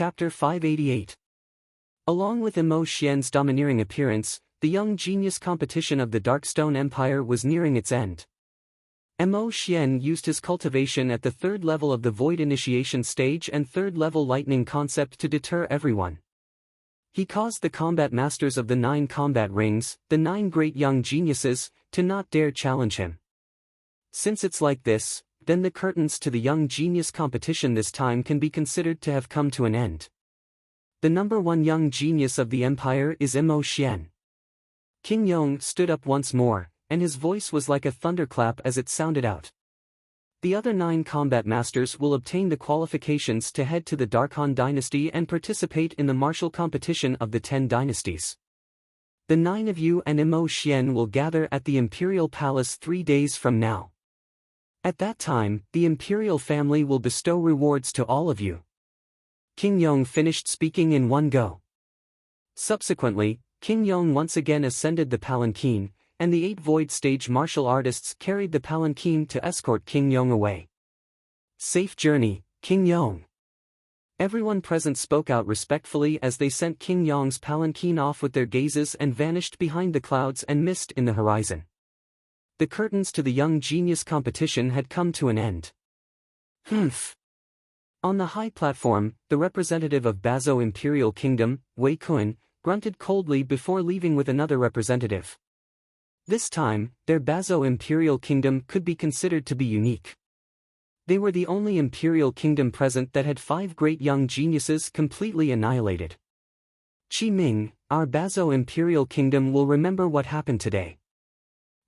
Chapter 588. Along with Emo Xian's domineering appearance, the young genius competition of the Darkstone Empire was nearing its end. Emo Xian used his cultivation at the third level of the Void Initiation stage and third-level Lightning concept to deter everyone. He caused the combat masters of the 9 combat rings, the 9 great young geniuses, to not dare challenge him. Since it's like this, then the curtains to the young genius competition this time can be considered to have come to an end. The number 1 young genius of the empire is Emo Xian. King Yong stood up once more, and his voice was like a thunderclap as it sounded out. The other 9 combat masters will obtain the qualifications to head to the Darkhan dynasty and participate in the martial competition of the 10 dynasties. The 9 of you and Emo Xian will gather at the Imperial Palace 3 days from now. At that time, the Imperial family will bestow rewards to all of you. King Yong finished speaking in one go. Subsequently, King Yong once again ascended the palanquin, and the 8 Void Stage martial artists carried the palanquin to escort King Yong away. Safe journey, King Yong. Everyone present spoke out respectfully as they sent King Yong's palanquin off with their gazes and vanished behind the clouds and mist in the horizon. The curtains to the young genius competition had come to an end. Humph. On the high platform, the representative of Bazo Imperial Kingdom, Wei Kun, grunted coldly before leaving with another representative. This time, their Bazo Imperial Kingdom could be considered to be unique. They were the only Imperial Kingdom present that had 5 great young geniuses completely annihilated. Qi Ming, our Bazo Imperial Kingdom will remember what happened today.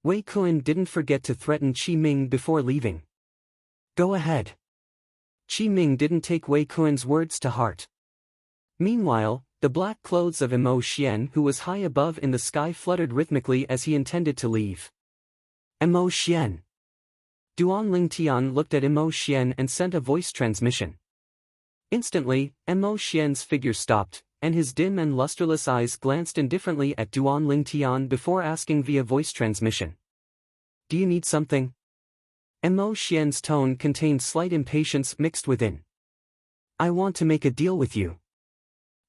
Wei Kun didn't forget to threaten Qi Ming before leaving. Go ahead. Qi Ming didn't take Wei Kun's words to heart. Meanwhile, the black clothes of Emo Xian, who was high above in the sky, fluttered rhythmically as he intended to leave. Emo Xian. Duan Lingtian looked at Emo Xian and sent a voice transmission. Instantly, Emo Xian's figure stopped, and his dim and lusterless eyes glanced indifferently at Duan Lingtian before asking via voice transmission. Do you need something? Emo Xian's tone contained slight impatience mixed within. I want to make a deal with you.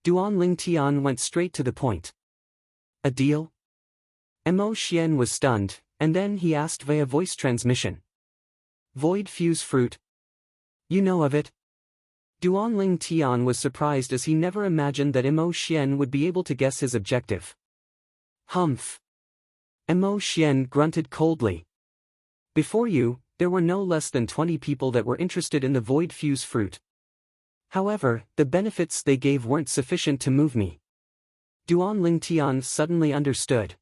Duan Lingtian went straight to the point. A deal? Emo Xian was stunned, and then he asked via voice transmission. Void Fuse Fruit. You know of it? Duan Lingtian was surprised as he never imagined that Emo Xian would be able to guess his objective. Humph. Emo Xian grunted coldly. Before you, there were no less than 20 people that were interested in the Void Fuse Fruit. However, the benefits they gave weren't sufficient to move me. Duan Lingtian suddenly understood.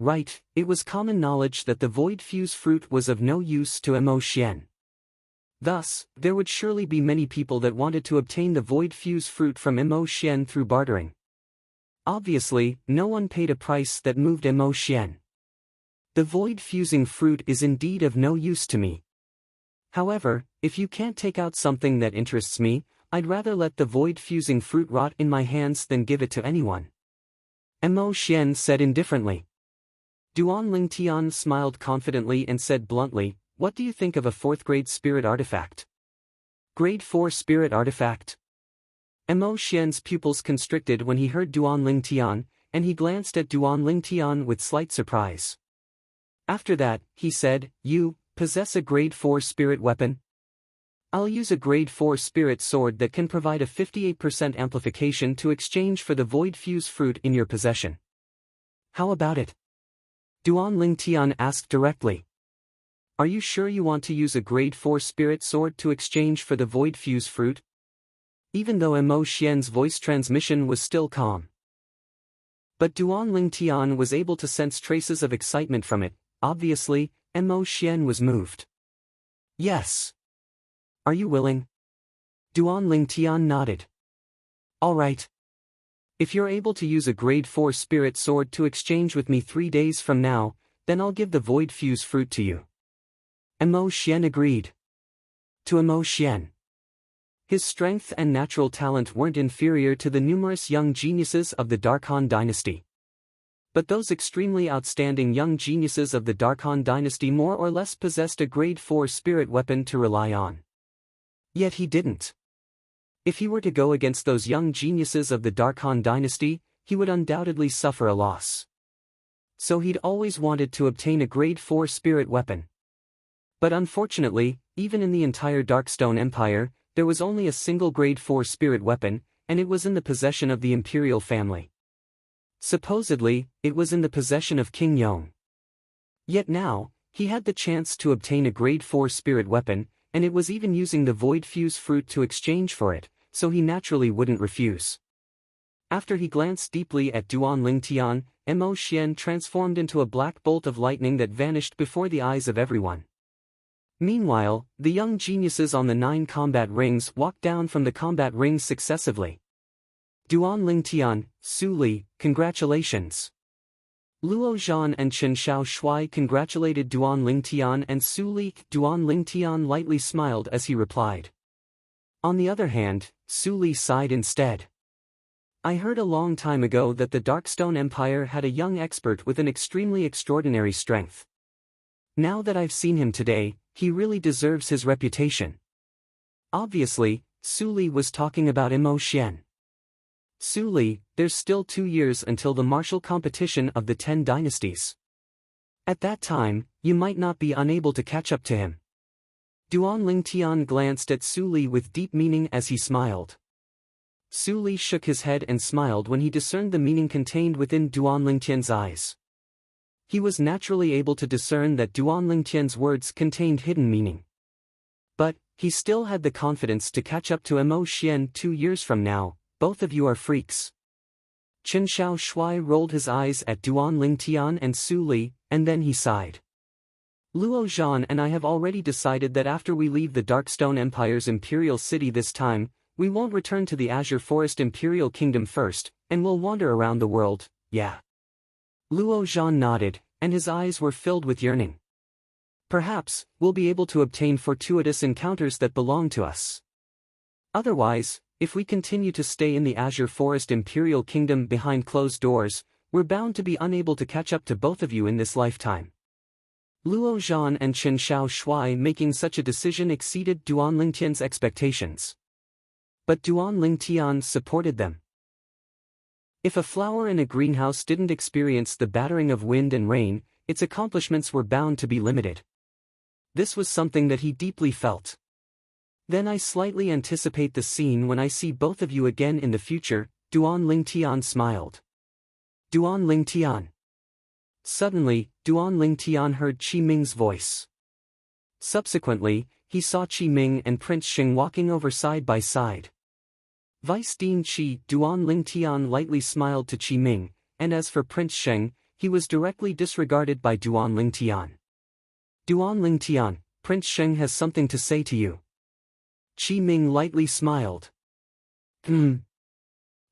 Right, it was common knowledge that the Void Fuse Fruit was of no use to Emo Xian. Thus, there would surely be many people that wanted to obtain the Void Fuse Fruit from Emo Xian through bartering. Obviously, no one paid a price that moved Emo Xian. The Void Fusing Fruit is indeed of no use to me. However, if you can't take out something that interests me, I'd rather let the Void Fusing Fruit rot in my hands than give it to anyone. Emo Xian said indifferently. Duan Lingtian smiled confidently and said bluntly, what do you think of a 4th grade spirit artifact? Grade 4 spirit artifact? Emo Xian's pupils constricted when he heard Duan Lingtian, and he glanced at Duan Lingtian with slight surprise. After that, he said, you possess a grade 4 spirit weapon? I'll use a grade 4 spirit sword that can provide a 58% amplification to exchange for the Void Fuse Fruit in your possession. How about it? Duan Lingtian asked directly. Are you sure you want to use a grade 4 spirit sword to exchange for the Void Fuse Fruit? Even though Emo Xian's voice transmission was still calm. But Duan Lingtian was able to sense traces of excitement from it. Obviously, Emo Xian was moved. Yes. Are you willing? Duan Lingtian nodded. All right. If you're able to use a grade 4 spirit sword to exchange with me 3 days from now, then I'll give the Void Fuse Fruit to you. Emo Xian agreed. To Emo Xian. His strength and natural talent weren't inferior to the numerous young geniuses of the Darkhan dynasty. But those extremely outstanding young geniuses of the Darkhan dynasty more or less possessed a grade 4 spirit weapon to rely on. Yet he didn't. If he were to go against those young geniuses of the Dark Han dynasty, he would undoubtedly suffer a loss. So he'd always wanted to obtain a grade 4 spirit weapon. But unfortunately, even in the entire Darkstone Empire, there was only a single grade 4 spirit weapon, and it was in the possession of the imperial family. Supposedly, it was in the possession of King Yong. Yet now, he had the chance to obtain a grade 4 spirit weapon, and it was even using the Void Fuse fruit to exchange for it, so he naturally wouldn't refuse. After he glanced deeply at Duan Lingtian, Mo Xian transformed into a black bolt of lightning that vanished before the eyes of everyone. Meanwhile, the young geniuses on the 9 combat rings walked down from the combat rings successively. Duan Lingtian, Su Li, congratulations. Luo Zhan and Chen Xiao Shuai congratulated Duan Lingtian and Su Li. Duan Lingtian lightly smiled as he replied. On the other hand, Su Li sighed instead. I heard a long time ago that the Darkstone Empire had a young expert with an extremely extraordinary strength. Now that I've seen him today, he really deserves his reputation. Obviously, Su Li was talking about Mo Xian. Su Li, there's still 2 years until the martial competition of the 10 dynasties. At that time, you might not be unable to catch up to him. Duan Lingtian glanced at Su Li with deep meaning as he smiled. Su Li shook his head and smiled when he discerned the meaning contained within Duan Lingtian's eyes. He was naturally able to discern that Duan Lingtian's words contained hidden meaning. But, he still had the confidence to catch up to Mo Xian 2 years from now. Both of you are freaks. Chen Xiao Shuai rolled his eyes at Duan Lingtian and Su Li, and then he sighed. Luo Zhan and I have already decided that after we leave the Darkstone Empire's imperial city this time, we won't return to the Azure Forest Imperial Kingdom first, and we'll wander around the world, yeah. Luo Zhan nodded, and his eyes were filled with yearning. Perhaps, we'll be able to obtain fortuitous encounters that belong to us. Otherwise, if we continue to stay in the Azure Forest Imperial Kingdom behind closed doors, we're bound to be unable to catch up to both of you in this lifetime. Luo Zhan and Chen Xiao Shuai making such a decision exceeded Duan Lingtian's expectations. But Duan Lingtian supported them. If a flower in a greenhouse didn't experience the battering of wind and rain, its accomplishments were bound to be limited. This was something that he deeply felt. Then I slightly anticipate the scene when I see both of you again in the future, Duan Lingtian smiled. Duan Lingtian. Suddenly, Duan Lingtian heard Qi Ming's voice. Subsequently, he saw Qi Ming and Prince Sheng walking over side by side. Vice Dean Qi, Duan Lingtian lightly smiled to Qi Ming, and as for Prince Sheng, he was directly disregarded by Duan Lingtian. Duan Lingtian, Prince Sheng has something to say to you. Qi Ming lightly smiled. Duan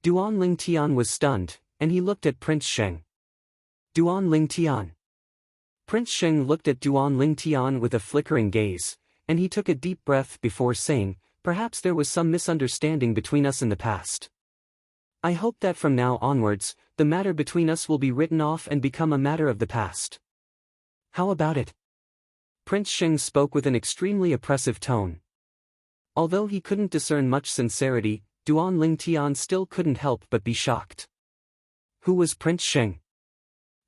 Lingtian was stunned, and he looked at Prince Sheng. Duan Lingtian. Prince Sheng looked at Duan Lingtian with a flickering gaze, and he took a deep breath before saying, perhaps there was some misunderstanding between us in the past. I hope that from now onwards, the matter between us will be written off and become a matter of the past. How about it? Prince Sheng spoke with an extremely oppressive tone. Although he couldn't discern much sincerity, Duan Lingtian still couldn't help but be shocked. Who was Prince Sheng?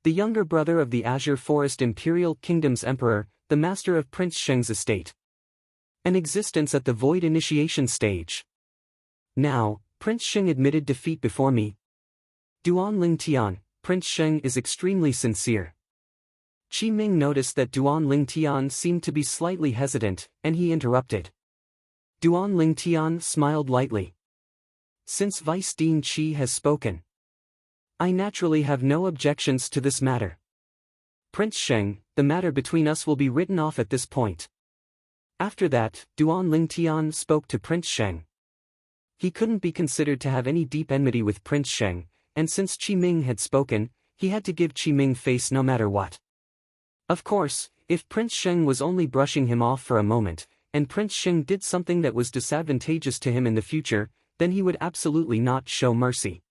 The younger brother of the Azure Forest Imperial Kingdom's emperor, the master of Prince Sheng's estate. An existence at the Void Initiation stage. Now, Prince Sheng admitted defeat before me. Duan Lingtian, Prince Sheng is extremely sincere. Qi Ming noticed that Duan Lingtian seemed to be slightly hesitant, and he interrupted. Duan Lingtian smiled lightly. Since Vice Dean Qi has spoken, I naturally have no objections to this matter. Prince Sheng, the matter between us will be written off at this point. After that, Duan Lingtian spoke to Prince Sheng. He couldn't be considered to have any deep enmity with Prince Sheng, and since Qi Ming had spoken, he had to give Qi Ming face no matter what. Of course, if Prince Sheng was only brushing him off for a moment, and Prince Sheng did something that was disadvantageous to him in the future, then he would absolutely not show mercy.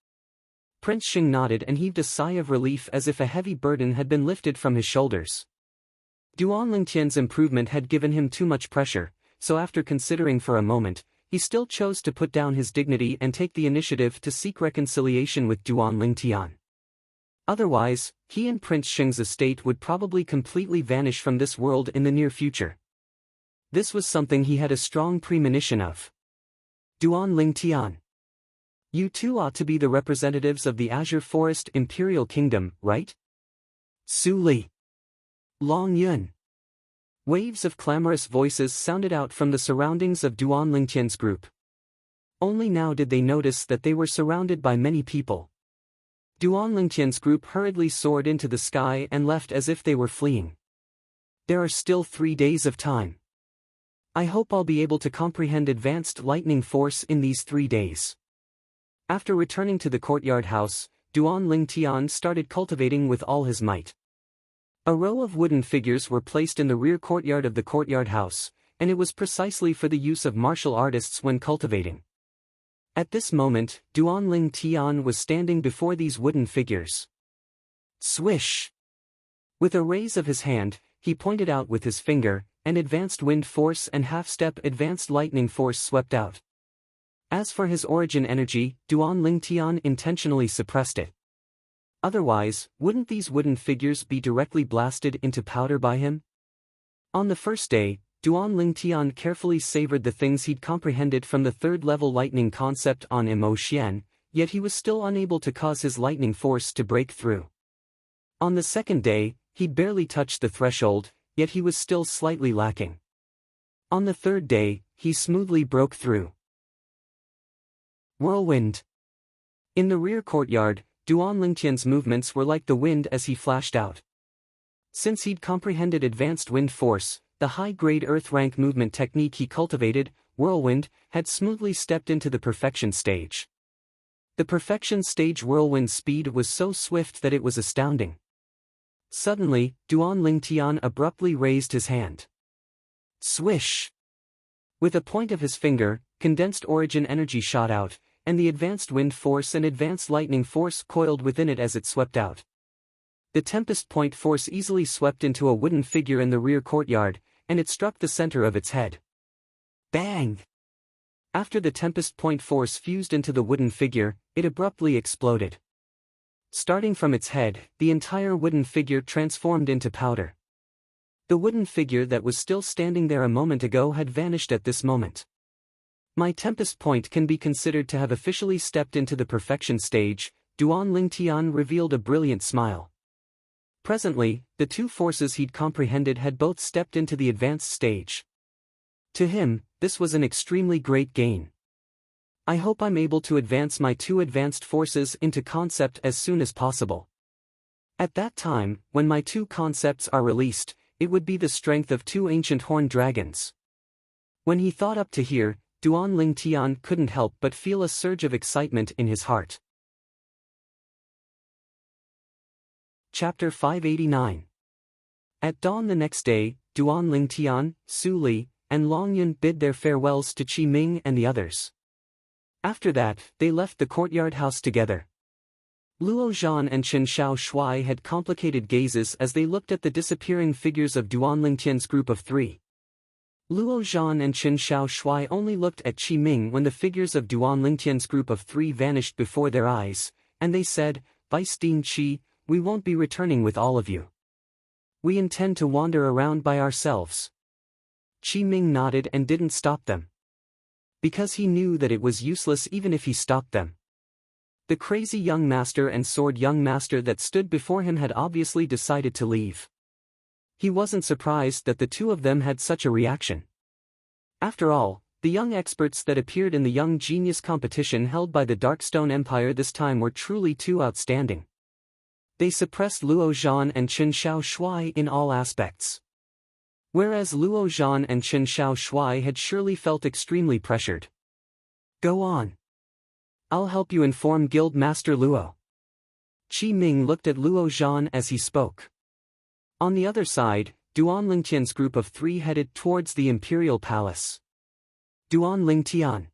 Prince Sheng nodded and heaved a sigh of relief as if a heavy burden had been lifted from his shoulders. Duan Lingtian's improvement had given him too much pressure, so after considering for a moment, he still chose to put down his dignity and take the initiative to seek reconciliation with Duan Lingtian. Otherwise, he and Prince Sheng's estate would probably completely vanish from this world in the near future. This was something he had a strong premonition of. Duan Lingtian. You two ought to be the representatives of the Azure Forest Imperial Kingdom, right? Su Li. Long Yun. Waves of clamorous voices sounded out from the surroundings of Duan Lingtian's group. Only now did they notice that they were surrounded by many people. Duan Lingtian's group hurriedly soared into the sky and left as if they were fleeing. There are still 3 days of time. I hope I'll be able to comprehend advanced lightning force in these 3 days. After returning to the courtyard house, Duan Lingtian started cultivating with all his might. A row of wooden figures were placed in the rear courtyard of the courtyard house, and it was precisely for the use of martial artists when cultivating. At this moment, Duan Lingtian was standing before these wooden figures. Swish! With a raise of his hand, he pointed out with his finger, and advanced wind force and half-step advanced lightning force swept out. As for his origin energy, Duan Lingtian intentionally suppressed it. Otherwise, wouldn't these wooden figures be directly blasted into powder by him? On the first day, Duan Lingtian carefully savored the things he'd comprehended from the third-level lightning concept on Emo-Xian, yet he was still unable to cause his lightning force to break through. On the second day, he'd barely touched the threshold, yet he was still slightly lacking. On the third day, he smoothly broke through. Whirlwind. In the rear courtyard, Duan Lingtian's movements were like the wind as he flashed out. Since he'd comprehended advanced wind force, the high-grade earth-rank movement technique he cultivated, Whirlwind, had smoothly stepped into the perfection stage. The perfection stage whirlwind speed was so swift that it was astounding. Suddenly, Duan Lingtian abruptly raised his hand. Swish! With a point of his finger, condensed origin energy shot out, and the advanced wind force and advanced lightning force coiled within it as it swept out. The tempest point force easily swept into a wooden figure in the rear courtyard, and it struck the center of its head. Bang! After the tempest point force fused into the wooden figure, it abruptly exploded. Starting from its head, the entire wooden figure transformed into powder. The wooden figure that was still standing there a moment ago had vanished at this moment. My tempest point can be considered to have officially stepped into the perfection stage, Duan Lingtian revealed a brilliant smile. Presently, the two forces he'd comprehended had both stepped into the advanced stage. To him, this was an extremely great gain. I hope I'm able to advance my two advanced forces into concept as soon as possible. At that time, when my two concepts are released, it would be the strength of two ancient horned dragons. When he thought up to here, Duan Lingtian couldn't help but feel a surge of excitement in his heart. Chapter 589. At dawn the next day, Duan Lingtian, Su Li, and Long Yun bid their farewells to Qi Ming and the others. After that, they left the courtyard house together. Luo Zhan and Chen Xiao Shuai had complicated gazes as they looked at the disappearing figures of Duan Lingtian's group of 3. Luo Zhan and Chen Xiao Shuai only looked at Qi Ming when the figures of Duan Lingtian's group of 3 vanished before their eyes, and they said, "Vice Dean Qi, we won't be returning with all of you. We intend to wander around by ourselves." Qi Ming nodded and didn't stop them. Because he knew that it was useless even if he stopped them. The crazy young master and sword young master that stood before him had obviously decided to leave. He wasn't surprised that the two of them had such a reaction. After all, the young experts that appeared in the Young Genius competition held by the Darkstone Empire this time were truly too outstanding. They suppressed Luo Zhan and Chen Xiao Shuai in all aspects. Whereas Luo Zhan and Chen Xiao Shuai had surely felt extremely pressured. Go on. I'll help you inform Guild Master Luo. Qi Ming looked at Luo Zhan as he spoke. On the other side, Duan Lingtian's group of 3 headed towards the Imperial Palace. Duan Lingtian.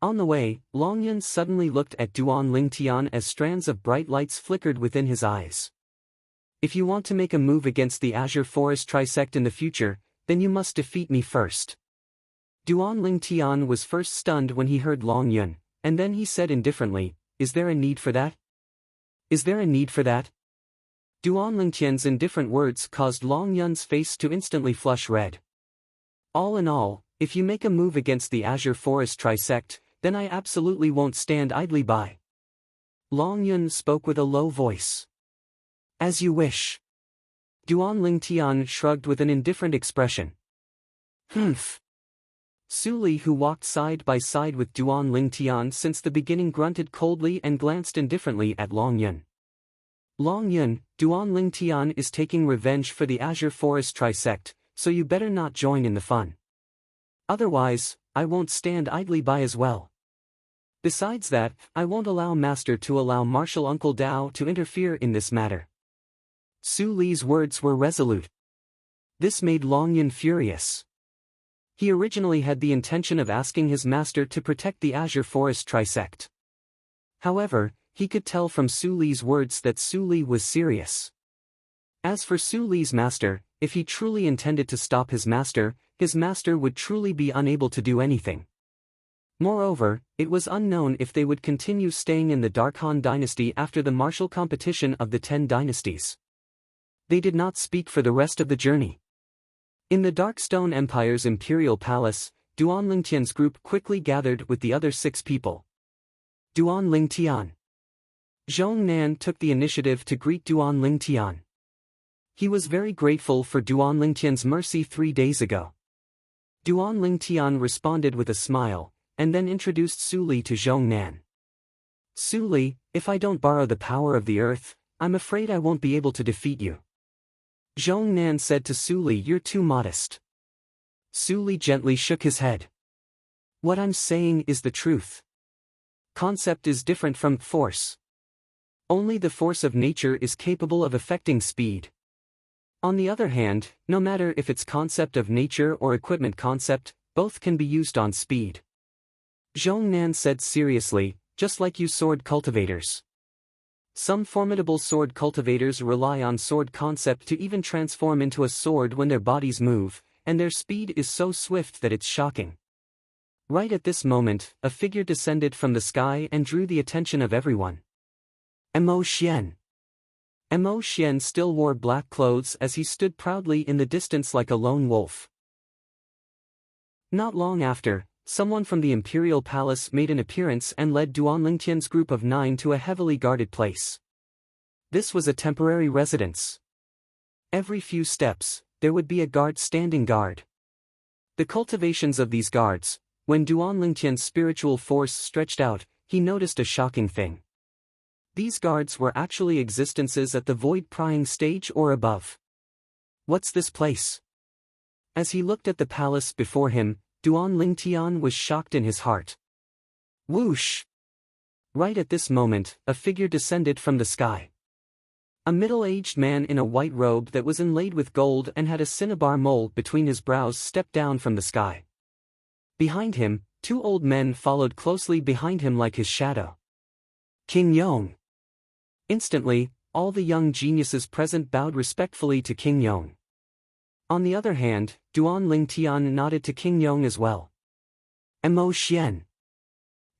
On the way, Long Yun suddenly looked at Duan Lingtian as strands of bright lights flickered within his eyes. If you want to make a move against the Azure Forest Trisect in the future, then you must defeat me first. Duan Lingtian was first stunned when he heard Long Yun, and then he said indifferently, "Is there a need for that? Is there a need for that?" Duan Lingtian's indifferent words caused Long Yun's face to instantly flush red. "All in all, if you make a move against the Azure Forest Trisect, then I absolutely won't stand idly by." Long Yun spoke with a low voice. "As you wish." Duan Lingtian shrugged with an indifferent expression. "Humph." Su Li, who walked side by side with Duan Lingtian since the beginning, grunted coldly and glanced indifferently at Long Yun. "Long Yun, Duan Lingtian is taking revenge for the Azure Forest Trisect, so you better not join in the fun. Otherwise, I won't stand idly by as well. Besides that, I won't allow Master to allow Martial Uncle Dao to interfere in this matter." Su Li's words were resolute. This made Long Yun furious. He originally had the intention of asking his master to protect the Azure Forest Trisect. However, he could tell from Su Li's words that Su Li was serious. As for Su Li's master, if he truly intended to stop his master would truly be unable to do anything. Moreover, it was unknown if they would continue staying in the Dark Han dynasty after the martial competition of the 10 dynasties. They did not speak for the rest of the journey. In the Dark Stone Empire's imperial palace, Duan Lingtian's group quickly gathered with the other 6 people. Duan Lingtian. Zhong Nan took the initiative to greet Duan Lingtian. He was very grateful for Duan Lingtian's mercy 3 days ago. Duan Lingtian responded with a smile, and then introduced Su Li to Zhong Nan. "Su Li, if I don't borrow the power of the earth, I'm afraid I won't be able to defeat you." Zhong Nan said to Su Li, "You're too modest." Su Li gently shook his head. "What I'm saying is the truth. Concept is different from force. Only the force of nature is capable of affecting speed. On the other hand, no matter if it's concept of nature or equipment concept, both can be used on speed." Zhong Nan said seriously, "Just like you sword cultivators. Some formidable sword cultivators rely on sword concept to even transform into a sword when their bodies move, and their speed is so swift that it's shocking." Right at this moment, a figure descended from the sky and drew the attention of everyone. Mo Xian. Mo Xian still wore black clothes as he stood proudly in the distance like a lone wolf. Not long after, someone from the imperial palace made an appearance and led Duan Lingtian's group of 9 to a heavily guarded place. This was a temporary residence. Every few steps, there would be a guard standing guard. The cultivations of these guards, when Duan Lingtian's spiritual force stretched out, he noticed a shocking thing. These guards were actually existences at the void prying stage or above. What's this place? As he looked at the palace before him, Duan Lingtian was shocked in his heart. Whoosh! Right at this moment, a figure descended from the sky. A middle-aged man in a white robe that was inlaid with gold and had a cinnabar mole between his brows stepped down from the sky. Behind him, 2 old men followed closely behind him like his shadow. King Yong. Instantly, all the young geniuses present bowed respectfully to King Yong. On the other hand, Duan Lingtian nodded to King Yong as well. Mo Xian.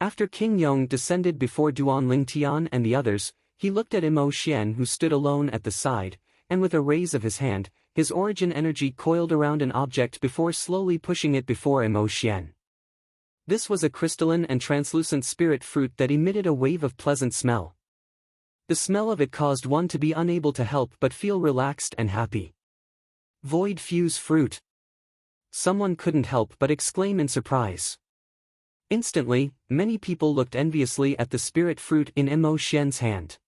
After King Yong descended before Duan Lingtian and the others, he looked at Mo Xian, who stood alone at the side, and with a raise of his hand, his origin energy coiled around an object before slowly pushing it before Mo Xian. This was a crystalline and translucent spirit fruit that emitted a wave of pleasant smell. The smell of it caused one to be unable to help but feel relaxed and happy. Void fuse fruit. Someone couldn't help but exclaim in surprise. Instantly, many people looked enviously at the spirit fruit in Mo Xian's hand.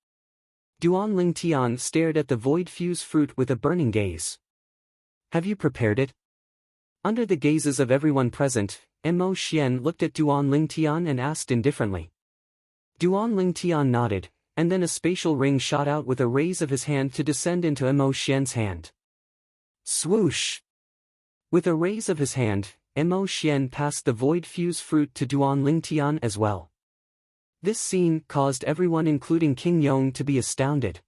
Duan Lingtian stared at the void fuse fruit with a burning gaze. Have you prepared it? Under the gazes of everyone present, Mo Xian looked at Duan Lingtian and asked indifferently. Duan Lingtian nodded, and then a spatial ring shot out with a raise of his hand to descend into Mo Xian's hand. Swoosh! With a raise of his hand, Mo Xian passed the void fuse fruit to Duan Lingtian as well. This scene caused everyone including King Yong to be astounded.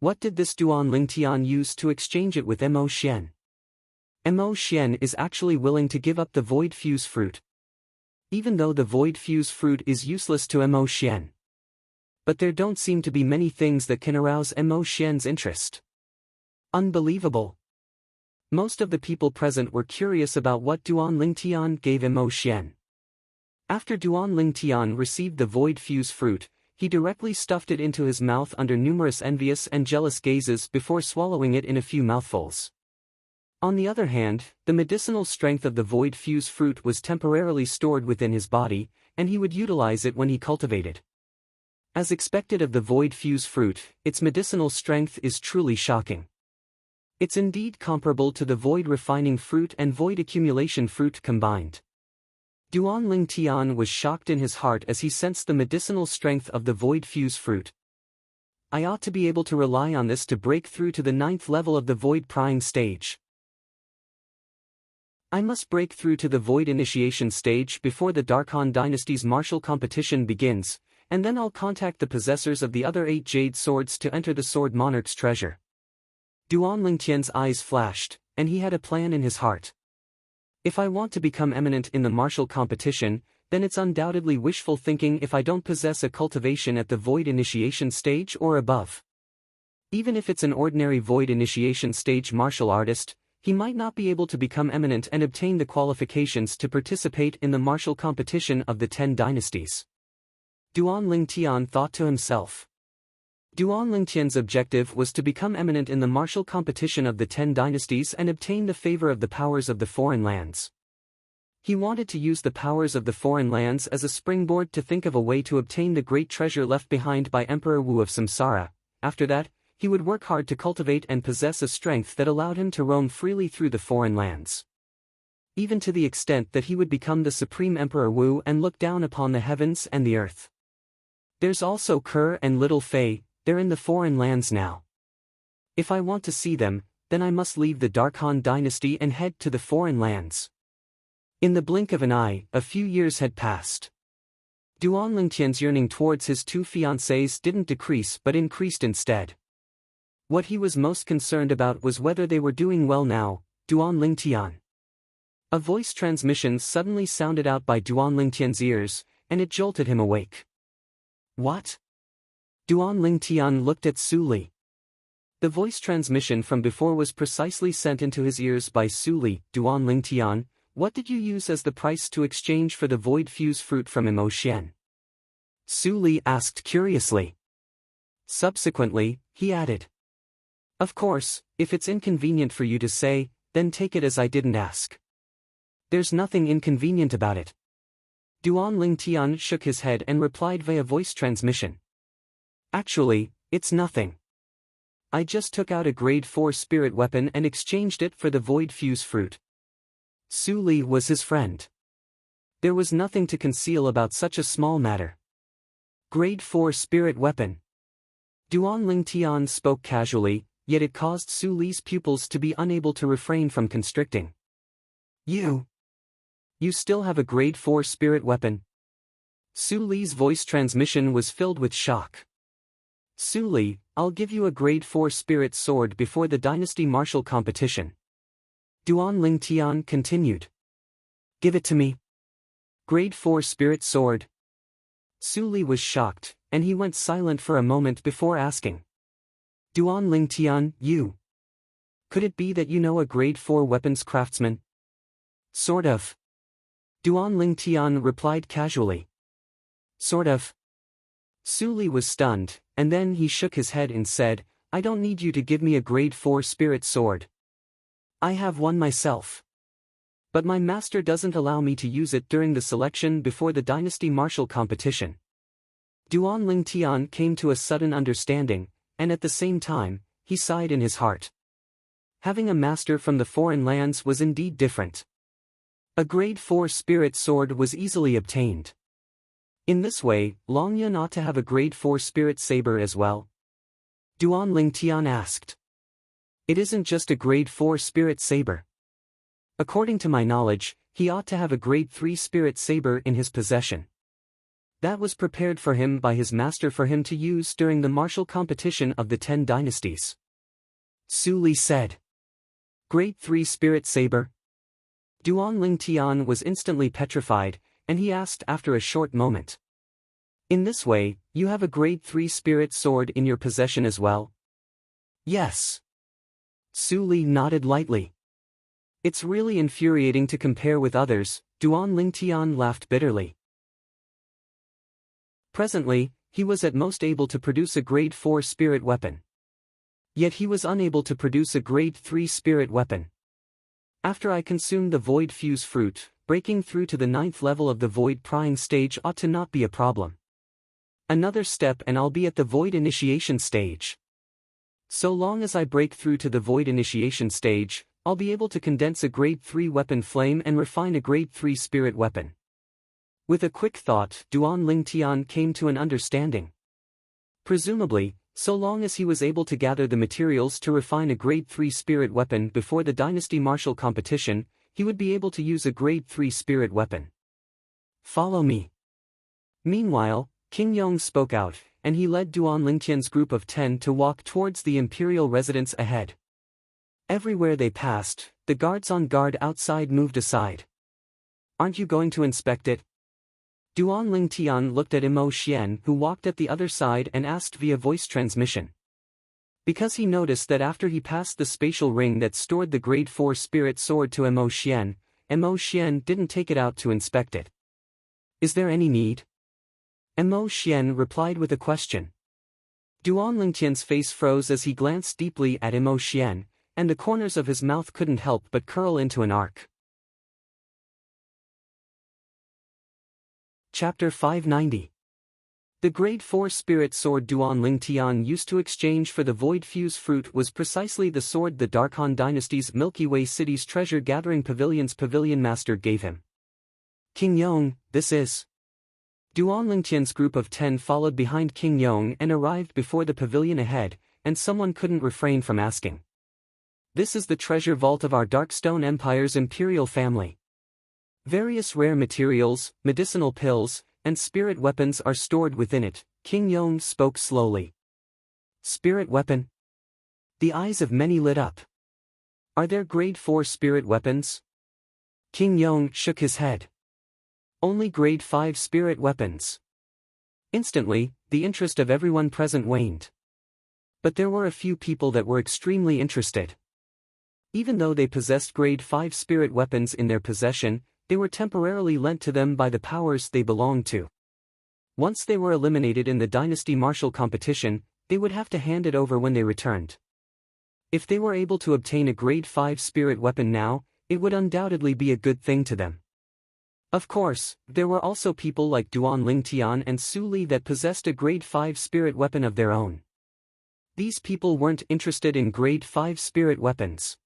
What did this Duan Lingtian use to exchange it with Mo Xian? Mo Xian is actually willing to give up the void fuse fruit. Even though the void fuse fruit is useless to Mo Xian. But there don't seem to be many things that can arouse Mo Xian's interest. Unbelievable. Most of the people present were curious about what Duan Lingtian gave Mo Xian. After Duan Lingtian received the void fuse fruit, he directly stuffed it into his mouth under numerous envious and jealous gazes before swallowing it in a few mouthfuls. On the other hand, the medicinal strength of the void fuse fruit was temporarily stored within his body, and he would utilize it when he cultivated. As expected of the void fuse fruit, its medicinal strength is truly shocking. It's indeed comparable to the void refining fruit and void accumulation fruit combined. Duan Lingtian was shocked in his heart as he sensed the medicinal strength of the void fuse fruit. I ought to be able to rely on this to break through to the 9th level of the void prying stage. I must break through to the void initiation stage before the Darkhan dynasty's martial competition begins, and then I'll contact the possessors of the other 8 jade swords to enter the Sword Monarch's treasure. Duan Lingtian's eyes flashed, and he had a plan in his heart. If I want to become eminent in the martial competition, then it's undoubtedly wishful thinking if I don't possess a cultivation at the void initiation stage or above. Even if it's an ordinary void initiation stage martial artist, he might not be able to become eminent and obtain the qualifications to participate in the martial competition of the 10 dynasties. Duan Lingtian thought to himself. Duan Lingtian's objective was to become eminent in the martial competition of the 10 dynasties and obtain the favor of the powers of the foreign lands. He wanted to use the powers of the foreign lands as a springboard to think of a way to obtain the great treasure left behind by Emperor Wu of Samsara. After that, he would work hard to cultivate and possess a strength that allowed him to roam freely through the foreign lands. Even to the extent that he would become the supreme Emperor Wu and look down upon the heavens and the earth. There's also Kerr and Little Fei. They're in the foreign lands now. If I want to see them, then I must leave the Darkhan dynasty and head to the foreign lands. In the blink of an eye, a few years had passed. Duan Lingtian's yearning towards his 2 fiancées didn't decrease but increased instead. What he was most concerned about was whether they were doing well now. Duan Lingtian. A voice transmission suddenly sounded out by Duan Lingtian's ears, and it jolted him awake. What? Duan Lingtian looked at Su Li. The voice transmission from before was precisely sent into his ears by Su Li. Duan Lingtian, what did you use as the price to exchange for the void fuse fruit from Mo Xian? Su Li asked curiously. Subsequently, he added. Of course, if it's inconvenient for you to say, then take it as I didn't ask. There's nothing inconvenient about it. Duan Lingtian shook his head and replied via voice transmission. Actually, it's nothing. I just took out a grade 4 spirit weapon and exchanged it for the void fuse fruit. Su Li was his friend. There was nothing to conceal about such a small matter. Grade 4 spirit weapon. Duan Lingtian spoke casually, yet it caused Su Li's pupils to be unable to refrain from constricting. You still have a grade 4 spirit weapon? Su Li's voice transmission was filled with shock. Su Li, I'll give you a grade 4 spirit sword before the dynasty martial competition. Duan Lingtian continued. Give it to me. Grade 4 spirit sword. Su Li was shocked, and he went silent for a moment before asking. Duan Lingtian, you. Could it be that you know a grade 4 weapons craftsman? Sort of. Duan Lingtian replied casually. Sort of. Su Li was stunned, and then he shook his head and said, I don't need you to give me a grade 4 spirit sword. I have one myself. But my master doesn't allow me to use it during the selection before the dynasty martial competition. Duan Lingtian came to a sudden understanding, and at the same time, he sighed in his heart. Having a master from the foreign lands was indeed different. A grade 4 spirit sword was easily obtained. In this way, Long Yun ought to have a grade 4 spirit saber as well. Duan Lingtian asked. It isn't just a grade 4 spirit saber. According to my knowledge, he ought to have a grade 3 spirit saber in his possession. That was prepared for him by his master for him to use during the martial competition of the 10 dynasties. Su Li said. Grade 3 Spirit Saber? Duan Ling Tian was instantly petrified, and he asked after a short moment. In this way, you have a Grade 3 Spirit Sword in your possession as well? Yes. Su Li nodded lightly. It's really infuriating to compare with others, Duan Ling Tian laughed bitterly. Presently, he was at most able to produce a Grade 4 spirit weapon. Yet he was unable to produce a Grade 3 spirit weapon. After I consumed the Void Fuse Fruit, breaking through to the 9th level of the Void Prying stage ought to not be a problem. Another step and I'll be at the Void Initiation stage. So long as I break through to the Void Initiation stage, I'll be able to condense a Grade 3 weapon flame and refine a Grade 3 spirit weapon. With a quick thought, Duan Ling Tian came to an understanding. Presumably, so long as he was able to gather the materials to refine a Grade 3 spirit weapon before the Dynasty Martial competition, he would be able to use a Grade 3 spirit weapon. Follow me. Meanwhile, King Yong spoke out, and he led Duan Lingtian's group of 10 to walk towards the imperial residence ahead. Everywhere they passed, the guards on guard outside moved aside. Aren't you going to inspect it? Duan Ling Tian looked at Imo Xian who walked at the other side and asked via voice transmission. Because he noticed that after he passed the spatial ring that stored the Grade 4 spirit sword to Imo Xian didn't take it out to inspect it. Is there any need? Imo Xian replied with a question. Duan Lingtian's face froze as he glanced deeply at Imo Xian, and the corners of his mouth couldn't help but curl into an arc. Chapter 590. The Grade 4 spirit sword Duan Ling Tian used to exchange for the Void Fuse Fruit was precisely the sword the Darkhan Dynasty's Milky Way City's treasure-gathering pavilion's pavilion master gave him. King Yong, this is... Duan Lingtian's group of 10 followed behind King Yong and arrived before the pavilion ahead, and someone couldn't refrain from asking. This is the treasure vault of our Darkstone Empire's imperial family. Various rare materials, medicinal pills, and spirit weapons are stored within it, King Yong spoke slowly. Spirit weapon? The eyes of many lit up. Are there Grade 4 spirit weapons? King Yong shook his head. Only Grade 5 spirit weapons. Instantly, the interest of everyone present waned. But there were a few people that were extremely interested. Even though they possessed Grade 5 spirit weapons in their possession, they were temporarily lent to them by the powers they belonged to. Once they were eliminated in the Dynasty Martial competition, they would have to hand it over when they returned. If they were able to obtain a Grade 5 spirit weapon now, it would undoubtedly be a good thing to them. Of course, there were also people like Duan Ling Tian and Su Li that possessed a Grade 5 spirit weapon of their own. These people weren't interested in Grade 5 spirit weapons.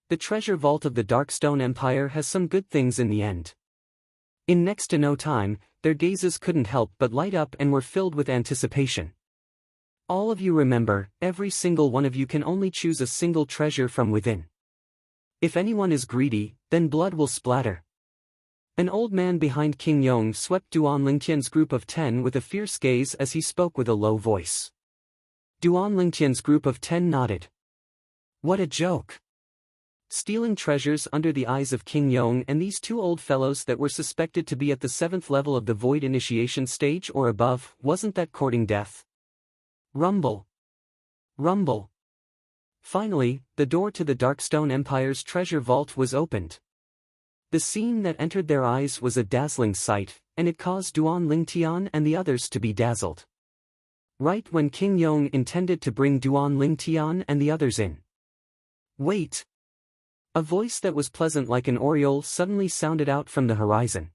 The treasure vault of the Darkstone Empire has some good things in the end. In next to no time, their gazes couldn't help but light up and were filled with anticipation. All of you remember, every single one of you can only choose a single treasure from within. If anyone is greedy, then blood will splatter. An old man behind King Yong swept Duan Lingtian's group of 10 with a fierce gaze as he spoke with a low voice. Duan Lingtian's group of 10 nodded. What a joke! Stealing treasures under the eyes of King Yong and these two old fellows that were suspected to be at the 7th level of the Void Initiation stage or above, wasn't that courting death? Rumble. Rumble. Finally, the door to the Darkstone Empire's treasure vault was opened. The scene that entered their eyes was a dazzling sight, and it caused Duan Ling Tian and the others to be dazzled. Right when King Yong intended to bring Duan Ling Tian and the others in. Wait! A voice that was pleasant like an oriole suddenly sounded out from the horizon.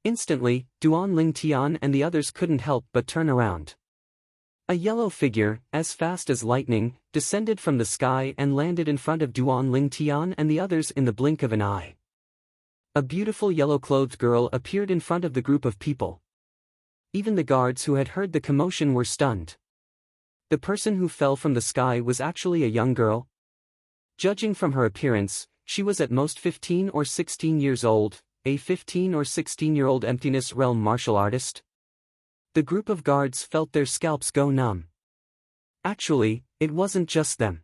Instantly, Duan Ling Tian and the others couldn't help but turn around. A yellow figure, as fast as lightning, descended from the sky and landed in front of Duan Ling Tian and the others in the blink of an eye. A beautiful yellow-clothed girl appeared in front of the group of people. Even the guards who had heard the commotion were stunned. The person who fell from the sky was actually a young girl. Judging from her appearance, she was at most 15 or 16 years old, a 15 or 16-year-old emptiness realm martial artist. The group of guards felt their scalps go numb. Actually, it wasn't just them.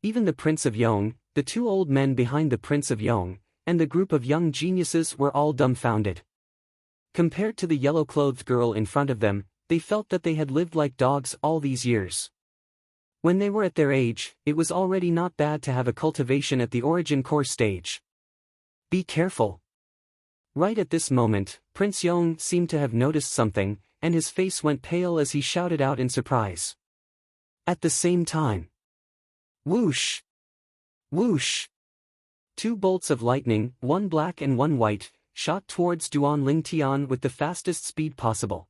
Even the Prince of Yong, the two old men behind the Prince of Yong, and the group of young geniuses were all dumbfounded. Compared to the yellow-clothed girl in front of them, they felt that they had lived like dogs all these years. When they were at their age, it was already not bad to have a cultivation at the origin core stage. Be careful. Right at this moment, Prince Yong seemed to have noticed something, and his face went pale as he shouted out in surprise. At the same time. Whoosh! Whoosh! Two bolts of lightning, one black and one white, shot towards Duan Lingtian with the fastest speed possible.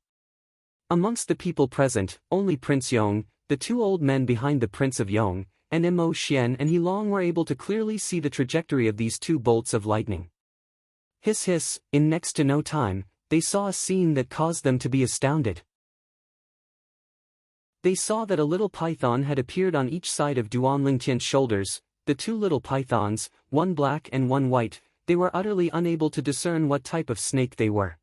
Amongst the people present, only Prince Yong, the two old men behind the Prince of Yong, and Mo Xian and He Long were able to clearly see the trajectory of these two bolts of lightning. Hiss hiss, in next to no time, they saw a scene that caused them to be astounded. They saw that a little python had appeared on each side of Duan Lingtian's shoulders, the two little pythons, one black and one white. They were utterly unable to discern what type of snake they were.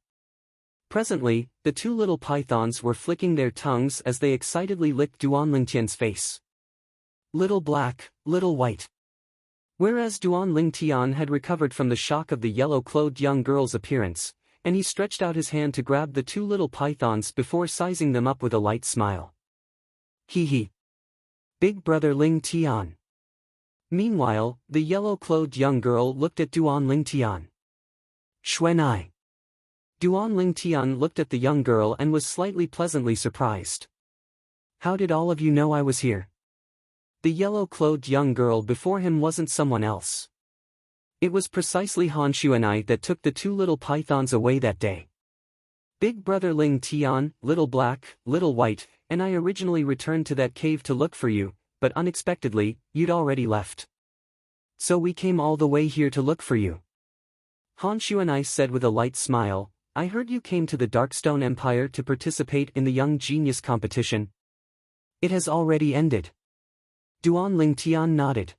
Presently, the two little pythons were flicking their tongues as they excitedly licked Duan Lingtian's face. Little black, little white. Whereas Duan Lingtian had recovered from the shock of the yellow-clothed young girl's appearance, and he stretched out his hand to grab the two little pythons before sizing them up with a light smile. Hee hee. Big brother Lingtian. Meanwhile, the yellow-clothed young girl looked at Duan Lingtian. Xuanai. Duan Lingtian looked at the young girl and was slightly pleasantly surprised. How did all of you know I was here? The yellow-clothed young girl before him wasn't someone else. It was precisely Han Xuanai that took the two little pythons away that day. Big brother Lingtian, little black, little white, and I originally returned to that cave to look for you, but unexpectedly, you'd already left. So we came all the way here to look for you. Han Xuanai said with a light smile, I heard you came to the Darkstone Empire to participate in the Young Genius competition. It has already ended. Duan Lingtian nodded.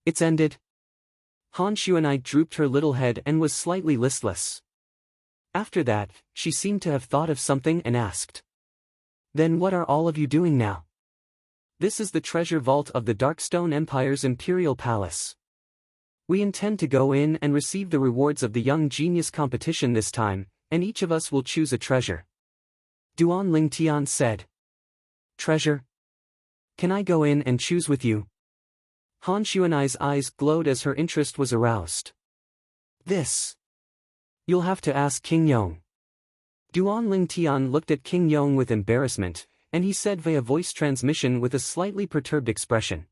It's ended? Han Xuanai drooped her little head and was slightly listless. After that, she seemed to have thought of something and asked. Then what are all of you doing now? This is the treasure vault of the Darkstone Empire's Imperial Palace. We intend to go in and receive the rewards of the Young Genius competition this time, and each of us will choose a treasure. Duan Lingtian said. Treasure? Can I go in and choose with you? Han Xuanai's eyes glowed as her interest was aroused. This. You'll have to ask King Yong. Duan Lingtian looked at King Yong with embarrassment, and he said via voice transmission with a slightly perturbed expression.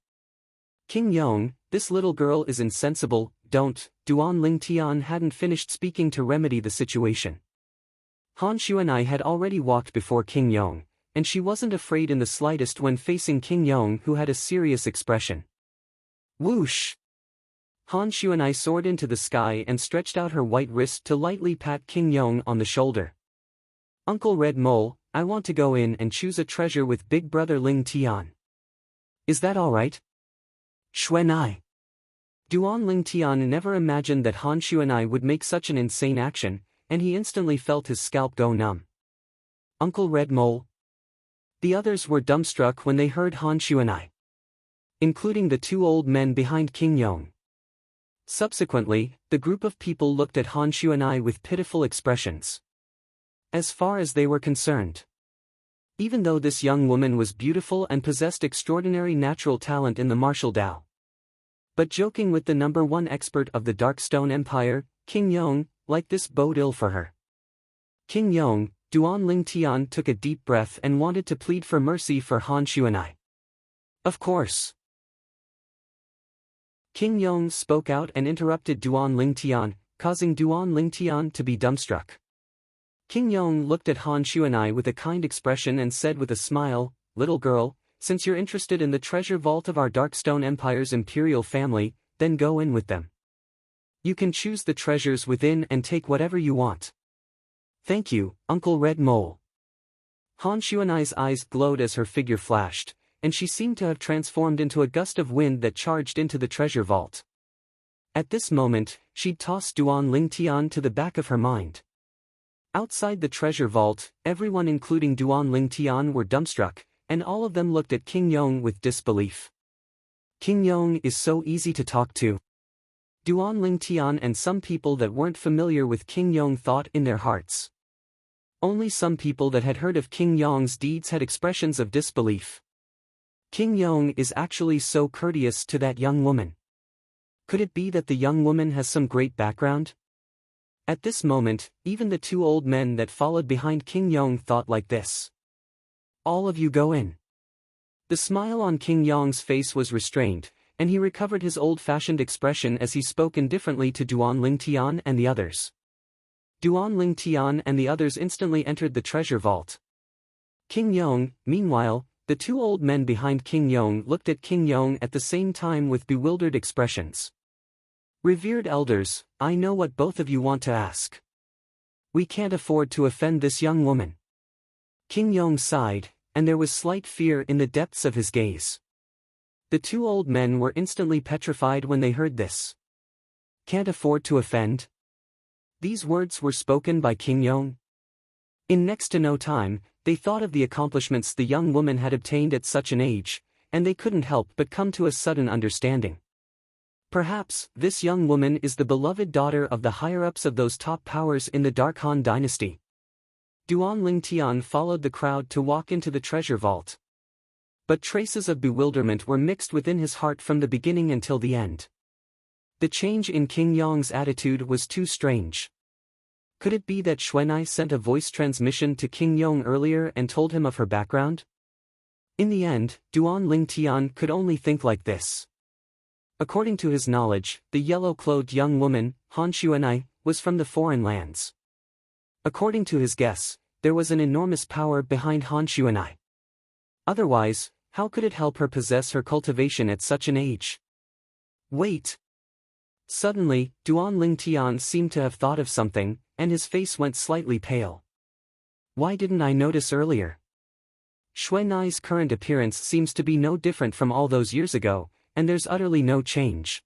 King Yong, this little girl is insensible, don't. Duan Lingtian hadn't finished speaking to remedy the situation. Han Xuanai had already walked before King Yong, and she wasn't afraid in the slightest when facing King Yong who had a serious expression. Whoosh! Han Xuanai soared into the sky and stretched out her white wrist to lightly pat King Yong on the shoulder. Uncle Red Mole, I want to go in and choose a treasure with Big Brother Lingtian. Is that all right? Xuanai. Duan Lingtian never imagined that Han Xuanai would make such an insane action, and he instantly felt his scalp go numb. Uncle Red Mole. The others were dumbstruck when they heard Han Xuanai, including the two old men behind King Yong. Subsequently, the group of people looked at Han Xuanai with pitiful expressions. As far as they were concerned, even though this young woman was beautiful and possessed extraordinary natural talent in the martial Dao, but joking with the #1 expert of the Darkstone Empire, King Yong, like this bode ill for her. King Yong, Duan Lingtian took a deep breath and wanted to plead for mercy for Han Xuanai. Of course. King Yong spoke out and interrupted Duan Lingtian, causing Duan Lingtian to be dumbstruck. King Yong looked at Han Xuanai with a kind expression and said with a smile, Little girl, since you're interested in the treasure vault of our Darkstone Empire's imperial family, then go in with them. You can choose the treasures within and take whatever you want. Thank you, Uncle Red Mole. Han Xuanai's eyes glowed as her figure flashed, and she seemed to have transformed into a gust of wind that charged into the treasure vault. At this moment, she'd tossed Duan Lingtian to the back of her mind. Outside the treasure vault, everyone including Duan Lingtian were dumbstruck, and all of them looked at King Yong with disbelief. King Yong is so easy to talk to. Duan Ling Tian and some people that weren't familiar with King Yong thought in their hearts. Only some people that had heard of King Yong's deeds had expressions of disbelief. King Yong is actually so courteous to that young woman. Could it be that the young woman has some great background? At this moment, even the two old men that followed behind King Yong thought like this. All of you go in. The smile on King Yong's face was restrained, and he recovered his old-fashioned expression as he spoke indifferently to Duan Ling Tian and the others. Duan Ling Tian and the others instantly entered the treasure vault. King Yong, meanwhile, the two old men behind King Yong looked at King Yong at the same time with bewildered expressions. Revered elders, I know what both of you want to ask. We can't afford to offend this young woman. King Yong sighed, and there was slight fear in the depths of his gaze. The two old men were instantly petrified when they heard this. Can't afford to offend? These words were spoken by King Yong. In next to no time, they thought of the accomplishments the young woman had obtained at such an age, and they couldn't help but come to a sudden understanding. Perhaps, this young woman is the beloved daughter of the higher-ups of those top powers in the Dark Han dynasty. Duan Ling Tian followed the crowd to walk into the treasure vault. But traces of bewilderment were mixed within his heart from the beginning until the end. The change in King Yong's attitude was too strange. Could it be that Xuanai sent a voice transmission to King Yong earlier and told him of her background? In the end, Duan Ling Tian could only think like this. According to his knowledge, the yellow-clothed young woman, Han Xuanai, was from the foreign lands. According to his guess, there was an enormous power behind Han Xuanai. Otherwise, how could it help her possess her cultivation at such an age? Wait! Suddenly, Duan Ling Tian seemed to have thought of something, and his face went slightly pale. Why didn't I notice earlier? Xuanai's current appearance seems to be no different from all those years ago, and there's utterly no change.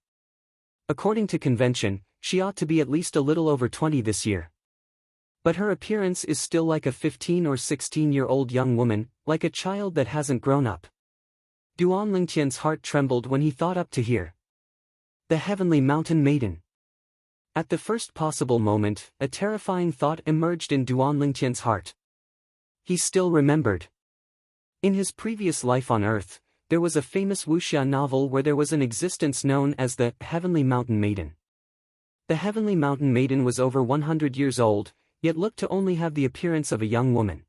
According to convention, she ought to be at least a little over 20 this year. But her appearance is still like a 15 or 16-year-old young woman, like a child that hasn't grown up. Duan Ling Tian's heart trembled when he thought up to here. The Heavenly Mountain Maiden. At the first possible moment, a terrifying thought emerged in Duan Ling Tian's heart. He still remembered. In his previous life on Earth, there was a famous wuxia novel where there was an existence known as the Heavenly Mountain Maiden. The Heavenly Mountain Maiden was over 100 years old, yet looked to only have the appearance of a young woman.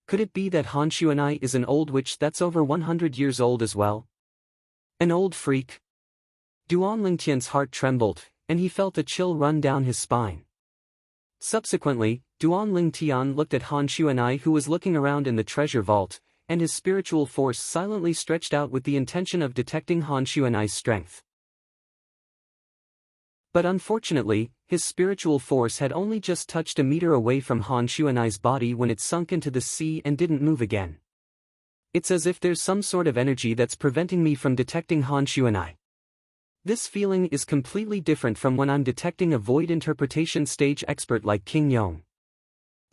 Could it be that Han Xuanai is an old witch that's over 100 years old as well? An old freak? Duan Ling Tian's heart trembled, and he felt a chill run down his spine. Subsequently, Duan Ling Tian looked at Han Xuanai, who was looking around in the treasure vault, and his spiritual force silently stretched out with the intention of detecting Han Xuanai's strength. But unfortunately, his spiritual force had only just touched a meter away from Han Xuanai's body when it sunk into the sea and didn't move again. It's as if there's some sort of energy that's preventing me from detecting Han Xuanai. This feeling is completely different from when I'm detecting a void interpretation stage expert like King Yong.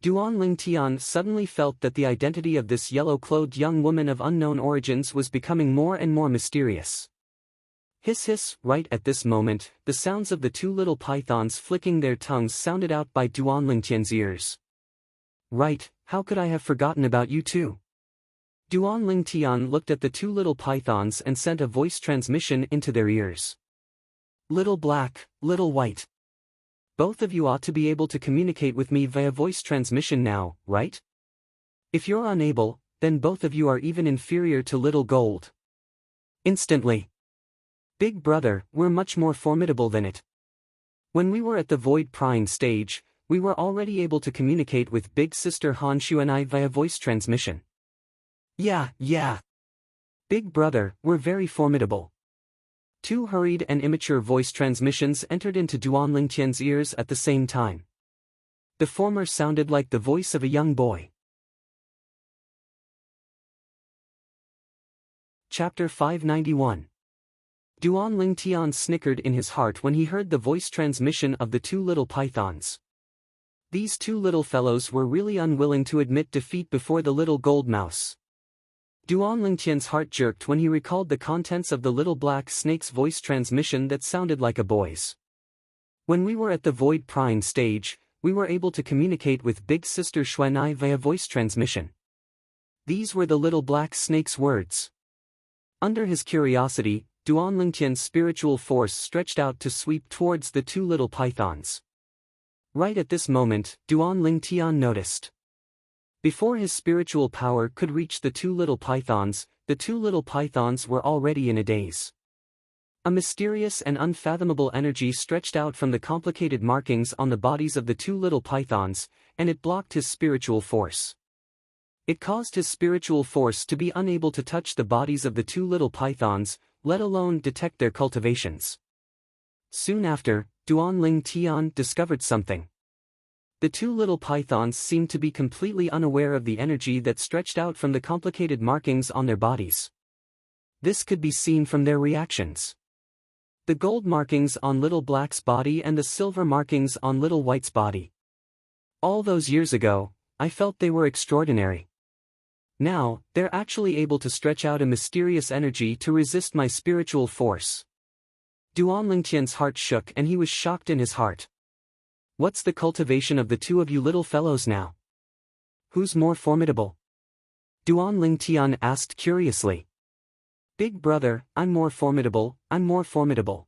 Duan Ling Tian suddenly felt that the identity of this yellow-clothed young woman of unknown origins was becoming more and more mysterious. Hiss hiss, right at this moment, the sounds of the two little pythons flicking their tongues sounded out by Duan Ling Tian's ears. Right, how could I have forgotten about you two? Duan Ling Tian looked at the two little pythons and sent a voice transmission into their ears. Little black, little white. Both of you ought to be able to communicate with me via voice transmission now, right? If you're unable, then both of you are even inferior to little gold. Instantly. Big brother, we're much more formidable than it. When we were at the void prying stage, we were already able to communicate with big sister Han Xuanai via voice transmission. Yeah. Big brother, we're very formidable. Two hurried and immature voice transmissions entered into Duan Ling Tian's ears at the same time. The former sounded like the voice of a young boy. Chapter 591. Duan Ling Tian snickered in his heart when he heard the voice transmission of the two little pythons. These two little fellows were really unwilling to admit defeat before the little gold mouse. Duan Lingtian's heart jerked when he recalled the contents of the little black snake's voice transmission that sounded like a boy's. When we were at the Void Prime stage, we were able to communicate with Big Sister Xuanai via voice transmission. These were the little black snake's words. Under his curiosity, Duan Lingtian's spiritual force stretched out to sweep towards the two little pythons. Right at this moment, Duan Lingtian noticed. Before his spiritual power could reach the two little pythons were already in a daze. A mysterious and unfathomable energy stretched out from the complicated markings on the bodies of the two little pythons, and it blocked his spiritual force. It caused his spiritual force to be unable to touch the bodies of the two little pythons, let alone detect their cultivations. Soon after, Duan Lingtian discovered something. The two little pythons seemed to be completely unaware of the energy that stretched out from the complicated markings on their bodies. This could be seen from their reactions. The gold markings on Little Black's body and the silver markings on Little White's body. All those years ago, I felt they were extraordinary. Now, they're actually able to stretch out a mysterious energy to resist my spiritual force. Duan Lingtian's heart shook and he was shocked in his heart. What's the cultivation of the two of you little fellows now? Who's more formidable? Duan Lingtian asked curiously. Big brother, I'm more formidable, I'm more formidable.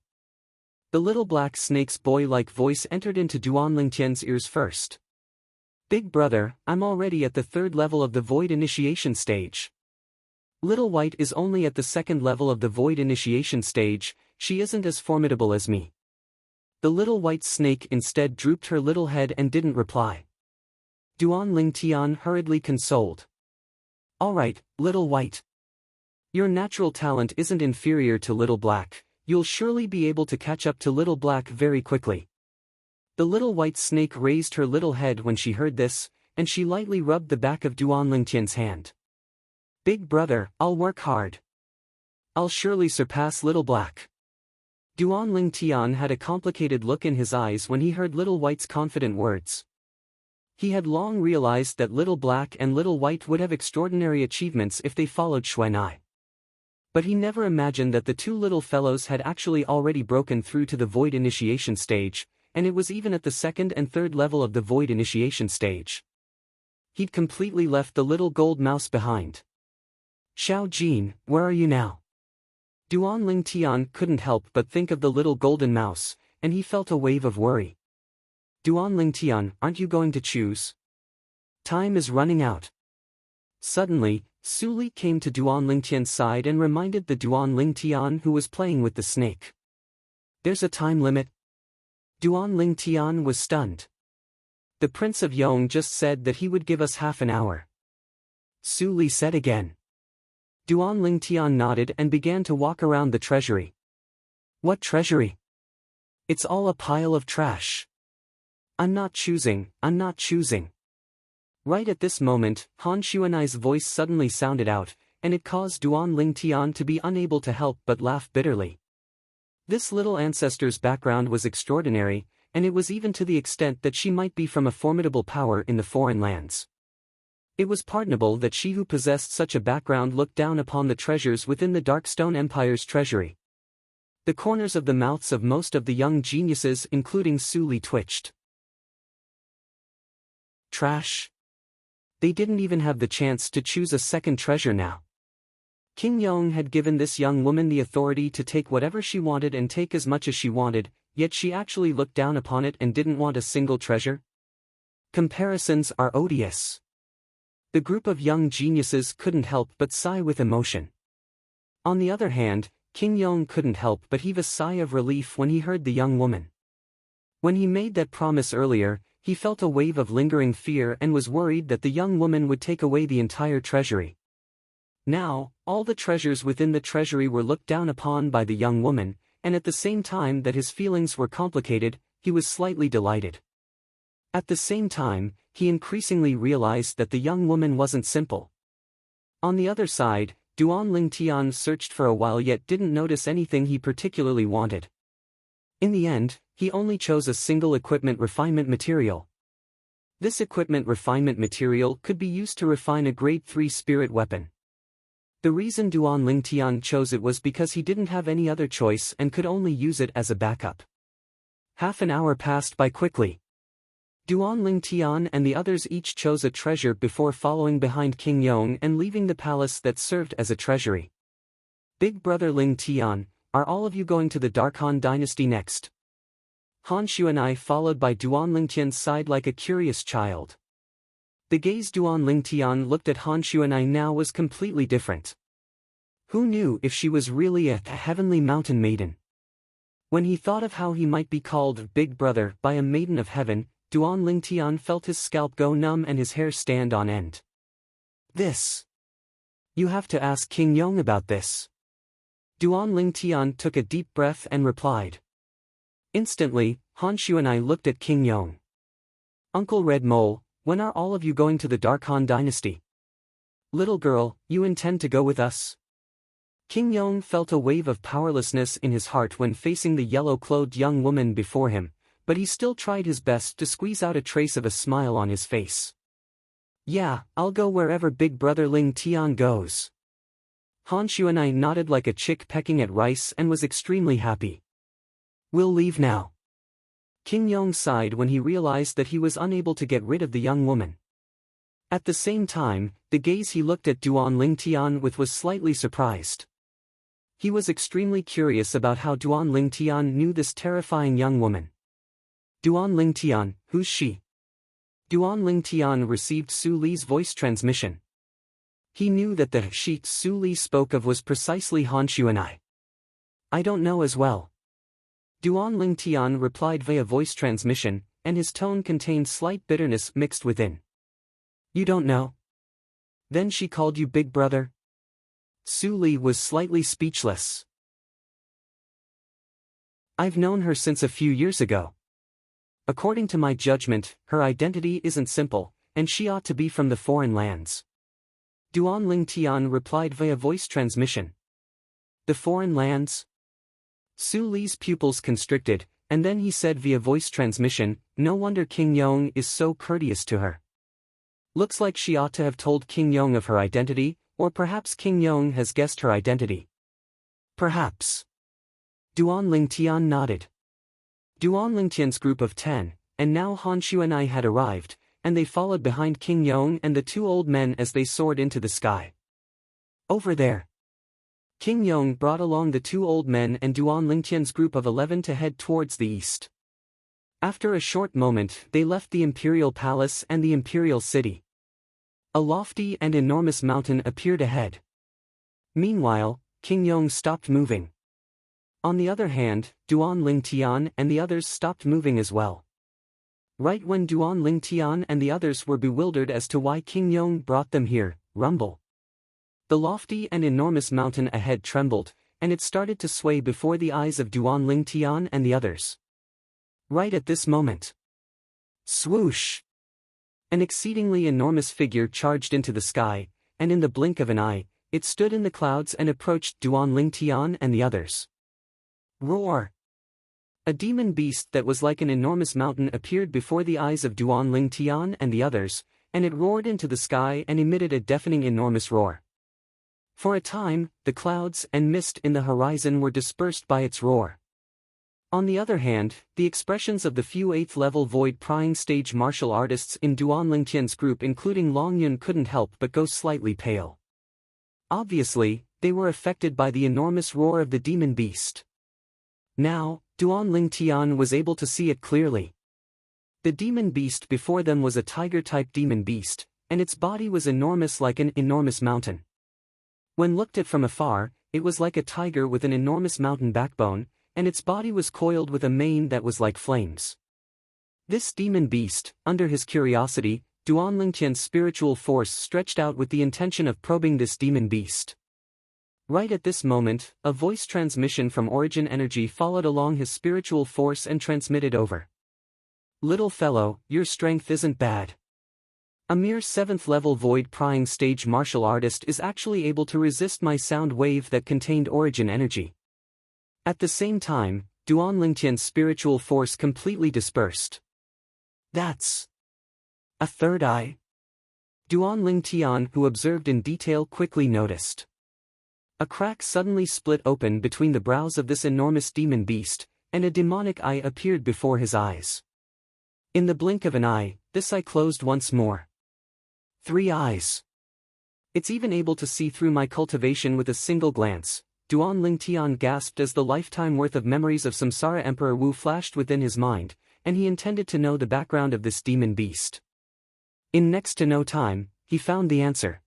The little black snake's boy-like voice entered into Duan Lingtian's ears first. Big brother, I'm already at the third level of the void initiation stage. Little White is only at the second level of the void initiation stage, she isn't as formidable as me. The little white snake instead drooped her little head and didn't reply. Duan Lingtian hurriedly consoled. Alright, Little White. Your natural talent isn't inferior to Little Black, you'll surely be able to catch up to Little Black very quickly. The little white snake raised her little head when she heard this, and she lightly rubbed the back of Duan Lingtian's hand. Big brother, I'll work hard. I'll surely surpass Little Black. Duan Lingtian had a complicated look in his eyes when he heard Little White's confident words. He had long realized that Little Black and Little White would have extraordinary achievements if they followed Xuanai. But he never imagined that the two little fellows had actually already broken through to the void initiation stage, and it was even at the second and third level of the void initiation stage. He'd completely left the little gold mouse behind. Xiao Jin, where are you now? Duan Lingtian couldn't help but think of the little golden mouse, and he felt a wave of worry. Duan Lingtian, aren't you going to choose? Time is running out. Suddenly, Su Li came to Duan Lingtian's side and reminded the Duan Lingtian who was playing with the snake. There's a time limit. Duan Lingtian was stunned. The Prince of Yong just said that he would give us half an hour. Su Li said again. Duan Lingtian nodded and began to walk around the treasury. What treasury? It's all a pile of trash. I'm not choosing, I'm not choosing. Right at this moment, Han Xuanai's voice suddenly sounded out, and it caused Duan Lingtian to be unable to help but laugh bitterly. This little ancestor's background was extraordinary, and it was even to the extent that she might be from a formidable power in the foreign lands. It was pardonable that she who possessed such a background looked down upon the treasures within the Darkstone Empire's treasury. The corners of the mouths of most of the young geniuses including Su Li twitched. Trash. They didn't even have the chance to choose a second treasure now. King Yong had given this young woman the authority to take whatever she wanted and take as much as she wanted, yet she actually looked down upon it and didn't want a single treasure? Comparisons are odious. The group of young geniuses couldn't help but sigh with emotion. On the other hand, King Yong couldn't help but heave a sigh of relief when he heard the young woman. When he made that promise earlier, he felt a wave of lingering fear and was worried that the young woman would take away the entire treasury. Now, all the treasures within the treasury were looked down upon by the young woman, and at the same time that his feelings were complicated, he was slightly delighted. At the same time, he increasingly realized that the young woman wasn't simple. On the other side, Duan Lingtian searched for a while yet didn't notice anything he particularly wanted. In the end, he only chose a single equipment refinement material. This equipment refinement material could be used to refine a grade 3 spirit weapon. The reason Duan Lingtian chose it was because he didn't have any other choice and could only use it as a backup. Half an hour passed by quickly. Duan Lingtian and the others each chose a treasure before following behind King Yong and leaving the palace that served as a treasury. Big brother Lingtian, are all of you going to the Dark Han dynasty next? Han Xuanai followed by Duan Lingtian's side like a curious child. The gaze Duan Lingtian looked at Han Xuanai now was completely different. Who knew if she was really a heavenly mountain maiden? When he thought of how he might be called Big Brother by a maiden of heaven, Duan Lingtian felt his scalp go numb and his hair stand on end. This. You have to ask King Yong about this. Duan Lingtian took a deep breath and replied. Instantly, Han Xuanai looked at King Yong. Uncle Red Mole, when are all of you going to the Dark Han dynasty? Little girl, you intend to go with us? King Yong felt a wave of powerlessness in his heart when facing the yellow-clothed young woman before him, but he still tried his best to squeeze out a trace of a smile on his face. Yeah, I'll go wherever Big Brother Ling Tian goes. Han Xuanai nodded like a chick pecking at rice and was extremely happy. We'll leave now. King Yong sighed when he realized that he was unable to get rid of the young woman. At the same time, the gaze he looked at Duan Lingtian with was slightly surprised. He was extremely curious about how Duan Lingtian knew this terrifying young woman. Duan Lingtian, who's she? Duan Lingtian received Su Li's voice transmission. He knew that the she Su Li spoke of was precisely Han Xuanai. I don't know as well. Duan Lingtian replied via voice transmission, and his tone contained slight bitterness mixed within. You don't know? Then she called you Big Brother? Su Li was slightly speechless. I've known her since a few years ago. According to my judgment, her identity isn't simple, and she ought to be from the foreign lands. Duan Lingtian replied via voice transmission. The foreign lands? Su Li's pupils constricted, and then he said via voice transmission, no wonder King Yong is so courteous to her. Looks like she ought to have told King Yong of her identity, or perhaps King Yong has guessed her identity. Perhaps. Duan Lingtian nodded. Duan Lingtian's group of 10, and now Han Xuanai had arrived, and they followed behind King Yong and the two old men as they soared into the sky. Over there. King Yong brought along the two old men and Duan Lingtian's group of 11 to head towards the east. After a short moment they left the imperial palace and the imperial city. A lofty and enormous mountain appeared ahead. Meanwhile, King Yong stopped moving. On the other hand, Duan Lingtian and the others stopped moving as well. Right when Duan Lingtian and the others were bewildered as to why King Yong brought them here, rumble. The lofty and enormous mountain ahead trembled, and it started to sway before the eyes of Duan Lingtian and the others. Right at this moment. Swoosh! An exceedingly enormous figure charged into the sky, and in the blink of an eye, it stood in the clouds and approached Duan Lingtian and the others. Roar! A demon beast that was like an enormous mountain appeared before the eyes of Duan Lingtian and the others, and it roared into the sky and emitted a deafening enormous roar. For a time, the clouds and mist in the horizon were dispersed by its roar. On the other hand, the expressions of the few 8th-level void-prying stage martial artists in Duan Lingtian's group including Long Yun couldn't help but go slightly pale. Obviously, they were affected by the enormous roar of the demon beast. Now, Duan Lingtian was able to see it clearly. The demon beast before them was a tiger-type demon beast, and its body was enormous like an enormous mountain. When looked at from afar, it was like a tiger with an enormous mountain backbone, and its body was coiled with a mane that was like flames. This demon beast, under his curiosity, Duan Lingtian's spiritual force stretched out with the intention of probing this demon beast. Right at this moment, a voice transmission from Origin Energy followed along his spiritual force and transmitted over. Little fellow, your strength isn't bad. A mere 7th-level void-prying stage martial artist is actually able to resist my sound wave that contained Origin Energy. At the same time, Duan Lingtian's spiritual force completely dispersed. That's a third eye? Duan Lingtian, who observed in detail, quickly noticed. A crack suddenly split open between the brows of this enormous demon beast, and a demonic eye appeared before his eyes. In the blink of an eye, this eye closed once more. 3 eyes. It's even able to see through my cultivation with a single glance, Duan Lingtian gasped as the lifetime worth of memories of Samsara Emperor Wu flashed within his mind, and he intended to know the background of this demon beast. In next to no time, he found the answer.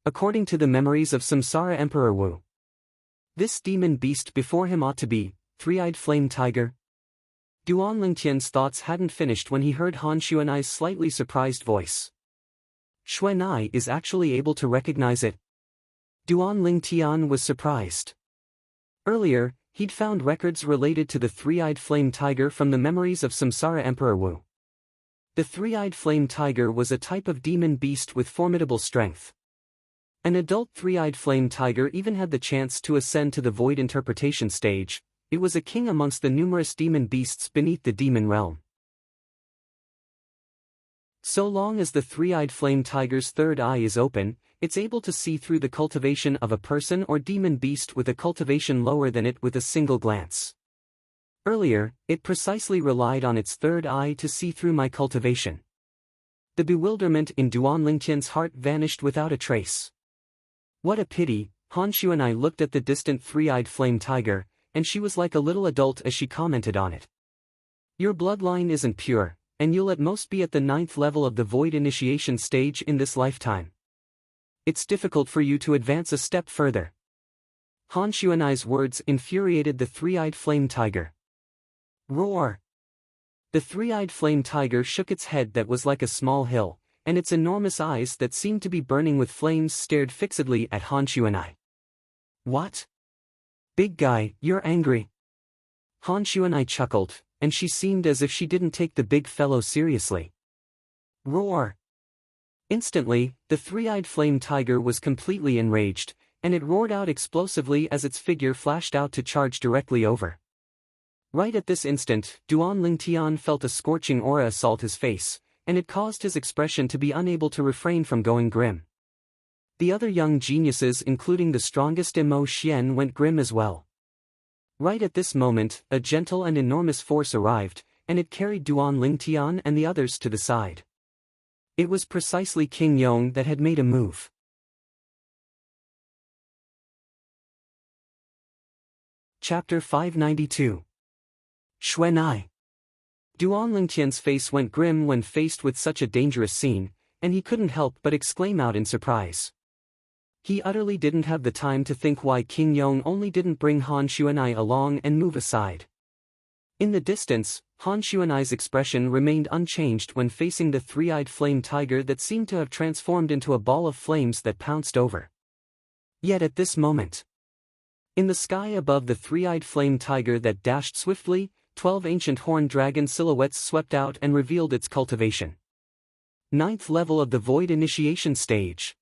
According to the memories of Samsara Emperor Wu, this demon beast before him ought to be, 3-eyed flame tiger. Duan Lingtian's thoughts hadn't finished when he heard Han Xuanai's slightly surprised voice. Xuanai is actually able to recognize it. Duan Lingtian was surprised. Earlier, he'd found records related to the 3-eyed flame tiger from the memories of Samsara Emperor Wu. The 3-eyed flame tiger was a type of demon beast with formidable strength. An adult 3-eyed flame tiger even had the chance to ascend to the void interpretation stage. It was a king amongst the numerous demon beasts beneath the demon realm. So long as the 3-eyed flame tiger's third eye is open, it's able to see through the cultivation of a person or demon beast with a cultivation lower than it with a single glance. Earlier, it precisely relied on its third eye to see through my cultivation. The bewilderment in Duan Lingtian's heart vanished without a trace. What a pity, Han Shu and I looked at the distant 3-eyed flame tiger, and she was like a little adult as she commented on it. Your bloodline isn't pure, and you'll at most be at the 9th level of the void initiation stage in this lifetime. It's difficult for you to advance a step further. Han Shu and I's words infuriated the 3-eyed flame tiger. Roar! The 3-eyed flame tiger shook its head that was like a small hill, and its enormous eyes that seemed to be burning with flames stared fixedly at Han Shu and I. What? Big guy, you're angry. Han Shu and I chuckled, and she seemed as if she didn't take the big fellow seriously. Roar! Instantly, the 3-eyed flame tiger was completely enraged, and it roared out explosively as its figure flashed out to charge directly over. Right at this instant, Duan Lingtian felt a scorching aura assault his face, and it caused his expression to be unable to refrain from going grim. The other young geniuses including the strongest Mo Xian went grim as well. Right at this moment, a gentle and enormous force arrived, and it carried Duan Lingtian and the others to the side. It was precisely King Yong that had made a move. Chapter 592. Xuanai. Duan Lingtian's face went grim when faced with such a dangerous scene, and he couldn't help but exclaim out in surprise. He utterly didn't have the time to think why King Yong only didn't bring Han Xuanai along and move aside. In the distance, Han Xuanai's expression remained unchanged when facing the 3-eyed flame tiger that seemed to have transformed into a ball of flames that pounced over. Yet at this moment, in the sky above the 3-eyed flame tiger that dashed swiftly, 12 ancient horned dragon silhouettes swept out and revealed its cultivation. 9th level of the void initiation stage.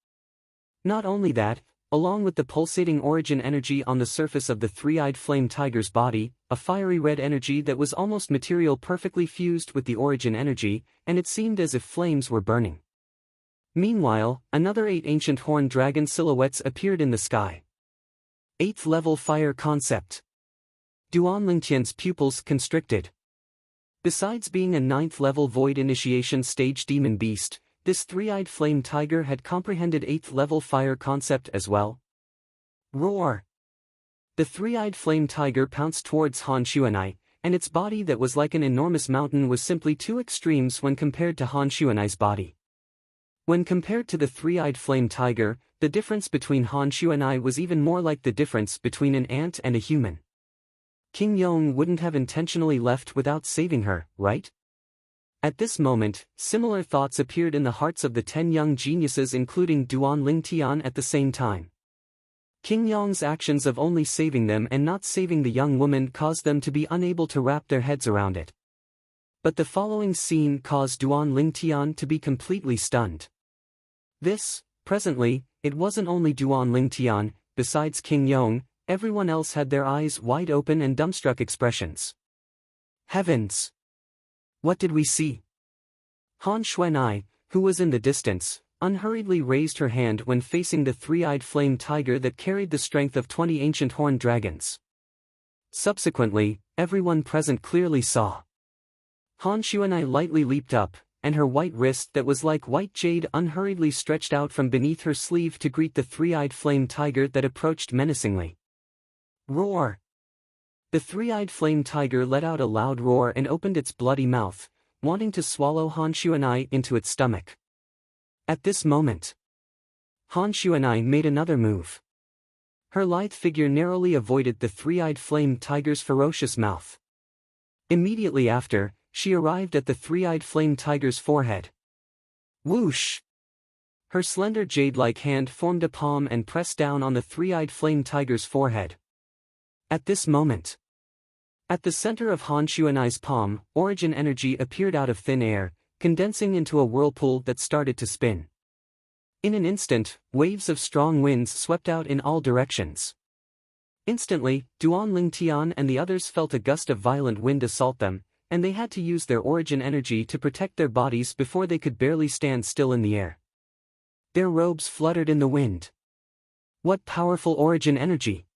Not only that, along with the pulsating origin energy on the surface of the 3-eyed flame tiger's body, a fiery red energy that was almost material perfectly fused with the origin energy, and it seemed as if flames were burning. Meanwhile, another 8 ancient horned dragon silhouettes appeared in the sky. 8th level fire concept. Duan Lingtian's pupils constricted. Besides being a 9th level void initiation stage demon beast, this 3-eyed flame tiger had comprehended 8th level fire concept as well. Roar! The 3-eyed flame tiger pounced towards Han Xuanai, and its body that was like an enormous mountain was simply 2 extremes when compared to Han Xuanai's body. When compared to the 3-eyed flame tiger, the difference between Han Xuanai was even more like the difference between an ant and a human. King Yong wouldn't have intentionally left without saving her, right? At this moment, similar thoughts appeared in the hearts of the 10 young geniuses including Duan Lingtian at the same time. King Yong's actions of only saving them and not saving the young woman caused them to be unable to wrap their heads around it. But the following scene caused Duan Lingtian to be completely stunned. Presently, it wasn't only Duan Lingtian, besides King Yong, everyone else had their eyes wide open and dumbstruck expressions. Heavens! What did we see? Han Xuanai, who was in the distance, unhurriedly raised her hand when facing the three-eyed flame tiger that carried the strength of 20 ancient horned dragons. Subsequently, everyone present clearly saw. Han Xuanai lightly leaped up, and her white wrist that was like white jade unhurriedly stretched out from beneath her sleeve to greet the three-eyed flame tiger that approached menacingly. Roar! The three-eyed flame tiger let out a loud roar and opened its bloody mouth, wanting to swallow Han Xuanai into its stomach. At this moment, Han Xuanai made another move. Her lithe figure narrowly avoided the three-eyed flame tiger's ferocious mouth. Immediately after, she arrived at the three-eyed flame tiger's forehead. Whoosh! Her slender jade-like hand formed a palm and pressed down on the three-eyed flame tiger's forehead. At this moment, at the center of Han Xuanai's palm, origin energy appeared out of thin air, condensing into a whirlpool that started to spin. In an instant, waves of strong winds swept out in all directions. Instantly, Duan Lingtian and the others felt a gust of violent wind assault them, and they had to use their origin energy to protect their bodies before they could barely stand still in the air. Their robes fluttered in the wind. What powerful origin energy!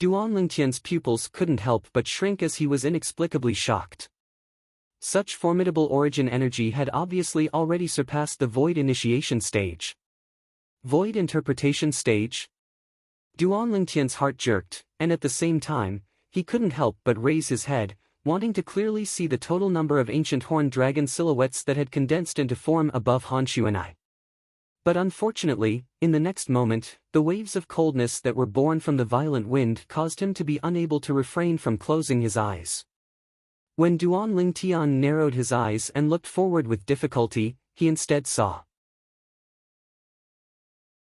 Duan Lingtian's pupils couldn't help but shrink as he was inexplicably shocked. Such formidable origin energy had obviously already surpassed the Void Initiation stage. Void Interpretation stage? Duan Lingtian's heart jerked, and at the same time, he couldn't help but raise his head, wanting to clearly see the total number of ancient horned dragon silhouettes that had condensed into form above Han Xuanai. But unfortunately, in the next moment, the waves of coldness that were born from the violent wind caused him to be unable to refrain from closing his eyes. When Duan Lingtian narrowed his eyes and looked forward with difficulty, he instead saw.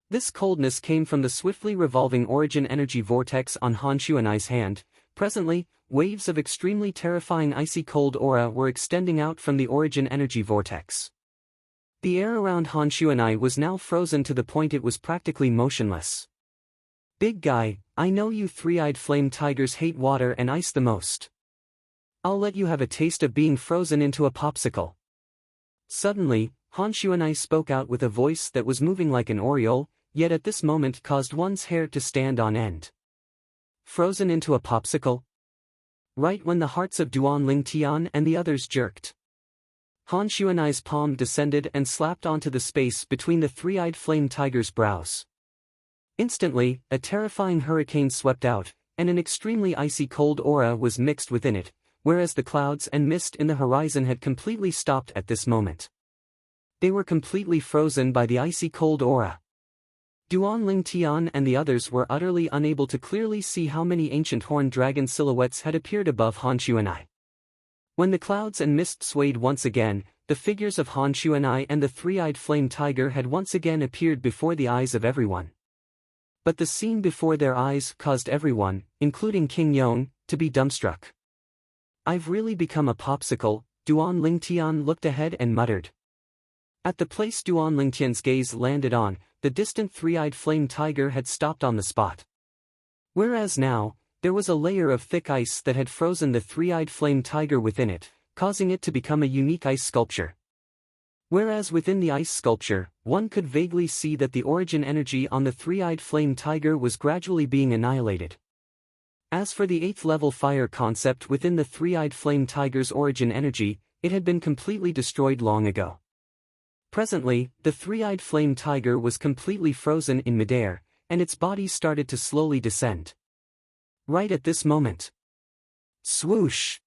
This coldness came from the swiftly revolving origin energy vortex on Han Xuanai's hand. Presently, waves of extremely terrifying icy cold aura were extending out from the origin energy vortex. The air around Han Xuanai was now frozen to the point it was practically motionless. Big guy, I know you three-eyed flame tigers hate water and ice the most. I'll let you have a taste of being frozen into a popsicle. Suddenly, Han Xuanai spoke out with a voice that was moving like an aureole, yet at this moment caused one's hair to stand on end. Frozen into a popsicle? Right when the hearts of Duan Lingtian and the others jerked. Han Xuanai's palm descended and slapped onto the space between the three-eyed flame tiger's brows. Instantly, a terrifying hurricane swept out, and an extremely icy cold aura was mixed within it, whereas the clouds and mist in the horizon had completely stopped at this moment. They were completely frozen by the icy cold aura. Duan Lingtian and the others were utterly unable to clearly see how many ancient horned dragon silhouettes had appeared above Han Xuanai. When the clouds and mist swayed once again, the figures of Han Xuanai and the three-eyed flame tiger had once again appeared before the eyes of everyone. But the scene before their eyes caused everyone, including King Yong, to be dumbstruck. I've really become a popsicle, Duan Lingtian looked ahead and muttered. At the place Duan Lingtian's gaze landed on, the distant three-eyed flame tiger had stopped on the spot. Whereas now, there was a layer of thick ice that had frozen the three-eyed flame tiger within it, causing it to become a unique ice sculpture. Whereas within the ice sculpture, one could vaguely see that the origin energy on the three-eyed flame tiger was gradually being annihilated. As for the 8th level fire concept within the three-eyed flame tiger's origin energy, it had been completely destroyed long ago. Presently, the three-eyed flame tiger was completely frozen in midair, and its body started to slowly descend. Right at this moment. Swoosh!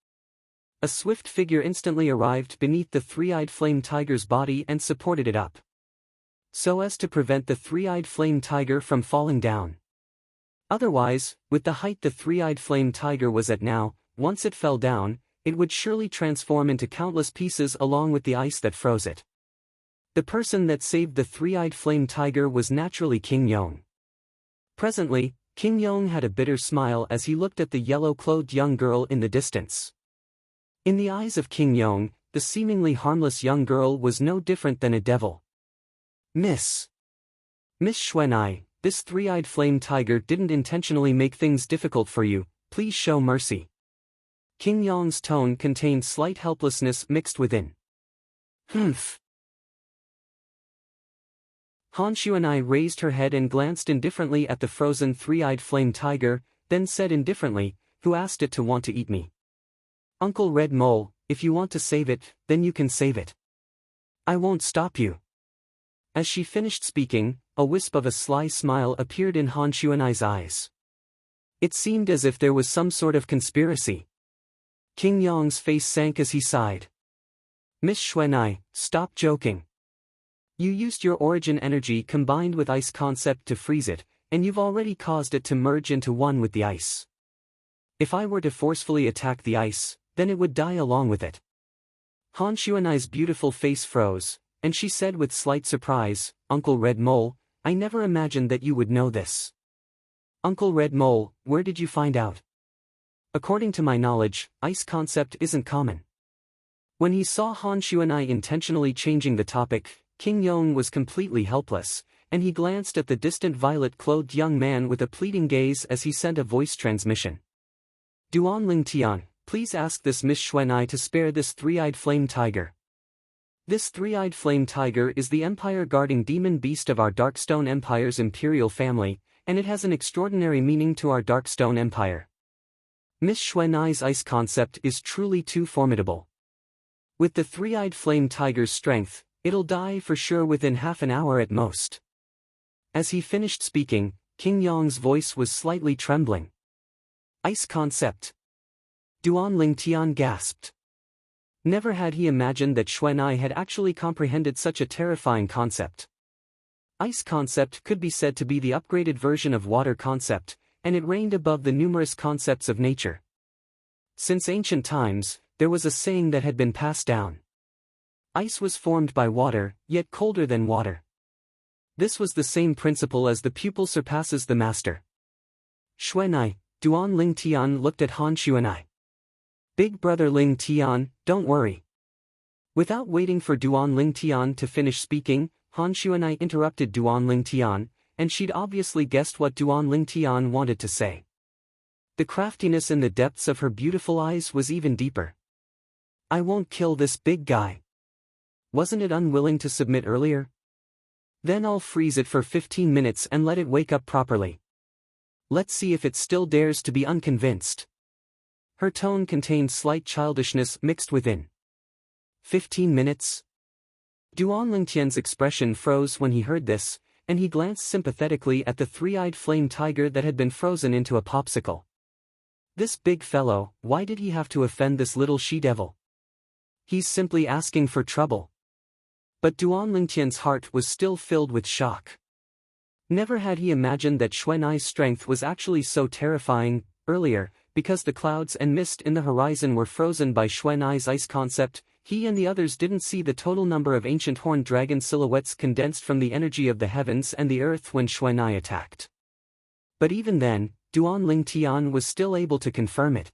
A swift figure instantly arrived beneath the three-eyed flame tiger's body and supported it up, so as to prevent the three-eyed flame tiger from falling down. Otherwise, with the height the three-eyed flame tiger was at now, once it fell down, it would surely transform into countless pieces along with the ice that froze it. The person that saved the three-eyed flame tiger was naturally King Yong. Presently, King Yong had a bitter smile as he looked at the yellow-clothed young girl in the distance. In the eyes of King Yong, the seemingly harmless young girl was no different than a devil. Miss Xuanai, this three-eyed flame tiger didn't intentionally make things difficult for you, please show mercy. King Yong's tone contained slight helplessness mixed within. Humph. Han Xuanai raised her head and glanced indifferently at the frozen three-eyed flame tiger, then said indifferently, "Who asked it to want to eat me?" "Uncle Red Mole, if you want to save it, then you can save it. I won't stop you." As she finished speaking, a wisp of a sly smile appeared in Han Xuanai's eyes. It seemed as if there was some sort of conspiracy. King Yong's face sank as he sighed. "Miss Xuanai, stop joking. You used your origin energy combined with ice concept to freeze it, and you've already caused it to merge into one with the ice. If I were to forcefully attack the ice, then it would die along with it." Han Xuanai's beautiful face froze, and she said with slight surprise, "Uncle Red Mole, I never imagined that you would know this." "Uncle Red Mole, where did you find out?" "According to my knowledge, ice concept isn't common." When he saw Han Xuanai intentionally changing the topic, King Yong was completely helpless, and he glanced at the distant violet-clothed young man with a pleading gaze as he sent a voice transmission. "Duan Ling Tian, please ask this Miss Xuanai to spare this three-eyed flame tiger. This three-eyed flame tiger is the empire-guarding demon beast of our Darkstone Empire's imperial family, and it has an extraordinary meaning to our Darkstone Empire. Miss Xuanai's ice concept is truly too formidable. With the three-eyed flame tiger's strength, it'll die for sure within half an hour at most." As he finished speaking, King Yong's voice was slightly trembling. "Ice concept." Duan Ling Tian gasped. Never had he imagined that Xuanai had actually comprehended such a terrifying concept. Ice concept could be said to be the upgraded version of water concept, and it reigned above the numerous concepts of nature. Since ancient times, there was a saying that had been passed down. Ice was formed by water, yet colder than water. This was the same principle as the pupil surpasses the master. "Xuanai," Duan Ling Tian looked at Han Xuanai. "Big brother Ling Tian, don't worry." Without waiting for Duan Ling Tian to finish speaking, Han Xuanai interrupted Duan Ling Tian, and she'd obviously guessed what Duan Ling Tian wanted to say. The craftiness in the depths of her beautiful eyes was even deeper. "I won't kill this big guy. Wasn't it unwilling to submit earlier? Then I'll freeze it for 15 minutes and let it wake up properly. Let's see if it still dares to be unconvinced." Her tone contained slight childishness mixed within. 15 minutes? Duan Lingtian's expression froze when he heard this, and he glanced sympathetically at the three-eyed flame tiger that had been frozen into a popsicle. This big fellow, why did he have to offend this little she-devil? He's simply asking for trouble. But Duan Lingtian's heart was still filled with shock. Never had he imagined that Xuanai's strength was actually so terrifying. Earlier, because the clouds and mist in the horizon were frozen by Xuanai's ice concept, he and the others didn't see the total number of ancient horned dragon silhouettes condensed from the energy of the heavens and the earth when Xuanai attacked. But even then, Duan Ling Tian was still able to confirm it.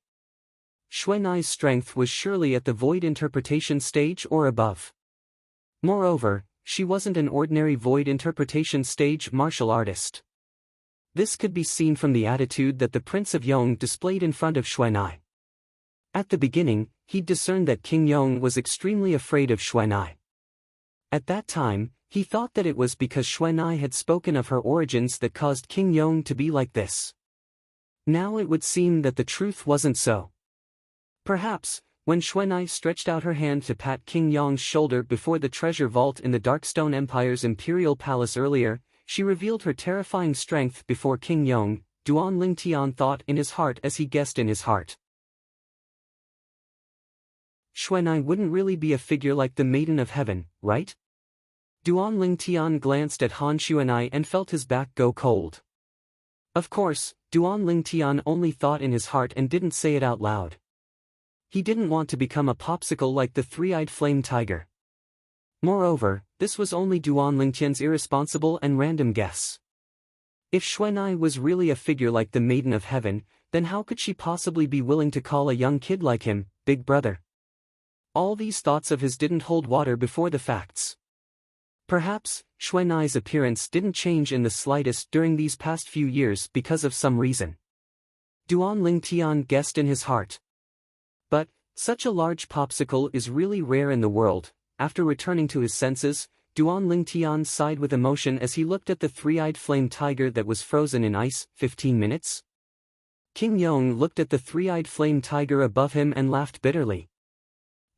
Xuanai's strength was surely at the void interpretation stage or above. Moreover, she wasn't an ordinary void interpretation stage martial artist. This could be seen from the attitude that the Prince of Yong displayed in front of Xuanai. At the beginning, he'd discerned that King Yong was extremely afraid of Xuanai. At that time, he thought that it was because Xuanai had spoken of her origins that caused King Yong to be like this. Now it would seem that the truth wasn't so. Perhaps, when Xuanai stretched out her hand to pat King Yong's shoulder before the treasure vault in the Darkstone Empire's imperial palace earlier, she revealed her terrifying strength before King Yong, Duan Ling Tian thought in his heart as he guessed in his heart. Xuanai wouldn't really be a figure like the Maiden of Heaven, right? Duan Ling Tian glanced at Han Xuanai and felt his back go cold. Of course, Duan Ling Tian only thought in his heart and didn't say it out loud. He didn't want to become a popsicle like the three-eyed flame tiger. Moreover, this was only Duan Lingtian's irresponsible and random guess. If Xuanai was really a figure like the Maiden of Heaven, then how could she possibly be willing to call a young kid like him, big brother? All these thoughts of his didn't hold water before the facts. Perhaps, Xuanai's appearance didn't change in the slightest during these past few years because of some reason. Duan Ling Tian guessed in his heart. But, such a large popsicle is really rare in the world. After returning to his senses, Duan Lingtian sighed with emotion as he looked at the three-eyed flame tiger that was frozen in ice. 15 minutes? King Yong looked at the three-eyed flame tiger above him and laughed bitterly.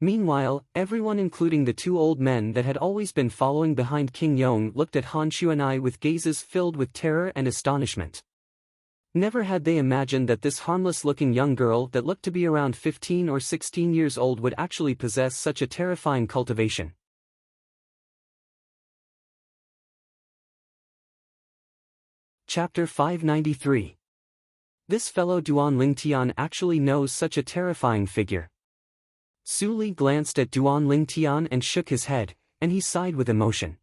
Meanwhile, everyone including the two old men that had always been following behind King Yong looked at Han Xuanai with gazes filled with terror and astonishment. Never had they imagined that this harmless-looking young girl that looked to be around 15 or 16 years old would actually possess such a terrifying cultivation. Chapter 593. This fellow Duan Lingtian actually knows such a terrifying figure. Su Li glanced at Duan Lingtian and shook his head, and he sighed with emotion.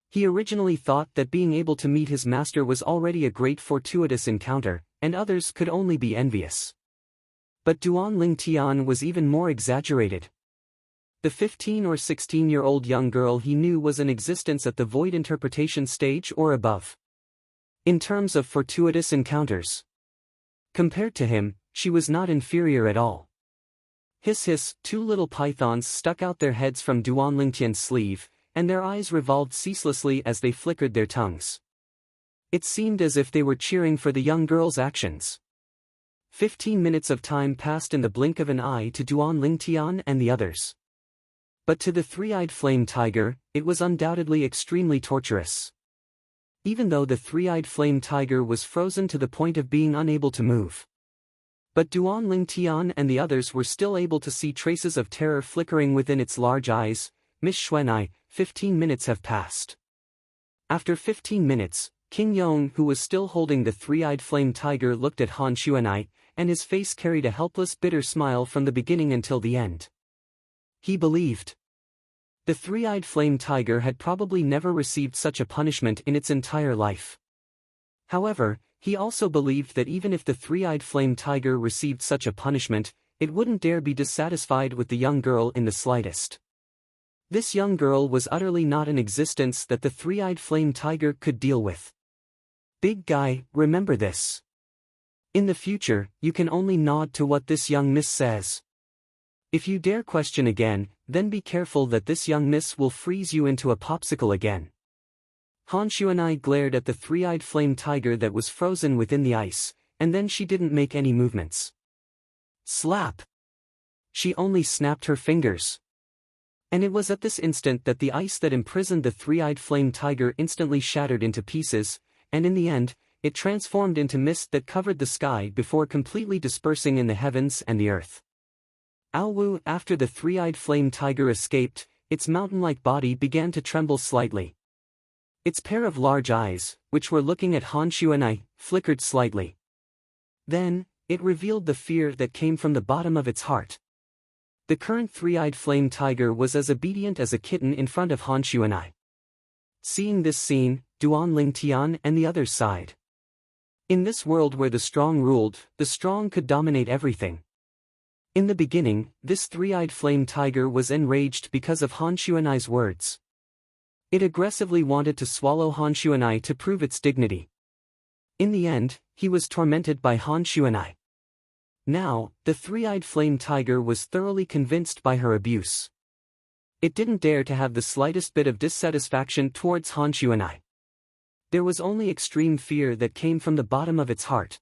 He originally thought that being able to meet his master was already a great fortuitous encounter, and others could only be envious. But Duan Lingtian was even more exaggerated. The 15 or 16-year-old young girl he knew was in existence at the void interpretation stage or above. In terms of fortuitous encounters, compared to him, she was not inferior at all. Hiss hiss, two little pythons stuck out their heads from Duan Lingtian's sleeve, and their eyes revolved ceaselessly as they flickered their tongues. It seemed as if they were cheering for the young girl's actions. 15 minutes of time passed in the blink of an eye to Duan Lingtian and the others. But to the three-eyed flame tiger, it was undoubtedly extremely torturous. Even though the three-eyed flame tiger was frozen to the point of being unable to move. But Duan Lingtian and the others were still able to see traces of terror flickering within its large eyes. Miss Xuanai, 15 minutes have passed. After 15 minutes, King Yong, who was still holding the three-eyed flame tiger, looked at Han Xuanai, and his face carried a helpless bitter smile from the beginning until the end. He believed. The three-eyed flame tiger had probably never received such a punishment in its entire life. However, he also believed that even if the three-eyed flame tiger received such a punishment, it wouldn't dare be dissatisfied with the young girl in the slightest. This young girl was utterly not an existence that the three-eyed flame tiger could deal with. Big guy, remember this. In the future, you can only nod to what this young miss says. If you dare question again, then be careful that this young miss will freeze you into a popsicle again. Han Xuanai glared at the three-eyed flame tiger that was frozen within the ice, and then she didn't make any movements. Slap! She only snapped her fingers. And it was at this instant that the ice that imprisoned the three-eyed flame tiger instantly shattered into pieces, and in the end, it transformed into mist that covered the sky before completely dispersing in the heavens and the earth. Aowu, after the three-eyed flame tiger escaped, its mountain-like body began to tremble slightly. Its pair of large eyes, which were looking at Han Xuanai, flickered slightly. Then, it revealed the fear that came from the bottom of its heart. The current three-eyed flame tiger was as obedient as a kitten in front of Han Xuanai. Seeing this scene, Duan Lingtian and the others sighed. In this world where the strong ruled, the strong could dominate everything. In the beginning, this three-eyed flame tiger was enraged because of Han Xuanai's words. It aggressively wanted to swallow Han Xuanai to prove its dignity. In the end, he was tormented by Han Xuanai. Now, the three-eyed flame tiger was thoroughly convinced by her abuse. It didn't dare to have the slightest bit of dissatisfaction towards Han Xuanai. There was only extreme fear that came from the bottom of its heart.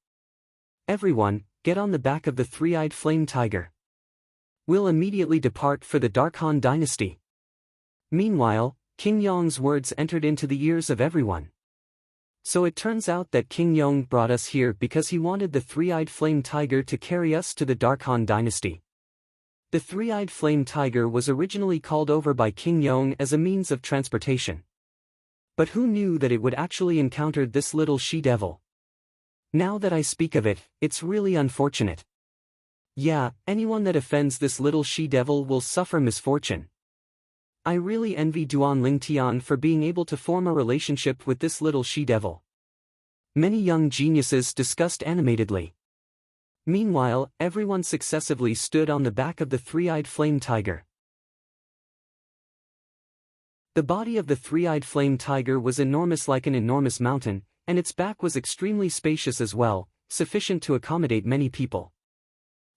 Everyone, get on the back of the three-eyed flame tiger. We'll immediately depart for the Dark Han dynasty. Meanwhile, King Yong's words entered into the ears of everyone. So it turns out that King Yong brought us here because he wanted the three-eyed flame tiger to carry us to the Dark Han dynasty. The three-eyed flame tiger was originally called over by King Yong as a means of transportation. But who knew that it would actually encounter this little she-devil? Now that I speak of it, it's really unfortunate. Yeah, anyone that offends this little she-devil will suffer misfortune. I really envy Duan Lingtian for being able to form a relationship with this little she-devil. Many young geniuses discussed animatedly. Meanwhile, everyone successively stood on the back of the three-eyed flame tiger. The body of the three-eyed flame tiger was enormous like an enormous mountain, and its back was extremely spacious as well, sufficient to accommodate many people.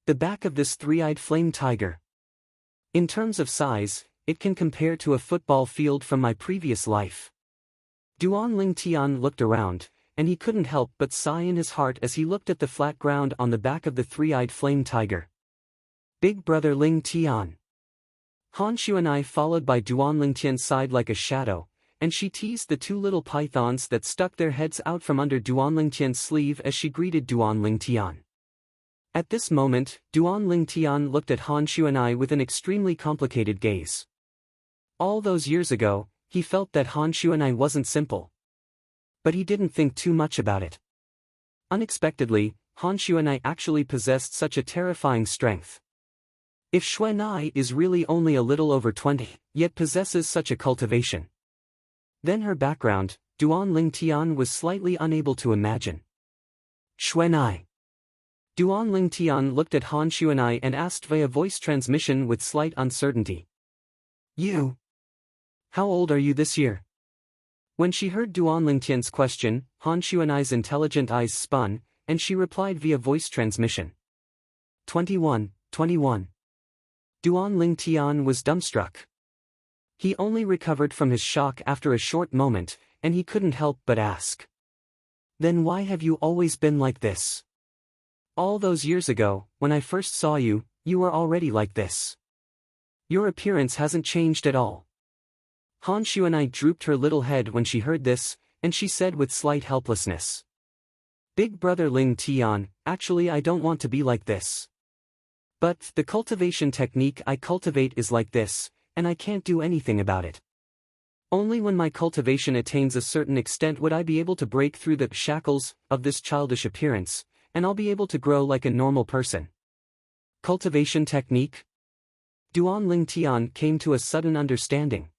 The back of this three-eyed flame tiger. In terms of size, it can compare to a football field from my previous life. Duan Ling Tian looked around, and he couldn't help but sigh in his heart as he looked at the flat ground on the back of the three-eyed flame tiger. Big brother Ling Tian. Han Xuanai followed by Duan Ling Tian sighed like a shadow, and she teased the two little pythons that stuck their heads out from under Duan Ling Tian's sleeve as she greeted Duan Ling Tian. At this moment, Duan Ling Tian looked at Han Xuanai with an extremely complicated gaze. All those years ago, he felt that Han Xuanai wasn't simple. But he didn't think too much about it. Unexpectedly, Han Xuanai actually possessed such a terrifying strength. If Xuanai is really only a little over 20, yet possesses such a cultivation, then her background, Duan Ling Tian was slightly unable to imagine. Xuanai. Duan Ling Tian looked at Han Xuanai and asked via voice transmission with slight uncertainty. You? How old are you this year? When she heard Duan Ling Tian's question, Han Xuanai's intelligent eyes spun, and she replied via voice transmission. 21. Duan Ling Tian was dumbstruck. He only recovered from his shock after a short moment, and he couldn't help but ask. Then why have you always been like this? All those years ago, when I first saw you, you were already like this. Your appearance hasn't changed at all. Han Xuanai drooped her little head when she heard this, and she said with slight helplessness. Big brother Ling Tian, actually I don't want to be like this. But the cultivation technique I cultivate is like this, and I can't do anything about it. Only when my cultivation attains a certain extent would I be able to break through the shackles of this childish appearance, and I'll be able to grow like a normal person. Cultivation technique? Duan Ling Tian came to a sudden understanding.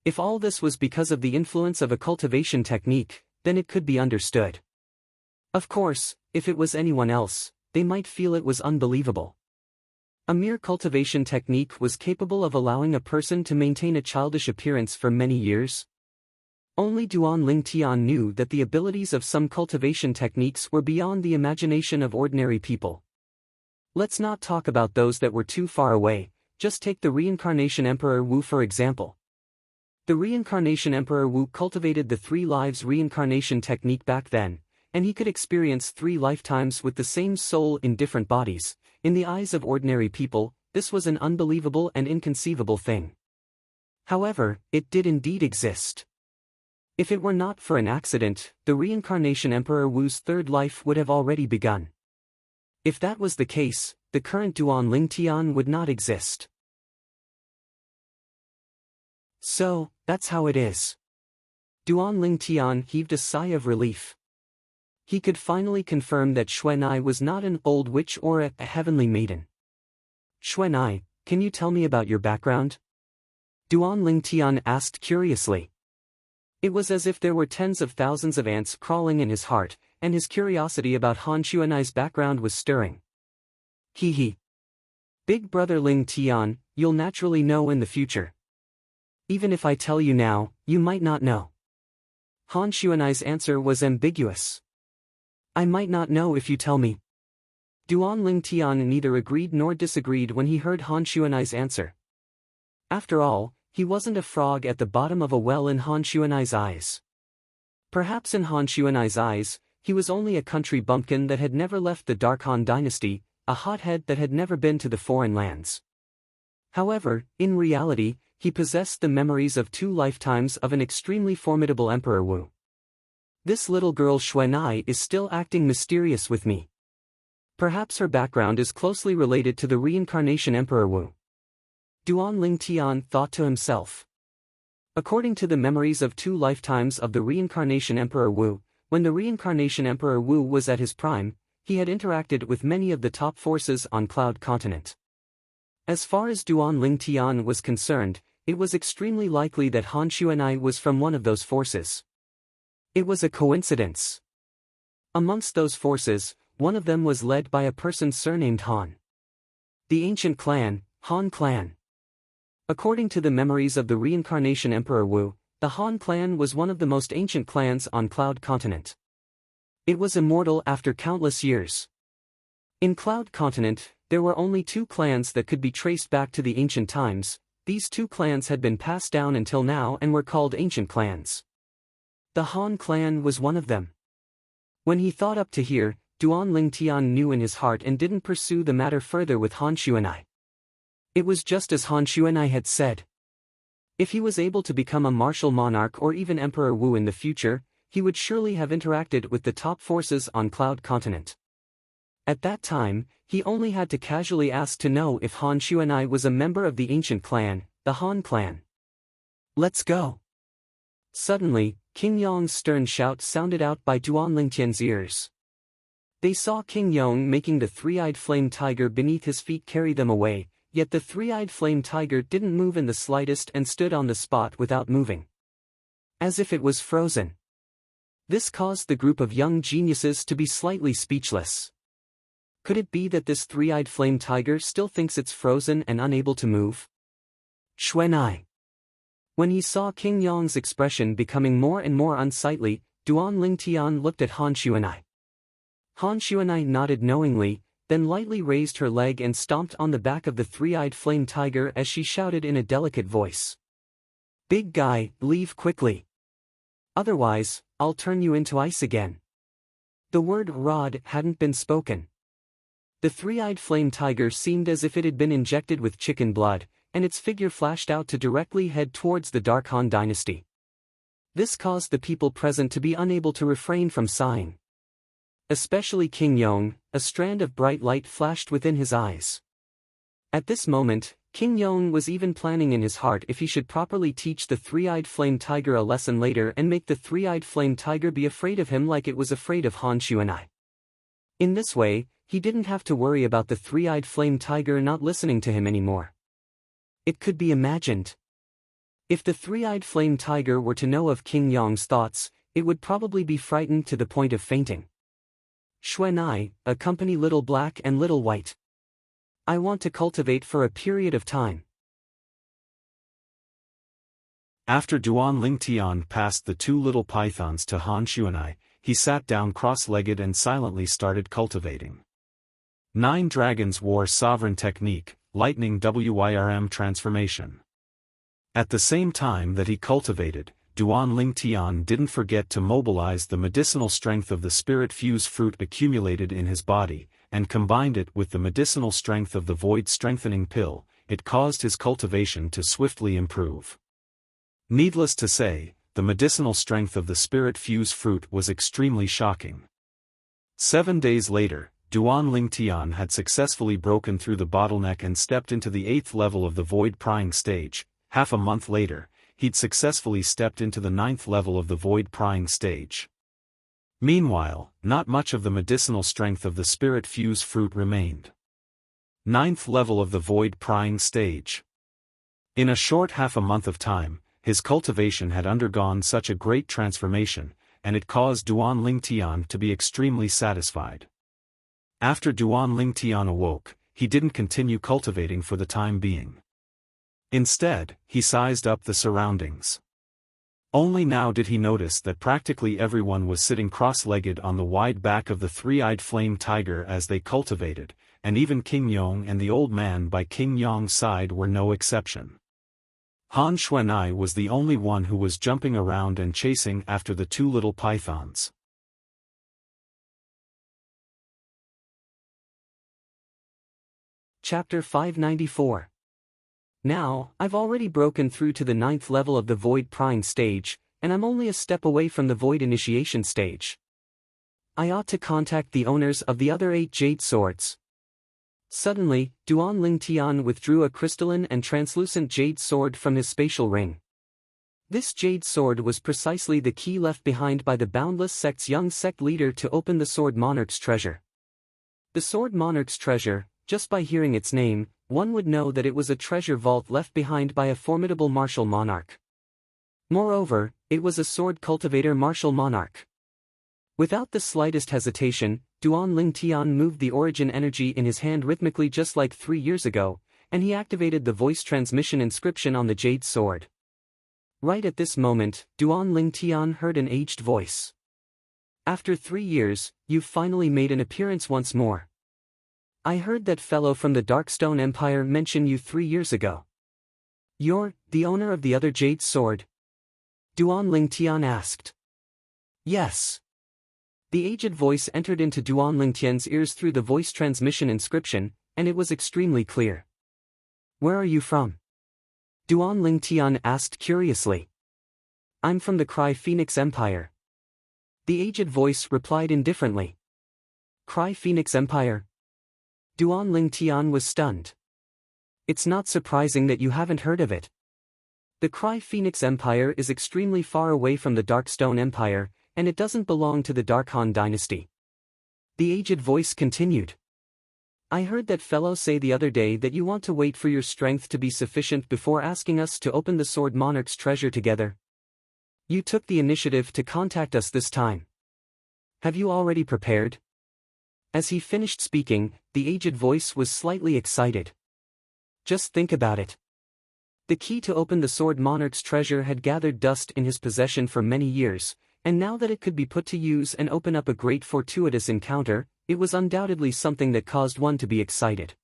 If all this was because of the influence of a cultivation technique, then it could be understood. Of course, if it was anyone else, they might feel it was unbelievable. A mere cultivation technique was capable of allowing a person to maintain a childish appearance for many years. Only Duan Ling Tian knew that the abilities of some cultivation techniques were beyond the imagination of ordinary people. Let's not talk about those that were too far away, just take the reincarnation Emperor Wu for example. The reincarnation Emperor Wu cultivated the 3 lives reincarnation technique back then, and he could experience 3 lifetimes with the same soul in different bodies. In the eyes of ordinary people, this was an unbelievable and inconceivable thing. However, it did indeed exist. If it were not for an accident, the reincarnation Emperor Wu's 3rd life would have already begun. If that was the case, the current Duan Ling Tian would not exist. So, that's how it is. Duan Ling Tian heaved a sigh of relief. He could finally confirm that Xuanai was not an old witch or a heavenly maiden. Xuanai, can you tell me about your background? Duan Ling Tian asked curiously. It was as if there were tens of thousands of ants crawling in his heart, and his curiosity about Han Xuanai's background was stirring. He. Big brother Ling Tian, you'll naturally know in the future. Even if I tell you now, you might not know. Han Xuanai's answer was ambiguous. I might not know if you tell me. Duan Ling Tian neither agreed nor disagreed when he heard Han Xuanai's answer. After all, he wasn't a frog at the bottom of a well in Han Xuanai's eyes. Perhaps in Han Xuanai's eyes, he was only a country bumpkin that had never left the Dark Han dynasty, a hothead that had never been to the foreign lands. However, in reality, he possessed the memories of 2 lifetimes of an extremely formidable Emperor Wu. This little girl Xuanai is still acting mysterious with me. Perhaps her background is closely related to the reincarnation Emperor Wu. Duan Ling Tian thought to himself. According to the memories of 2 lifetimes of the reincarnation Emperor Wu, when the reincarnation Emperor Wu was at his prime, he had interacted with many of the top forces on Cloud Continent. As far as Duan Ling Tian was concerned, it was extremely likely that Han Xuanai was from one of those forces. It was a coincidence. Amongst those forces, one of them was led by a person surnamed Han. The ancient clan, Han clan. According to the memories of the reincarnation Emperor Wu, the Han clan was one of the most ancient clans on Cloud Continent. It was immortal after countless years. In Cloud Continent, there were only 2 clans that could be traced back to the ancient times, these two clans had been passed down until now and were called ancient clans. The Han clan was one of them. When he thought up to here, Duan Lingtian knew in his heart and didn't pursue the matter further with Han Xuanai. It was just as Han Xuanai had said. If he was able to become a martial monarch or even Emperor Wu in the future, he would surely have interacted with the top forces on Cloud Continent. At that time, he only had to casually ask to know if Han Xuanai was a member of the ancient clan, the Han clan. Let's go. Suddenly, King Yong's stern shout sounded out by Duan Lingtian's ears. They saw King Yong making the three-eyed flame tiger beneath his feet carry them away, yet the three-eyed flame tiger didn't move in the slightest and stood on the spot without moving. As if it was frozen. This caused the group of young geniuses to be slightly speechless. Could it be that this three-eyed flame tiger still thinks it's frozen and unable to move? Xuanai. When he saw King Yong's expression becoming more and more unsightly, Duan Lingtian looked at Han Xuanai. Han Xuanai nodded knowingly, then lightly raised her leg and stomped on the back of the three-eyed flame tiger as she shouted in a delicate voice. "Big guy, leave quickly. Otherwise, I'll turn you into ice again." The word "rod" hadn't been spoken. The three-eyed flame tiger seemed as if it had been injected with chicken blood, and its figure flashed out to directly head towards the Dark Han dynasty. This caused the people present to be unable to refrain from sighing. Especially King Yong, a strand of bright light flashed within his eyes. At this moment, King Yong was even planning in his heart if he should properly teach the three-eyed flame tiger a lesson later and make the three-eyed flame tiger be afraid of him like it was afraid of Han Xuanai. In this way, he didn't have to worry about the three-eyed flame tiger not listening to him anymore. It could be imagined. If the three-eyed flame tiger were to know of King Yong's thoughts, it would probably be frightened to the point of fainting. Xuanai, accompany Little Black and Little White. I want to cultivate for a period of time. After Duan Lingtian passed the two little pythons to Han Xuanai, he sat down cross-legged and silently started cultivating. 9 dragons wore sovereign technique, lightning WYRM transformation. At the same time that he cultivated, Duan Lingtian didn't forget to mobilize the medicinal strength of the spirit fuse fruit accumulated in his body, and combined it with the medicinal strength of the void strengthening pill. It caused his cultivation to swiftly improve. Needless to say, the medicinal strength of the spirit fuse fruit was extremely shocking. 7 days later, Duan Lingtian had successfully broken through the bottleneck and stepped into the 8th level of the void prying stage. Half a month later, he'd successfully stepped into the 9th level of the void prying stage. Meanwhile, not much of the medicinal strength of the spirit fuse fruit remained. 9th level of the void prying stage. In a short half a month of time, his cultivation had undergone such a great transformation, and it caused Duan Lingtian to be extremely satisfied. After Duan Lingtian awoke, he didn't continue cultivating for the time being. Instead, he sized up the surroundings. Only now did he notice that practically everyone was sitting cross-legged on the wide back of the three-eyed flame tiger as they cultivated, and even King Yong and the old man by King Yong's side were no exception. Han Xuanai was the only one who was jumping around and chasing after the two little pythons. Chapter 594. Now, I've already broken through to the 9th level of the void prying stage, and I'm only a step away from the void initiation stage. I ought to contact the owners of the other 8 jade swords. Suddenly, Duan Lingtian withdrew a crystalline and translucent jade sword from his spatial ring. This jade sword was precisely the key left behind by the Boundless Sect's young sect leader to open the Sword Monarch's treasure. The Sword Monarch's treasure, just by hearing its name, one would know that it was a treasure vault left behind by a formidable martial monarch. Moreover, it was a sword cultivator martial monarch. Without the slightest hesitation, Duan Lingtian moved the origin energy in his hand rhythmically just like 3 years ago, and he activated the voice transmission inscription on the jade sword. Right at this moment, Duan Lingtian heard an aged voice. "After 3 years, you've finally made an appearance once more. I heard that fellow from the Darkstone Empire mention you 3 years ago." You're the owner of the other jade sword? Duan Lingtian asked. Yes. The aged voice entered into Duan Lingtian's ears through the voice transmission inscription, and it was extremely clear. Where are you from? Duan Lingtian asked curiously. I'm from the Cry Phoenix Empire. The aged voice replied indifferently. Cry Phoenix Empire? Duan Lingtian was stunned. It's not surprising that you haven't heard of it. The Cry Phoenix Empire is extremely far away from the Darkstone Empire, and it doesn't belong to the Dark Han dynasty. The aged voice continued. I heard that fellow say the other day that you want to wait for your strength to be sufficient before asking us to open the Sword Monarch's treasure together. You took the initiative to contact us this time. Have you already prepared? As he finished speaking, the aged voice was slightly excited. Just think about it. The key to open the Sword Monarch's treasure had gathered dust in his possession for many years, and now that it could be put to use and open up a great fortuitous encounter, it was undoubtedly something that caused one to be excited.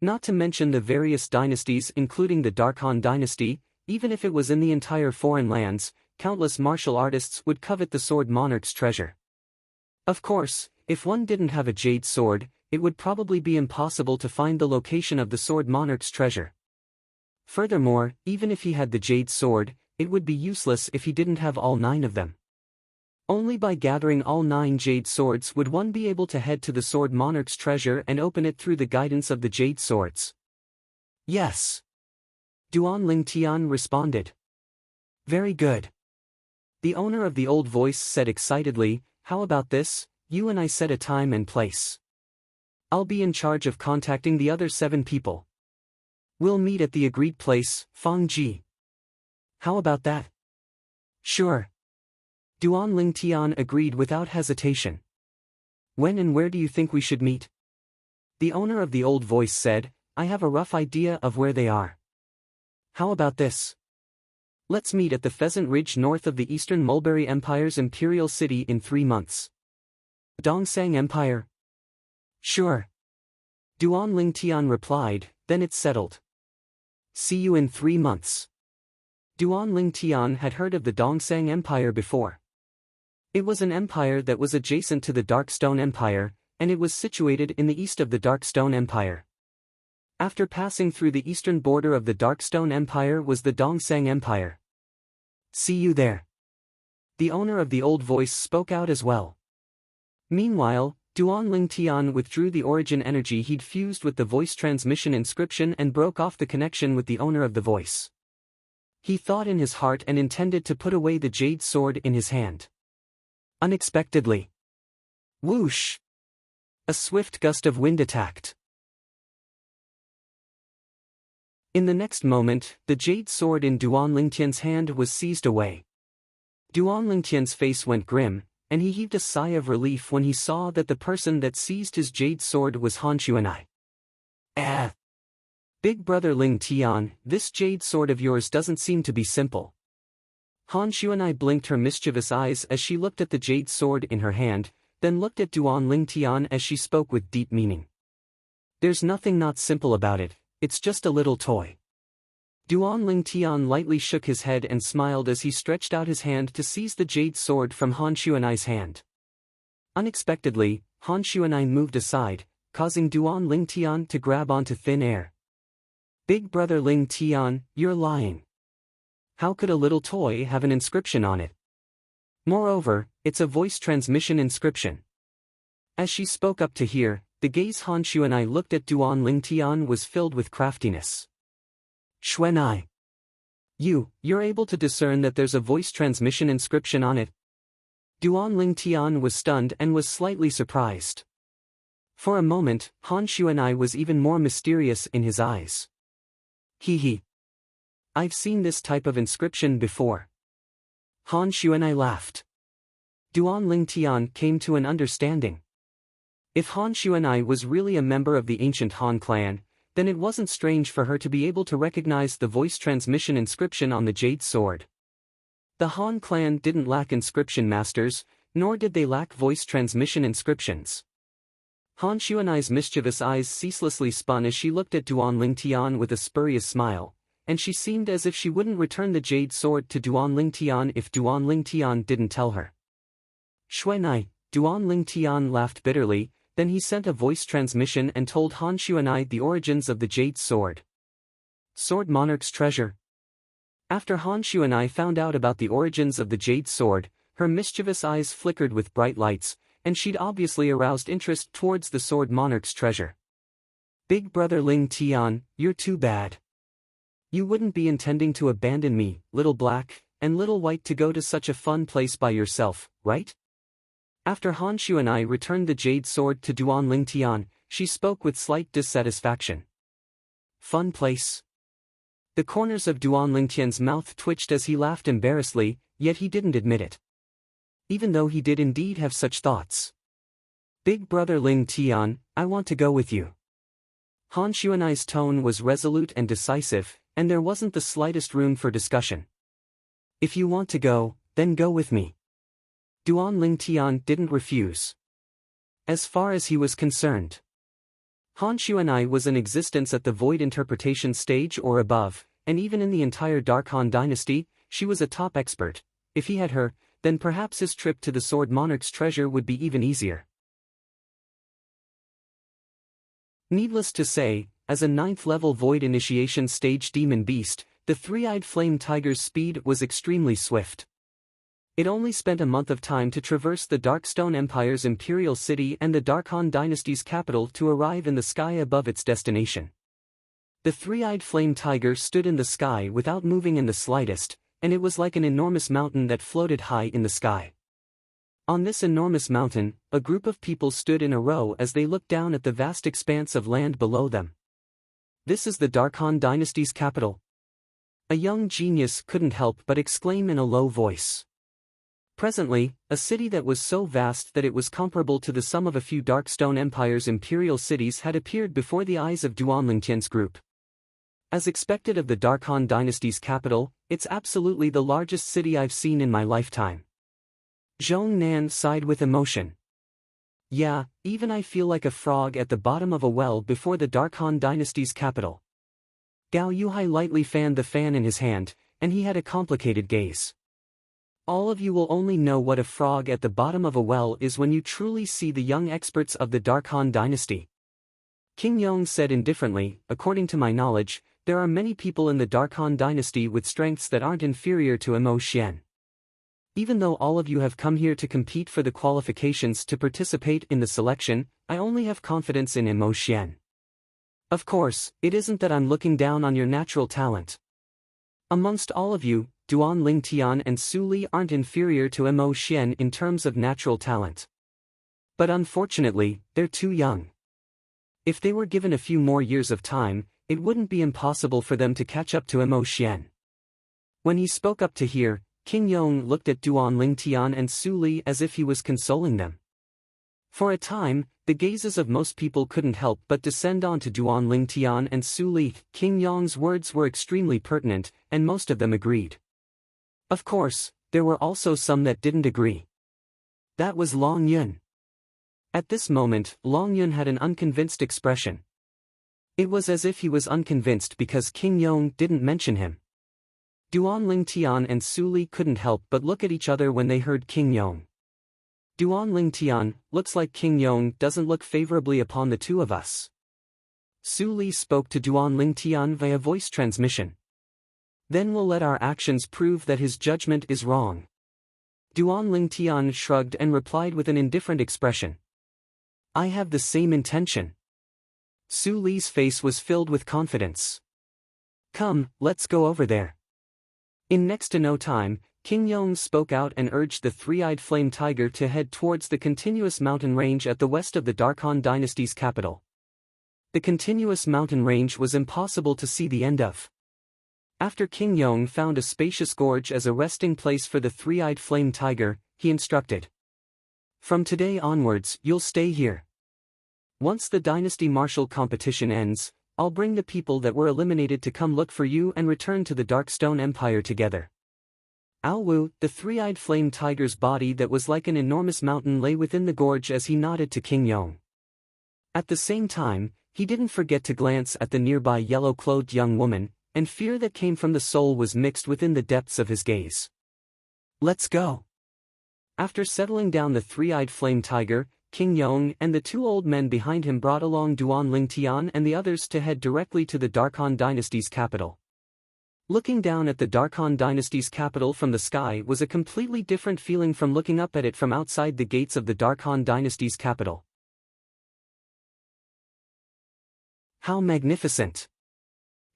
Not to mention the various dynasties including the Dark Han dynasty, even if it was in the entire foreign lands, countless martial artists would covet the Sword Monarch's treasure. Of course, if one didn't have a jade sword, it would probably be impossible to find the location of the Sword Monarch's treasure. Furthermore, even if he had the jade sword, it would be useless if he didn't have all 9 of them. Only by gathering all 9 jade swords would one be able to head to the Sword Monarch's treasure and open it through the guidance of the jade swords. Yes. Duan Lingtian responded. Very good. The owner of the old voice said excitedly, how about this, you and I set a time and place. I'll be in charge of contacting the other 7 people. We'll meet at the agreed place, Fangji. How about that? Sure. Duan Lingtian agreed without hesitation. When and where do you think we should meet? The owner of the old voice said, I have a rough idea of where they are. How about this? Let's meet at the Pheasant Ridge north of the Eastern Mulberry Empire's imperial city in 3 months. Dongsang Empire? Sure. Duan Lingtian replied, then it's settled. See you in 3 months. Duan Lingtian had heard of the Dongsang Empire before. It was an empire that was adjacent to the Darkstone Empire, and it was situated in the east of the Darkstone Empire. After passing through the eastern border of the Darkstone Empire was the Dongsang Empire. See you there. The owner of the old voice spoke out as well. Meanwhile, Duan Lingtian withdrew the origin energy he'd fused with the voice transmission inscription and broke off the connection with the owner of the voice. He thought in his heart and intended to put away the jade sword in his hand. Unexpectedly. Whoosh! A swift gust of wind attacked. In the next moment, the jade sword in Duan Lingtian's hand was seized away. Duan Lingtian's face went grim, and he heaved a sigh of relief when he saw that the person that seized his jade sword was Han Xuanai. Big brother Lingtian, this jade sword of yours doesn't seem to be simple. Han Xuanai blinked her mischievous eyes as she looked at the jade sword in her hand, then looked at Duan Lingtian as she spoke with deep meaning. There's nothing not simple about it, it's just a little toy. Duan Lingtian lightly shook his head and smiled as he stretched out his hand to seize the jade sword from Han Xuanai's hand. Unexpectedly, Han Xuanai moved aside, causing Duan Lingtian to grab onto thin air. Big brother Lingtian, you're lying. How could a little toy have an inscription on it? Moreover, it's a voice transmission inscription. As she spoke up to hear, the gaze Han Xuanai looked at Duan Lingtian was filled with craftiness. Xuanai. You're able to discern that there's a voice transmission inscription on it? Duan Lingtian was stunned and was slightly surprised. For a moment, Han Xuanai was even more mysterious in his eyes. He. I've seen this type of inscription before. Han Xuanai laughed. Duan Lingtian came to an understanding. If Han Xuanai was really a member of the ancient Han clan, then it wasn't strange for her to be able to recognize the voice transmission inscription on the jade sword. The Han clan didn't lack inscription masters, nor did they lack voice transmission inscriptions. Han Xuanai's mischievous eyes ceaselessly spun as she looked at Duan Lingtian with a spurious smile, and she seemed as if she wouldn't return the jade sword to Duan Lingtian if Duan Lingtian didn't tell her. Xuanai, Duan Lingtian laughed bitterly, then he sent a voice transmission and told Han Xuanai the origins of the jade sword. Sword Monarch's treasure. After Han Xuanai found out about the origins of the jade sword, her mischievous eyes flickered with bright lights, and she'd obviously aroused interest towards the Sword Monarch's treasure. Big brother Ling Tian, you're too bad. You wouldn't be intending to abandon me, little black, and little white to go to such a fun place by yourself, right? After Han Xuanai returned the jade sword to Duan Lingtian, she spoke with slight dissatisfaction. Fun place? The corners of Duan Lingtian's mouth twitched as he laughed embarrassedly, yet he didn't admit it. Even though he did indeed have such thoughts. Big brother Ling Tian, I want to go with you. Han Xuanai's tone was resolute and decisive, and there wasn't the slightest room for discussion. If you want to go, then go with me. Duan Lingtian didn't refuse. As far as he was concerned, Han Xuanai was in existence at the Void Interpretation stage or above, and even in the entire Dark Han dynasty, she was a top expert. If he had her, then perhaps his trip to the Sword Monarch's treasure would be even easier. Needless to say, as a 9th-level Void Initiation stage demon beast, the three-eyed flame tiger's speed was extremely swift. It only spent a month of time to traverse the Darkstone Empire's imperial city and the Dark Han dynasty's capital to arrive in the sky above its destination. The three-eyed flame tiger stood in the sky without moving in the slightest, and it was like an enormous mountain that floated high in the sky. On this enormous mountain, a group of people stood in a row as they looked down at the vast expanse of land below them. This is the Dark Han dynasty's capital. A young genius couldn't help but exclaim in a low voice. Presently, a city that was so vast that it was comparable to the sum of a few Darkstone Empire's imperial cities had appeared before the eyes of Duan Lingtian's group. As expected of the Dark Han dynasty's capital, it's absolutely the largest city I've seen in my lifetime. Zhong Nan sighed with emotion. Yeah, even I feel like a frog at the bottom of a well before the Dark Han dynasty's capital. Gao Yuhai lightly fanned the fan in his hand, and he had a complicated gaze. All of you will only know what a frog at the bottom of a well is when you truly see the young experts of the Dark Han dynasty. King Yong said indifferently, according to my knowledge, there are many people in the Dark Han dynasty with strengths that aren't inferior to Mo Xian. Even though all of you have come here to compete for the qualifications to participate in the selection, I only have confidence in Mo Xian. Of course, it isn't that I'm looking down on your natural talent. Amongst all of you, Duan Lingtian and Su Li aren't inferior to Mo Xian in terms of natural talent. But unfortunately, they're too young. If they were given a few more years of time, it wouldn't be impossible for them to catch up to Mo Xian. When he spoke up to hear, King Yong looked at Duan Lingtian and Su Li as if he was consoling them. For a time, the gazes of most people couldn't help but descend onto Duan Lingtian and Su Li. King Yong's words were extremely pertinent, and most of them agreed. Of course, there were also some that didn't agree. That was Long Yun. At this moment, Long Yun had an unconvinced expression. It was as if he was unconvinced because King Yong didn't mention him. Duan Lingtian and Su Li couldn't help but look at each other when they heard King Yong. Duan Lingtian, looks like King Yong doesn't look favorably upon the two of us. Su Li spoke to Duan Lingtian via voice transmission. Then we'll let our actions prove that his judgment is wrong. Duan Lingtian shrugged and replied with an indifferent expression. I have the same intention. Su Li's face was filled with confidence. Come, let's go over there. In next to no time, King Yong spoke out and urged the three-eyed flame tiger to head towards the continuous mountain range at the west of the Dark Han dynasty's capital. The continuous mountain range was impossible to see the end of. After King Yong found a spacious gorge as a resting place for the three-eyed flame tiger, he instructed. From today onwards, you'll stay here. Once the dynasty martial competition ends, I'll bring the people that were eliminated to come look for you and return to the Darkstone Empire together. Aowu, the three-eyed flame tiger's body that was like an enormous mountain lay within the gorge as he nodded to King Yong. At the same time, he didn't forget to glance at the nearby yellow-clothed young woman. and fear that came from the soul was mixed within the depths of his gaze. "Let's go." After settling down the three-eyed flame tiger, King Yong and the two old men behind him brought along Duan Lingtian and the others to head directly to the Darkhan dynasty's capital. Looking down at the Darkhan dynasty's capital from the sky was a completely different feeling from looking up at it from outside the gates of the Darkhan dynasty's capital. How magnificent!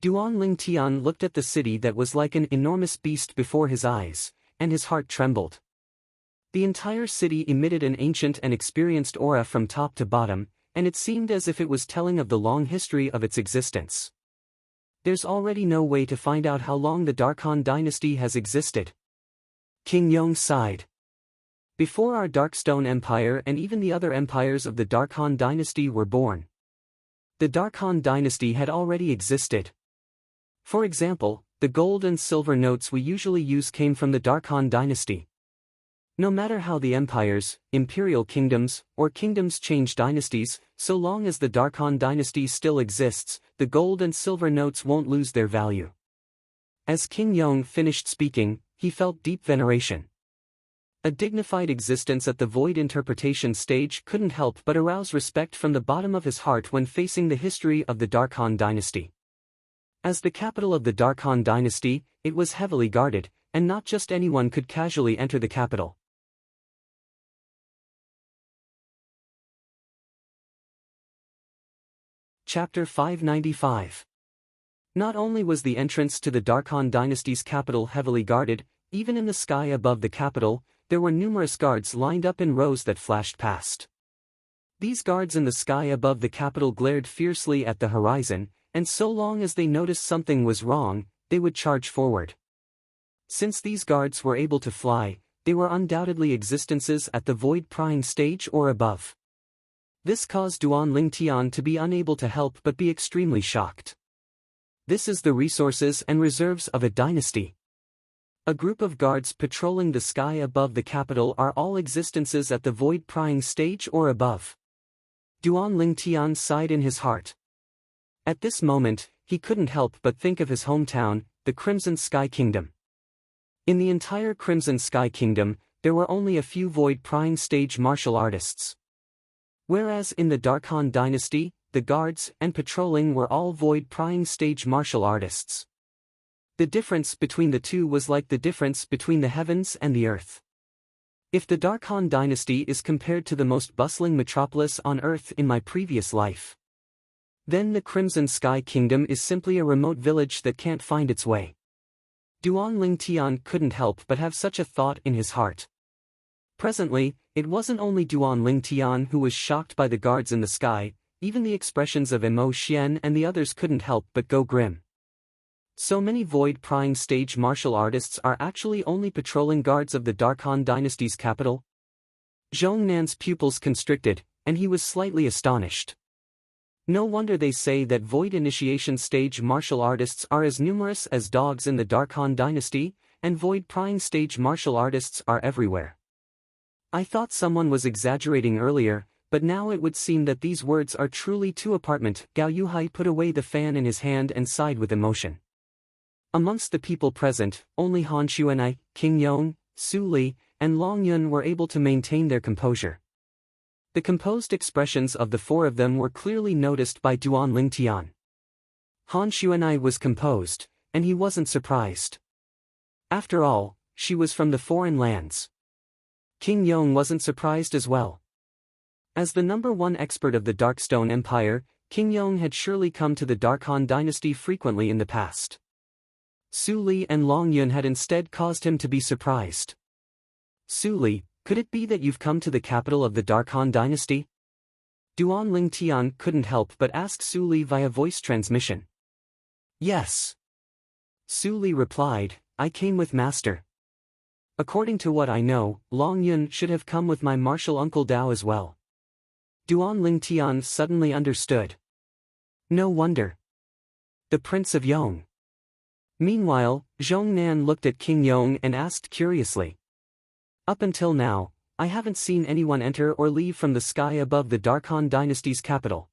Duan Lingtian looked at the city that was like an enormous beast before his eyes, and his heart trembled. The entire city emitted an ancient and experienced aura from top to bottom, and it seemed as if it was telling of the long history of its existence. There's already no way to find out how long the Darkhan dynasty has existed. King Yong sighed. Before our Darkstone Empire and even the other empires of the Darkhan dynasty were born, the Darkhan dynasty had already existed. For example, the gold and silver notes we usually use came from the Darkhan dynasty. No matter how the empires, imperial kingdoms, or kingdoms change dynasties, so long as the Darkhan dynasty still exists, the gold and silver notes won't lose their value. As King Yong finished speaking, he felt deep veneration. A dignified existence at the void interpretation stage couldn't help but arouse respect from the bottom of his heart when facing the history of the Darkhan dynasty. As the capital of the Darkhan dynasty, it was heavily guarded, and not just anyone could casually enter the capital. Chapter 595. Not only was the entrance to the Darkhan dynasty's capital heavily guarded, even in the sky above the capital, there were numerous guards lined up in rows that flashed past. These guards in the sky above the capital glared fiercely at the horizon, and so long as they noticed something was wrong, they would charge forward. Since these guards were able to fly, they were undoubtedly existences at the void prying stage or above. This caused Duan Lingtian to be unable to help but be extremely shocked. This is the resources and reserves of a dynasty. A group of guards patrolling the sky above the capital are all existences at the void prying stage or above. Duan Lingtian sighed in his heart. At this moment, he couldn't help but think of his hometown, the Crimson Sky Kingdom. In the entire Crimson Sky Kingdom, there were only a few void prying stage martial artists. Whereas in the Darkhan dynasty, the guards and patrolling were all void prying stage martial artists. The difference between the two was like the difference between the heavens and the earth. If the Darkhan dynasty is compared to the most bustling metropolis on earth in my previous life, then the Crimson Sky Kingdom is simply a remote village that can't find its way. Duan Lingtian couldn't help but have such a thought in his heart. Presently, it wasn't only Duan Lingtian who was shocked by the guards in the sky, even the expressions of Mo Xian and the others couldn't help but go grim. So many void prying stage martial artists are actually only patrolling guards of the Darkhan dynasty's capital? Zhong Nan's pupils constricted, and he was slightly astonished. No wonder they say that void initiation stage martial artists are as numerous as dogs in the Darkhan dynasty, and void prying stage martial artists are everywhere. I thought someone was exaggerating earlier, but now it would seem that these words are truly too apparent. Gao Yuhai put away the fan in his hand and sighed with emotion. Amongst the people present, only Han Xuanai, King Yong, Su Li, and Long Yun were able to maintain their composure. The composed expressions of the four of them were clearly noticed by Duan Lingtian. Han Xuanai was composed, and he wasn't surprised. After all, she was from the foreign lands. King Yong wasn't surprised as well. As the #1 expert of the Darkstone Empire, King Yong had surely come to the Darkhan dynasty frequently in the past. Su Li and Long Yun had instead caused him to be surprised. Su Li, could it be that you've come to the capital of the Darkhan dynasty? Duan Lingtian couldn't help but ask Su Li via voice transmission. Yes. Su Li replied, I came with Master. According to what I know, Long Yun should have come with my martial uncle Dao as well. Duan Lingtian suddenly understood. No wonder. The Prince of Yong. Meanwhile, Zhong Nan looked at King Yong and asked curiously. Up until now, I haven't seen anyone enter or leave from the sky above the Darkhan dynasty's capital.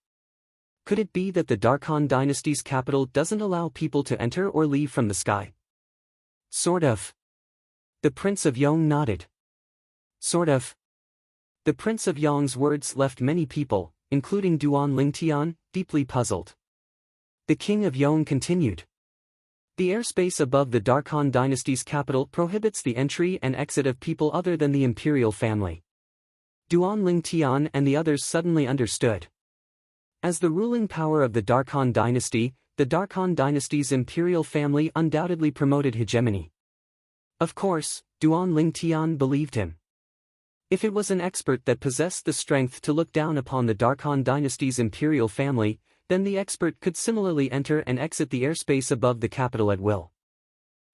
Could it be that the Dark Han dynasty's capital doesn't allow people to enter or leave from the sky? Sort of. The Prince of Yong nodded. Sort of. The Prince of Yong's words left many people, including Duan Lingtian, deeply puzzled. The King of Yong continued. The airspace above the Dark Han dynasty's capital prohibits the entry and exit of people other than the imperial family. Duan Lingtian and the others suddenly understood. As the ruling power of the Dark Han dynasty, the Dark Han dynasty's imperial family undoubtedly promoted hegemony. Of course, Duan Lingtian believed him. If it was an expert that possessed the strength to look down upon the Dark Han dynasty's imperial family, then the expert could similarly enter and exit the airspace above the capital at will.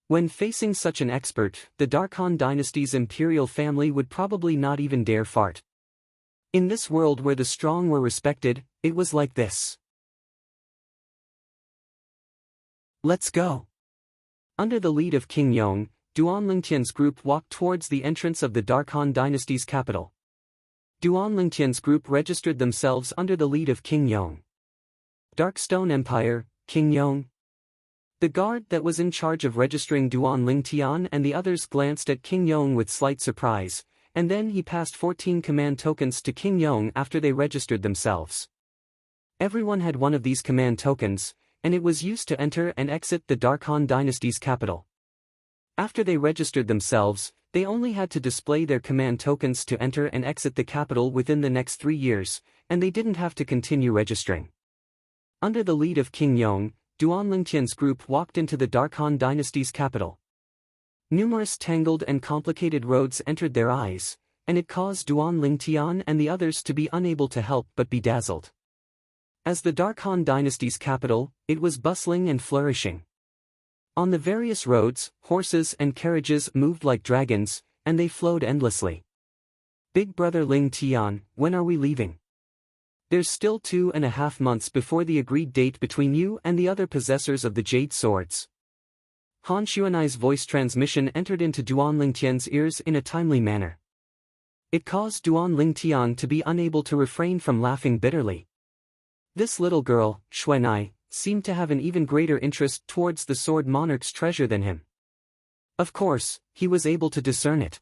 When facing such an expert, the Dark Han dynasty's imperial family would probably not even dare fart. In this world where the strong were respected, it was like this. Let's go. Under the lead of King Yong, Duan Lingtian's group walked towards the entrance of the Dark Han dynasty's capital. Duan Lingtian's group registered themselves under the lead of King Yong. Darkstone Empire, King Yong. The guard that was in charge of registering Duan Lingtian and the others glanced at King Yong with slight surprise, and then he passed 14 command tokens to King Yong after they registered themselves. Everyone had one of these command tokens, and it was used to enter and exit the Dark Han dynasty's capital. After they registered themselves, they only had to display their command tokens to enter and exit the capital within the next 3 years, and they didn't have to continue registering. Under the lead of King Yong, Duan Lingtian's group walked into the Dark Han dynasty's capital. Numerous tangled and complicated roads entered their eyes, and it caused Duan Lingtian and the others to be unable to help but be dazzled. As the Dark Han dynasty's capital, it was bustling and flourishing. On the various roads, horses and carriages moved like dragons, and they flowed endlessly. Big brother Ling Tian, when are we leaving? There's still 2.5 months before the agreed date between you and the other possessors of the Jade Swords. Han Xuanai's voice transmission entered into Duan Lingtian's ears in a timely manner. It caused Duan Lingtian to be unable to refrain from laughing bitterly. This little girl, Xuanai, seemed to have an even greater interest towards the Sword Monarch's treasure than him. Of course, he was able to discern it.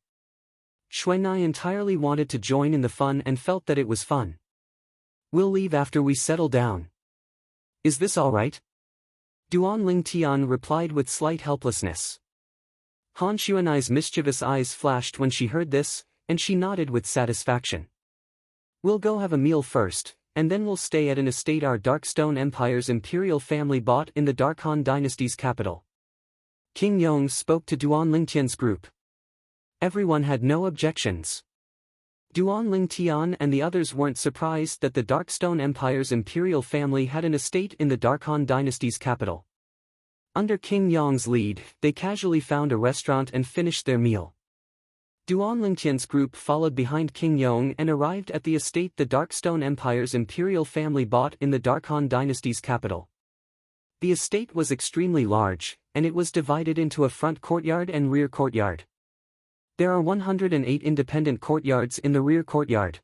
Xuanai entirely wanted to join in the fun and felt that it was fun. We'll leave after we settle down. Is this all right? Duan Lingtian replied with slight helplessness. Han Xuanai's mischievous eyes flashed when she heard this, and she nodded with satisfaction. We'll go have a meal first, and then we'll stay at an estate our Darkstone Empire's imperial family bought in the Dark Han dynasty's capital. King Yong spoke to Duan Lingtian's group. Everyone had no objections. Duan Lingtian and the others weren't surprised that the Darkstone Empire's imperial family had an estate in the Dark Han dynasty's capital. Under King Yong's lead, they casually found a restaurant and finished their meal. Duan Lingtian's group followed behind King Yong and arrived at the estate the Darkstone Empire's imperial family bought in the Dark Han dynasty's capital. The estate was extremely large, and it was divided into a front courtyard and rear courtyard. There are 108 independent courtyards in the rear courtyard.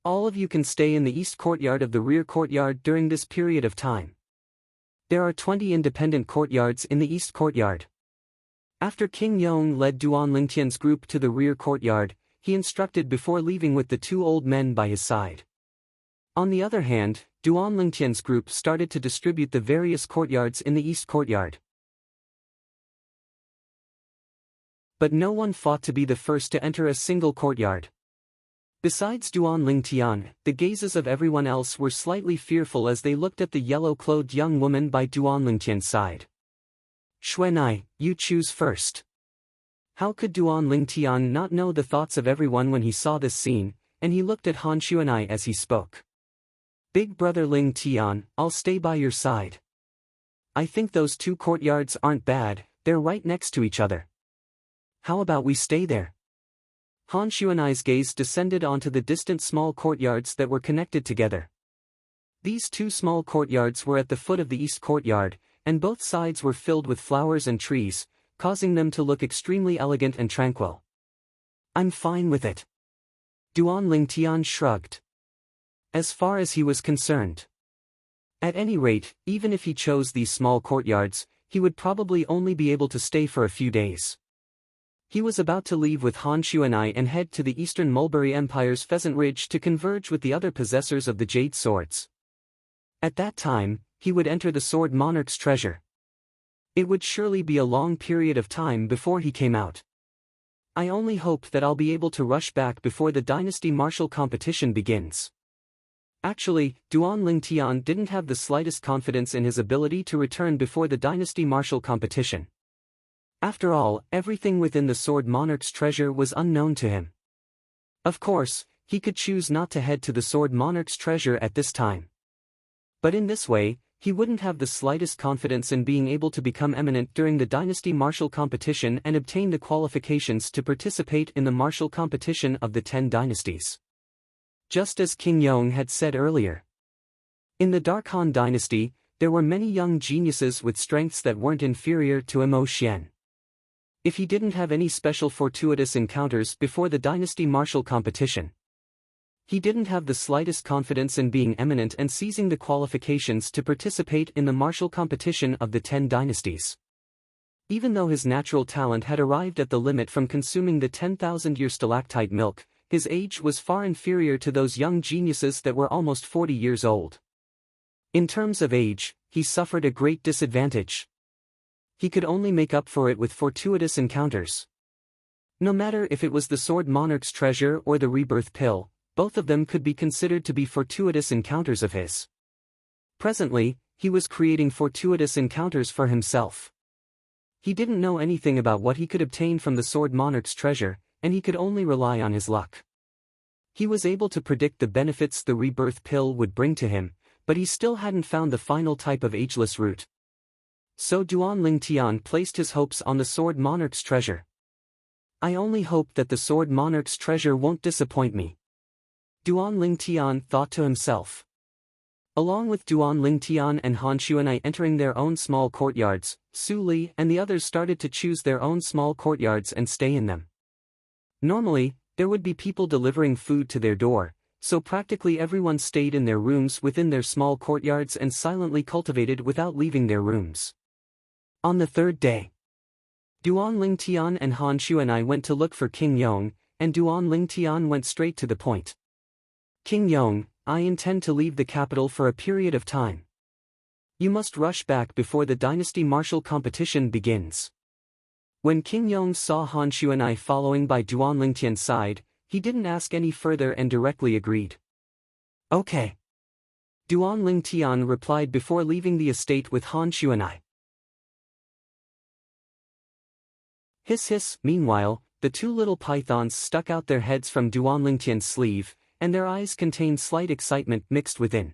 All of you can stay in the east courtyard of the rear courtyard during this period of time. There are 20 independent courtyards in the east courtyard. After King Yong led Duan Lingtian's group to the rear courtyard, he instructed before leaving with the 2 old men by his side. On the other hand, Duan Lingtian's group started to distribute the various courtyards in the east courtyard. But no one fought to be the first to enter a single courtyard. Besides Duan Lingtian, the gazes of everyone else were slightly fearful as they looked at the yellow-clothed young woman by Duan Lingtian's side. Xuanai, you choose first. How could Duan Lingtian not know the thoughts of everyone when he saw this scene, and he looked at Han Xuanai as he spoke. Big brother Lingtian, I'll stay by your side. I think those 2 courtyards aren't bad, they're right next to each other. How about we stay there? Han Xuanai's gaze descended onto the distant small courtyards that were connected together. These 2 small courtyards were at the foot of the east courtyard, and both sides were filled with flowers and trees, causing them to look extremely elegant and tranquil. I'm fine with it. Duan Lingtian shrugged. As far as he was concerned, At any rate, even if he chose these small courtyards, he would probably only be able to stay for a few days. He was about to leave with Han Xuanai and head to the Eastern Mulberry Empire's Pheasant Ridge to converge with the other possessors of the Jade Swords. At that time, he would enter the Sword Monarch's treasure. It would surely be a long period of time before he came out. I only hope that I'll be able to rush back before the Dynasty Martial competition begins. Actually, Duan Lingtian didn't have the slightest confidence in his ability to return before the Dynasty Martial competition. After all, everything within the Sword Monarch's treasure was unknown to him. Of course, he could choose not to head to the Sword Monarch's treasure at this time. But in this way, he wouldn't have the slightest confidence in being able to become eminent during the Dynasty Martial competition and obtain the qualifications to participate in the martial competition of the 10 dynasties. Just as King Yong had said earlier. In the Dark Han dynasty, there were many young geniuses with strengths that weren't inferior to Mo Xian. If he didn't have any special fortuitous encounters before the Dynasty Martial competition, he didn't have the slightest confidence in being eminent and seizing the qualifications to participate in the martial competition of the 10 dynasties. Even though his natural talent had arrived at the limit from consuming the 10,000-year stalactite milk, his age was far inferior to those young geniuses that were almost 40 years old. In terms of age, he suffered a great disadvantage. He could only make up for it with fortuitous encounters. No matter if it was the Sword Monarch's treasure or the Rebirth Pill, both of them could be considered to be fortuitous encounters of his. Presently, he was creating fortuitous encounters for himself. He didn't know anything about what he could obtain from the Sword Monarch's treasure, and he could only rely on his luck. He was able to predict the benefits the Rebirth Pill would bring to him, but he still hadn't found the final type of ageless root. So Duan Lingtian placed his hopes on the Sword Monarch's treasure. I only hope that the Sword Monarch's treasure won't disappoint me, Duan Lingtian thought to himself. Along with Duan Lingtian and Han Xuanai entering their own small courtyards, Su Li and the others started to choose their own small courtyards and stay in them. Normally, there would be people delivering food to their door, so practically everyone stayed in their rooms within their small courtyards and silently cultivated without leaving their rooms. On the third day, Duan Lingtian and Han Xuanai went to look for King Yong, and Duan Lingtian went straight to the point. King Yong, I intend to leave the capital for a period of time. You must rush back before the Dynasty Martial competition begins. When King Yong saw Han Xuanai following by Duan Lingtian's side, he didn't ask any further and directly agreed. Okay. Duan Lingtian replied before leaving the estate with Han Xuanai. Hiss hiss. Meanwhile, the two little pythons stuck out their heads from Duan Lingtian's sleeve, and their eyes contained slight excitement mixed within.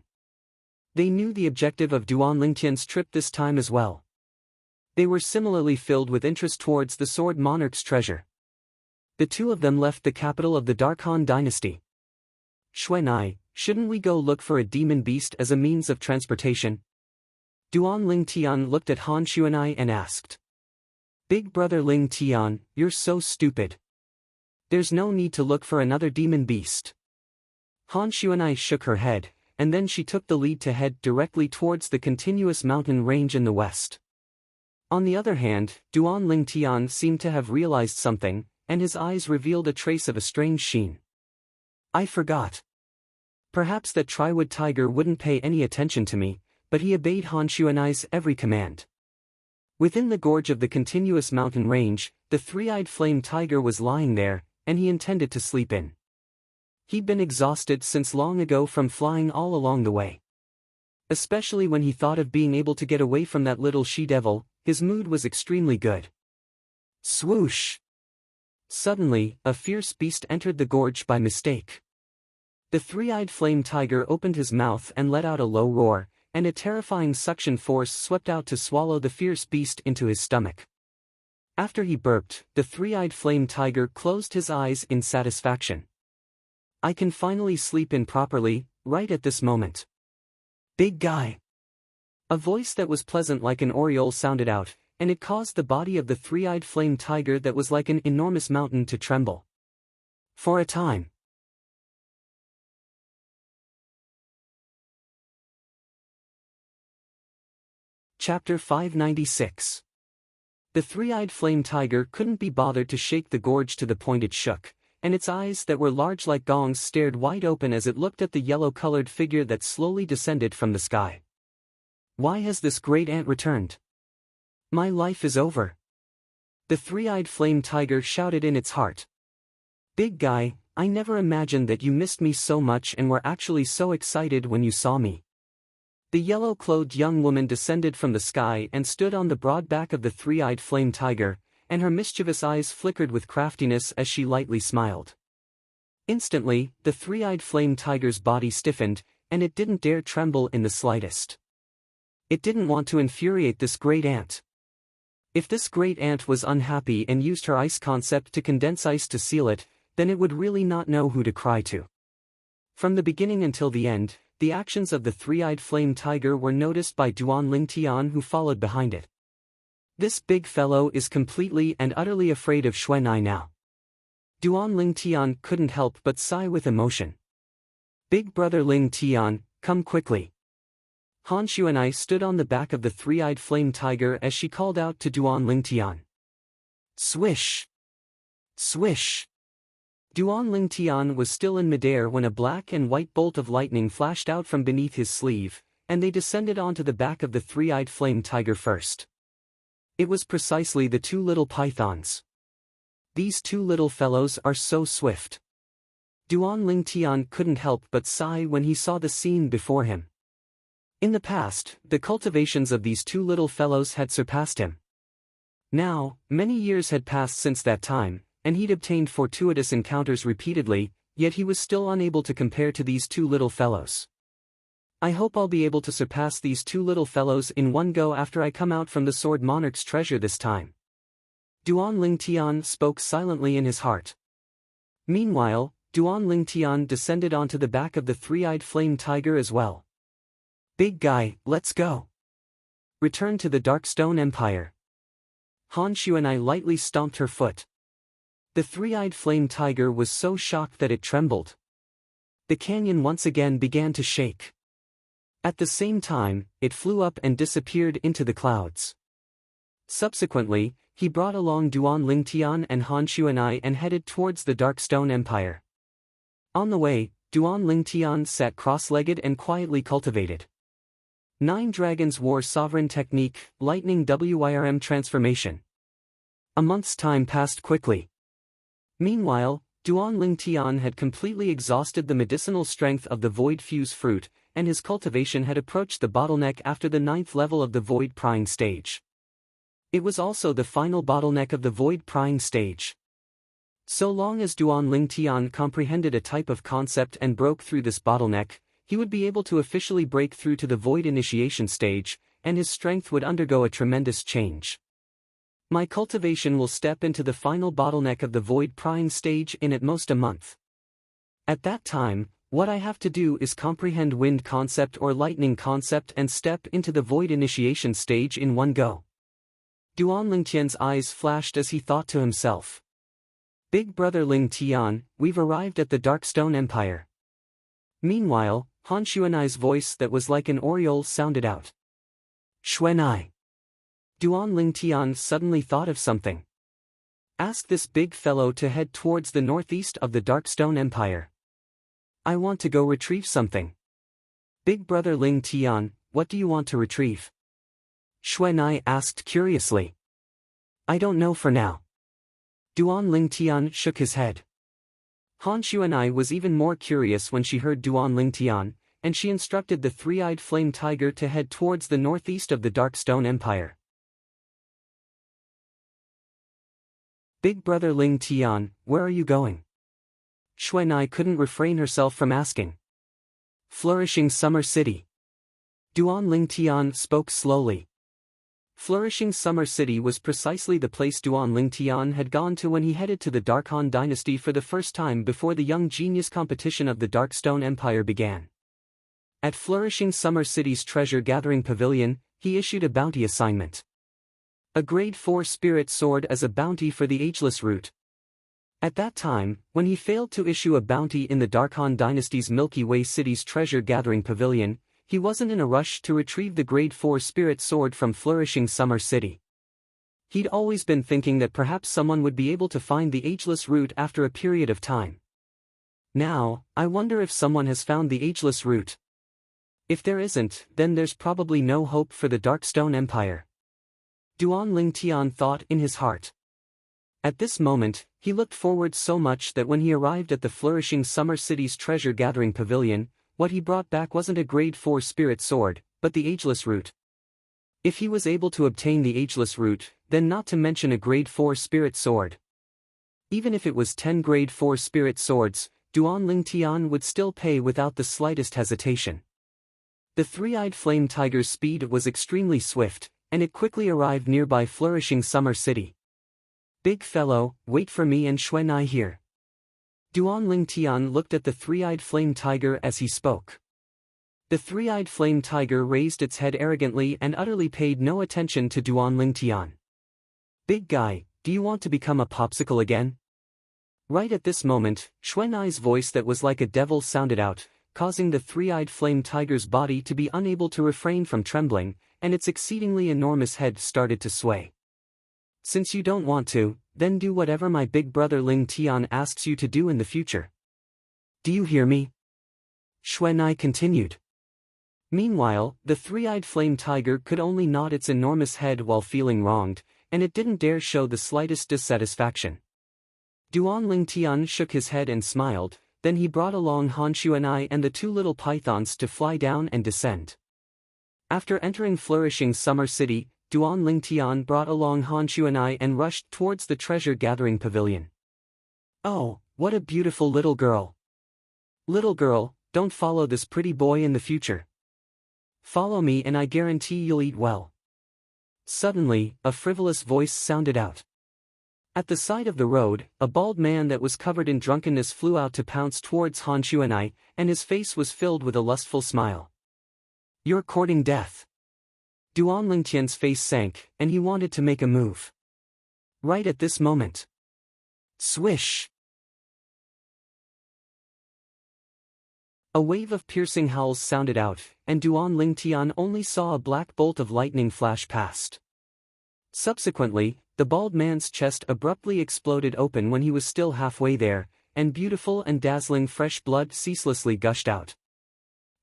They knew the objective of Duan Lingtian's trip this time as well. They were similarly filled with interest towards the Sword Monarch's treasure. The two of them left the capital of the Dark Han dynasty. Xuanai, shouldn't we go look for a demon beast as a means of transportation? Duan Lingtian looked at Han Xuanai and asked. Big brother Lingtian, you're so stupid. There's no need to look for another demon beast. Han Xuanai shook her head, and then she took the lead to head directly towards the continuous mountain range in the west. On the other hand, Duan Lingtian seemed to have realized something, and his eyes revealed a trace of a strange sheen. I forgot. Perhaps that Triwood tiger wouldn't pay any attention to me, but he obeyed Han Xuanai's every command. Within the gorge of the continuous mountain range, the three-eyed flame tiger was lying there, and he intended to sleep in. He'd been exhausted since long ago from flying all along the way. Especially when he thought of being able to get away from that little she-devil, his mood was extremely good. Swoosh! Suddenly, a fierce beast entered the gorge by mistake. The three-eyed flame tiger opened his mouth and let out a low roar, and a terrifying suction force swept out to swallow the fierce beast into his stomach. After he burped, the three-eyed flame tiger closed his eyes in satisfaction. I can finally sleep in properly, right at this moment. Big guy. A voice that was pleasant like an oriole sounded out, and it caused the body of the three-eyed flame tiger that was like an enormous mountain to tremble. For a time, Chapter 596. The three-eyed flame tiger couldn't be bothered to shake the gorge to the point it shook, and its eyes that were large like gongs stared wide open as it looked at the yellow-colored figure that slowly descended from the sky. Why has this great ant returned? My life is over. The three-eyed flame tiger shouted in its heart. Big guy, I never imagined that you missed me so much and were actually so excited when you saw me. The yellow-clothed young woman descended from the sky and stood on the broad back of the three-eyed flame tiger, and her mischievous eyes flickered with craftiness as she lightly smiled. Instantly, the three-eyed flame tiger's body stiffened, and it didn't dare tremble in the slightest. It didn't want to infuriate this great ant. If this great ant was unhappy and used her ice concept to condense ice to seal it, then it would really not know who to cry to. From the beginning until the end, the actions of the three-eyed flame tiger were noticed by Duan Lingtian, who followed behind it. This big fellow is completely and utterly afraid of Xuanai now. Duan Lingtian couldn't help but sigh with emotion. Big brother Lingtian, come quickly. Han Xuanai stood on the back of the three-eyed flame tiger as she called out to Duan Lingtian. Swish! Swish! Duan Lingtian was still in midair when a black and white bolt of lightning flashed out from beneath his sleeve, and they descended onto the back of the three-eyed flame tiger first. It was precisely the two little pythons. These two little fellows are so swift. Duan Lingtian couldn't help but sigh when he saw the scene before him. In the past, the cultivations of these two little fellows had surpassed him. Now, many years had passed since that time, and he'd obtained fortuitous encounters repeatedly, yet he was still unable to compare to these two little fellows. I hope I'll be able to surpass these two little fellows in one go after I come out from the Sword Monarch's treasure this time. Duan Lingtian spoke silently in his heart. Meanwhile, Duan Lingtian descended onto the back of the three-eyed flame tiger as well. Big guy, let's go. Return to the Darkstone Empire. Han Xuanai lightly stomped her foot. The three-eyed flame tiger was so shocked that it trembled. The canyon once again began to shake. At the same time, it flew up and disappeared into the clouds. Subsequently, he brought along Duan Lingtian and Han Xuanai and headed towards the Darkstone Empire. On the way, Duan Lingtian sat cross-legged and quietly cultivated. 9 dragons wore Sovereign technique, lightning WYRM transformation. A month's time passed quickly. Meanwhile, Duan Lingtian had completely exhausted the medicinal strength of the Void Fuse fruit, and his cultivation had approached the bottleneck after the 9th level of the Void Prying stage. It was also the final bottleneck of the Void Prying stage. So long as Duan Lingtian comprehended a type of concept and broke through this bottleneck, he would be able to officially break through to the Void Initiation stage, and his strength would undergo a tremendous change. My cultivation will step into the final bottleneck of the Void Prying stage in at most a month. At that time, what I have to do is comprehend wind concept or lightning concept and step into the Void Initiation stage in one go. Duan Lingtian's eyes flashed as he thought to himself. Big brother Lingtian, we've arrived at the Darkstone Empire. Meanwhile, Han Xuanai's voice that was like an aureole sounded out. Xuanai. Duan Lingtian suddenly thought of something. Ask this big fellow to head towards the northeast of the Darkstone Empire. I want to go retrieve something. Big brother Lingtian, what do you want to retrieve? Xuanai asked curiously. I don't know for now. Duan Lingtian shook his head. Han Xuanai was even more curious when she heard Duan Lingtian, and she instructed the three-eyed flame tiger to head towards the northeast of the Darkstone Empire. Big brother Lingtian, where are you going? Xuanai couldn't refrain herself from asking. Flourishing Summer City. Duan Lingtian spoke slowly. Flourishing Summer City was precisely the place Duan Lingtian had gone to when he headed to the Dark Han dynasty for the first time before the Young Genius competition of the Darkstone Empire began. At Flourishing Summer City's treasure-gathering pavilion, he issued a bounty assignment. A grade 4 spirit sword as a bounty for the Ageless Root. At that time, when he failed to issue a bounty in the Dark Han dynasty's Milky Way City's treasure-gathering pavilion, he wasn't in a rush to retrieve the Grade 4 Spirit Sword from Flourishing Summer City. He'd always been thinking that perhaps someone would be able to find the Ageless Root after a period of time. Now, I wonder if someone has found the Ageless Root. If there isn't, then there's probably no hope for the Darkstone Empire. Duan Lingtian thought in his heart. At this moment, he looked forward so much that when he arrived at the Flourishing Summer City's treasure-gathering pavilion, what he brought back wasn't a Grade 4 Spirit Sword, but the Ageless Root. If he was able to obtain the Ageless Root, then not to mention a Grade 4 Spirit Sword. Even if it was 10 Grade 4 Spirit Swords, Duan Lingtian would still pay without the slightest hesitation. The three-eyed flame tiger's speed was extremely swift, and it quickly arrived nearby Flourishing Summer City. Big fellow, wait for me and Xuanai here. Duan Lingtian looked at the three-eyed flame tiger as he spoke. The three-eyed flame tiger raised its head arrogantly and utterly paid no attention to Duan Lingtian. Big guy, do you want to become a popsicle again? Right at this moment, Xuanai's voice that was like a devil sounded out, causing the three-eyed flame tiger's body to be unable to refrain from trembling, and its exceedingly enormous head started to sway. Since you don't want to, then do whatever my big brother Ling Tian asks you to do in the future. Do you hear me? Xuanai continued. Meanwhile, the three-eyed flame tiger could only nod its enormous head while feeling wronged, and it didn't dare show the slightest dissatisfaction. Duan Lingtian shook his head and smiled, then he brought along Han Xuanai and the two little pythons to fly down and descend. After entering Flourishing Summer City, Duan Lingtian brought along Han Xuanai and rushed towards the treasure-gathering pavilion. Oh, what a beautiful little girl! Little girl, don't follow this pretty boy in the future. Follow me and I guarantee you'll eat well. Suddenly, a frivolous voice sounded out. At the side of the road, a bald man that was covered in drunkenness flew out to pounce towards Han Xuanai, and his face was filled with a lustful smile. You're courting death. Duan Lingtian's face sank, and he wanted to make a move. Right at this moment. Swish! A wave of piercing howls sounded out, and Duan Lingtian only saw a black bolt of lightning flash past. Subsequently, the bald man's chest abruptly exploded open when he was still halfway there, and beautiful and dazzling fresh blood ceaselessly gushed out.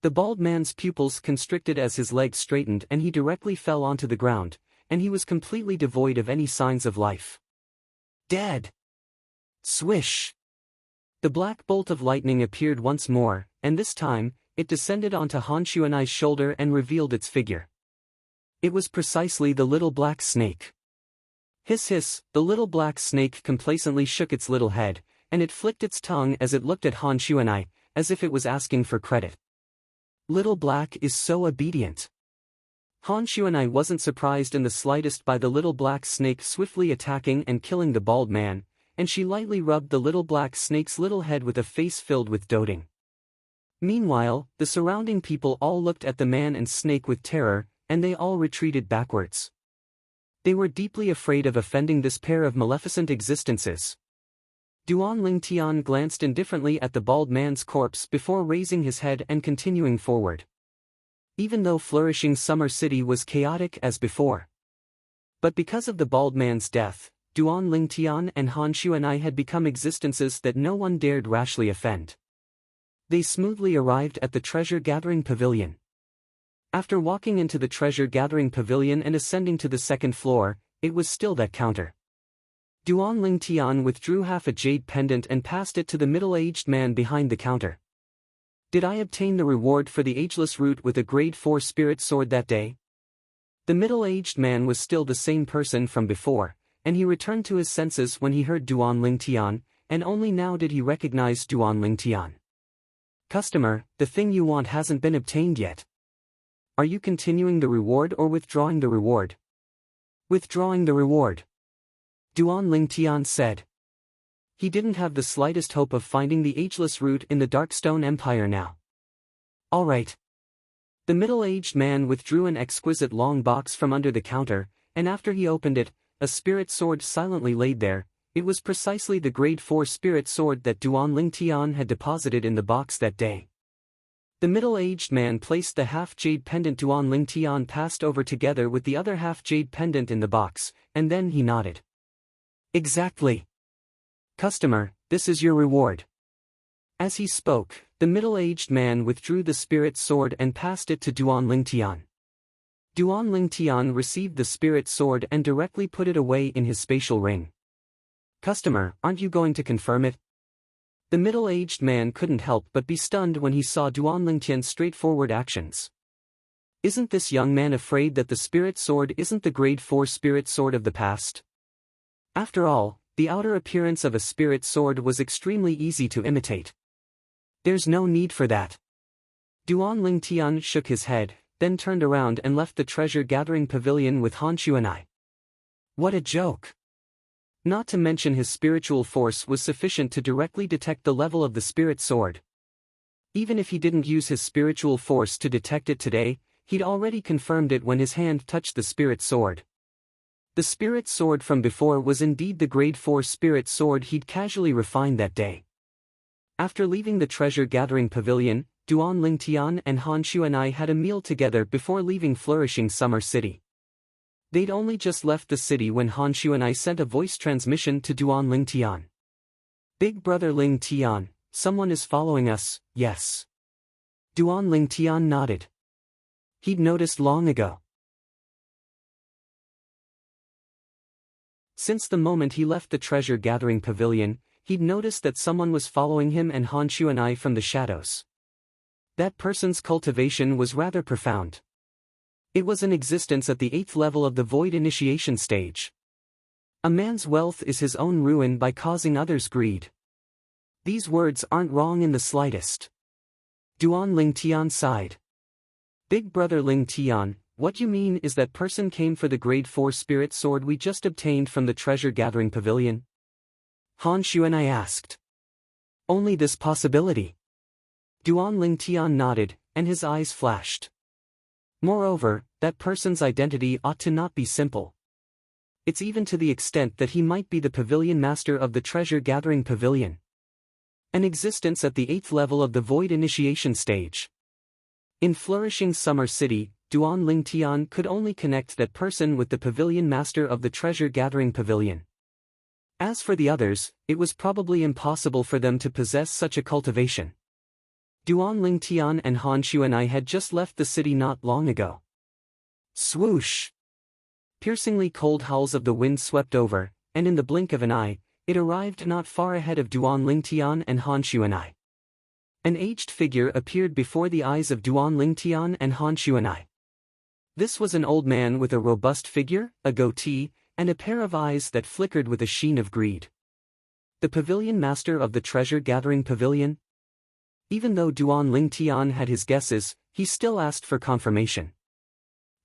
The bald man's pupils constricted as his legs straightened and he directly fell onto the ground, and he was completely devoid of any signs of life. Dead! Swish! The black bolt of lightning appeared once more, and this time, it descended onto Han Xuanai's shoulder and revealed its figure. It was precisely the little black snake. Hiss hiss, the little black snake complacently shook its little head, and it flicked its tongue as it looked at Han Xuanai, as if it was asking for credit. Little Black is so obedient. Han Xuanai wasn't surprised in the slightest by the little black snake swiftly attacking and killing the bald man, and she lightly rubbed the little black snake's little head with a face filled with doting. Meanwhile, the surrounding people all looked at the man and snake with terror, and they all retreated backwards. They were deeply afraid of offending this pair of maleficent existences. Duan Lingtian glanced indifferently at the bald man's corpse before raising his head and continuing forward. Even though Flourishing Summer City was chaotic as before. But because of the bald man's death, Duan Lingtian and Han Xuanai had become existences that no one dared rashly offend. They smoothly arrived at the treasure-gathering pavilion. After walking into the treasure-gathering pavilion and ascending to the second floor, it was still that counter. Duan Lingtian withdrew half a jade pendant and passed it to the middle-aged man behind the counter. Did I obtain the reward for the ageless root with a grade 4 spirit sword that day? The middle-aged man was still the same person from before, and he returned to his senses when he heard Duan Lingtian, and only now did he recognize Duan Lingtian. Customer, the thing you want hasn't been obtained yet. Are you continuing the reward or withdrawing the reward? Withdrawing the reward. Duan Lingtian said. He didn't have the slightest hope of finding the ageless root in the Darkstone Empire now. All right. The middle-aged man withdrew an exquisite long box from under the counter, and after he opened it, a spirit sword silently laid there. It was precisely the grade 4 spirit sword that Duan Lingtian had deposited in the box that day. The middle-aged man placed the half-jade pendant Duan Ling Tian passed over together with the other half-jade pendant in the box, and then he nodded. Exactly. Customer, this is your reward. As he spoke, the middle-aged man withdrew the spirit sword and passed it to Duan Ling Tian. Duan Ling Tian received the spirit sword and directly put it away in his spatial ring. Customer, aren't you going to confirm it? The middle-aged man couldn't help but be stunned when he saw Duan Ling Tian's straightforward actions. Isn't this young man afraid that the spirit sword isn't the grade 4 spirit sword of the past? After all, the outer appearance of a spirit sword was extremely easy to imitate. There's no need for that. Duan Ling Tian shook his head, then turned around and left the treasure-gathering pavilion with Han Shu and I. What a joke! Not to mention his spiritual force was sufficient to directly detect the level of the spirit sword. Even if he didn't use his spiritual force to detect it today, he'd already confirmed it when his hand touched the spirit sword. The spirit sword from before was indeed the grade 4 spirit sword he'd casually refined that day. After leaving the treasure-gathering pavilion, Duan Ling Tian and Han Shu and I had a meal together before leaving Flourishing Summer City. They'd only just left the city when Han Shu and I sent a voice transmission to Duan Ling Tian. Big brother Ling Tian, someone is following us, yes. Duan Ling Tian nodded. He'd noticed long ago. Since the moment he left the treasure-gathering pavilion, he'd noticed that someone was following him and Han Shu and I from the shadows. That person's cultivation was rather profound. It was an existence at the 8th level of the void initiation stage. A man's wealth is his own ruin by causing others greed. These words aren't wrong in the slightest. Duan Ling Tian sighed. Big brother Ling Tian, what you mean is that person came for the grade 4 spirit sword we just obtained from the treasure-gathering pavilion? Han Shu and I asked. Only this possibility. Duan Ling Tian nodded, and his eyes flashed. Moreover, that person's identity ought to not be simple. It's even to the extent that he might be the pavilion master of the treasure-gathering pavilion. An existence at the 8th level of the void initiation stage. In Flourishing Summer City, Duan Ling Tian could only connect that person with the pavilion master of the treasure-gathering pavilion. As for the others, it was probably impossible for them to possess such a cultivation. Duan Ling Tian and Han Shu and I had just left the city not long ago. Swoosh! Piercingly cold howls of the wind swept over, and in the blink of an eye, it arrived not far ahead of Duan Ling Tian and Han Shu and I. An aged figure appeared before the eyes of Duan Ling Tian and Han Shu and I. This was an old man with a robust figure, a goatee, and a pair of eyes that flickered with a sheen of greed. The pavilion master of the treasure-gathering pavilion? Even though Duan Ling Tian had his guesses, he still asked for confirmation.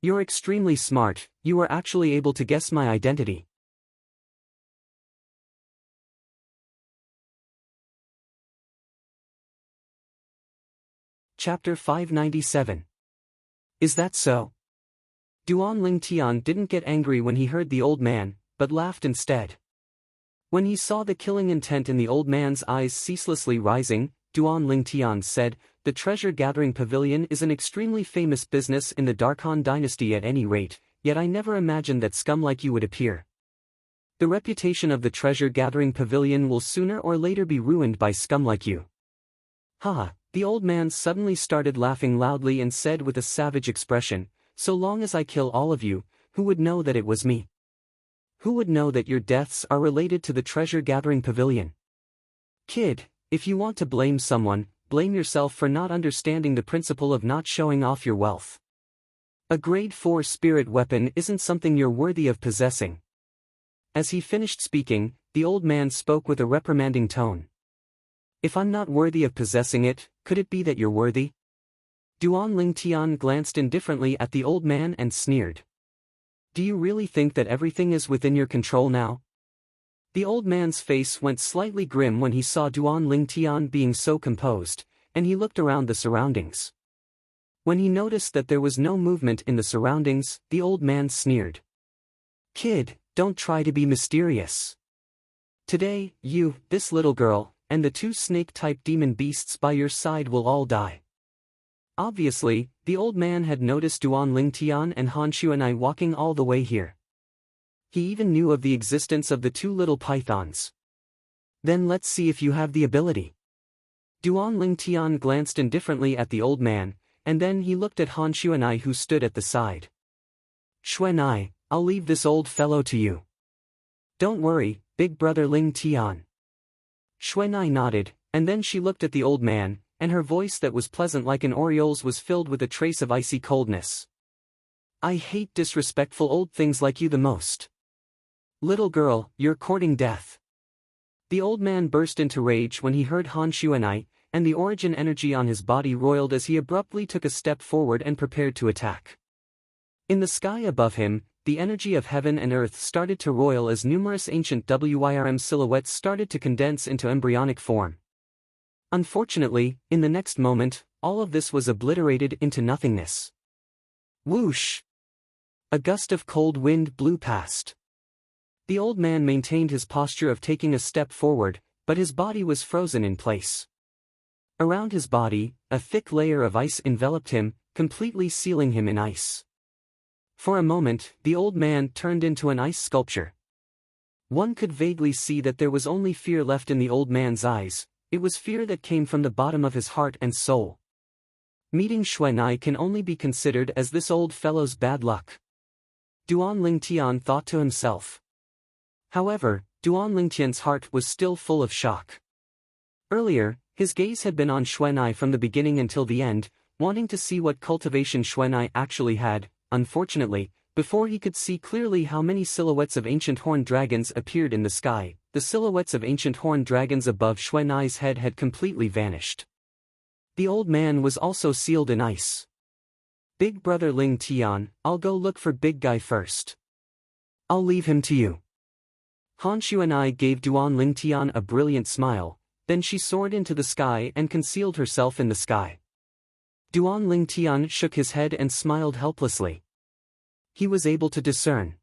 You're extremely smart, you were actually able to guess my identity. Chapter 597. Is that so? Duan Ling Tian didn't get angry when he heard the old man, but laughed instead. When he saw the killing intent in the old man's eyes ceaselessly rising, Duan Ling Tian said, "The treasure-gathering pavilion is an extremely famous business in the Darkhan dynasty at any rate, yet I never imagined that scum like you would appear. The reputation of the treasure-gathering pavilion will sooner or later be ruined by scum like you." Haha, the old man suddenly started laughing loudly and said with a savage expression, "So long as I kill all of you, who would know that it was me? Who would know that your deaths are related to the treasure-gathering pavilion? Kid, if you want to blame someone, blame yourself for not understanding the principle of not showing off your wealth. A grade 4 spirit weapon isn't something you're worthy of possessing." As he finished speaking, the old man spoke with a reprimanding tone. "If I'm not worthy of possessing it, could it be that you're worthy?" Duan Ling Tian glanced indifferently at the old man and sneered. "Do you really think that everything is within your control now?" The old man's face went slightly grim when he saw Duan Ling Tian being so composed, and he looked around the surroundings. When he noticed that there was no movement in the surroundings, the old man sneered. "Kid, don't try to be mysterious. Today, you, this little girl, and the 2 snake-type demon beasts by your side will all die. Obviously, the old man had noticed Duan Lingtian and Han Xuanai walking all the way here. He even knew of the existence of the two little pythons. Then let's see if you have the ability. Duan Lingtian glanced indifferently at the old man, and then he looked at Han Xuanai who stood at the side. Xuanai, I'll leave this old fellow to you. Don't worry, big brother Lingtian. Xuanai nodded, and then she looked at the old man, and her voice that was pleasant like an oriole's was filled with a trace of icy coldness. I hate disrespectful old things like you the most. Little girl, you're courting death. The old man burst into rage when he heard Han Xuanai, and the origin energy on his body roiled as he abruptly took a step forward and prepared to attack. In the sky above him, the energy of heaven and earth started to roil as numerous ancient WYRM silhouettes started to condense into embryonic form. Unfortunately, in the next moment, all of this was obliterated into nothingness. Whoosh! A gust of cold wind blew past. The old man maintained his posture of taking a step forward, but his body was frozen in place. Around his body, a thick layer of ice enveloped him, completely sealing him in ice. For a moment, the old man turned into an ice sculpture. One could vaguely see that there was only fear left in the old man's eyes. It was fear that came from the bottom of his heart and soul. Meeting Xuanai can only be considered as this old fellow's bad luck. Duan Lingtian thought to himself. However, Duan Lingtian's heart was still full of shock. Earlier, his gaze had been on Xuanai from the beginning until the end, wanting to see what cultivation Xuanai actually had. Unfortunately, before he could see clearly how many silhouettes of ancient horned dragons appeared in the sky, the silhouettes of ancient horned dragons above Xuanai's head had completely vanished. The old man was also sealed in ice. Big brother Ling Tian, I'll go look for big guy first. I'll leave him to you. Han Xuanai gave Duan Lingtian a brilliant smile, then she soared into the sky and concealed herself in the sky. Duan Lingtian shook his head and smiled helplessly. He was able to discern.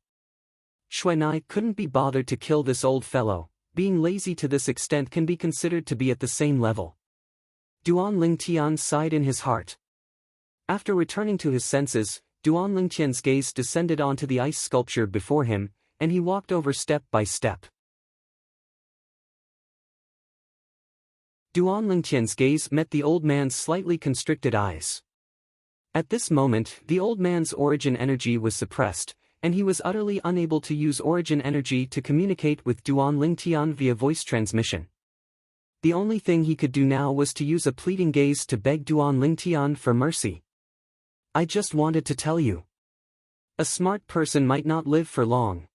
Xuanai couldn't be bothered to kill this old fellow. Being lazy to this extent can be considered to be at the same level. Duan Lingtian sighed in his heart. After returning to his senses, Duan Lingtian's gaze descended onto the ice sculpture before him, and he walked over step by step. Duan Lingtian's gaze met the old man's slightly constricted eyes. At this moment, the old man's origin energy was suppressed, and he was utterly unable to use origin energy to communicate with Duan Lingtian via voice transmission. The only thing he could do now was to use a pleading gaze to beg Duan Lingtian for mercy. I just wanted to tell you. A smart person might not live for long.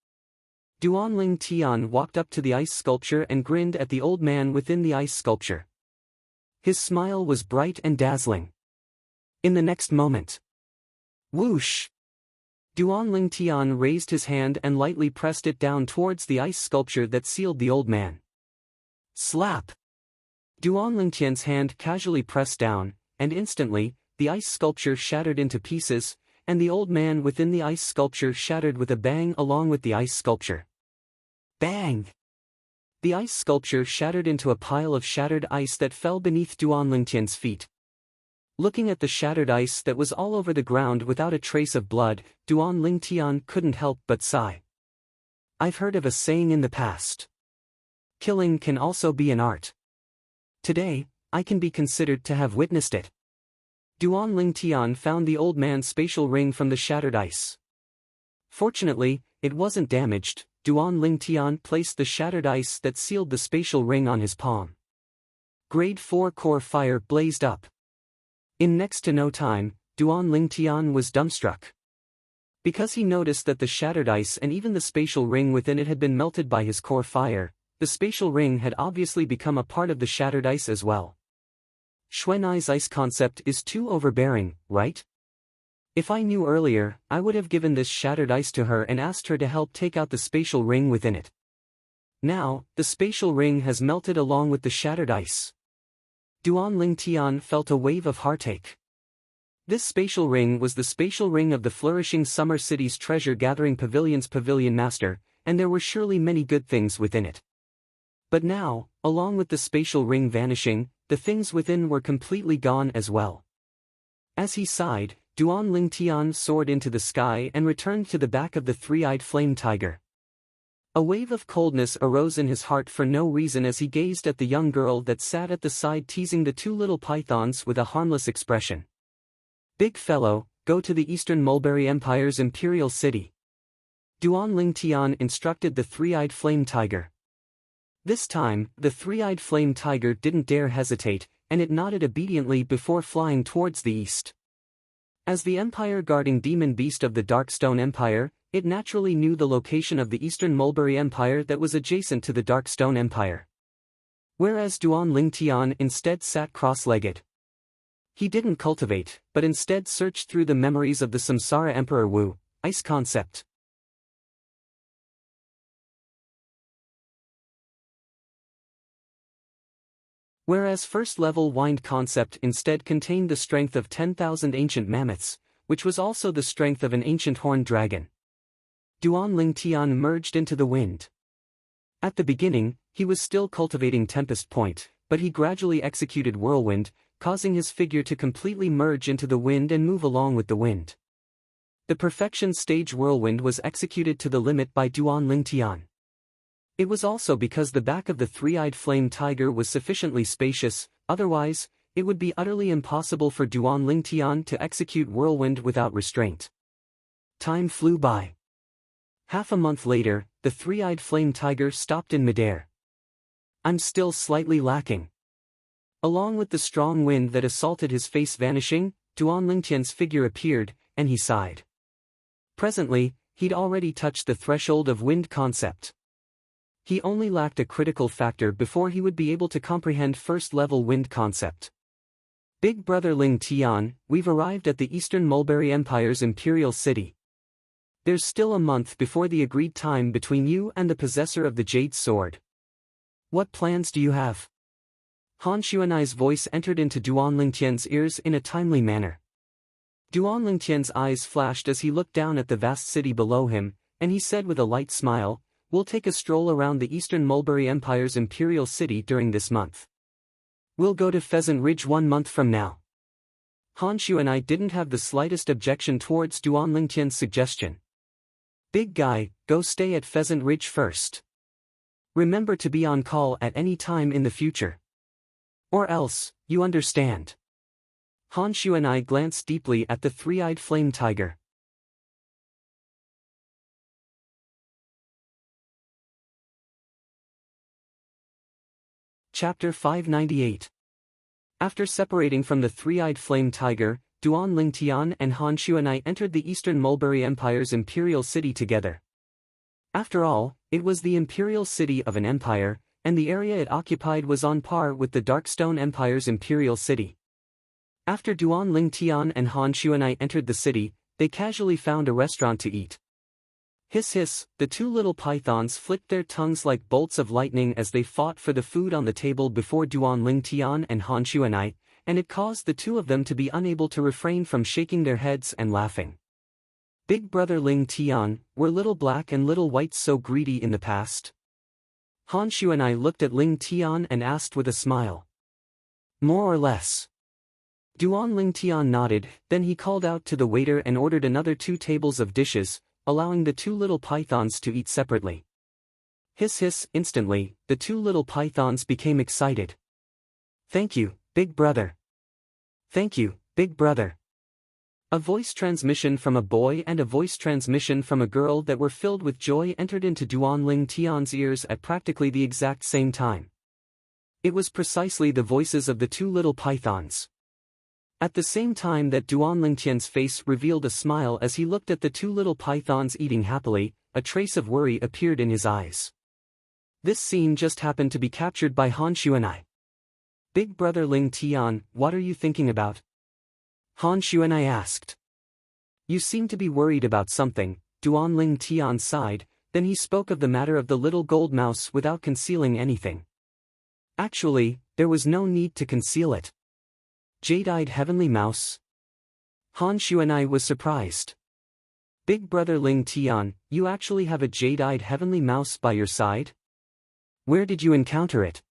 Duan Lingtian walked up to the ice sculpture and grinned at the old man within the ice sculpture. His smile was bright and dazzling. In the next moment. Whoosh! Duan Lingtian raised his hand and lightly pressed it down towards the ice sculpture that sealed the old man. Slap! Duan Lingtian's hand casually pressed down, and instantly, the ice sculpture shattered into pieces, and the old man within the ice sculpture shattered with a bang along with the ice sculpture. Bang! The ice sculpture shattered into a pile of shattered ice that fell beneath Duan Lingtian's feet. Looking at the shattered ice that was all over the ground without a trace of blood, Duan Lingtian couldn't help but sigh. I've heard of a saying in the past. Killing can also be an art. Today, I can be considered to have witnessed it. Duan Lingtian found the old man's spatial ring from the shattered ice. Fortunately, it wasn't damaged. Duan Lingtian placed the shattered ice that sealed the spatial ring on his palm. Grade 4 core fire blazed up. In next to no time, Duan Lingtian was dumbstruck. Because he noticed that the shattered ice and even the spatial ring within it had been melted by his core fire, the spatial ring had obviously become a part of the shattered ice as well. Xuanai's ice concept is too overbearing, right? If I knew earlier, I would have given this shattered ice to her and asked her to help take out the spatial ring within it. Now, the spatial ring has melted along with the shattered ice. Duan Lingtian felt a wave of heartache. This spatial ring was the spatial ring of the flourishing Summer City's treasure-gathering pavilion's pavilion master, and there were surely many good things within it. But now, along with the spatial ring vanishing, the things within were completely gone as well. As he sighed, Duan Lingtian soared into the sky and returned to the back of the three-eyed flame tiger. A wave of coldness arose in his heart for no reason as he gazed at the young girl that sat at the side teasing the two little pythons with a harmless expression. "Big fellow, go to the Eastern Mulberry Empire's imperial city," Duan Lingtian instructed the three-eyed flame tiger. This time, the three-eyed flame tiger didn't dare hesitate, and it nodded obediently before flying towards the east. As the empire-guarding demon beast of the Darkstone Empire, it naturally knew the location of the Eastern Mulberry Empire that was adjacent to the Darkstone Empire. Whereas Duan Lingtian instead sat cross-legged. He didn't cultivate, but instead searched through the memories of the Samsara Emperor Wu, ice concept. Whereas first-level wind concept instead contained the strength of 10,000 ancient mammoths, which was also the strength of an ancient horned dragon. Duan Lingtian merged into the wind. At the beginning, he was still cultivating Tempest Point, but he gradually executed Whirlwind, causing his figure to completely merge into the wind and move along with the wind. The perfection stage Whirlwind was executed to the limit by Duan Lingtian. It was also because the back of the three-eyed flame tiger was sufficiently spacious, otherwise, it would be utterly impossible for Duan Lingtian to execute Whirlwind without restraint. Time flew by. Half a month later, the three-eyed flame tiger stopped in midair. "I'm still slightly lacking." Along with the strong wind that assaulted his face vanishing, Duan Lingtian's figure appeared, and he sighed. Presently, he'd already touched the threshold of wind concept. He only lacked a critical factor before he would be able to comprehend first-level wind concept. "Big brother Lingtian, we've arrived at the Eastern Mulberry Empire's imperial city. There's still a month before the agreed time between you and the possessor of the Jade Sword. What plans do you have?" Han Xuanai's voice entered into Duan Lingtian's ears in a timely manner. Duan Lingtian's eyes flashed as he looked down at the vast city below him, and he said with a light smile, "We'll take a stroll around the Eastern Mulberry Empire's imperial city during this month. We'll go to Pheasant Ridge 1 month from now." Han Xuanai didn't have the slightest objection towards Duan Lingtian's suggestion. "Big guy, go stay at Pheasant Ridge first. Remember to be on call at any time in the future. Or else, you understand." Han Xuanai glanced deeply at the three-eyed flame tiger. Chapter 598. After separating from the three-eyed flame tiger, Duan Lingtian and Han Xuanai entered the Eastern Mulberry Empire's imperial city together. After all, it was the imperial city of an empire, and the area it occupied was on par with the Darkstone Empire's imperial city. After Duan Lingtian and Han Xuanai entered the city, they casually found a restaurant to eat. Hiss hiss, the two little pythons flicked their tongues like bolts of lightning as they fought for the food on the table before Duan Lingtian and Han Xuanai, and it caused the two of them to be unable to refrain from shaking their heads and laughing. "Big brother Lingtian, were Little Black and Little White so greedy in the past?" Han Xuanai looked at Lingtian and asked with a smile. "More or less." Duan Lingtian nodded, then he called out to the waiter and ordered another 2 tables of dishes, allowing the 2 little pythons to eat separately. Hiss hiss, instantly, the 2 little pythons became excited. "Thank you, big brother. Thank you, big brother." A voice transmission from a boy and a voice transmission from a girl that were filled with joy entered into Duan Lingtian's ears at practically the exact same time. It was precisely the voices of the 2 little pythons. At the same time that Duan Lingtian's face revealed a smile as he looked at the 2 little pythons eating happily, a trace of worry appeared in his eyes. This scene just happened to be captured by Han Xuanai. "Big brother Lingtian, what are you thinking about?" Han Xuanai asked. "You seem to be worried about something," Duan Lingtian sighed, then he spoke of the matter of the little gold mouse without concealing anything. Actually, there was no need to conceal it. Jade-eyed heavenly mouse? Han Xuanai was surprised. "Big brother Lingtian, you actually have a jade-eyed heavenly mouse by your side? Where did you encounter it?"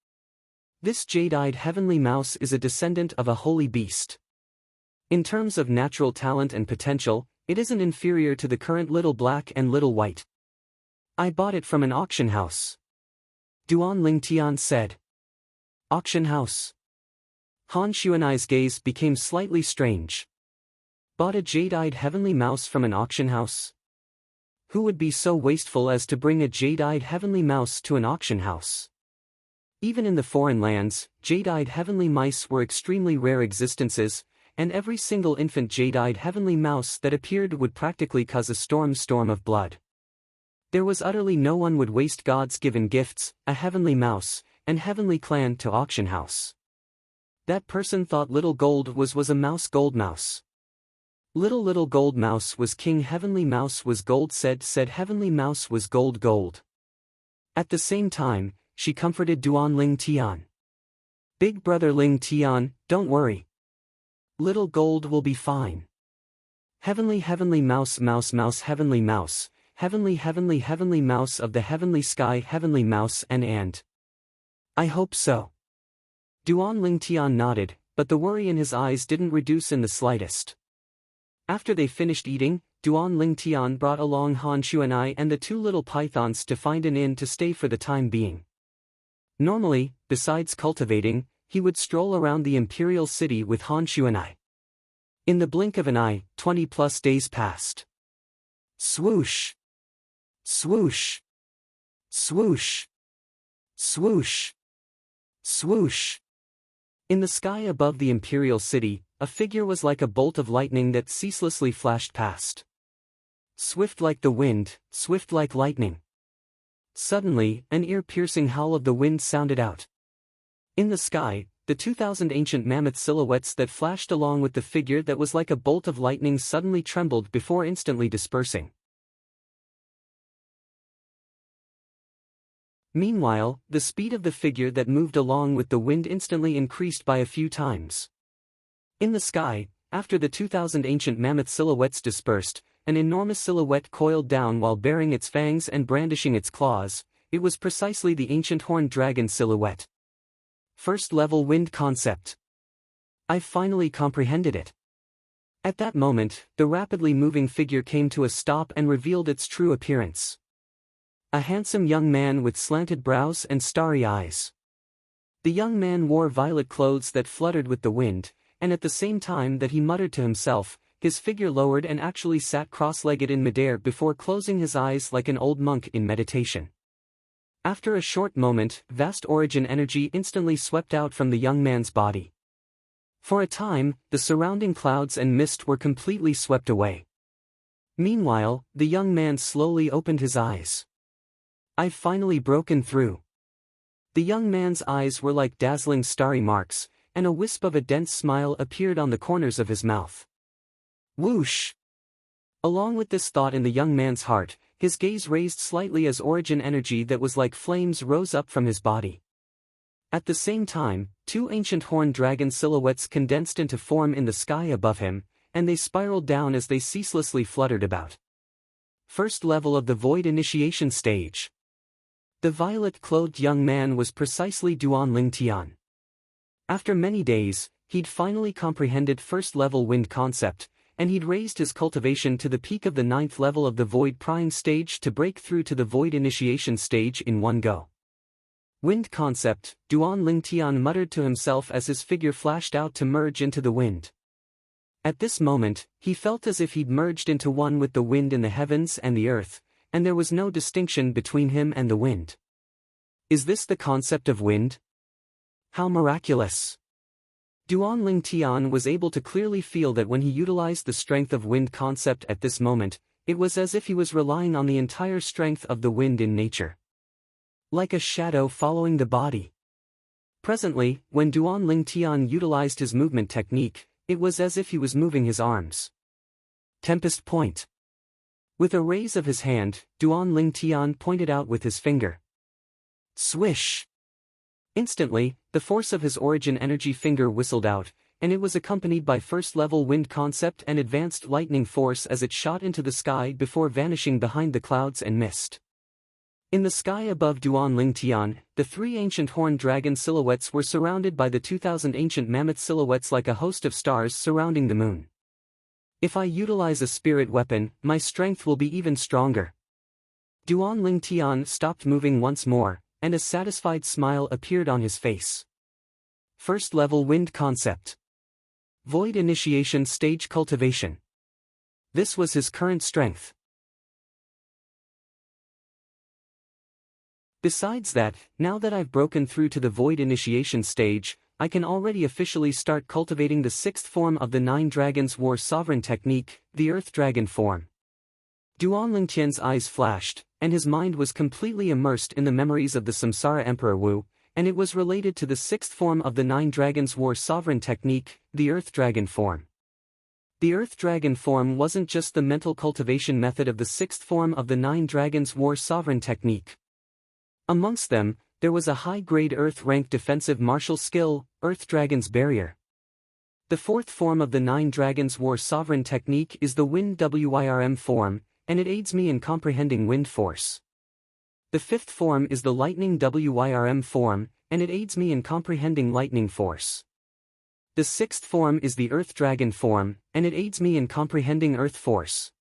"This jade-eyed heavenly mouse is a descendant of a holy beast. In terms of natural talent and potential, it isn't inferior to the current Little Black and Little White. I bought it from an auction house. Duan Lingtian said. Auction house. Han Xuanai's gaze became slightly strange. Bought a jade-eyed heavenly mouse from an auction house? Who would be so wasteful as to bring a jade-eyed heavenly mouse to an auction house? Even in the foreign lands, jade-eyed heavenly mice were extremely rare existences, and every single infant jade-eyed heavenly mouse that appeared would practically cause a storm of blood. There was utterly no one would waste God's given gifts, a heavenly mouse, and heavenly clan to auction house. That person thought Little Gold was a mouse. Gold mouse. Little Gold Mouse was king. Heavenly Mouse was gold. Said Heavenly Mouse was gold. At the same time, she comforted Duan Ling Tian. Big brother Ling Tian, don't worry. Little Gold will be fine. Heavenly Mouse Heavenly Mouse, Heavenly Mouse of the heavenly sky. Heavenly Mouse and I hope so. Duan Ling Tian nodded, but the worry in his eyes didn't reduce in the slightest. After they finished eating, Duan Ling Tian brought along Han Xuanai and the two little pythons to find an inn to stay for the time being. Normally, besides cultivating, he would stroll around the imperial city with Han Xuanai. In the blink of an eye, 20+ days passed. Swoosh! Swoosh! Swoosh! Swoosh! Swoosh! In the sky above the imperial city, a figure was like a bolt of lightning that ceaselessly flashed past. Swift like the wind, swift like lightning. Suddenly, an ear-piercing howl of the wind sounded out. In the sky, the 2,000 ancient mammoth silhouettes that flashed along with the figure that was like a bolt of lightning suddenly trembled before instantly dispersing. Meanwhile, the speed of the figure that moved along with the wind instantly increased by a few times. In the sky, after the 2,000 ancient mammoth silhouettes dispersed, an enormous silhouette coiled down while baring its fangs and brandishing its claws. It was precisely the ancient horned dragon silhouette. First-level wind concept. I finally comprehended it. At that moment, the rapidly moving figure came to a stop and revealed its true appearance. A handsome young man with slanted brows and starry eyes. The young man wore violet clothes that fluttered with the wind, and at the same time that he muttered to himself, his figure lowered and actually sat cross-legged in midair before closing his eyes like an old monk in meditation. After a short moment, vast origin energy instantly swept out from the young man's body. For a time, the surrounding clouds and mist were completely swept away. Meanwhile, the young man slowly opened his eyes. I've finally broken through. The young man's eyes were like dazzling starry marks, and a wisp of a dense smile appeared on the corners of his mouth. Whoosh! Along with this thought in the young man's heart, his gaze raised slightly as origin energy that was like flames rose up from his body. At the same time, two ancient horned dragon silhouettes condensed into form in the sky above him, and they spiraled down as they ceaselessly fluttered about. First level of the void initiation stage. The violet-clothed young man was precisely Duan Lingtian. After many days, he'd finally comprehended first-level wind concept, and he'd raised his cultivation to the peak of the 9th level of the Void Prime stage to break through to the Void Initiation stage in one go. Wind concept, Duan Lingtian muttered to himself as his figure flashed out to merge into the wind. At this moment, he felt as if he'd merged into one with the wind in the heavens and the earth, and there was no distinction between him and the wind. Is this the concept of wind? How miraculous! Duan Lingtian was able to clearly feel that when he utilized the strength of wind concept at this moment, it was as if he was relying on the entire strength of the wind in nature. Like a shadow following the body. Presently, when Duan Lingtian utilized his movement technique, it was as if he was moving his arms. Tempest Point. With a raise of his hand, Duan Lingtian pointed out with his finger. Swish! Instantly, the force of his origin energy finger whistled out, and it was accompanied by first-level wind concept and advanced lightning force as it shot into the sky before vanishing behind the clouds and mist. In the sky above Duan Tian, the three ancient horned dragon silhouettes were surrounded by the 2,000 ancient mammoth silhouettes like a host of stars surrounding the moon. If I utilize a spirit weapon, my strength will be even stronger. Duan Tian stopped moving once more, and a satisfied smile appeared on his face. First level wind concept. Void initiation stage cultivation. This was his current strength. Besides that, now that I've broken through to the void initiation stage, I can already officially start cultivating the sixth form of the Nine Dragons War Sovereign technique, the Earth Dragon form. Duan Lingtian's eyes flashed, and his mind was completely immersed in the memories of the Samsara Emperor Wu, and it was related to the sixth form of the Nine Dragons War Sovereign technique, the Earth Dragon form. The Earth Dragon form wasn't just the mental cultivation method of the sixth form of the Nine Dragons War Sovereign technique. Amongst them, there was a high-grade Earth-rank defensive martial skill, Earth Dragon's Barrier. The fourth form of the Nine Dragons War Sovereign technique is the Wind Wirm form, and it aids me in comprehending wind force. The fifth form is the Lightning Wirm form, and it aids me in comprehending lightning force. The sixth form is the Earth Dragon form, and it aids me in comprehending earth force.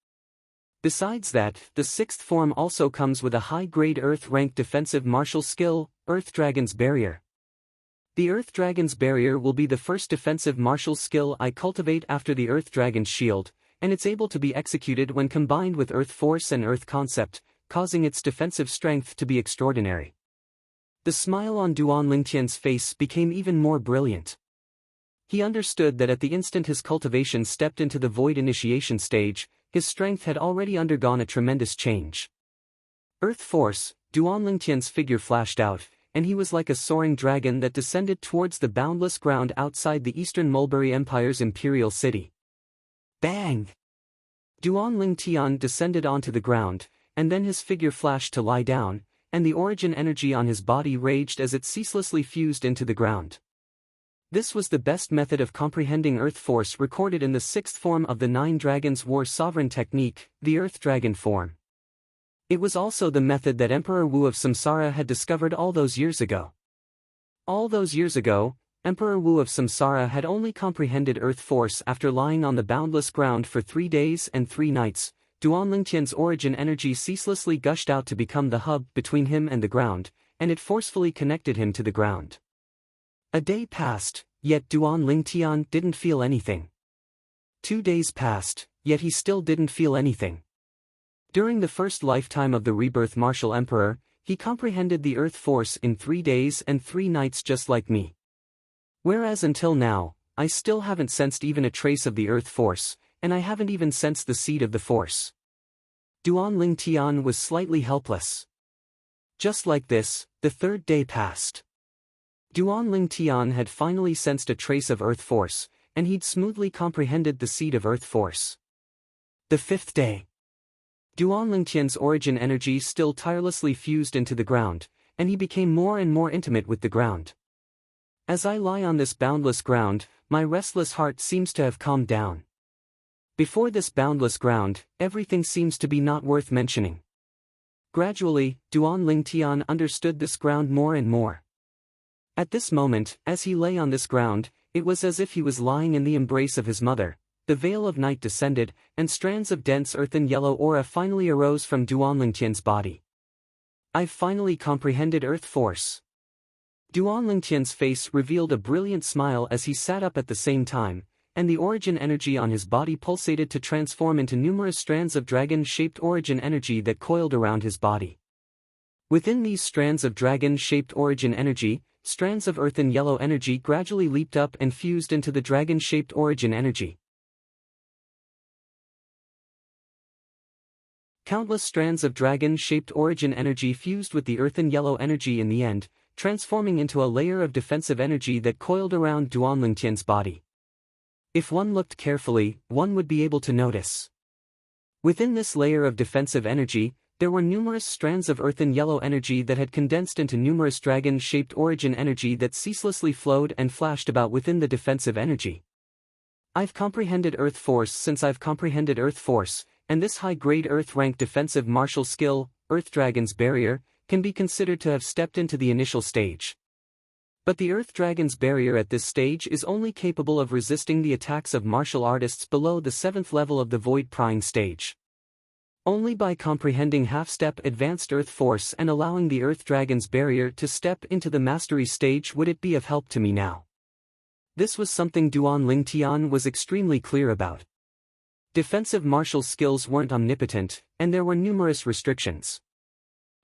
Besides that, the sixth form also comes with a high-grade Earth-rank defensive martial skill, Earth Dragon's Barrier. The Earth Dragon's Barrier will be the first defensive martial skill I cultivate after the Earth Dragon's Shield, and it's able to be executed when combined with Earth Force and Earth Concept, causing its defensive strength to be extraordinary. The smile on Duan Lingtian's face became even more brilliant. He understood that at the instant his cultivation stepped into the void initiation stage, his strength had already undergone a tremendous change. Earth Force, Duan Lingtian's figure flashed out, and he was like a soaring dragon that descended towards the boundless ground outside the Eastern Mulberry Empire's imperial city. Bang! Duan Lingtian descended onto the ground, and then his figure flashed to lie down, and the origin energy on his body raged as it ceaselessly fused into the ground. This was the best method of comprehending Earth Force recorded in the sixth form of the Nine Dragons War Sovereign technique, the Earth Dragon form. It was also the method that Emperor Wu of Samsara had discovered all those years ago. All those years ago, Emperor Wu of Samsara had only comprehended Earth Force after lying on the boundless ground for 3 days and 3 nights. Duan Lingtian's origin energy ceaselessly gushed out to become the hub between him and the ground, and it forcefully connected him to the ground. A day passed, yet Duan Lingtian didn't feel anything. 2 days passed, yet he still didn't feel anything. During the first lifetime of the Rebirth Martial Emperor, he comprehended the Earth Force in 3 days and 3 nights just like me. Whereas until now, I still haven't sensed even a trace of the Earth Force, and I haven't even sensed the seed of the Force. Duan Lingtian was slightly helpless. Just like this, the 3rd day passed. Duan Lingtian had finally sensed a trace of Earth Force, and he'd smoothly comprehended the seed of Earth Force. The 5th day. Duan Lingtian's origin energy still tirelessly fused into the ground, and he became more and more intimate with the ground. As I lie on this boundless ground, my restless heart seems to have calmed down. Before this boundless ground, everything seems to be not worth mentioning. Gradually, Duan Lingtian understood this ground more and more. At this moment, as he lay on this ground, it was as if he was lying in the embrace of his mother. The veil of night descended, and strands of dense earthen yellow aura finally arose from Duan Lingtian's body. I've finally comprehended Earth Force. Duan Lingtian's face revealed a brilliant smile as he sat up at the same time, and the origin energy on his body pulsated to transform into numerous strands of dragon-shaped origin energy that coiled around his body. Within these strands of dragon-shaped origin energy, strands of earthen yellow energy gradually leaped up and fused into the dragon-shaped origin energy. Countless strands of dragon-shaped origin energy fused with the earthen yellow energy in the end, transforming into a layer of defensive energy that coiled around Duan Lingtian's body. If one looked carefully, one would be able to notice. Within this layer of defensive energy, there were numerous strands of earthen yellow energy that had condensed into numerous dragon-shaped origin energy that ceaselessly flowed and flashed about within the defensive energy. I've comprehended Earth Force since I've comprehended Earth Force, and this high-grade Earth-rank defensive martial skill, Earth Dragon's Barrier, can be considered to have stepped into the initial stage. But the Earth Dragon's barrier at this stage is only capable of resisting the attacks of martial artists below the 7th level of the Void Prying stage. Only by comprehending half-step advanced Earth Force and allowing the Earth Dragon's barrier to step into the mastery stage would it be of help to me now. This was something Duan Lingtian was extremely clear about. Defensive martial skills weren't omnipotent, and there were numerous restrictions.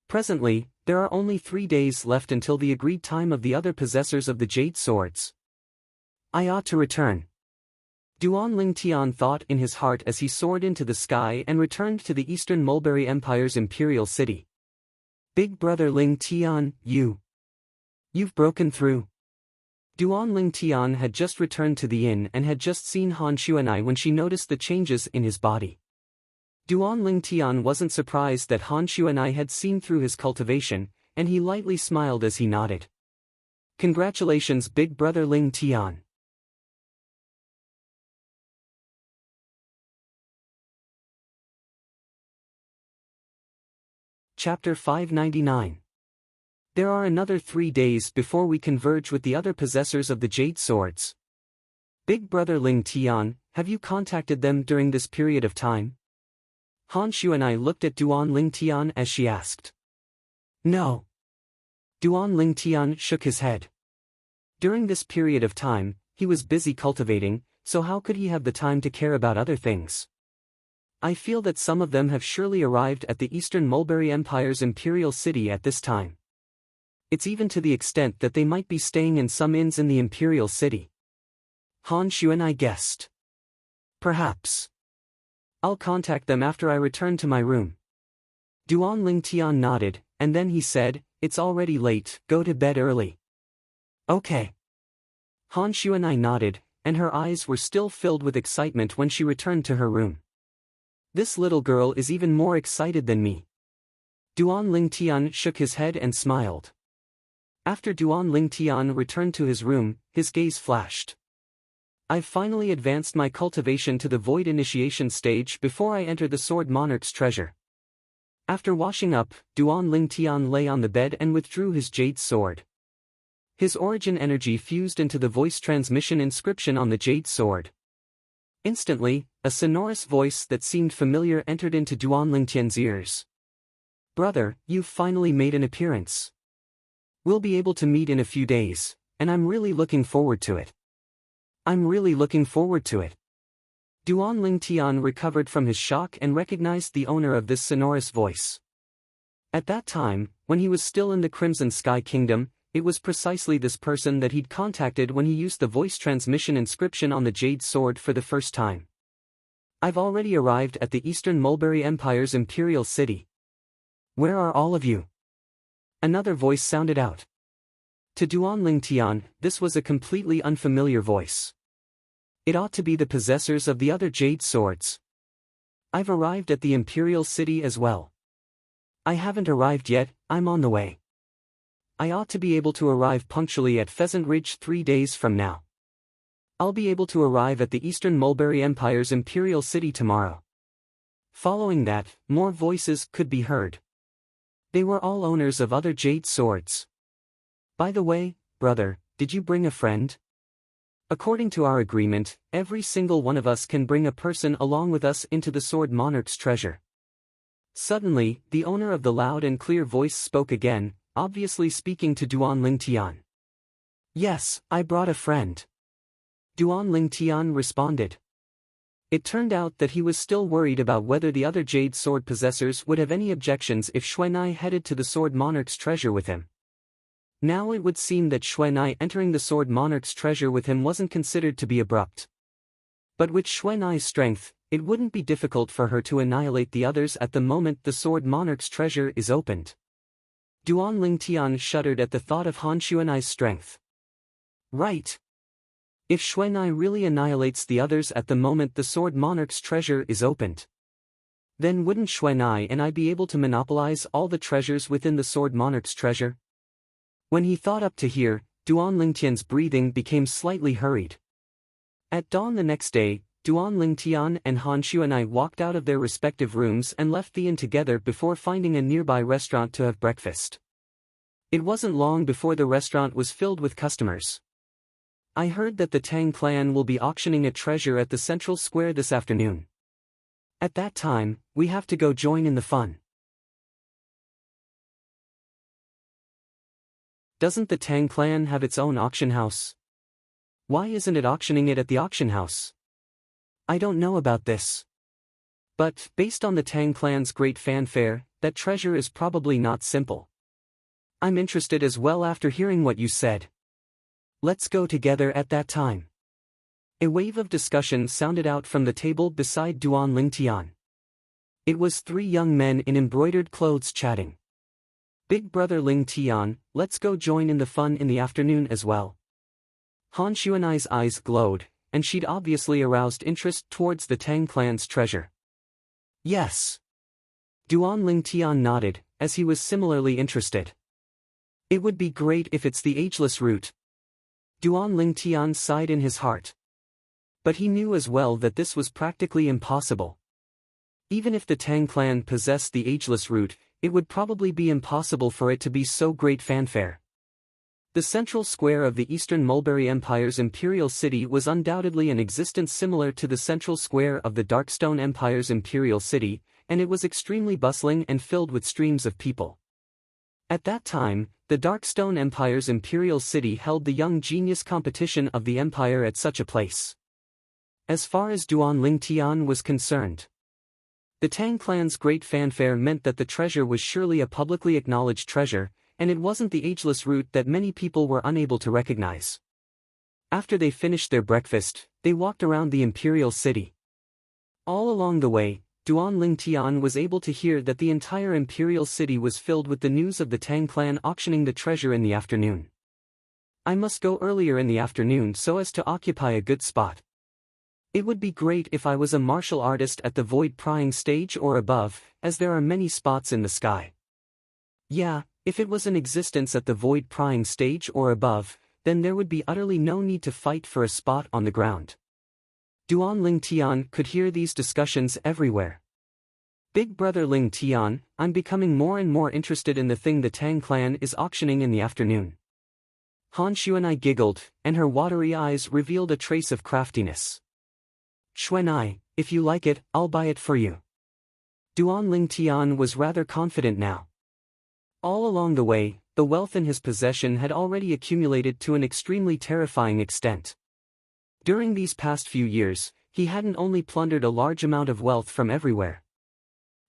Presently, there are only 3 days left until the agreed time of the other possessors of the Jade Swords. I ought to return. Duan Lingtian thought in his heart as he soared into the sky and returned to the Eastern Mulberry Empire's imperial city. Big brother Lingtian, you've broken through. Duan Lingtian had just returned to the inn and had just seen Han Xuanai when she noticed the changes in his body. Duan Lingtian wasn't surprised that Han Xuanai had seen through his cultivation, and he lightly smiled as he nodded. Congratulations, big brother Lingtian. Chapter 599. There are another 3 days before we converge with the other possessors of the Jade Swords. Big brother Lingtian, have you contacted them during this period of time? Han Xuanai looked at Duan Lingtian as she asked. No. Duan Lingtian shook his head. During this period of time, he was busy cultivating, so how could he have the time to care about other things? I feel that some of them have surely arrived at the Eastern Mulberry Empire's imperial city at this time. It's even to the extent that they might be staying in some inns in the imperial city. Han Xuanai guessed. Perhaps. I'll contact them after I return to my room. Duan Lingtian nodded, and then he said, it's already late, go to bed early. Okay. Han Xuanai nodded, and her eyes were still filled with excitement when she returned to her room. This little girl is even more excited than me. Duan Lingtian shook his head and smiled. After Duan Lingtian returned to his room, his gaze flashed. I've finally advanced my cultivation to the Void Initiation stage before I enter the Sword Monarch's treasure. After washing up, Duan Lingtian lay on the bed and withdrew his jade sword. His origin energy fused into the voice transmission inscription on the jade sword. Instantly, a sonorous voice that seemed familiar entered into Duan Lingtian's ears. Brother, you've finally made an appearance. We'll be able to meet in a few days, and I'm really looking forward to it. Duan Lingtian recovered from his shock and recognized the owner of this sonorous voice. At that time, when he was still in the Crimson Sky Kingdom, it was precisely this person that he'd contacted when he used the voice transmission inscription on the jade sword for the first time. I've already arrived at the Eastern Mulberry Empire's imperial city. Where are all of you? Another voice sounded out. To Duan Lingtian, this was a completely unfamiliar voice. It ought to be the possessors of the other jade swords. I've arrived at the imperial city as well. I haven't arrived yet, I'm on the way. I ought to be able to arrive punctually at Pheasant Ridge 3 days from now. I'll be able to arrive at the Eastern Mulberry Empire's imperial city tomorrow. Following that, more voices could be heard. They were all owners of other jade swords. By the way, brother, did you bring a friend? According to our agreement, every single one of us can bring a person along with us into the Sword Monarch's treasure. Suddenly, the owner of the loud and clear voice spoke again, obviously speaking to Duan Lingtian. Yes, I brought a friend. Duan Lingtian responded. It turned out that he was still worried about whether the other jade sword possessors would have any objections if Xuanai headed to the Sword Monarch's treasure with him. Now it would seem that Xuanai entering the Sword Monarch's treasure with him wasn't considered to be abrupt. But with Xuanai's strength, it wouldn't be difficult for her to annihilate the others at the moment the Sword Monarch's treasure is opened. Duan Lingtian shuddered at the thought of Han Xuanai's strength. Right. If Xuanai really annihilates the others at the moment the Sword Monarch's treasure is opened, then wouldn't Xuanai and I be able to monopolize all the treasures within the Sword Monarch's treasure? When he thought up to here, Duan Lingtian's breathing became slightly hurried. At dawn the next day, Duan Lingtian and Han Xuanai walked out of their respective rooms and left the inn together before finding a nearby restaurant to have breakfast. It wasn't long before the restaurant was filled with customers. I heard that the Tang clan will be auctioning a treasure at the central square this afternoon. At that time, we have to go join in the fun. Doesn't the Tang clan have its own auction house? Why isn't it auctioning it at the auction house? I don't know about this. But, based on the Tang clan's great fanfare, that treasure is probably not simple. I'm interested as well after hearing what you said. Let's go together at that time. A wave of discussion sounded out from the table beside Duan Lingtian. It was 3 young men in embroidered clothes chatting. Big brother Lingtian, let's go join in the fun in the afternoon as well. Han Xuanai's eyes glowed, and she'd obviously aroused interest towards the Tang clan's treasure. Yes. Duan Lingtian nodded, as he was similarly interested. It would be great if it's the ageless root. Duan Lingtian sighed in his heart. But he knew as well that this was practically impossible. Even if the Tang clan possessed the ageless root, it would probably be impossible for it to be so great fanfare. The central square of the Eastern Mulberry Empire's imperial city was undoubtedly an existence similar to the central square of the Darkstone Empire's imperial city, and it was extremely bustling and filled with streams of people. At that time, the Darkstone Empire's imperial city held the young genius competition of the empire at such a place. As far as Duan Lingtian was concerned, the Tang clan's great fanfare meant that the treasure was surely a publicly acknowledged treasure, and it wasn't the ageless root that many people were unable to recognize. After they finished their breakfast, they walked around the imperial city. All along the way, Duan Lingtian was able to hear that the entire imperial city was filled with the news of the Tang clan auctioning the treasure in the afternoon. I must go earlier in the afternoon so as to occupy a good spot. It would be great if I was a martial artist at the void prying stage or above, as there are many spots in the sky. Yeah, if it was in existence at the void prying stage or above, then there would be utterly no need to fight for a spot on the ground. Duan Lingtian could hear these discussions everywhere. Big brother Lingtian, I'm becoming more and more interested in the thing the Tang clan is auctioning in the afternoon. Han Xuanai giggled, and her watery eyes revealed a trace of craftiness. Xuanai, if you like it, I'll buy it for you. Duan Lingtian was rather confident now. All along the way, the wealth in his possession had already accumulated to an extremely terrifying extent. During these past few years, he hadn't only plundered a large amount of wealth from everywhere.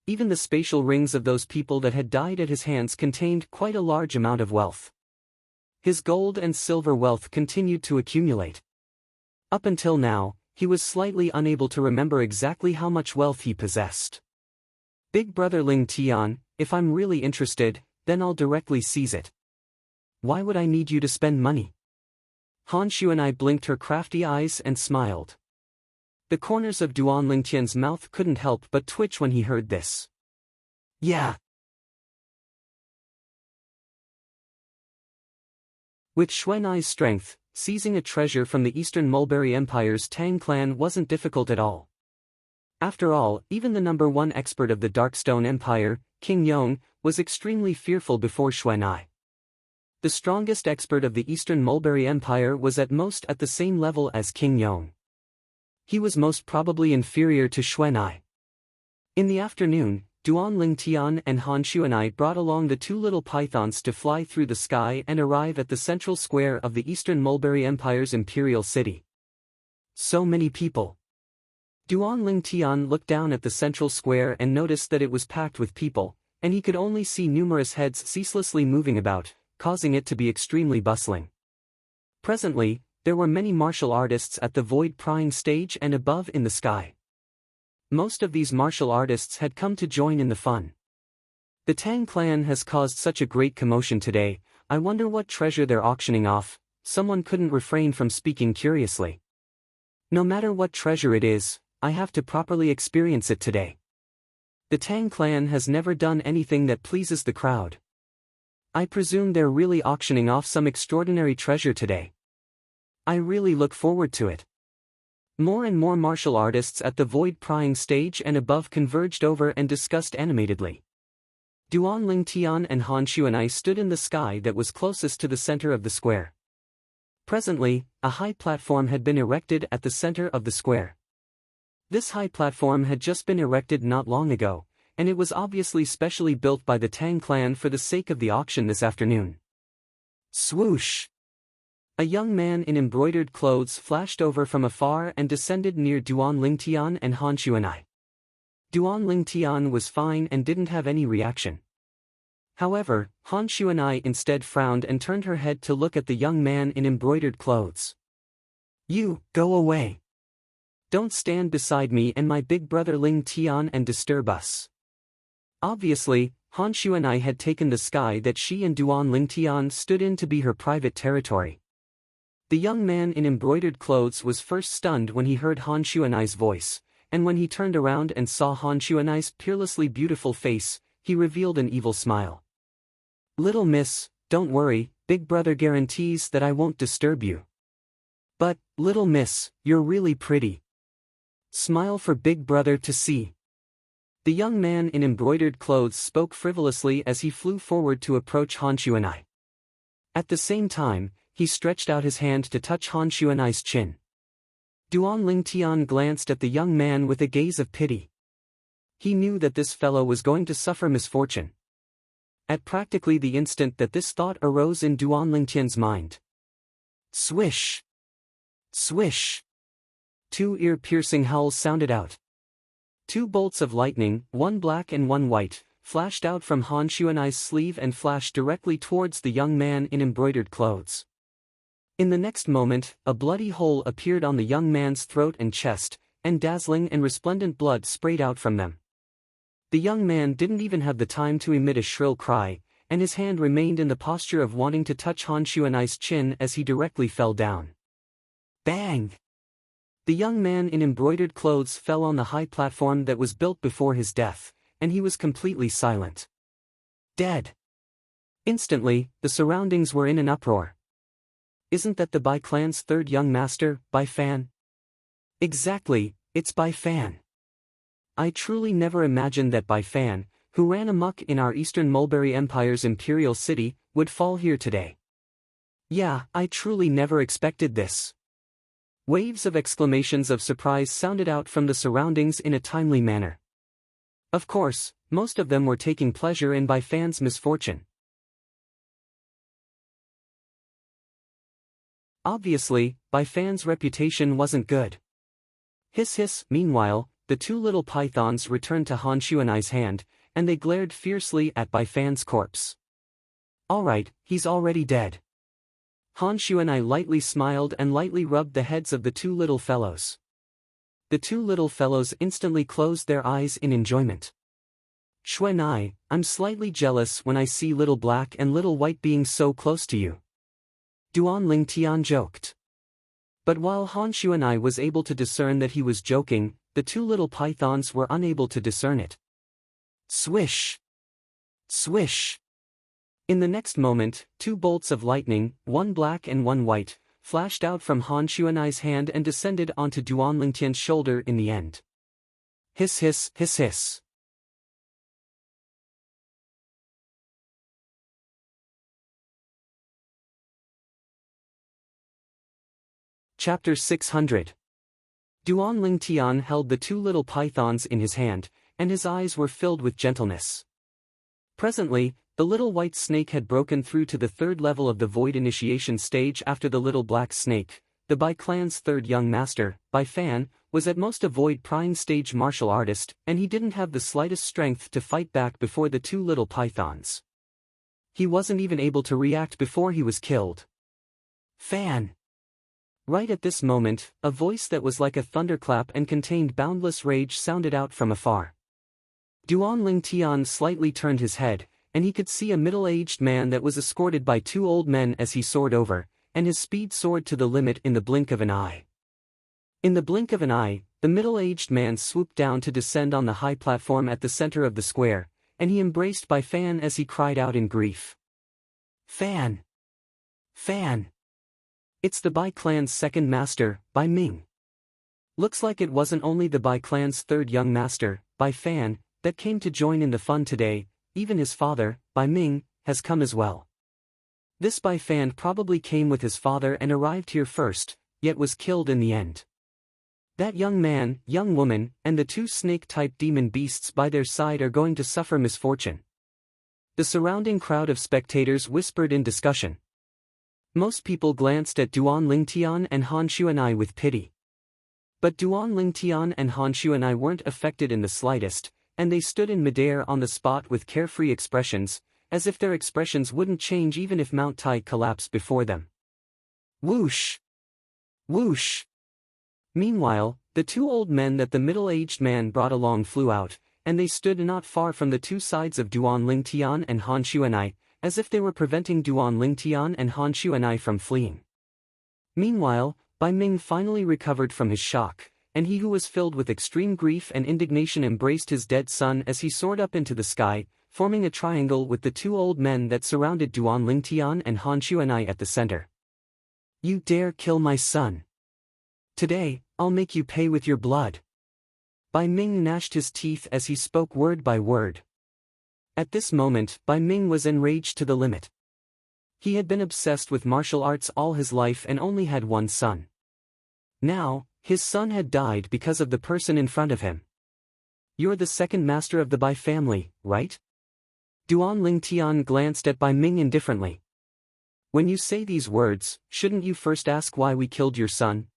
Even the spatial rings of those people that had died at his hands contained quite a large amount of wealth. His gold and silver wealth continued to accumulate. Up until now, he was slightly unable to remember exactly how much wealth he possessed. Big brother Lingtian, if I'm really interested, then I'll directly seize it. Why would I need you to spend money? Han Xuanai blinked her crafty eyes and smiled. The corners of Duan Lingtian's mouth couldn't help but twitch when he heard this. Yeah. With Xuanai's strength, seizing a treasure from the Eastern Mulberry Empire's Tang clan wasn't difficult at all. After all, even the #1 expert of the Darkstone Empire, King Yong, was extremely fearful before Xuanai. The strongest expert of the Eastern Mulberry Empire was at most at the same level as King Yong. He was most probably inferior to Xuanai. In the afternoon, Duan Lingtian and Han Xuanai brought along the 2 little pythons to fly through the sky and arrive at the central square of the Eastern Mulberry Empire's imperial city. So many people. Duan Lingtian looked down at the central square and noticed that it was packed with people, and he could only see numerous heads ceaselessly moving about, causing it to be extremely bustling. Presently, there were many martial artists at the void prying stage and above in the sky. Most of these martial artists had come to join in the fun. The Tang clan has caused such a great commotion today, I wonder what treasure they're auctioning off, someone couldn't refrain from speaking curiously. No matter what treasure it is, I have to properly experience it today. The Tang clan has never done anything that pleases the crowd. I presume they're really auctioning off some extraordinary treasure today. I really look forward to it. More and more martial artists at the void prying stage and above converged over and discussed animatedly. Duan Lingtian and Han Xuanai stood in the sky that was closest to the center of the square. Presently, a high platform had been erected at the center of the square. This high platform had just been erected not long ago, and it was obviously specially built by the Tang clan for the sake of the auction this afternoon. Swoosh! A young man in embroidered clothes flashed over from afar and descended near Duan Lingtian and Han Xuanai. Duan Lingtian was fine and didn't have any reaction. However, Han Xuanai instead frowned and turned her head to look at the young man in embroidered clothes. "You, go away. Don't stand beside me and my big brother Ling Tian and disturb us." Obviously, Han Xuanai had taken the sky that she and Duan Lingtian stood in to be her private territory. The young man in embroidered clothes was first stunned when he heard Han Xuanai's voice, and when he turned around and saw Han Xuanai's peerlessly beautiful face, he revealed an evil smile. "Little miss, don't worry, big brother guarantees that I won't disturb you." "But, little miss, you're really pretty. Smile for big brother to see." The young man in embroidered clothes spoke frivolously as he flew forward to approach Han Xuanai. At the same time, he stretched out his hand to touch Han Xuanai's chin. Duan Lingtian glanced at the young man with a gaze of pity. He knew that this fellow was going to suffer misfortune. At practically the instant that this thought arose in Duan Lingtian's mind. Swish! Swish! Two ear-piercing howls sounded out. Two bolts of lightning, one black and one white, flashed out from Han Xuanai's sleeve and flashed directly towards the young man in embroidered clothes. In the next moment, a bloody hole appeared on the young man's throat and chest, and dazzling and resplendent blood sprayed out from them. The young man didn't even have the time to emit a shrill cry, and his hand remained in the posture of wanting to touch Han Xuanai's chin as he directly fell down. Bang! The young man in embroidered clothes fell on the high platform that was built before his death, and he was completely silent. Dead. Instantly, the surroundings were in an uproar. Isn't that the Bai clan's third young master, Bai Fan? Exactly, it's Bai Fan. I truly never imagined that Bai Fan, who ran amok in our Eastern Mulberry Empire's imperial city, would fall here today. Yeah, I truly never expected this. Waves of exclamations of surprise sounded out from the surroundings in a timely manner. Of course, most of them were taking pleasure in Bai Fan's misfortune. Obviously, Bai Fan's reputation wasn't good. Hiss hiss. Meanwhile, the two little pythons returned to Han Xuanai's hand, and they glared fiercely at Bai Fan's corpse. Alright, he's already dead. Han Xuanai lightly smiled and lightly rubbed the heads of the two little fellows. The two little fellows instantly closed their eyes in enjoyment. Xuanai, I'm slightly jealous when I see little black and little white being so close to you. Duan Lingtian joked. But while Han Xuanai was able to discern that he was joking, the two little pythons were unable to discern it. Swish! Swish! In the next moment, two bolts of lightning, one black and one white, flashed out from Han Xuanai's hand and descended onto Duan Lingtian's shoulder in the end. Hiss hiss, hiss hiss. Chapter 600. Duan Lingtian held the two little pythons in his hand, and his eyes were filled with gentleness. Presently, the little white snake had broken through to the third level of the void initiation stage after the little black snake, the Bai clan's third young master, Bai Fan, was at most a void prying stage martial artist, and he didn't have the slightest strength to fight back before the two little pythons. He wasn't even able to react before he was killed. Fan! Right at this moment, a voice that was like a thunderclap and contained boundless rage sounded out from afar. Duan Lingtian slightly turned his head, and he could see a middle-aged man that was escorted by two old men as he soared over, and his speed soared to the limit in the blink of an eye. In the blink of an eye, the middle-aged man swooped down to descend on the high platform at the center of the square, and he embraced Bai Fan as he cried out in grief. Fan! Fan! It's the Bai clan's second master, Bai Ming. Looks like it wasn't only the Bai clan's third young master, Bai Fan, that came to join in the fun today, even his father, Bai Ming, has come as well. This Bai Fan probably came with his father and arrived here first, yet was killed in the end. That young man, young woman, and the two snake-type demon beasts by their side are going to suffer misfortune. The surrounding crowd of spectators whispered in discussion. Most people glanced at Duan Lingtian and Han Xuanai with pity. But Duan Lingtian and Han Xuanai weren't affected in the slightest, and they stood in midair on the spot with carefree expressions, as if their expressions wouldn't change even if Mount Tai collapsed before them. Whoosh! Whoosh! Meanwhile, the two old men that the middle-aged man brought along flew out, and they stood not far from the two sides of Duan Lingtian and Han Xuanai, as if they were preventing Duan Lingtian and Han Xuanai from fleeing. Meanwhile, Bai Ming finally recovered from his shock, and he who was filled with extreme grief and indignation embraced his dead son as he soared up into the sky, forming a triangle with the two old men that surrounded Duan Lingtian and Han Xuanai at the center. You dare kill my son? Today, I'll make you pay with your blood. Bai Ming gnashed his teeth as he spoke word by word. At this moment, Bai Ming was enraged to the limit. He had been obsessed with martial arts all his life and only had one son. Now, his son had died because of the person in front of him. You're the second master of the Bai family, right? Duan Lingtian glanced at Bai Ming indifferently. When you say these words, shouldn't you first ask why we killed your son?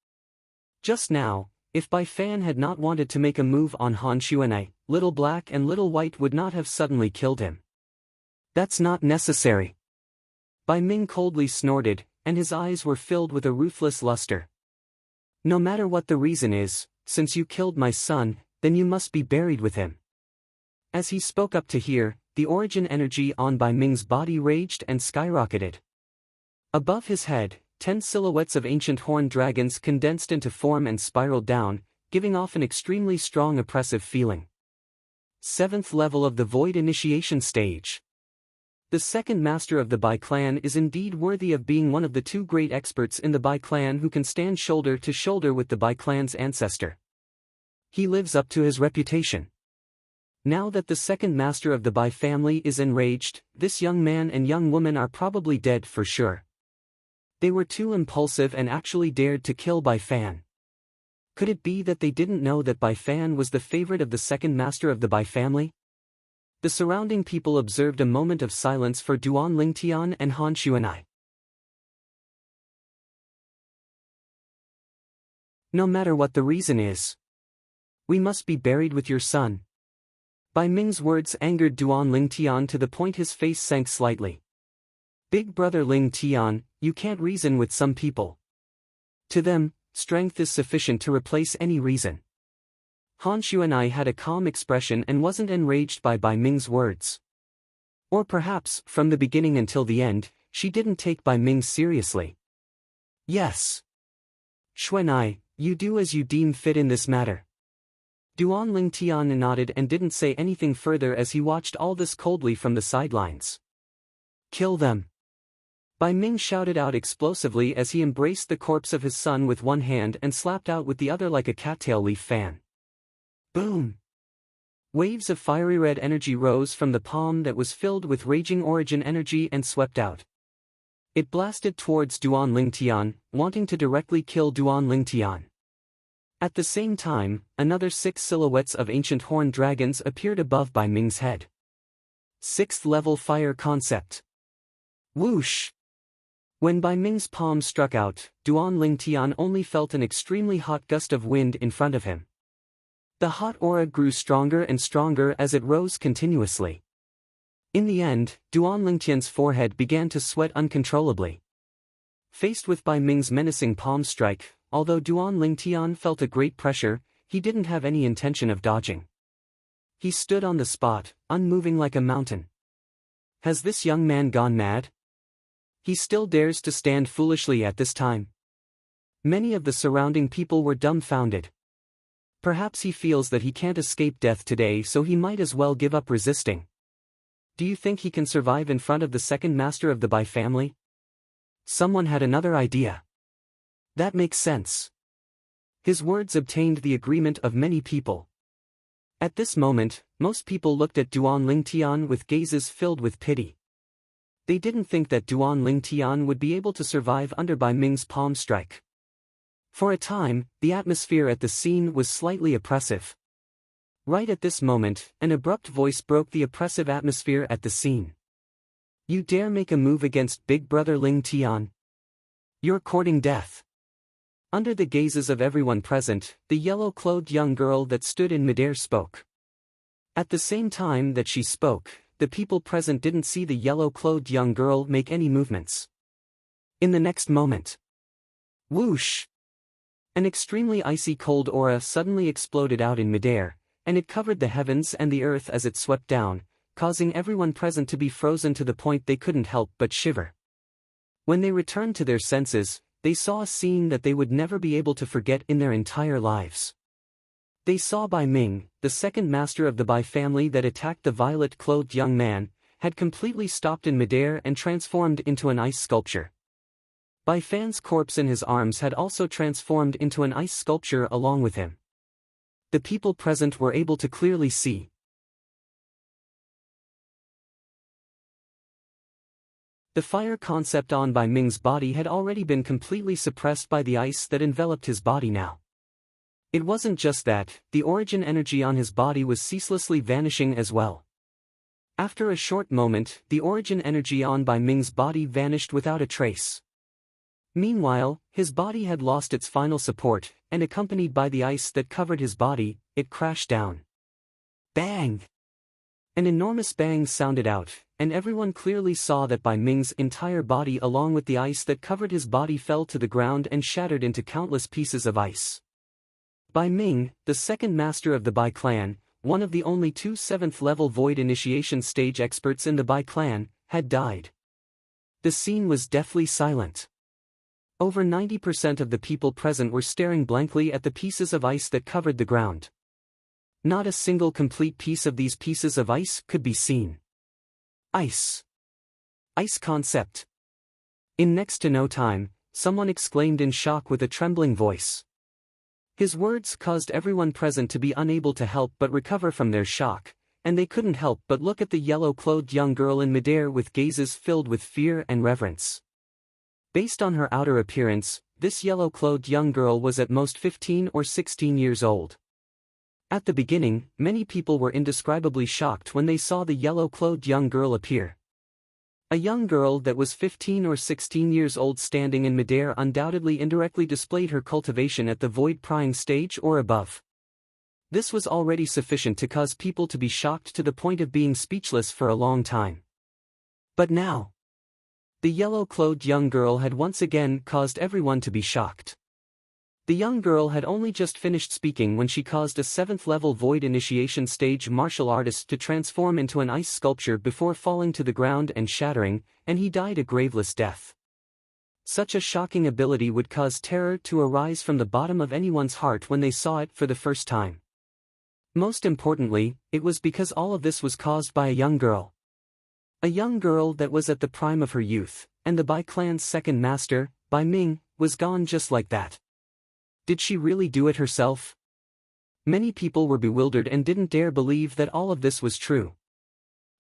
Just now, if Bai Fan had not wanted to make a move on Han Xuanai, Little Black and Little White would not have suddenly killed him. That's not necessary. Bai Ming coldly snorted, and his eyes were filled with a ruthless luster. No matter what the reason is, since you killed my son, then you must be buried with him. As he spoke up to here, the origin energy on Bai Ming's body raged and skyrocketed. Above his head, 10 silhouettes of ancient horned dragons condensed into form and spiraled down, giving off an extremely strong oppressive feeling. 7th level of the Void Initiation Stage. The second master of the Bai clan is indeed worthy of being one of the two great experts in the Bai clan who can stand shoulder to shoulder with the Bai clan's ancestor. He lives up to his reputation. Now that the second master of the Bai family is enraged, this young man and young woman are probably dead for sure. They were too impulsive and actually dared to kill Bai Fan. Could it be that they didn't know that Bai Fan was the favorite of the second master of the Bai family? The surrounding people observed a moment of silence for Duan Lingtian and Han Xuanai. No matter what the reason is, we must be buried with your son. Bai Ming's words angered Duan Lingtian to the point his face sank slightly. Big brother Lingtian, you can't reason with some people. To them, strength is sufficient to replace any reason. Han Xuanai had a calm expression and wasn't enraged by Bai Ming's words. Or perhaps, from the beginning until the end, she didn't take Bai Ming seriously. Yes. Xuanai, you do as you deem fit in this matter. Duan Lingtian nodded and didn't say anything further as he watched all this coldly from the sidelines. Kill them. Bai Ming shouted out explosively as he embraced the corpse of his son with one hand and slapped out with the other like a cattail leaf fan. Boom! Waves of fiery red energy rose from the palm that was filled with raging origin energy and swept out. It blasted towards Duan Lingtian, wanting to directly kill Duan Lingtian. At the same time, another 6 silhouettes of ancient horned dragons appeared above Bai Ming's head. 6th level fire concept. Whoosh! When Bai Ming's palm struck out, Duan Lingtian only felt an extremely hot gust of wind in front of him. The hot aura grew stronger and stronger as it rose continuously. In the end, Duan Lingtian's forehead began to sweat uncontrollably. Faced with Bai Ming's menacing palm strike, although Duan Lingtian felt a great pressure, he didn't have any intention of dodging. He stood on the spot, unmoving like a mountain. Has this young man gone mad? He still dares to stand foolishly at this time. Many of the surrounding people were dumbfounded. Perhaps he feels that he can't escape death today, so he might as well give up resisting. Do you think he can survive in front of the second master of the Bai family? Someone had another idea. That makes sense. His words obtained the agreement of many people. At this moment, most people looked at Duan Lingtian with gazes filled with pity. They didn't think that Duan Lingtian would be able to survive under Bai Ming's palm strike. For a time, the atmosphere at the scene was slightly oppressive. Right at this moment, an abrupt voice broke the oppressive atmosphere at the scene. "You dare make a move against Big Brother Lingtian? You're courting death." Under the gazes of everyone present, the yellow-clothed young girl that stood in midair spoke. At the same time that she spoke, the people present didn't see the yellow-clothed young girl make any movements. In the next moment, whoosh! An extremely icy cold aura suddenly exploded out in midair, and it covered the heavens and the earth as it swept down, causing everyone present to be frozen to the point they couldn't help but shiver. When they returned to their senses, they saw a scene that they would never be able to forget in their entire lives. They saw Bai Ming, the second master of the Bai family that attacked the violet-clothed young man, had completely stopped in midair and transformed into an ice sculpture. Bai Fan's corpse in his arms had also transformed into an ice sculpture along with him. The people present were able to clearly see. The fire concept on Bai Ming's body had already been completely suppressed by the ice that enveloped his body now. It wasn't just that, the origin energy on his body was ceaselessly vanishing as well. After a short moment, the origin energy on Bai Ming's body vanished without a trace. Meanwhile, his body had lost its final support, and accompanied by the ice that covered his body, it crashed down. Bang! An enormous bang sounded out, and everyone clearly saw that Bai Ming's entire body along with the ice that covered his body fell to the ground and shattered into countless pieces of ice. Bai Ming, the second master of the Bai clan, one of the only two 7th-level void initiation stage experts in the Bai clan, had died. The scene was deathly silent. Over 90% of the people present were staring blankly at the pieces of ice that covered the ground. Not a single complete piece of these pieces of ice could be seen. Ice. Ice concept. In next to no time, someone exclaimed in shock with a trembling voice. His words caused everyone present to be unable to help but recover from their shock, and they couldn't help but look at the yellow-clothed young girl in midair with gazes filled with fear and reverence. Based on her outer appearance, this yellow-clothed young girl was at most 15 or 16 years old. At the beginning, many people were indescribably shocked when they saw the yellow-clothed young girl appear. A young girl that was 15 or 16 years old standing in midair undoubtedly indirectly displayed her cultivation at the void prying stage or above. This was already sufficient to cause people to be shocked to the point of being speechless for a long time. But now, the yellow-clothed young girl had once again caused everyone to be shocked. The young girl had only just finished speaking when she caused a 7th-level void initiation stage martial artist to transform into an ice sculpture before falling to the ground and shattering, and he died a graveless death. Such a shocking ability would cause terror to arise from the bottom of anyone's heart when they saw it for the first time. Most importantly, it was because all of this was caused by a young girl. A young girl that was at the prime of her youth, and the Bai clan's second master, Bai Ming, was gone just like that. Did she really do it herself? Many people were bewildered and didn't dare believe that all of this was true.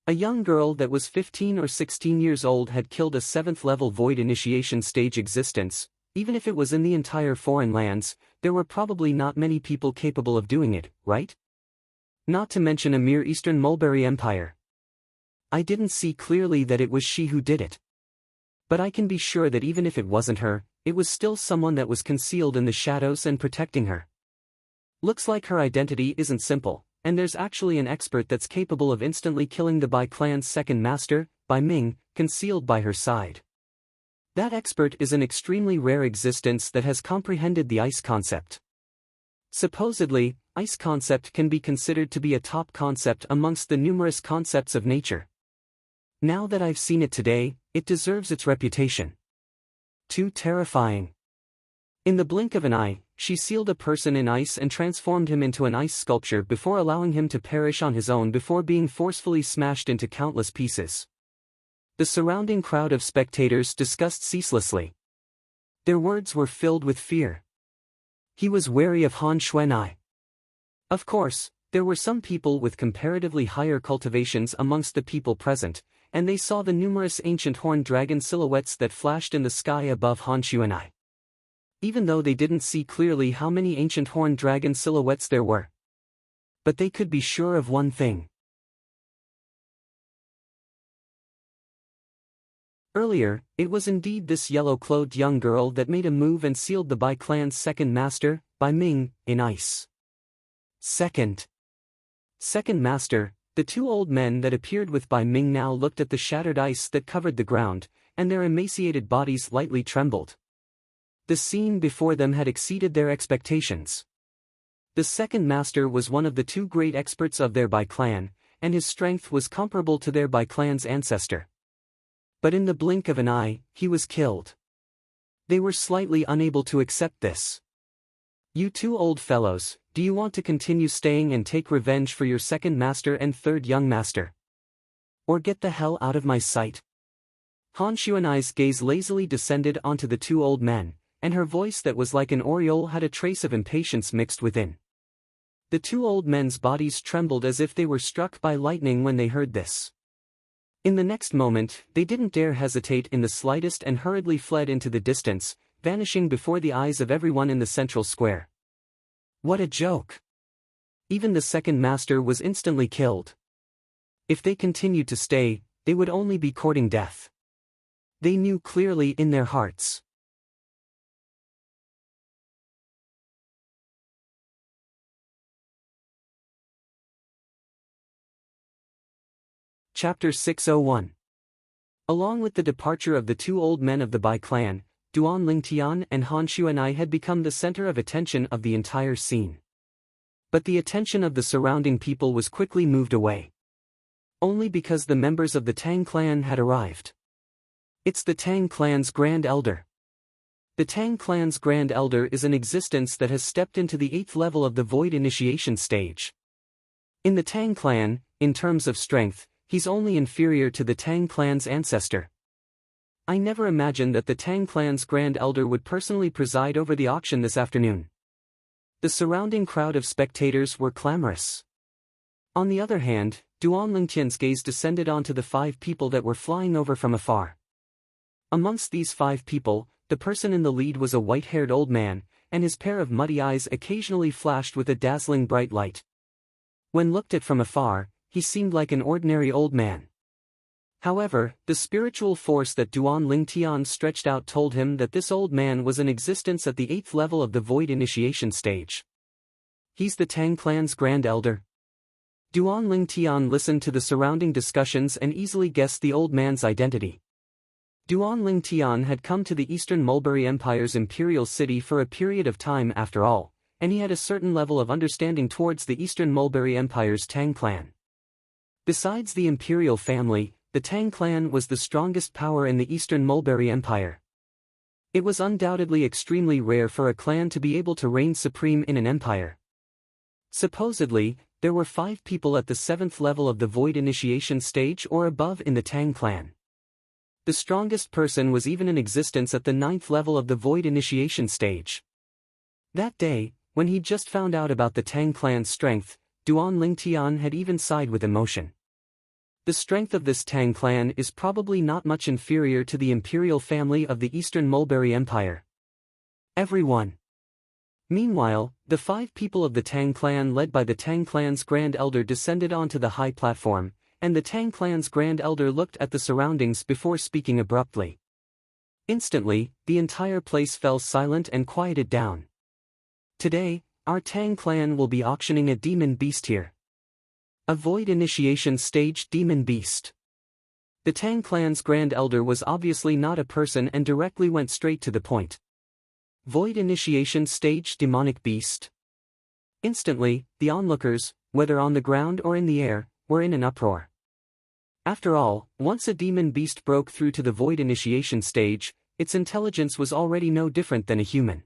A young girl that was 15 or 16 years old had killed a 7th-level void initiation stage existence. Even if it was in the entire foreign lands, there were probably not many people capable of doing it, right? Not to mention a mere Eastern Mulberry Empire. I didn't see clearly that it was she who did it. But I can be sure that even if it wasn't her, it was still someone that was concealed in the shadows and protecting her. Looks like her identity isn't simple, and there's actually an expert that's capable of instantly killing the Bai clan's second master, Bai Ming, concealed by her side. That expert is an extremely rare existence that has comprehended the ice concept. Supposedly, ice concept can be considered to be a top concept amongst the numerous concepts of nature. Now that I've seen it today, it deserves its reputation. Too terrifying. In the blink of an eye, she sealed a person in ice and transformed him into an ice sculpture before allowing him to perish on his own before being forcefully smashed into countless pieces. The surrounding crowd of spectators discussed ceaselessly. Their words were filled with fear. He was wary of Han Xuanai. Of course, there were some people with comparatively higher cultivations amongst the people present, and they saw the numerous ancient horned dragon silhouettes that flashed in the sky above Han Xuanai. Even though they didn't see clearly how many ancient horned dragon silhouettes there were. But they could be sure of one thing. Earlier, it was indeed this yellow-clothed young girl that made a move and sealed the Bai clan's second master, Bai Ming, in ice. Second master, the two old men that appeared with Bai Ming now looked at the shattered ice that covered the ground, and their emaciated bodies lightly trembled. The scene before them had exceeded their expectations. The second master was one of the two great experts of their Bai clan, and his strength was comparable to their Bai clan's ancestor. But in the blink of an eye, he was killed. They were slightly unable to accept this. You two old fellows, do you want to continue staying and take revenge for your second master and third young master? Or get the hell out of my sight? Han Xuanai's gaze lazily descended onto the two old men, and her voice that was like an aureole had a trace of impatience mixed within. The two old men's bodies trembled as if they were struck by lightning when they heard this. In the next moment, they didn't dare hesitate in the slightest and hurriedly fled into the distance, vanishing before the eyes of everyone in the central square. What a joke! Even the second master was instantly killed. If they continued to stay, they would only be courting death. They knew clearly in their hearts. Chapter 601. Along with the departure of the two old men of the Bai clan, Duan Lingtian and Han Xuanai had become the center of attention of the entire scene. But the attention of the surrounding people was quickly moved away. Only because the members of the Tang clan had arrived. It's the Tang clan's Grand Elder. The Tang clan's Grand Elder is an existence that has stepped into the 8th level of the Void Initiation stage. In the Tang clan, in terms of strength, he's only inferior to the Tang clan's ancestor. I never imagined that the Tang clan's Grand Elder would personally preside over the auction this afternoon. The surrounding crowd of spectators were clamorous. On the other hand, Duan Lingtian's gaze descended onto the 5 people that were flying over from afar. Amongst these 5 people, the person in the lead was a white-haired old man, and his pair of muddy eyes occasionally flashed with a dazzling bright light. When looked at from afar, he seemed like an ordinary old man. However, the spiritual force that Duan Lingtian stretched out told him that this old man was in existence at the 8th level of the Void Initiation stage. He's the Tang clan's Grand Elder. Duan Lingtian listened to the surrounding discussions and easily guessed the old man's identity. Duan Lingtian had come to the Eastern Mulberry Empire's imperial city for a period of time after all, and he had a certain level of understanding towards the Eastern Mulberry Empire's Tang clan. Besides the imperial family, the Tang clan was the strongest power in the Eastern Mulberry Empire. It was undoubtedly extremely rare for a clan to be able to reign supreme in an empire. Supposedly, there were 5 people at the 7th level of the Void Initiation stage or above in the Tang clan. The strongest person was even in existence at the 9th level of the Void Initiation stage. That day, when he'd just found out about the Tang clan's strength, Duan Lingtian had even sighed with emotion. The strength of this Tang clan is probably not much inferior to the imperial family of the Eastern Mulberry Empire. Everyone. Meanwhile, the 5 people of the Tang clan led by the Tang clan's Grand Elder descended onto the high platform, and the Tang clan's Grand Elder looked at the surroundings before speaking abruptly. Instantly, the entire place fell silent and quieted down. Today, our Tang clan will be auctioning a demon beast here. A Void Initiation stage demon beast. The Tang clan's Grand Elder was obviously not a person and directly went straight to the point. Void Initiation stage demonic beast. Instantly, the onlookers, whether on the ground or in the air, were in an uproar. After all, once a demon beast broke through to the Void Initiation stage, its intelligence was already no different than a human.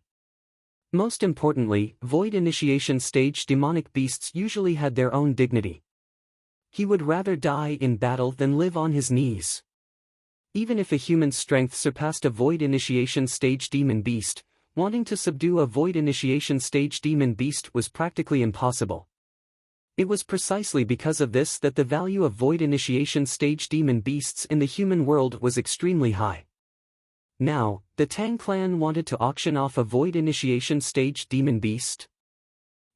Most importantly, Void Initiation stage demonic beasts usually had their own dignity. He would rather die in battle than live on his knees. Even if a human's strength surpassed a Void Initiation stage demon beast, Wanting to subdue a Void Initiation Stage demon beast was practically impossible. It was precisely because of this that the value of Void Initiation Stage demon beasts in the human world was extremely high. Now, the Tang clan wanted to auction off a Void Initiation Stage demon beast.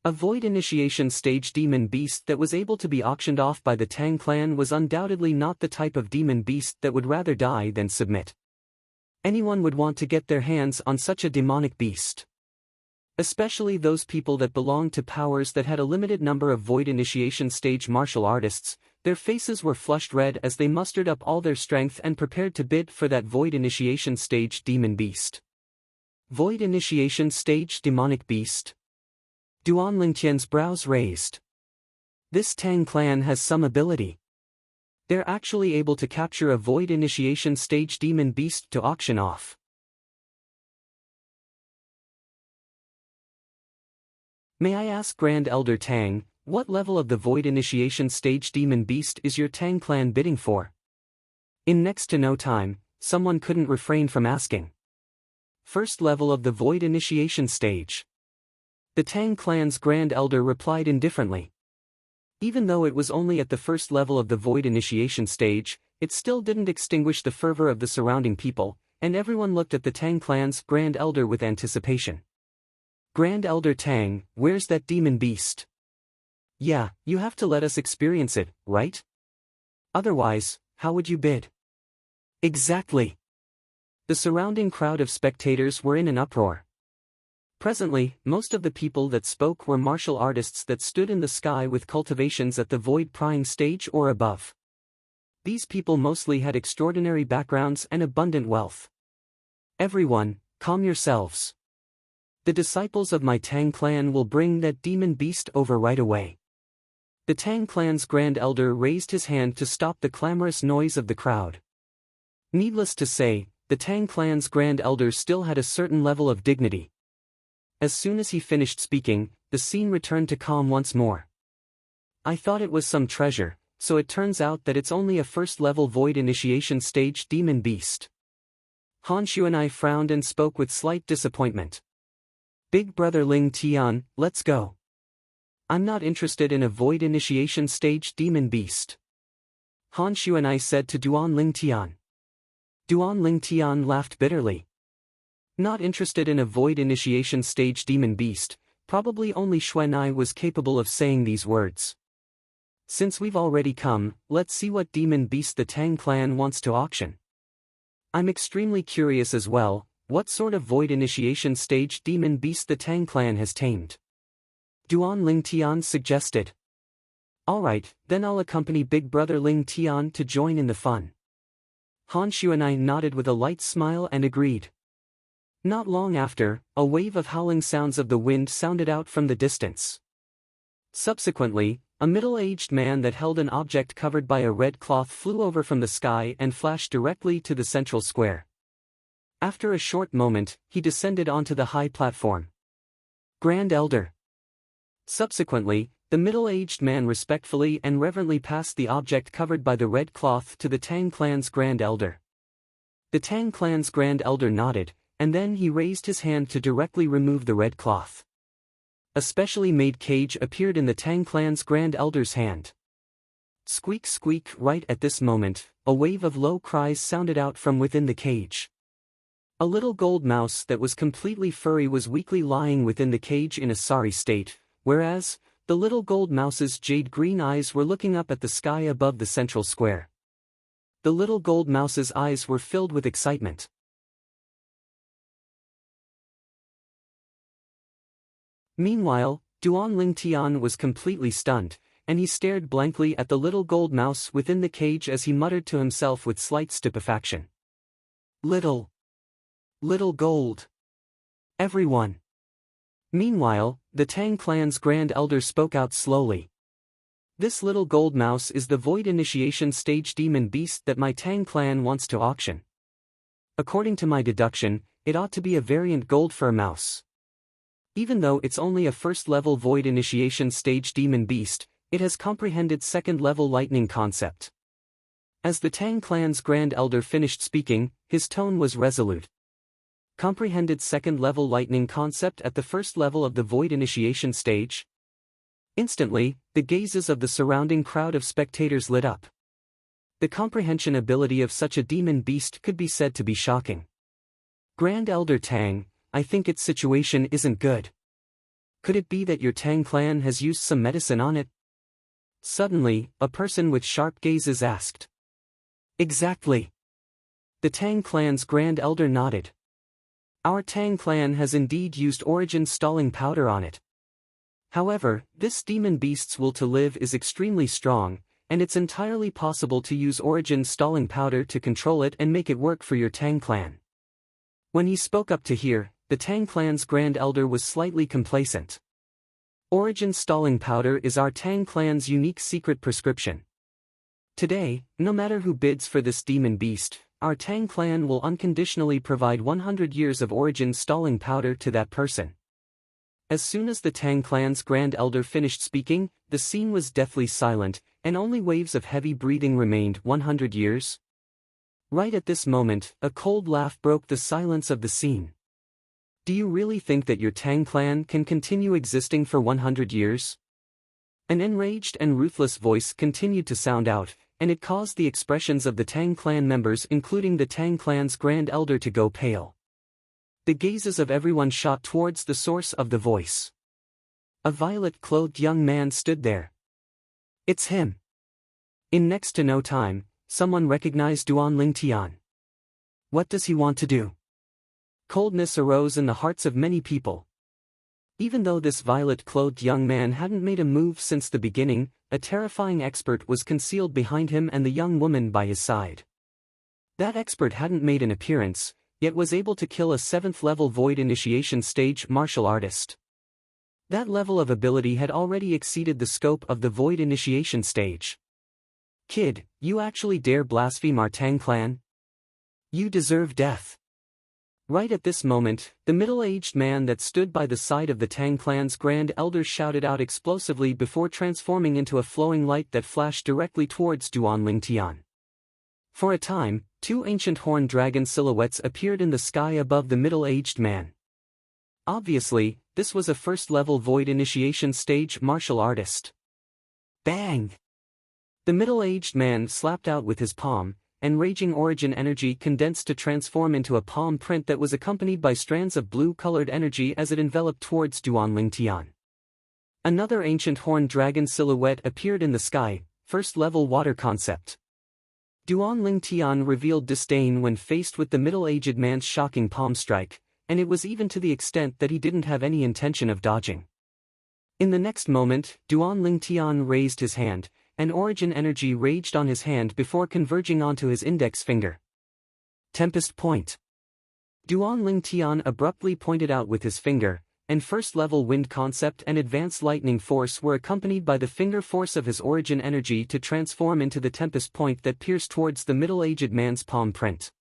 A Void Initiation Stage demon beast that was able to be auctioned off by the Tang clan was undoubtedly not the type of demon beast that would rather die than submit. Anyone would want to get their hands on such a demonic beast. Especially those people that belonged to powers that had a limited number of Void Initiation Stage martial artists. Their faces were flushed red as they mustered up all their strength and prepared to bid for that Void Initiation Stage demon beast. Void Initiation Stage demonic beast? Duan Lingtian's brows raised. This Tang clan has some ability. They're actually able to capture a Void Initiation Stage demon beast to auction off. May I ask Grand Elder Tang, what level of the Void Initiation Stage demon beast is your Tang clan bidding for? In next to no time, someone couldn't refrain from asking. First level of the Void Initiation Stage. The Tang clan's Grand Elder replied indifferently. Even though it was only at the first level of the Void Initiation Stage, it still didn't extinguish the fervor of the surrounding people, and everyone looked at the Tang clan's Grand Elder with anticipation. Grand Elder Tang, where's that demon beast? Yeah, you have to let us experience it, right? Otherwise, how would you bid? Exactly. The surrounding crowd of spectators were in an uproar. Presently, most of the people that spoke were martial artists that stood in the sky with cultivations at the Void Prying stage or above. These people mostly had extraordinary backgrounds and abundant wealth. Everyone, calm yourselves. The disciples of my Tang clan will bring that demon beast over right away. The Tang clan's Grand Elder raised his hand to stop the clamorous noise of the crowd. Needless to say, the Tang clan's Grand Elder still had a certain level of dignity. As soon as he finished speaking, the scene returned to calm once more. I thought it was some treasure, so it turns out that it's only a first-level Void Initiation Stage demon beast. Han Xuanai frowned and spoke with slight disappointment. Big brother Ling Tian, let's go. I'm not interested in a Void Initiation Stage demon beast. Han Xuanai said to Duan Ling Tian. Duan Ling Tian laughed bitterly. Not interested in a Void Initiation Stage demon beast, probably only Xuanai was capable of saying these words. Since we've already come, let's see what demon beast the Tang clan wants to auction. I'm extremely curious as well, what sort of Void Initiation Stage demon beast the Tang clan has tamed. Duan Ling Tian suggested. Alright, then I'll accompany big brother Ling Tian to join in the fun. Han Xuanai nodded with a light smile and agreed. Not long after, a wave of howling sounds of the wind sounded out from the distance. Subsequently, a middle-aged man that held an object covered by a red cloth flew over from the sky and flashed directly to the central square. After a short moment, he descended onto the high platform. Grand Elder. Subsequently, the middle-aged man respectfully and reverently passed the object covered by the red cloth to the Tang clan's Grand Elder. The Tang clan's Grand Elder nodded, and then he raised his hand to directly remove the red cloth. A specially made cage appeared in the Tang clan's Grand Elder's hand. Squeak squeak. Right at this moment, a wave of low cries sounded out from within the cage. A little gold mouse that was completely furry was weakly lying within the cage in a sorry state, whereas, the little gold mouse's jade-green eyes were looking up at the sky above the central square. The little gold mouse's eyes were filled with excitement. Meanwhile, Duan Ling Tian was completely stunned, and he stared blankly at the little gold mouse within the cage as he muttered to himself with slight stupefaction. Little gold. Everyone. Meanwhile, the Tang clan's Grand Elder spoke out slowly. This little gold mouse is the Void Initiation Stage demon beast that my Tang clan wants to auction. According to my deduction, it ought to be a variant gold fur mouse. Even though it's only a first-level Void Initiation Stage demon beast, it has comprehended second-level lightning concept. As the Tang clan's Grand Elder finished speaking, his tone was resolute. Comprehended second-level lightning concept at the first level of the void initiation stage? Instantly, the gazes of the surrounding crowd of spectators lit up. The comprehension ability of such a demon beast could be said to be shocking. Grand Elder Tang, I think its situation isn't good. Could it be that your Tang clan has used some medicine on it? Suddenly, a person with sharp gazes asked. Exactly. The Tang clan's Grand Elder nodded. Our Tang clan has indeed used origin stalling powder on it. However, this demon beast's will to live is extremely strong, and it's entirely possible to use origin stalling powder to control it and make it work for your Tang clan. When he spoke up to hear, the Tang clan's Grand Elder was slightly complacent. Origin stalling powder is our Tang clan's unique secret prescription. Today, no matter who bids for this demon beast, our Tang clan will unconditionally provide 100 years of origin stalling powder to that person. As soon as the Tang clan's Grand Elder finished speaking, the scene was deathly silent, and only waves of heavy breathing remained. 100 years? Right at this moment, a cold laugh broke the silence of the scene. Do you really think that your Tang clan can continue existing for 100 years? An enraged and ruthless voice continued to sound out, and it caused the expressions of the Tang clan members, including the Tang clan's Grand Elder, to go pale. The gazes of everyone shot towards the source of the voice. A violet-clothed young man stood there. It's him. In next to no time, someone recognized Duan Lingtian. What does he want to do? Coldness arose in the hearts of many people. Even though this violet-clothed young man hadn't made a move since the beginning, a terrifying expert was concealed behind him and the young woman by his side. That expert hadn't made an appearance, yet was able to kill a 7th-level void initiation stage martial artist. That level of ability had already exceeded the scope of the void initiation stage. Kid, you actually dare blaspheme our Tang clan? You deserve death. Right at this moment, the middle-aged man that stood by the side of the Tang clan's Grand Elder shouted out explosively before transforming into a flowing light that flashed directly towards Duan Lingtian. For a time, 2 ancient horned dragon silhouettes appeared in the sky above the middle-aged man. Obviously, this was a first-level void initiation stage martial artist. Bang! The middle-aged man slapped out with his palm, and raging origin energy condensed to transform into a palm print that was accompanied by strands of blue-colored energy as it enveloped towards Duan Lingtian. Another ancient horned dragon silhouette appeared in the sky, first-level water concept. Duan Lingtian revealed disdain when faced with the middle-aged man's shocking palm strike, and it was even to the extent that he didn't have any intention of dodging. In the next moment, Duan Lingtian raised his hand, and origin energy raged on his hand before converging onto his index finger. Tempest Point. Duan Lingtian abruptly pointed out with his finger, and first-level wind concept and advanced lightning force were accompanied by the finger force of his origin energy to transform into the Tempest Point that pierced towards the middle-aged man's palm print.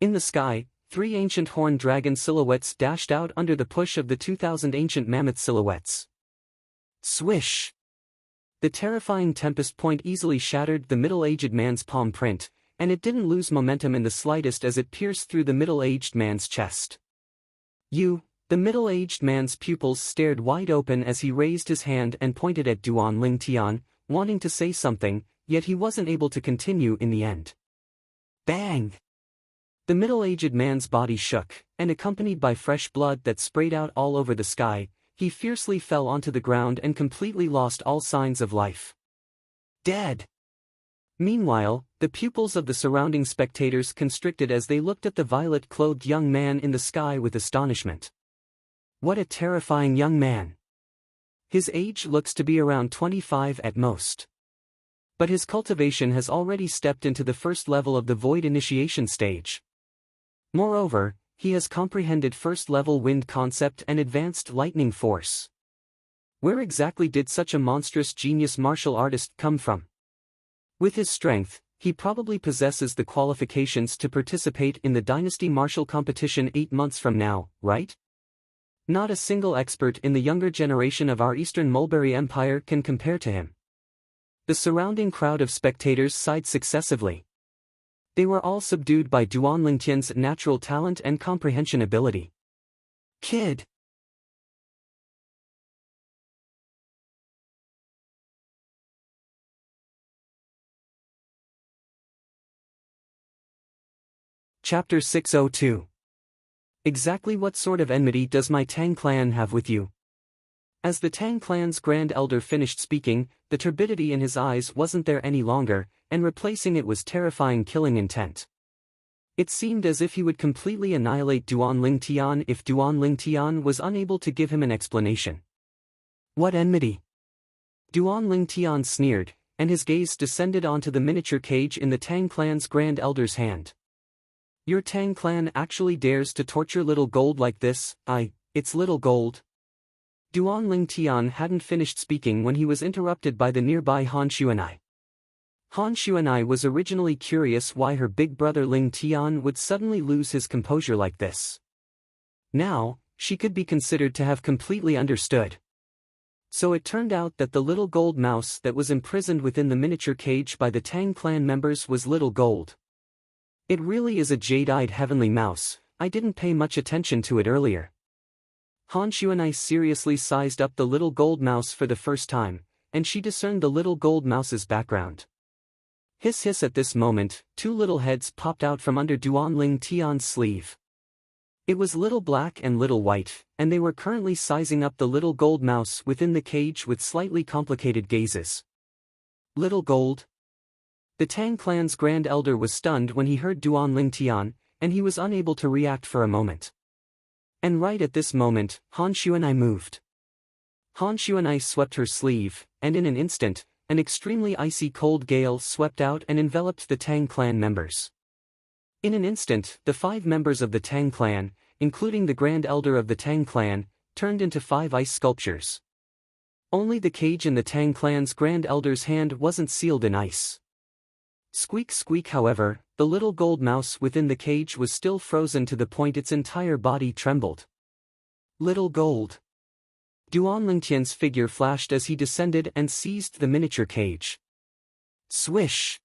In the sky, 3 ancient horned dragon silhouettes dashed out under the push of the 2,000 ancient mammoth silhouettes. Swish! The terrifying Tempest Point easily shattered the middle-aged man's palm print, and it didn't lose momentum in the slightest as it pierced through the middle-aged man's chest. The middle-aged man's pupils stared wide open as he raised his hand and pointed at Duan Lingtian, wanting to say something, yet he wasn't able to continue in the end. Bang! The middle-aged man's body shook, and accompanied by fresh blood that sprayed out all over the sky, he fiercely fell onto the ground and completely lost all signs of life. Dead! Meanwhile, the pupils of the surrounding spectators constricted as they looked at the violet-clothed young man in the sky with astonishment. What a terrifying young man! His age looks to be around 25 at most. But his cultivation has already stepped into the first level of the void initiation stage. Moreover, he has comprehended first-level wind concept and advanced lightning force. Where exactly did such a monstrous genius martial artist come from? With his strength, he probably possesses the qualifications to participate in the Dynasty Martial Competition 8 months from now, right? Not a single expert in the younger generation of our Eastern Mulberry Empire can compare to him. The surrounding crowd of spectators sighed successively. They were all subdued by Duan Lingtian's natural talent and comprehension ability. Kid! Chapter 602. Exactly what sort of enmity does my Tang clan have with you? As the Tang clan's Grand Elder finished speaking, the turbidity in his eyes wasn't there any longer, and replacing it was terrifying killing intent. It seemed as if he would completely annihilate Duan Lingtian if Duan Lingtian was unable to give him an explanation. What enmity? Duan Lingtian sneered, and his gaze descended onto the miniature cage in the Tang clan's Grand Elder's hand. Your Tang clan actually dares to torture little gold like this? It's little gold. Duan Lingtian hadn't finished speaking when he was interrupted by the nearby Han Xuanai. Han Xuanai was originally curious why her big brother Ling Tian would suddenly lose his composure like this. Now, she could be considered to have completely understood. So it turned out that the little gold mouse that was imprisoned within the miniature cage by the Tang clan members was little gold. It really is a jade-eyed heavenly mouse. I didn't pay much attention to it earlier. Han Xuanai seriously sized up the little gold mouse for the first time, and she discerned the little gold mouse's background. Hiss hiss at this moment, two little heads popped out from under Duan Ling Tian's sleeve. It was little black and little white, and they were currently sizing up the little gold mouse within the cage with slightly complicated gazes. Little gold? The Tang clan's Grand Elder was stunned when he heard Duan Lingtian, and he was unable to react for a moment. And right at this moment, Han Xuanai moved. Han Xuanai swept her sleeve, and in an instant, an extremely icy cold gale swept out and enveloped the Tang clan members. In an instant, the 5 members of the Tang clan, including the Grand Elder of the Tang clan, turned into 5 ice sculptures. Only the cage in the Tang clan's Grand Elder's hand wasn't sealed in ice. Squeak squeak, however, the little gold mouse within the cage was still frozen to the point its entire body trembled. Little gold. Duan Lingtian's figure flashed as he descended and seized the miniature cage. Swish!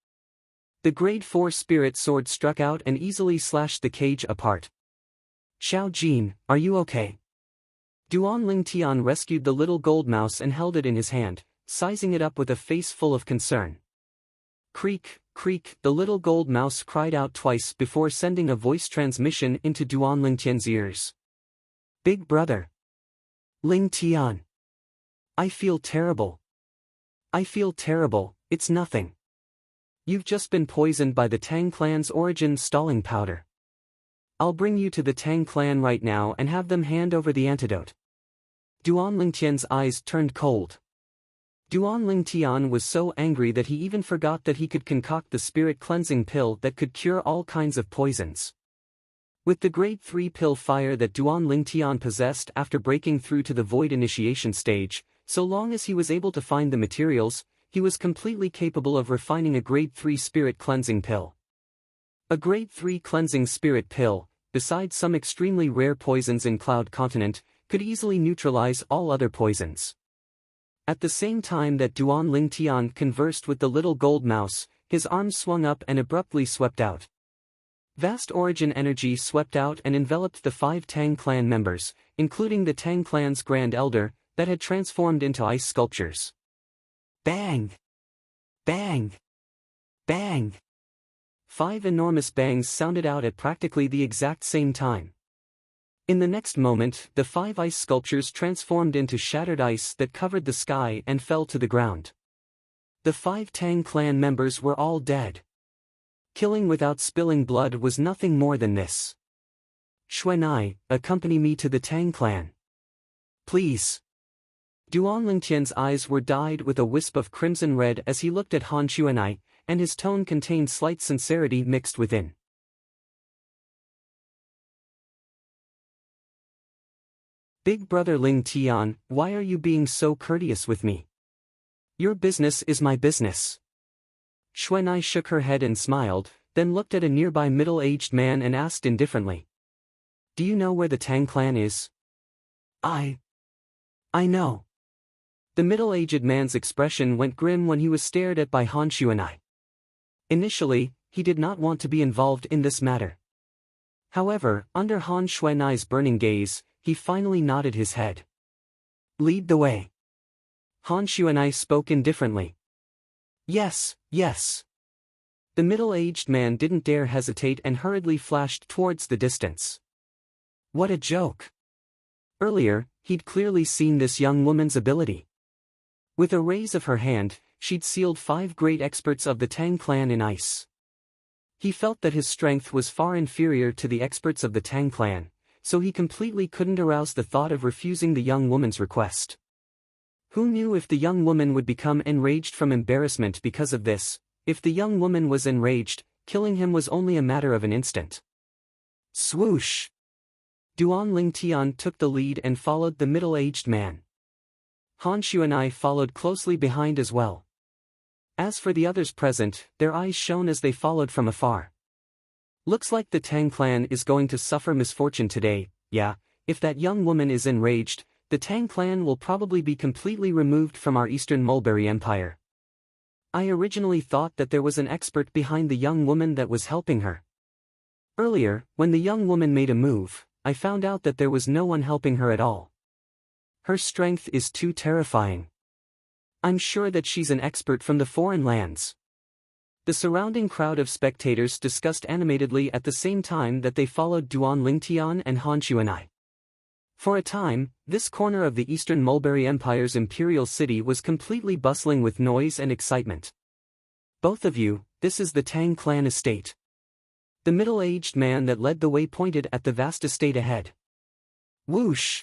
The grade 4 spirit sword struck out and easily slashed the cage apart. Xiao Jin, are you okay? Duan Lingtian rescued the little gold mouse and held it in his hand, sizing it up with a face full of concern. Creak, creak, the little gold mouse cried out twice before sending a voice transmission into Duan Lingtian's ears. Big brother. Ling Tian. I feel terrible. I feel terrible, it's nothing. You've just been poisoned by the Tang clan's origin stalling powder. I'll bring you to the Tang clan right now and have them hand over the antidote. Duan Lingtian's eyes turned cold. Duan Lingtian was so angry that he even forgot that he could concoct the spirit cleansing pill that could cure all kinds of poisons. With the grade 3 pill fire that Duan Lingtian possessed after breaking through to the void initiation stage, so long as he was able to find the materials, he was completely capable of refining a grade 3 spirit cleansing pill. A grade 3 cleansing spirit pill, besides some extremely rare poisons in Cloud Continent, could easily neutralize all other poisons. At the same time that Duan Lingtian conversed with the little gold mouse, his arms swung up and abruptly swept out. Vast origin energy swept out and enveloped the 5 Tang clan members, including the Tang clan's Grand Elder, that had transformed into ice sculptures. Bang! Bang! Bang! 5 enormous bangs sounded out at practically the exact same time. In the next moment, the 5 ice sculptures transformed into shattered ice that covered the sky and fell to the ground. The 5 Tang clan members were all dead. Killing without spilling blood was nothing more than this. Xuanai, accompany me to the Tang clan. Please. Duan Lingtian's eyes were dyed with a wisp of crimson red as he looked at Han Xuanai, and his tone contained slight sincerity mixed within. Big brother Ling Tian, why are you being so courteous with me? Your business is my business. Xuanai shook her head and smiled, then looked at a nearby middle-aged man and asked indifferently. Do you know where the Tang clan is? I know. The middle-aged man's expression went grim when he was stared at by Han Xuanai. Initially, he did not want to be involved in this matter. However, under Han Xuanai's burning gaze, he finally nodded his head. "Lead the way." Han Xuanai spoke indifferently. "Yes, yes." The middle-aged man didn't dare hesitate and hurriedly flashed towards the distance. What a joke! Earlier, he'd clearly seen this young woman's ability. With a raise of her hand, she'd sealed 5 great experts of the Tang clan in ice. He felt that his strength was far inferior to the experts of the Tang clan, so he completely couldn't arouse the thought of refusing the young woman's request. Who knew if the young woman would become enraged from embarrassment because of this? If the young woman was enraged, killing him was only a matter of an instant. Swoosh! Duan Lingtian took the lead and followed the middle-aged man. Han Xuanai followed closely behind as well. As for the others present, their eyes shone as they followed from afar. Looks like the Tang clan is going to suffer misfortune today. Yeah, if that young woman is enraged, the Tang clan will probably be completely removed from our Eastern Mulberry Empire. I originally thought that there was an expert behind the young woman that was helping her. Earlier, when the young woman made a move, I found out that there was no one helping her at all. Her strength is too terrifying. I'm sure that she's an expert from the foreign lands. The surrounding crowd of spectators discussed animatedly at the same time that they followed Duan Lingtian and Han Xuanai. For a time, this corner of the Eastern Mulberry Empire's imperial city was completely bustling with noise and excitement. Both of you, this is the Tang clan estate. The middle-aged man that led the way pointed at the vast estate ahead. Whoosh!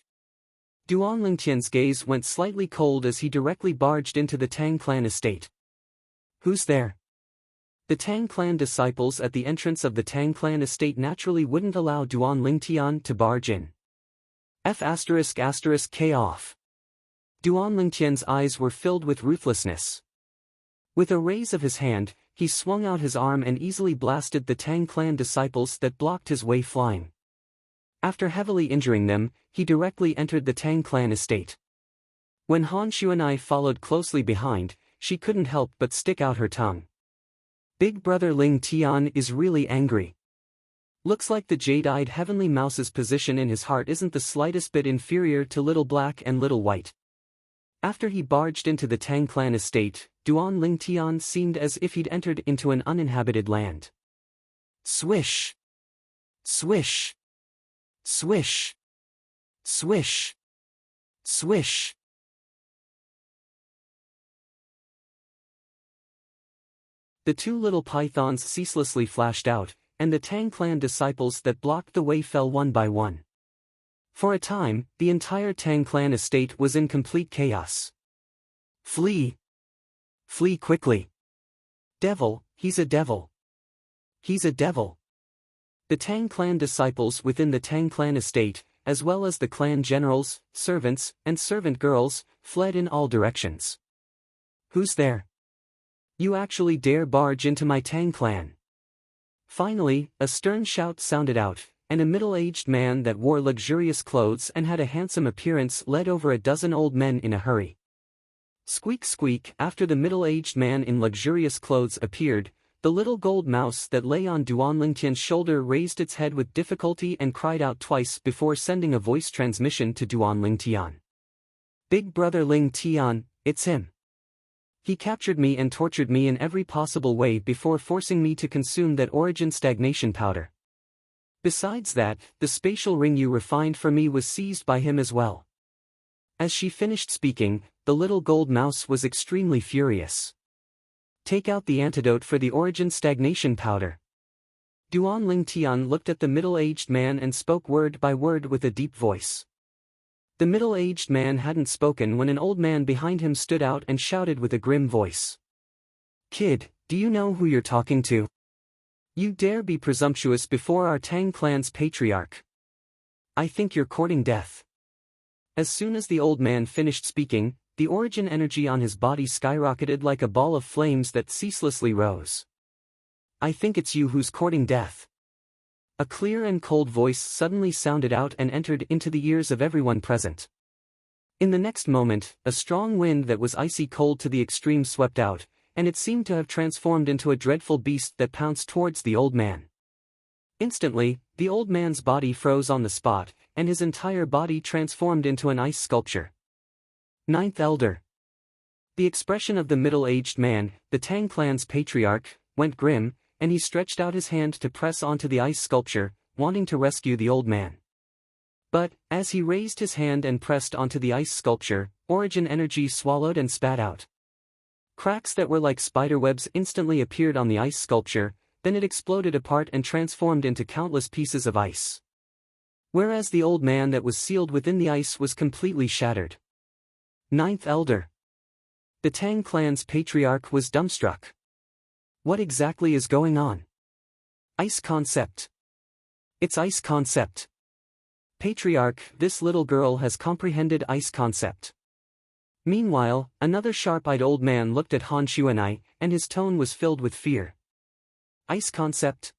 Duan Lingtian's gaze went slightly cold as he directly barged into the Tang clan estate. Who's there? The Tang clan disciples at the entrance of the Tang clan estate naturally wouldn't allow Duan Lingtian to barge in. K off. Duan Lingtian's eyes were filled with ruthlessness. With a raise of his hand, he swung out his arm and easily blasted the Tang clan disciples that blocked his way flying. After heavily injuring them, he directly entered the Tang clan estate. When Han Xuanai followed closely behind, she couldn't help but stick out her tongue. Big brother Ling Tian is really angry. Looks like the jade-eyed heavenly mouse's position in his heart isn't the slightest bit inferior to Little Black and Little White. After he barged into the Tang clan estate, Duan Lingtian seemed as if he'd entered into an uninhabited land. Swish! Swish! Swish! Swish! Swish! The 2 little pythons ceaselessly flashed out, and the Tang clan disciples that blocked the way fell one by one. For a time, the entire Tang clan estate was in complete chaos. Flee! Flee quickly! Devil, he's a devil! He's a devil! The Tang clan disciples within the Tang clan estate, as well as the clan generals, servants, and servant girls, fled in all directions. Who's there? You actually dare barge into my Tang clan? Finally, a stern shout sounded out, and a middle-aged man that wore luxurious clothes and had a handsome appearance led over a dozen old men in a hurry. Squeak squeak! After the middle-aged man in luxurious clothes appeared, the little gold mouse that lay on Duan Lingtian's shoulder raised its head with difficulty and cried out twice before sending a voice transmission to Duan Lingtian. Big brother Ling Tian, it's him. He captured me and tortured me in every possible way before forcing me to consume that origin stagnation powder. Besides that, the spatial ring you refined for me was seized by him as well. As she finished speaking, the little gold mouse was extremely furious. Take out the antidote for the origin stagnation powder. Duan Lingtian looked at the middle-aged man and spoke word by word with a deep voice. The middle-aged man hadn't spoken when an old man behind him stood out and shouted with a grim voice. Kid, do you know who you're talking to? You dare be presumptuous before our Tang clan's patriarch. I think you're courting death. As soon as the old man finished speaking, the origin energy on his body skyrocketed like a ball of flames that ceaselessly rose. I think it's you who's courting death. A clear and cold voice suddenly sounded out and entered into the ears of everyone present. In the next moment, a strong wind that was icy cold to the extreme swept out, and it seemed to have transformed into a dreadful beast that pounced towards the old man. Instantly, the old man's body froze on the spot, and his entire body transformed into an ice sculpture. Ninth Elder. The expression of the middle-aged man, the Tang clan's patriarch, went grim, and he stretched out his hand to press onto the ice sculpture, wanting to rescue the old man. But, as he raised his hand and pressed onto the ice sculpture, origin energy swallowed and spat out. Cracks that were like spiderwebs instantly appeared on the ice sculpture, then it exploded apart and transformed into countless pieces of ice. Whereas the old man that was sealed within the ice was completely shattered. Ninth Elder. The Tang clan's patriarch was dumbstruck. What exactly is going on? Ice concept. It's ice concept. Patriarch, this little girl has comprehended ice concept. Meanwhile, another sharp-eyed old man looked at Han Xuanai, and his tone was filled with fear. Ice concept.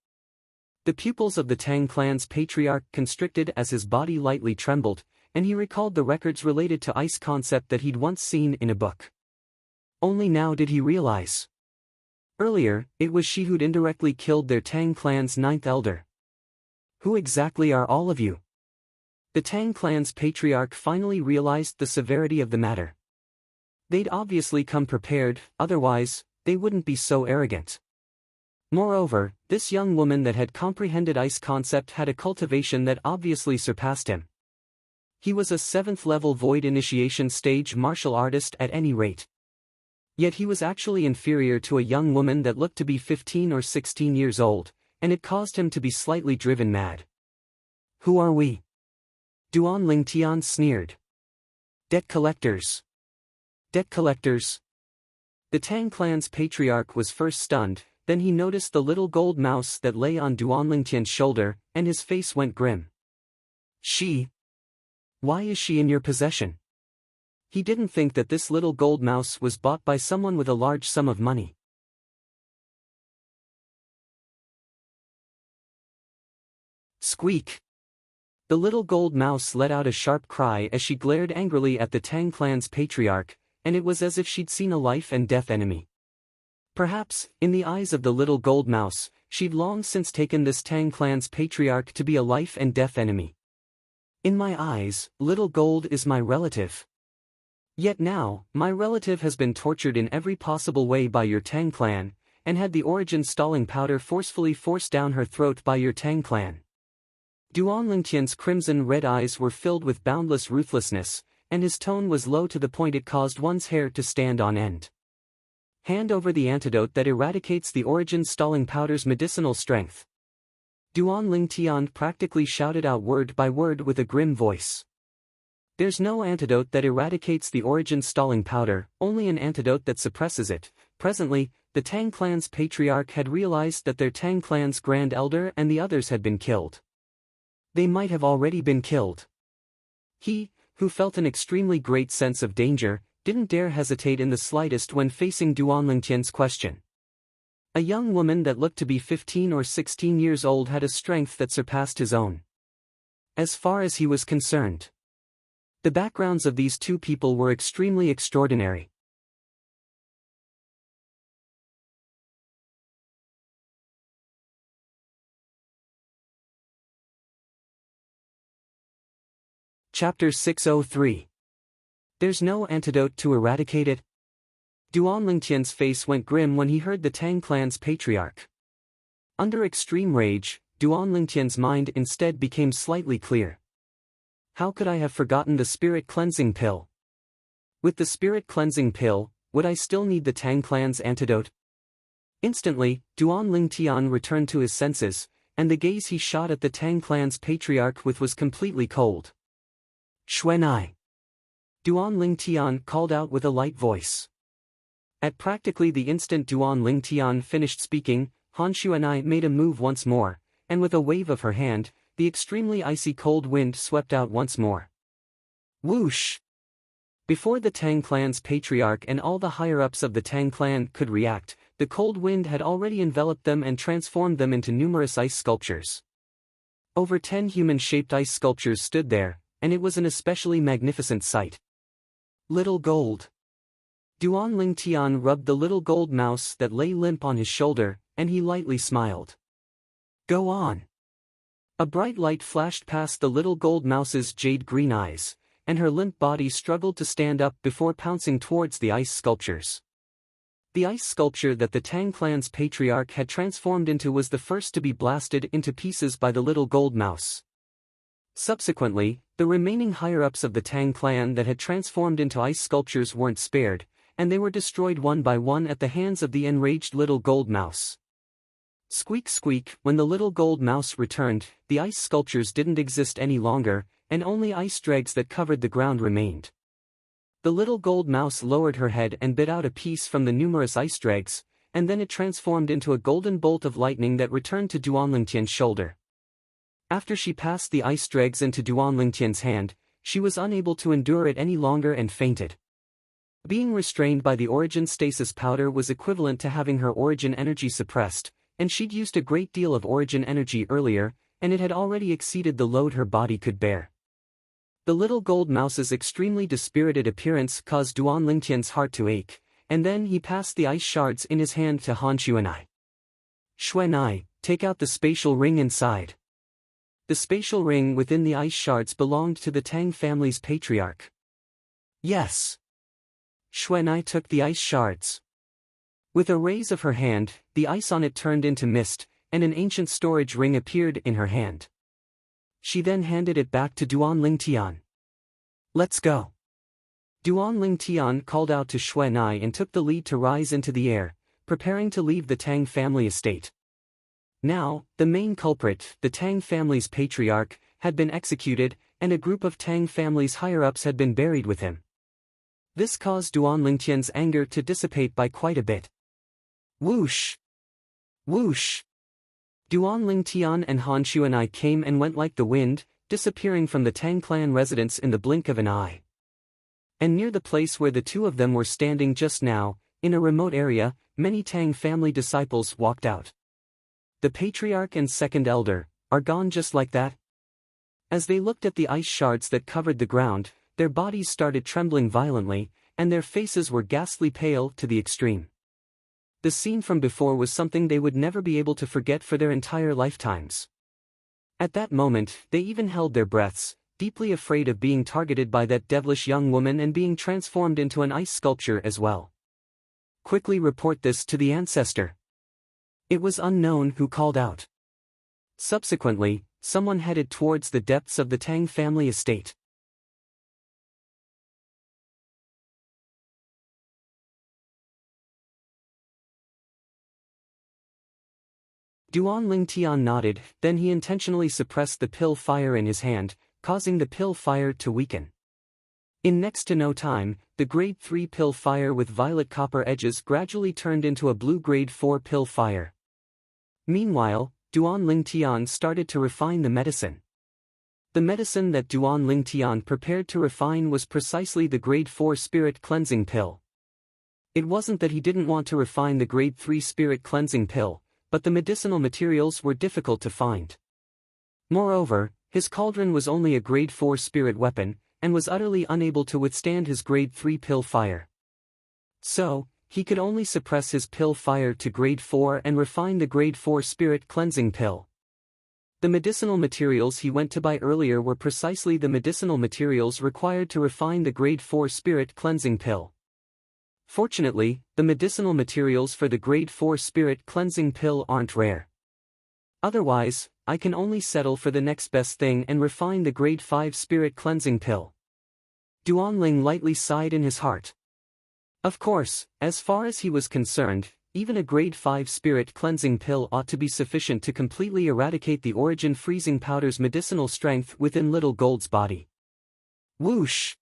The pupils of the Tang clan's patriarch constricted as his body lightly trembled, and he recalled the records related to ice concept that he'd once seen in a book. Only now did he realize. Earlier, it was she who'd indirectly killed their Tang clan's ninth elder. Who exactly are all of you? The Tang clan's patriarch finally realized the severity of the matter. They'd obviously come prepared, otherwise, they wouldn't be so arrogant. Moreover, this young woman that had comprehended ice concept had a cultivation that obviously surpassed him. He was a 7th level void initiation stage martial artist at any rate. Yet he was actually inferior to a young woman that looked to be 15 or 16 years old, and it caused him to be slightly driven mad. Who are we? Duan Lingtian sneered. Debt collectors. Debt collectors. The Tang clan's patriarch was first stunned, then he noticed the little gold mouse that lay on Duan Lingtian's shoulder, and his face went grim. She? Why is she in your possession? He didn't think that this little gold mouse was bought by someone with a large sum of money. Squeak! The little gold mouse let out a sharp cry as she glared angrily at the Tang clan's patriarch, and it was as if she'd seen a life and death enemy. Perhaps, in the eyes of the little gold mouse, she'd long since taken this Tang clan's patriarch to be a life and death enemy. In my eyes, little gold is my relative. Yet now, my relative has been tortured in every possible way by your Tang clan, and had the origin stalling powder forcefully forced down her throat by your Tang clan. Duan Lingtian's crimson red eyes were filled with boundless ruthlessness, and his tone was low to the point it caused one's hair to stand on end. Hand over the antidote that eradicates the origin stalling powder's medicinal strength. Duan Lingtian practically shouted out word by word with a grim voice. There's no antidote that eradicates the origin stalling powder, only an antidote that suppresses it. Presently, the Tang clan's patriarch had realized that their Tang clan's grand elder and the others had been killed. They might have already been killed. He, who felt an extremely great sense of danger, didn't dare hesitate in the slightest when facing Duan Lingtian's question. A young woman that looked to be 15 or 16 years old had a strength that surpassed his own. As far as he was concerned, the backgrounds of these two people were extremely extraordinary. Chapter 603. There's no antidote to eradicate it? Duan Lingtian's face went grim when he heard the Tang clan's patriarch. Under extreme rage, Duan Lingtian's mind instead became slightly clear. How could I have forgotten the spirit cleansing pill? With the spirit cleansing pill, would I still need the Tang clan's antidote? Instantly, Duan Lingtian returned to his senses, and the gaze he shot at the Tang clan's patriarch with was completely cold. Xuanai! Duan Lingtian called out with a light voice. At practically the instant Duan Lingtian finished speaking, Han Xuanai made a move once more, and with a wave of her hand, the extremely icy cold wind swept out once more. Whoosh! Before the Tang clan's patriarch and all the higher-ups of the Tang clan could react, the cold wind had already enveloped them and transformed them into numerous ice sculptures. Over 10 human-shaped ice sculptures stood there, and it was an especially magnificent sight. Little gold. Duan Lingtian rubbed the little gold mouse that lay limp on his shoulder, and he lightly smiled. Go on. A bright light flashed past the little gold mouse's jade-green eyes, and her limp body struggled to stand up before pouncing towards the ice sculptures. The ice sculpture that the Tang clan's patriarch had transformed into was the first to be blasted into pieces by the little gold mouse. Subsequently, the remaining higher-ups of the Tang clan that had transformed into ice sculptures weren't spared, and they were destroyed one by one at the hands of the enraged little gold mouse. Squeak squeak, when the little gold mouse returned, the ice sculptures didn't exist any longer, and only ice dregs that covered the ground remained. The little gold mouse lowered her head and bit out a piece from the numerous ice dregs, and then it transformed into a golden bolt of lightning that returned to Duan Lingtian's shoulder. After she passed the ice dregs into Duan Lingtian's hand, she was unable to endure it any longer and fainted. Being restrained by the origin stasis powder was equivalent to having her origin energy suppressed, and she'd used a great deal of origin energy earlier, and it had already exceeded the load her body could bear. The little gold mouse's extremely dispirited appearance caused Duan Lingtian's heart to ache, and then he passed the ice shards in his hand to Han Xuanai. Xuanai, take out the spatial ring inside. The spatial ring within the ice shards belonged to the Tang family's patriarch. Yes. Xuanai took the ice shards. With a raise of her hand, the ice on it turned into mist, and an ancient storage ring appeared in her hand. She then handed it back to Duan Lingtian. Let's go. Duan Lingtian called out to Xuanai and took the lead to rise into the air, preparing to leave the Tang family estate. Now, the main culprit, the Tang family's patriarch, had been executed, and a group of Tang family's higher-ups had been buried with him. This caused Duan Lingtian's anger to dissipate by quite a bit. Whoosh! Whoosh! Duan Lingtian and Han Xuanai came and went like the wind, disappearing from the Tang clan residence in the blink of an eye. And near the place where the two of them were standing just now, in a remote area, many Tang family disciples walked out. The patriarch and second elder are gone just like that? As they looked at the ice shards that covered the ground, their bodies started trembling violently, and their faces were ghastly pale to the extreme. The scene from before was something they would never be able to forget for their entire lifetimes. At that moment, they even held their breaths, deeply afraid of being targeted by that devilish young woman and being transformed into an ice sculpture as well. Quickly report this to the ancestor. It was unknown who called out. Subsequently, someone headed towards the depths of the Tang family estate. Duan Lingtian nodded, then he intentionally suppressed the pill fire in his hand, causing the pill fire to weaken. In next to no time, the grade 3 pill fire with violet copper edges gradually turned into a blue grade 4 pill fire. Meanwhile, Duan Lingtian started to refine the medicine. The medicine that Duan Lingtian prepared to refine was precisely the grade 4 spirit cleansing pill. It wasn't that he didn't want to refine the grade 3 spirit cleansing pill, but the medicinal materials were difficult to find. Moreover, his cauldron was only a grade 4 spirit weapon, and was utterly unable to withstand his grade 3 pill fire. So, he could only suppress his pill fire to grade 4 and refine the grade 4 spirit cleansing pill. The medicinal materials he went to buy earlier were precisely the medicinal materials required to refine the grade 4 spirit cleansing pill. Fortunately, the medicinal materials for the grade 4 spirit cleansing pill aren't rare. Otherwise, I can only settle for the next best thing and refine the grade 5 spirit cleansing pill. Duan Ling lightly sighed in his heart. Of course, as far as he was concerned, even a grade 5 spirit cleansing pill ought to be sufficient to completely eradicate the origin freezing powder's medicinal strength within Little Gold's body. Whoosh!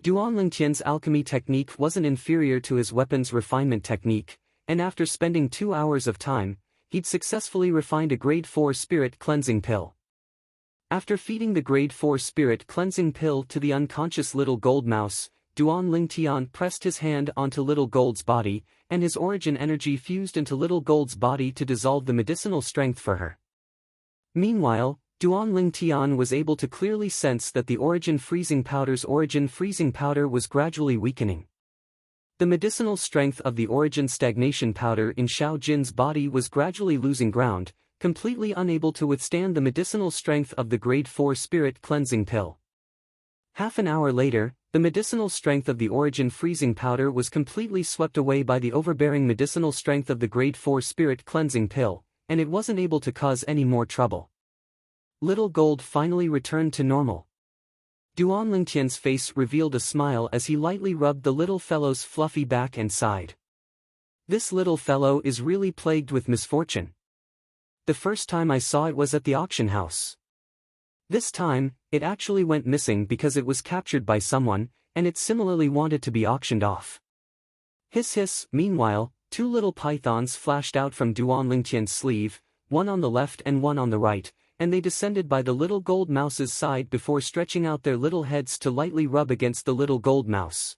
Duan Lingtian's alchemy technique wasn't inferior to his weapon's refinement technique, and after spending 2 hours of time, he'd successfully refined a grade 4 spirit cleansing pill. After feeding the grade 4 spirit cleansing pill to the unconscious Little Gold mouse, Duan Lingtian pressed his hand onto Little Gold's body, and his origin energy fused into Little Gold's body to dissolve the medicinal strength for her. Meanwhile, Duan Lingtian was able to clearly sense that the origin freezing powder's origin freezing powder was gradually weakening. The medicinal strength of the origin stagnation powder in Xiao Jin's body was gradually losing ground, completely unable to withstand the medicinal strength of the grade 4 spirit cleansing pill. Half an hour later, the medicinal strength of the origin freezing powder was completely swept away by the overbearing medicinal strength of the grade 4 spirit cleansing pill, and it wasn't able to cause any more trouble. Little Gold finally returned to normal. Duan Lingtian's face revealed a smile as he lightly rubbed the little fellow's fluffy back and sighed. This little fellow is really plagued with misfortune. The first time I saw it was at the auction house. This time, it actually went missing because it was captured by someone, and it similarly wanted to be auctioned off. Hiss hiss. Meanwhile, two little pythons flashed out from Duan Lingtian's sleeve, one on the left and one on the right, and they descended by the little gold mouse's side before stretching out their little heads to lightly rub against the little gold mouse.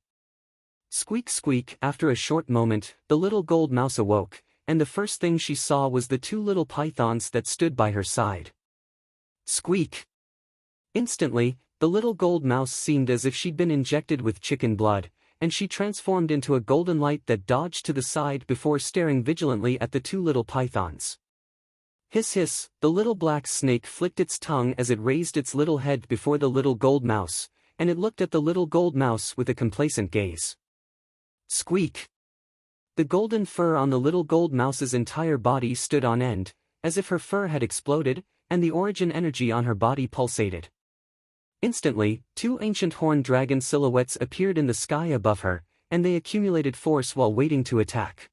Squeak squeak. After a short moment, the little gold mouse awoke, and the first thing she saw was the two little pythons that stood by her side. Squeak! Instantly, the little gold mouse seemed as if she'd been injected with chicken blood, and she transformed into a golden light that dodged to the side before staring vigilantly at the two little pythons. Hiss hiss. The little black snake flicked its tongue as it raised its little head before the little gold mouse, and it looked at the little gold mouse with a complacent gaze. Squeak! The golden fur on the little gold mouse's entire body stood on end, as if her fur had exploded, and the origin energy on her body pulsated. Instantly, two ancient horned dragon silhouettes appeared in the sky above her, and they accumulated force while waiting to attack.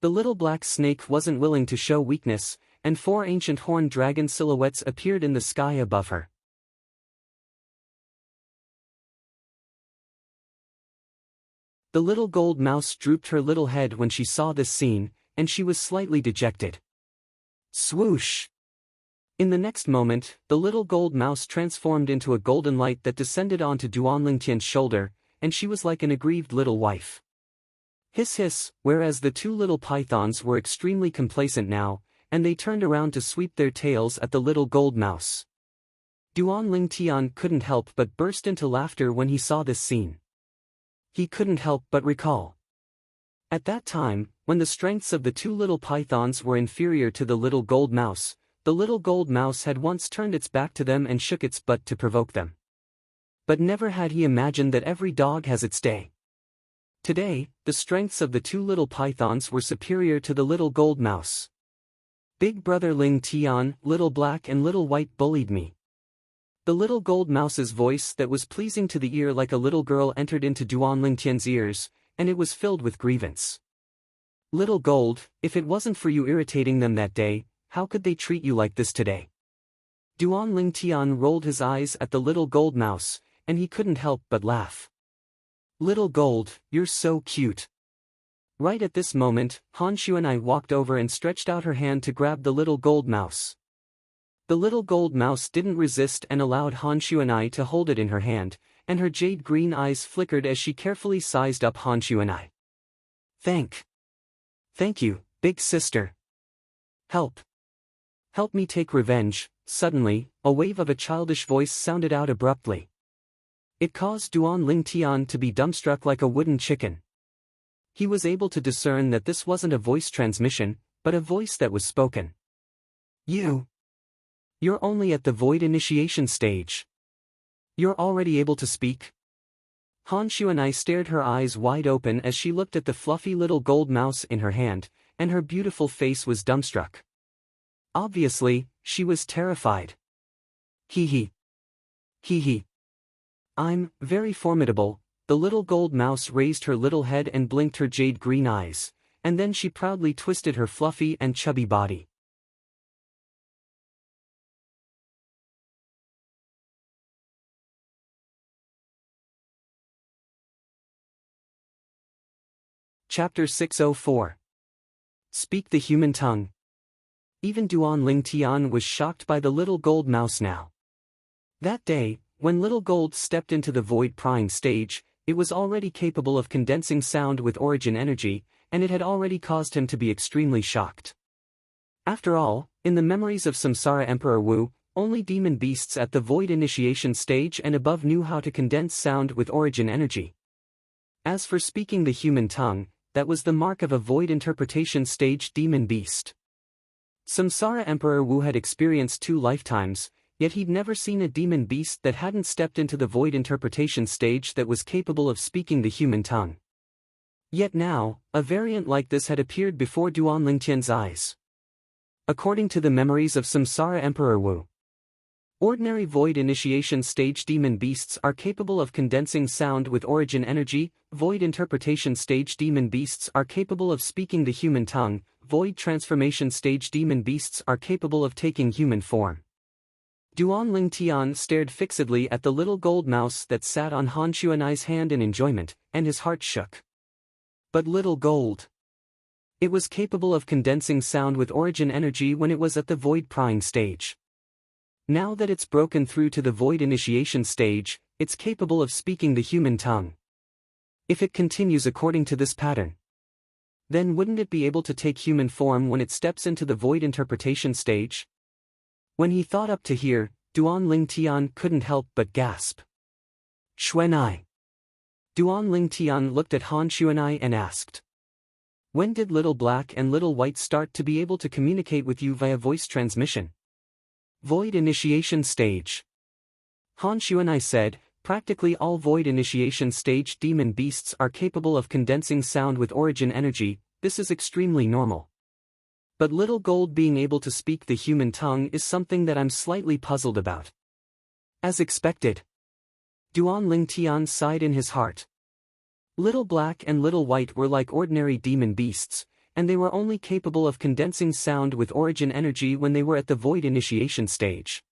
The little black snake wasn't willing to show weakness, and four ancient horned dragon silhouettes appeared in the sky above her. The little gold mouse drooped her little head when she saw this scene, and she was slightly dejected. Swoosh! In the next moment, the little gold mouse transformed into a golden light that descended onto Duan Lingtian's shoulder, and she was like an aggrieved little wife. Hiss hiss. Whereas the two little pythons were extremely complacent now, and they turned around to sweep their tails at the little gold mouse. Duan Lingtian couldn't help but burst into laughter when he saw this scene. He couldn't help but recall. At that time, when the strengths of the two little pythons were inferior to the little gold mouse, the little gold mouse had once turned its back to them and shook its butt to provoke them. But never had he imagined that every dog has its day. Today, the strengths of the two little pythons were superior to the little gold mouse. Big brother Ling Tian, little black and little white bullied me. The little gold mouse's voice that was pleasing to the ear like a little girl entered into Duan Lingtian's ears, and it was filled with grievance. Little gold, if it wasn't for you irritating them that day, how could they treat you like this today? Duan Lingtian rolled his eyes at the little gold mouse, and he couldn't help but laugh. Little gold, you're so cute. Right at this moment, Han Xuanai walked over and stretched out her hand to grab the little gold mouse. The little gold mouse didn't resist and allowed Han Xuanai to hold it in her hand, and her jade green eyes flickered as she carefully sized up Han Xuanai. Thank you, big sister. Help me take revenge. Suddenly, a wave of a childish voice sounded out abruptly. It caused Duan Lingtian to be dumbstruck like a wooden chicken. He was able to discern that this wasn't a voice transmission, but a voice that was spoken. You're only at the void initiation stage. You're already able to speak? Han Xuanai stared her eyes wide open as she looked at the fluffy little gold mouse in her hand, and her beautiful face was dumbstruck. Obviously, she was terrified. Hee hee. I'm very formidable. The little gold mouse raised her little head and blinked her jade green eyes, and then she proudly twisted her fluffy and chubby body. Chapter 604. Speak the Human Tongue. Even Duan Lingtian was shocked by the little gold mouse now. That day, when little gold stepped into the void prying stage, it was already capable of condensing sound with origin energy, and it had already caused him to be extremely shocked. After all, in the memories of Samsara Emperor Wu, only demon beasts at the void initiation stage and above knew how to condense sound with origin energy. As for speaking the human tongue, that was the mark of a void interpretation stage demon beast. Samsara Emperor Wu had experienced 2 lifetimes, yet he'd never seen a demon beast that hadn't stepped into the void interpretation stage that was capable of speaking the human tongue. Yet now, a variant like this had appeared before Duan Lingtian's eyes. According to the memories of Samsara Emperor Wu, ordinary void initiation stage demon beasts are capable of condensing sound with origin energy, void interpretation stage demon beasts are capable of speaking the human tongue, void transformation stage demon beasts are capable of taking human form. Duan Lingtian stared fixedly at the little gold mouse that sat on Han Xuanai's hand in enjoyment, and his heart shook. But little gold. It was capable of condensing sound with origin energy when it was at the void prying stage. Now that it's broken through to the void initiation stage, it's capable of speaking the human tongue. If it continues according to this pattern, then wouldn't it be able to take human form when it steps into the void interpretation stage? When he thought up to here, Duan Lingtian couldn't help but gasp. Xuanai. Duan Lingtian looked at Han Xuanai and asked, "When did Little Black and Little White start to be able to communicate with you via voice transmission?" Void initiation stage. Han Xuanai said, "Practically all void initiation stage demon beasts are capable of condensing sound with origin energy, this is extremely normal. But Little Gold being able to speak the human tongue is something that I'm slightly puzzled about." As expected, Duan Lingtian sighed in his heart. Little Black and Little White were like ordinary demon beasts, and they were only capable of condensing sound with origin energy when they were at the void initiation stage.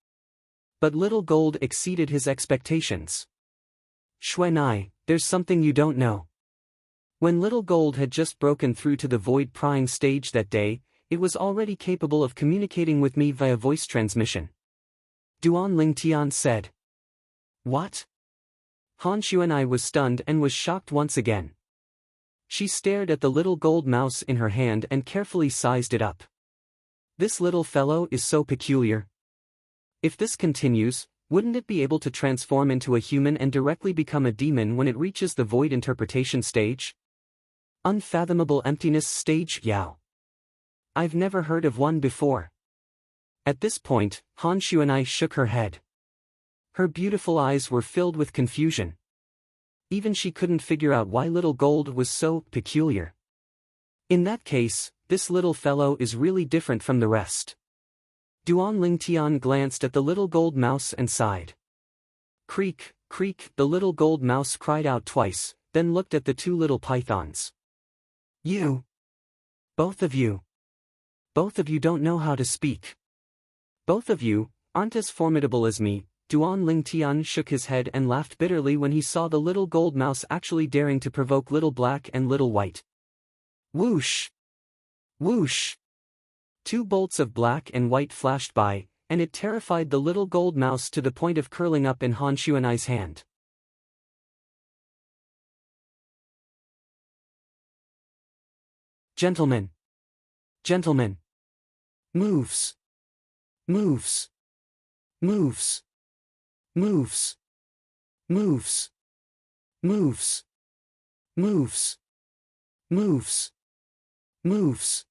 But Little Gold exceeded his expectations. "Xuanai, there's something you don't know. When Little Gold had just broken through to the void prying stage that day, it was already capable of communicating with me via voice transmission." Duan Lingtian said. "What?" Han Xuanai was stunned and was shocked once again. She stared at the little gold mouse in her hand and carefully sized it up. "This little fellow is so peculiar. If this continues, wouldn't it be able to transform into a human and directly become a demon when it reaches the void interpretation stage? Unfathomable emptiness stage, Yao. I've never heard of one before." At this point, Han Xuanai shook her head. Her beautiful eyes were filled with confusion. Even she couldn't figure out why Little Gold was so peculiar. In that case, this little fellow is really different from the rest. Duan Lingtian glanced at the little gold mouse and sighed. "Creak, creak," the little gold mouse cried out twice, then looked at the 2 little pythons. "You. Both of you. Both of you don't know how to speak. Both of you aren't as formidable as me." Duan Lingtian shook his head and laughed bitterly when he saw the little gold mouse actually daring to provoke Little Black and Little White. Whoosh! Whoosh! 2 bolts of black and white flashed by, and it terrified the little gold mouse to the point of curling up in Han Xuanai's hand. "Gentlemen! Gentlemen! Moves! Moves! Moves! Moves! Moves! Moves! Moves! Moves! Moves!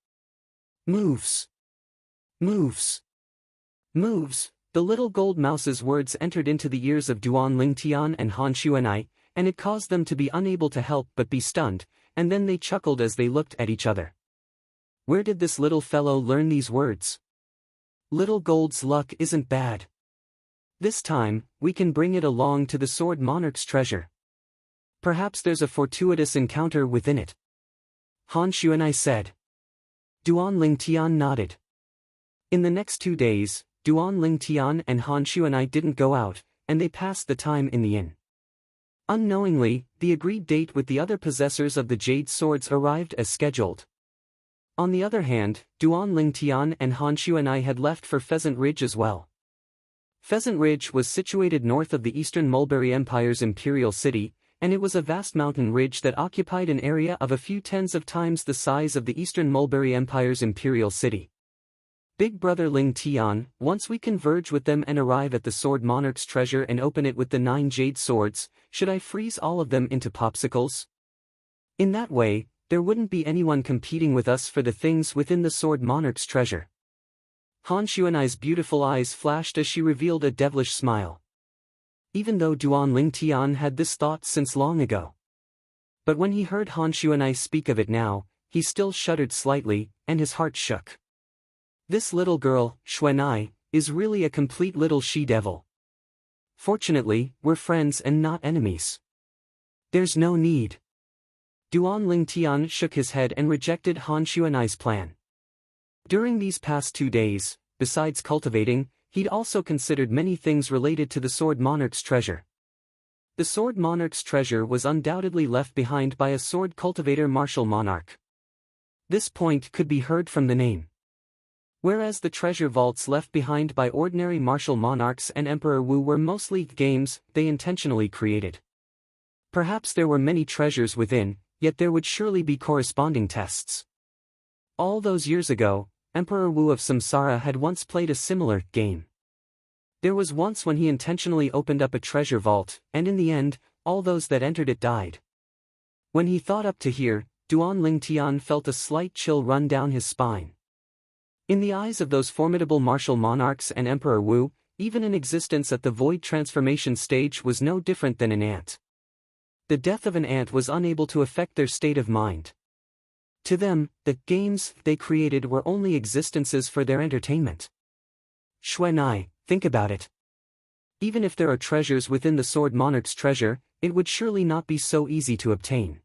Moves! Moves! Moves!" The little gold mouse's words entered into the ears of Duan Lingtian and Han Xuanai, and it caused them to be unable to help but be stunned, and then they chuckled as they looked at each other. Where did this little fellow learn these words? Little Gold's luck isn't bad. This time, we can bring it along to the Sword Monarch's treasure. Perhaps there's a fortuitous encounter within it. Han Xuanai said. Duan Lingtian nodded. In the next 2 days, Duan Lingtian and Han Xuanai didn't go out, and they passed the time in the inn. Unknowingly, the agreed date with the other possessors of the jade swords arrived as scheduled. On the other hand, Duan Lingtian and Han Xuanai had left for Pheasant Ridge as well. Pheasant Ridge was situated north of the Eastern Mulberry Empire's imperial city, and it was a vast mountain ridge that occupied an area of a few tens of times the size of the Eastern Mulberry Empire's imperial city. Big Brother Lingtian, once we converge with them and arrive at the Sword Monarch's treasure and open it with the 9 jade swords, should I freeze all of them into popsicles? In that way, there wouldn't be anyone competing with us for the things within the Sword Monarch's treasure. Han Xuanai's beautiful eyes flashed as she revealed a devilish smile. Even though Duan Lingtian had this thought since long ago. But when he heard Han Xuanai speak of it now, he still shuddered slightly, and his heart shook. This little girl, Xuanai, is really a complete little she-devil. Fortunately, we're friends and not enemies. There's no need. Duan Lingtian shook his head and rejected Han Xuanai's plan. During these past 2 days, besides cultivating, he'd also considered many things related to the Sword Monarch's treasure. The Sword Monarch's treasure was undoubtedly left behind by a sword cultivator martial monarch. This point could be heard from the name. Whereas the treasure vaults left behind by ordinary martial monarchs and Emperor Wu were mostly games they intentionally created. Perhaps there were many treasures within, yet there would surely be corresponding tests. All those years ago, Emperor Wu of Samsara had once played a similar game. There was once when he intentionally opened up a treasure vault, and in the end, all those that entered it died. When he thought up to here, Duan Lingtian felt a slight chill run down his spine. In the eyes of those formidable martial monarchs and Emperor Wu, even an existence at the void transformation stage was no different than an ant. The death of an ant was unable to affect their state of mind. To them, the games they created were only existences for their entertainment. Xuanai, think about it. Even if there are treasures within the Sword Monarch's treasure, it would surely not be so easy to obtain.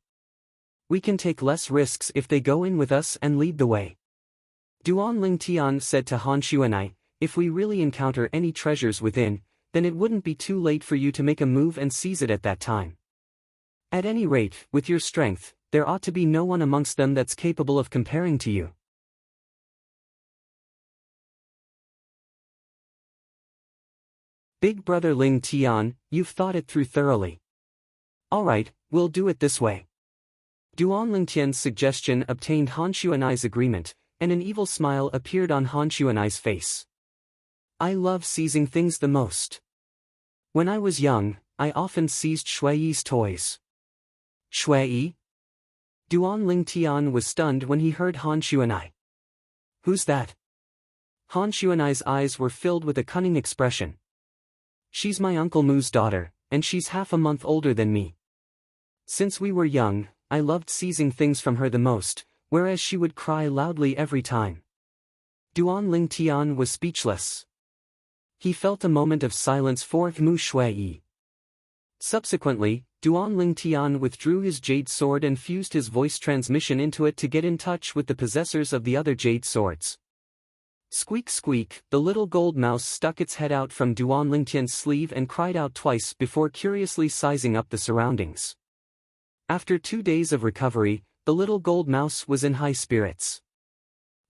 We can take less risks if they go in with us and lead the way. Duan Lingtian said to Han Xuanai, if we really encounter any treasures within, then it wouldn't be too late for you to make a move and seize it at that time. At any rate, with your strength, there ought to be no one amongst them that's capable of comparing to you. Big brother Ling Tian, you've thought it through thoroughly. Alright, we'll do it this way. Duan Lingtian's suggestion obtained Han Xuanai's agreement, and an evil smile appeared on Han Xuanai's face. I love seizing things the most. When I was young, I often seized Shuiyi's toys. Shuiyi? Duan Lingtian was stunned when he heard Han Xuanai. Who's that? Han Xuanai's eyes were filled with a cunning expression. She's my Uncle Mu's daughter, and she's half a month older than me. Since we were young, I loved seizing things from her the most, whereas she would cry loudly every time. Duan Lingtian was speechless. He felt a moment of silence for Mu Shuiyi. Subsequently, Duan Lingtian withdrew his jade sword and fused his voice transmission into it to get in touch with the possessors of the other jade swords. Squeak squeak, the little gold mouse stuck its head out from Duan Lingtian's sleeve and cried out twice before curiously sizing up the surroundings. After 2 days of recovery, the little gold mouse was in high spirits.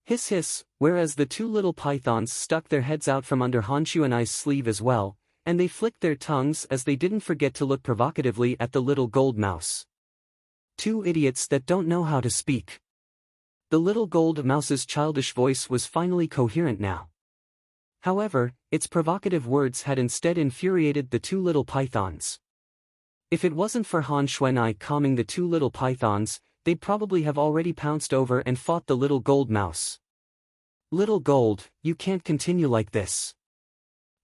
Hiss hiss, whereas the 2 little pythons stuck their heads out from under Han Xuanai's sleeve as well, and they flicked their tongues as they didn't forget to look provocatively at the little gold mouse. 2 idiots that don't know how to speak. The little gold mouse's childish voice was finally coherent now. However, its provocative words had instead infuriated the 2 little pythons. If it wasn't for Han Xuanai calming the 2 little pythons, they'd probably have already pounced over and fought the little gold mouse. Little gold, you can't continue like this.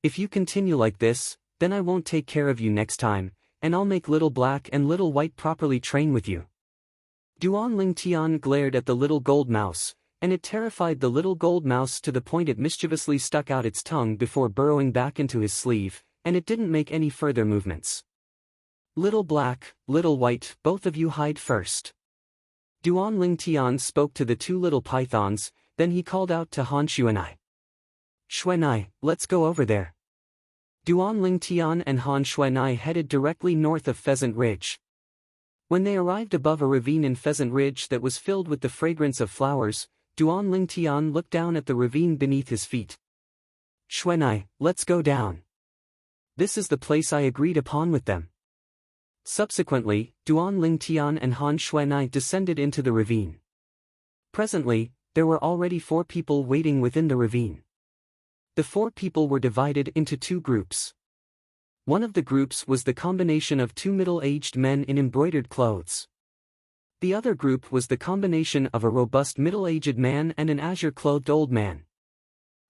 If you continue like this, then I won't take care of you next time, and I'll make little black and little white properly train with you. Duan Lingtian glared at the little gold mouse, and it terrified the little gold mouse to the point it mischievously stuck out its tongue before burrowing back into his sleeve, and it didn't make any further movements. Little black, little white, both of you hide first. Duan Lingtian spoke to the 2 little pythons, then he called out to Han Xuanai. Xuanai, let's go over there. Duan Lingtian and Han Xuanai headed directly north of Pheasant Ridge. When they arrived above a ravine in Pheasant Ridge that was filled with the fragrance of flowers, Duan Lingtian looked down at the ravine beneath his feet. Xuanai, let's go down. This is the place I agreed upon with them. Subsequently, Duan Lingtian and Han Xuanai descended into the ravine. Presently, there were already 4 people waiting within the ravine. The 4 people were divided into 2 groups. One of the groups was the combination of 2 middle-aged men in embroidered clothes. The other group was the combination of a robust middle-aged man and an azure-clothed old man.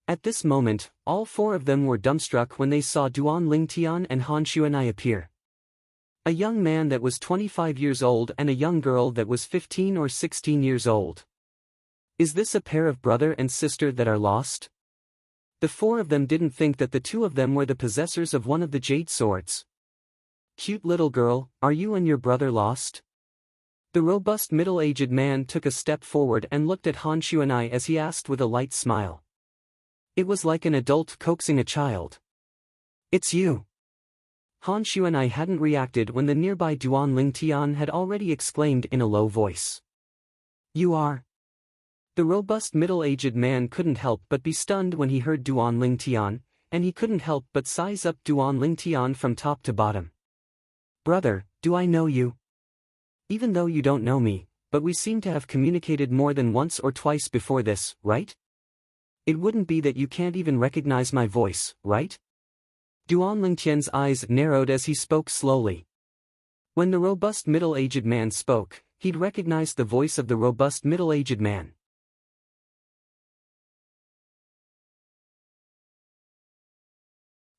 At this moment, all four of them were dumbstruck when they saw Duan Lingtian and Han Xuanai appear. A young man that was 25 years old and a young girl that was 15 or 16 years old. Is this a pair of brother and sister that are lost? The four of them didn't think that the two of them were the possessors of one of the jade swords. Cute little girl, are you and your brother lost? The robust middle-aged man took a step forward and looked at Han Xuanai as he asked with a light smile. It was like an adult coaxing a child. It's you. Han Xuanai hadn't reacted when the nearby Duan Lingtian had already exclaimed in a low voice. You are. The robust middle-aged man couldn't help but be stunned when he heard Duan Lingtian, and he couldn't help but size up Duan Lingtian from top to bottom. Brother, do I know you? Even though you don't know me, but we seem to have communicated more than once or twice before this, right? It wouldn't be that you can't even recognize my voice, right? Duan Lingtian's eyes narrowed as he spoke slowly. When the robust middle-aged man spoke, he'd recognized the voice of the robust middle-aged man.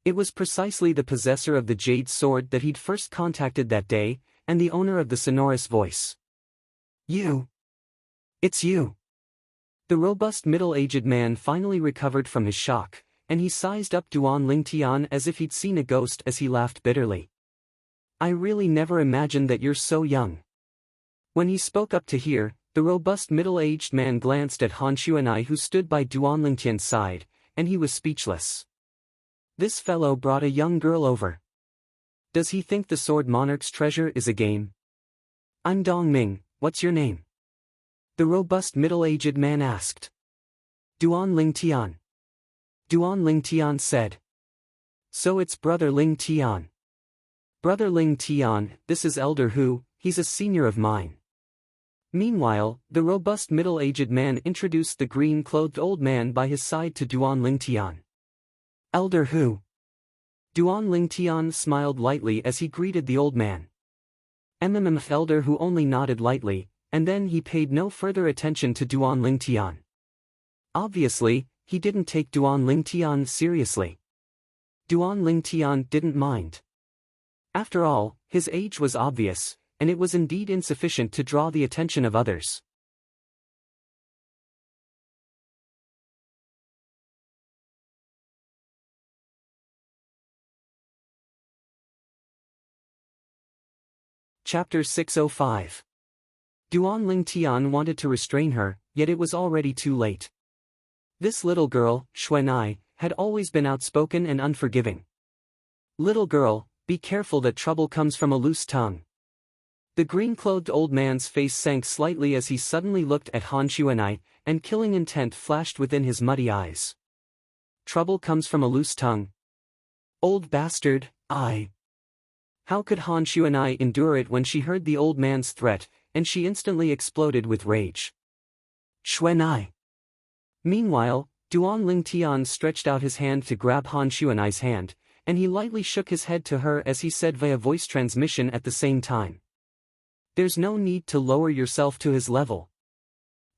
It was precisely the possessor of the jade sword that he'd first contacted that day, and the owner of the sonorous voice. You. It's you. The robust middle-aged man finally recovered from his shock, and he sized up Duan Lingtian as if he'd seen a ghost as he laughed bitterly. I really never imagined that you're so young. When he spoke up to hear, the robust middle-aged man glanced at Han Xuanai who stood by Duan Lingtian's side, and he was speechless. This fellow brought a young girl over. Does he think the Sword Monarch's treasure is a game? I'm Dong Ming, what's your name? The robust middle-aged man asked. Duan Lingtian. Duan Lingtian said. So it's Brother Lingtian. Brother Lingtian, this is Elder Hu, he's a senior of mine. Meanwhile, the robust middle-aged man introduced the green-clothed old man by his side to Duan Lingtian. Elder Hu. Duan Lingtian smiled lightly as he greeted the old man. Elder Hu only nodded lightly, and then he paid no further attention to Duan Lingtian. Obviously, he didn't take Duan Lingtian seriously. Duan Lingtian didn't mind. After all, his age was obvious, and it was indeed insufficient to draw the attention of others. Chapter 605. Duan Lingtian wanted to restrain her, yet it was already too late. This little girl, Xuanai, had always been outspoken and unforgiving. Little girl, be careful that trouble comes from a loose tongue. The green-clothed old man's face sank slightly as he suddenly looked at Han Xuanai, and killing intent flashed within his muddy eyes. Trouble comes from a loose tongue. Old bastard, I. How could Han Xuanai endure it when she heard the old man's threat, and she instantly exploded with rage. Xuanai. Meanwhile, Duan Lingtian stretched out his hand to grab Han Xuanai's hand, and he lightly shook his head to her as he said via voice transmission at the same time. There's no need to lower yourself to his level.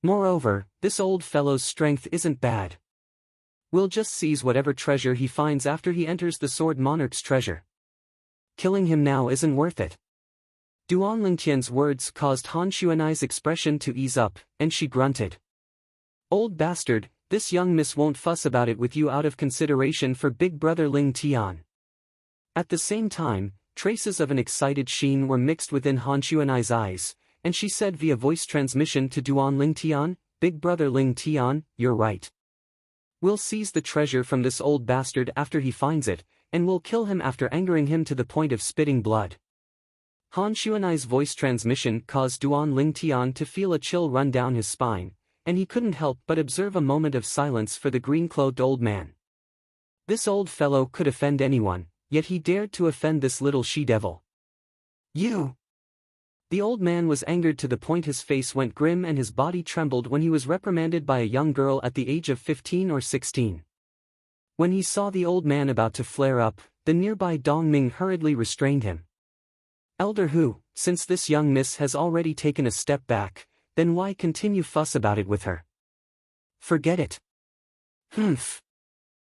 Moreover, this old fellow's strength isn't bad. We'll just seize whatever treasure he finds after he enters the Sword Monarch's treasure. Killing him now isn't worth it. Duan Lingtian's words caused Han Xuanai's expression to ease up, and she grunted. Old bastard, this young miss won't fuss about it with you out of consideration for big brother Lingtian. At the same time, traces of an excited sheen were mixed within Han Xuanai's eyes, and she said via voice transmission to Duan Lingtian, Big brother Lingtian, you're right. We'll seize the treasure from this old bastard after he finds it, and we'll kill him after angering him to the point of spitting blood. Han Xuanai's voice transmission caused Duan Lingtian to feel a chill run down his spine, and he couldn't help but observe a moment of silence for the green-clothed old man. This old fellow could offend anyone, yet he dared to offend this little she-devil. You! The old man was angered to the point his face went grim and his body trembled when he was reprimanded by a young girl at the age of 15 or 16. When he saw the old man about to flare up, the nearby Dong Ming hurriedly restrained him. Elder who, since this young miss has already taken a step back, then why continue fuss about it with her? Forget it. Humph.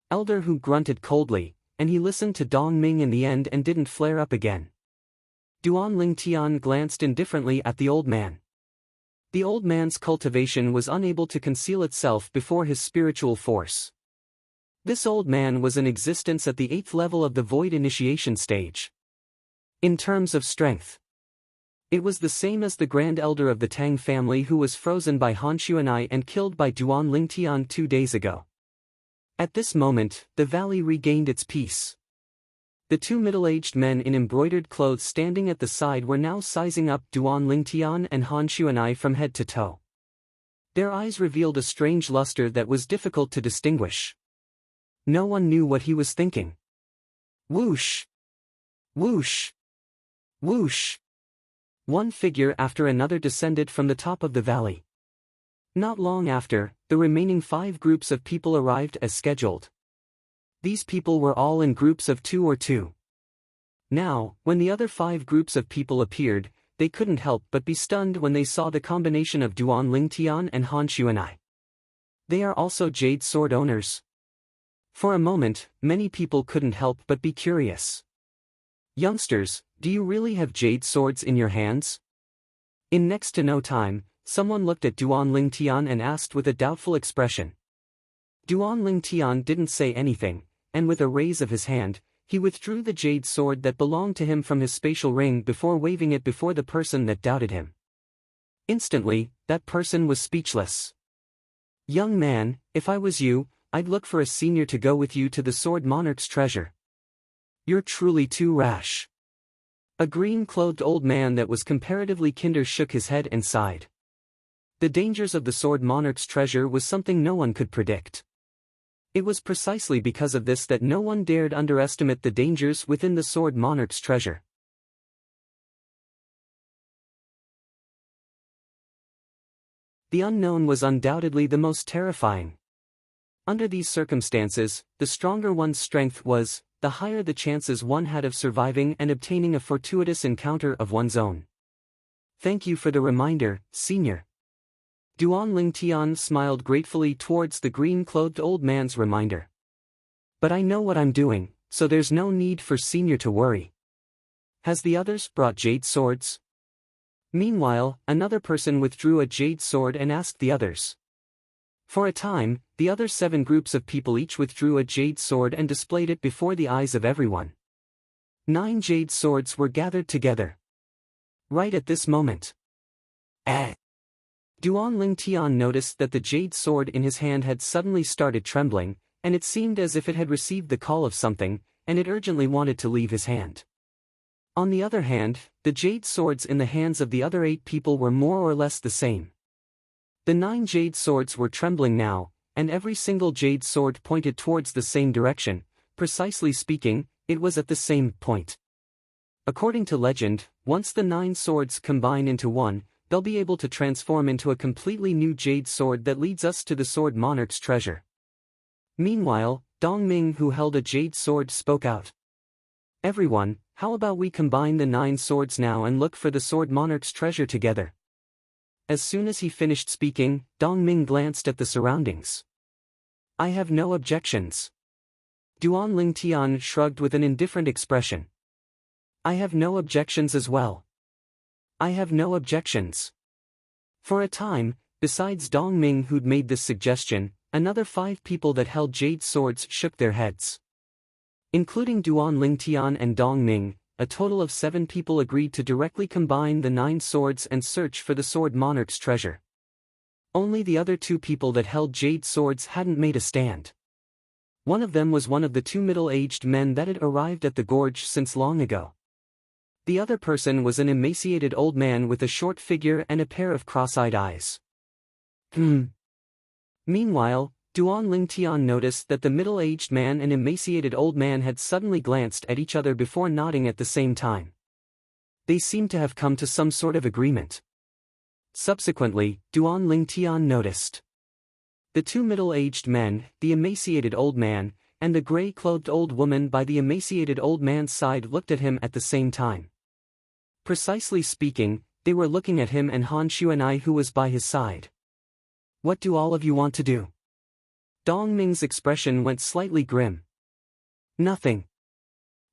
Elder who grunted coldly, and he listened to Dong Ming in the end and didn't flare up again. Duan Lingtian glanced indifferently at the old man. The old man's cultivation was unable to conceal itself before his spiritual force. This old man was in existence at the 8th level of the void initiation stage. In terms of strength, it was the same as the grand elder of the Tang family who was frozen by Han Xuanai and killed by Duan Lingtian 2 days ago. At this moment, the valley regained its peace. The two middle-aged men in embroidered clothes standing at the side were now sizing up Duan Lingtian and Han Xuanai from head to toe. Their eyes revealed a strange luster that was difficult to distinguish. No one knew what he was thinking. Whoosh! Whoosh! Whoosh! One figure after another descended from the top of the valley. Not long after, the remaining 5 groups of people arrived as scheduled. These people were all in groups of 2 or 2. Now, when the other 5 groups of people appeared, they couldn't help but be stunned when they saw the combination of Duan Lingtian and Han Xuanai. They are also jade sword owners. For a moment, many people couldn't help but be curious. Youngsters, do you really have jade swords in your hands? In next to no time, someone looked at Duan Lingtian and asked with a doubtful expression. Duan Lingtian didn't say anything, and with a raise of his hand, he withdrew the jade sword that belonged to him from his spatial ring before waving it before the person that doubted him. Instantly, that person was speechless. Young man, if I was you, I'd look for a senior to go with you to the Sword Monarch's treasure. You're truly too rash. A green-clothed old man that was comparatively kinder shook his head and sighed. The dangers of the Sword Monarch's treasure was something no one could predict. It was precisely because of this that no one dared underestimate the dangers within the Sword Monarch's treasure. The unknown was undoubtedly the most terrifying. Under these circumstances, the stronger one's strength was, the higher the chances one had of surviving and obtaining a fortuitous encounter of one's own. Thank you for the reminder, senior. Duan Lingtian smiled gratefully towards the green-clothed old man's reminder. But I know what I'm doing, so there's no need for senior to worry. Has the others brought jade swords? Meanwhile, another person withdrew a jade sword and asked the others. For a time, the other 7 groups of people each withdrew a jade sword and displayed it before the eyes of everyone. 9 jade swords were gathered together. Right at this moment. Duan Lingtian noticed that the jade sword in his hand had suddenly started trembling, and it seemed as if it had received the call of something, and it urgently wanted to leave his hand. On the other hand, the jade swords in the hands of the other 8 people were more or less the same. The 9 jade swords were trembling now, and every single jade sword pointed towards the same direction. Precisely speaking, it was at the same point. According to legend, once the 9 swords combine into one, they'll be able to transform into a completely new jade sword that leads us to the Sword Monarch's treasure. Meanwhile, Dong Ming, who held a jade sword, spoke out. Everyone, how about we combine the 9 swords now and look for the Sword Monarch's treasure together? As soon as he finished speaking, Dong Ming glanced at the surroundings. I have no objections. Duan Lingtian shrugged with an indifferent expression. I have no objections as well. I have no objections. For a time, besides Dong Ming who'd made this suggestion, another 5 people that held jade swords shook their heads. Including Duan Lingtian and Dong Ming, a total of 7 people agreed to directly combine the 9 swords and search for the Sword Monarch's treasure. Only the other 2 people that held jade swords hadn't made a stand. One of them was one of the 2 middle-aged men that had arrived at the gorge since long ago. The other person was an emaciated old man with a short figure and a pair of cross-eyed eyes. Meanwhile, Duan Lingtian noticed that the middle-aged man and emaciated old man had suddenly glanced at each other before nodding at the same time. They seemed to have come to some sort of agreement. Subsequently, Duan Lingtian noticed the 2 middle-aged men, the emaciated old man, and the gray-clothed old woman by the emaciated old man's side looked at him at the same time. Precisely speaking, they were looking at him and Han Xuanai who was by his side. What do all of you want to do? Dong Ming's expression went slightly grim. Nothing.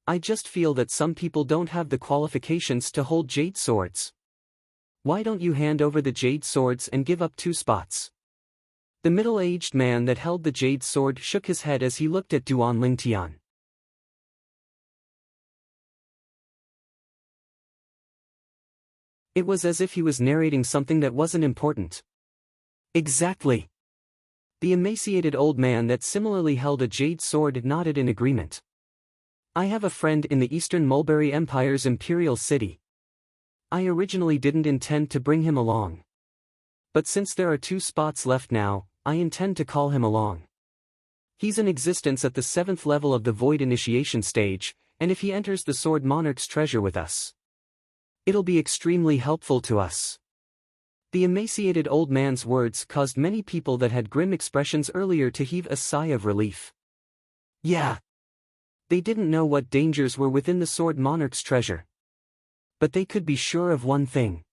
I just feel that some people don't have the qualifications to hold jade swords. Why don't you hand over the jade swords and give up 2 spots? The middle-aged man that held the jade sword shook his head as he looked at Duan Lingtian. It was as if he was narrating something that wasn't important. Exactly. The emaciated old man that similarly held a jade sword nodded in agreement. I have a friend in the Eastern Mulberry Empire's imperial city. I originally didn't intend to bring him along. But since there are 2 spots left now, I intend to call him along. He's in existence at the 7th level of the Void Initiation stage, and if he enters the Sword Monarch's treasure with us, it'll be extremely helpful to us. The emaciated old man's words caused many people that had grim expressions earlier to heave a sigh of relief. Yeah. They didn't know what dangers were within the Sword Monarch's treasure. But they could be sure of one thing.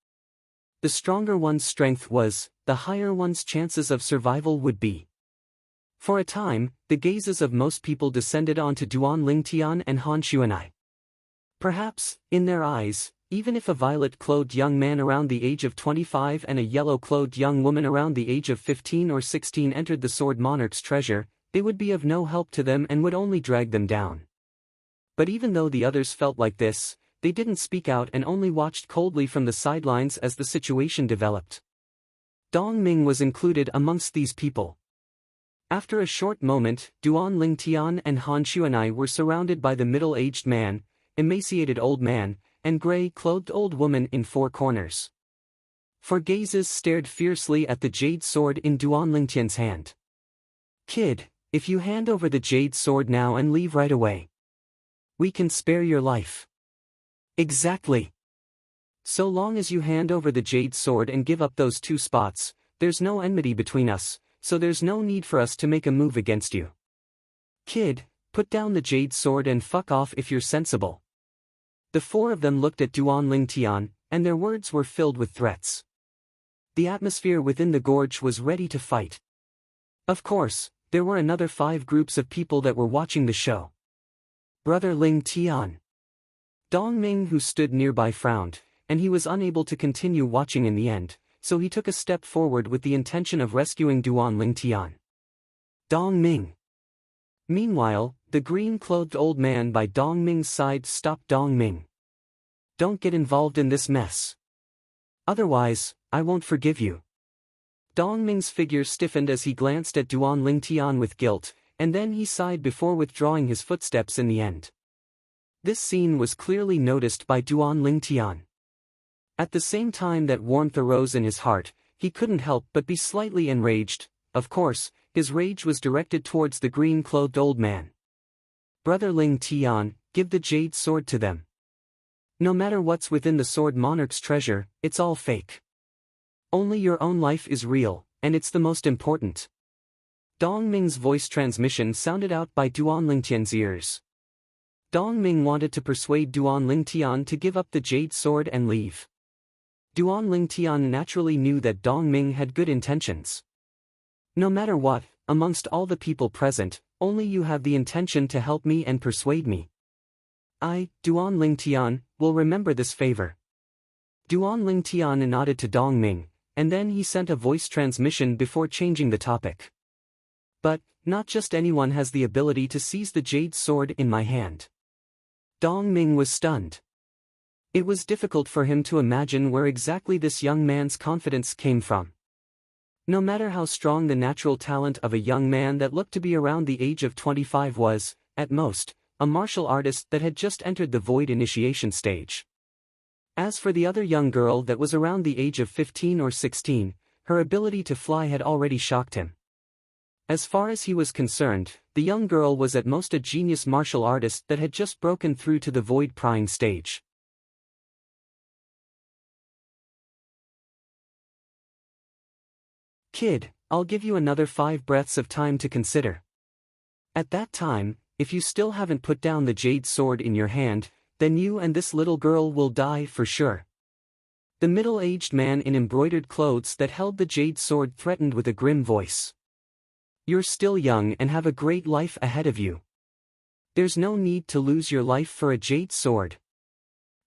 The stronger one's strength was, the higher one's chances of survival would be. For a time, the gazes of most people descended onto Duan Lingtian and Han Xuanai. Perhaps, in their eyes, even if a violet-clothed young man around the age of 25 and a yellow-clothed young woman around the age of 15 or 16 entered the Sword Monarch's treasure, they would be of no help to them and would only drag them down. But even though the others felt like this, they didn't speak out and only watched coldly from the sidelines as the situation developed. Dong Ming was included amongst these people. After a short moment, Duan Lingtian and Han Xuanai were surrounded by the middle-aged man, emaciated old man, and gray-clothed old woman in 4 corners. 4 gazes stared fiercely at the jade sword in Duan Lingtian's hand. Kid, if you hand over the jade sword now and leave right away, we can spare your life. Exactly. So long as you hand over the jade sword and give up those 2 spots, there's no enmity between us, so there's no need for us to make a move against you. Kid, put down the jade sword and fuck off if you're sensible. The 4 of them looked at Duan Lingtian, and their words were filled with threats. The atmosphere within the gorge was ready to fight. Of course, there were another 5 groups of people that were watching the show. Brother Lingtian. Dong Ming, who stood nearby, frowned, and he was unable to continue watching in the end, so he took a step forward with the intention of rescuing Duan Lingtian. Dong Ming. Meanwhile, the green-clothed old man by Dong Ming's side stopped Dong Ming. Don't get involved in this mess. Otherwise, I won't forgive you. Dong Ming's figure stiffened as he glanced at Duan Lingtian with guilt, and then he sighed before withdrawing his footsteps in the end. This scene was clearly noticed by Duan Lingtian. At the same time that warmth arose in his heart, he couldn't help but be slightly enraged. Of course, his rage was directed towards the green-clothed old man. Brother Lingtian, give the jade sword to them. No matter what's within the Sword Monarch's treasure, it's all fake. Only your own life is real, and it's the most important. Dong Ming's voice transmission sounded out by Duan Lingtian's ears. Dong Ming wanted to persuade Duan Lingtian to give up the jade sword and leave. Duan Lingtian naturally knew that Dong Ming had good intentions. No matter what, amongst all the people present, only you have the intention to help me and persuade me. I, Duan Lingtian, will remember this favor. Duan Lingtian nodded to Dong Ming, and then he sent a voice transmission before changing the topic. But, not just anyone has the ability to seize the jade sword in my hand. Dong Ming was stunned. It was difficult for him to imagine where exactly this young man's confidence came from. No matter how strong the natural talent of a young man that looked to be around the age of 25 was, at most, a martial artist that had just entered the Void Initiation stage. As for the other young girl that was around the age of 15 or 16, her ability to fly had already shocked him. As far as he was concerned, the young girl was at most a genius martial artist that had just broken through to the Void Prying stage. Kid, I'll give you another 5 breaths of time to consider. At that time, if you still haven't put down the jade sword in your hand, Then you and this little girl will die for sure. The middle-aged man in embroidered clothes that held the jade sword threatened with a grim voice. You're still young and have a great life ahead of you. There's no need to lose your life for a jade sword.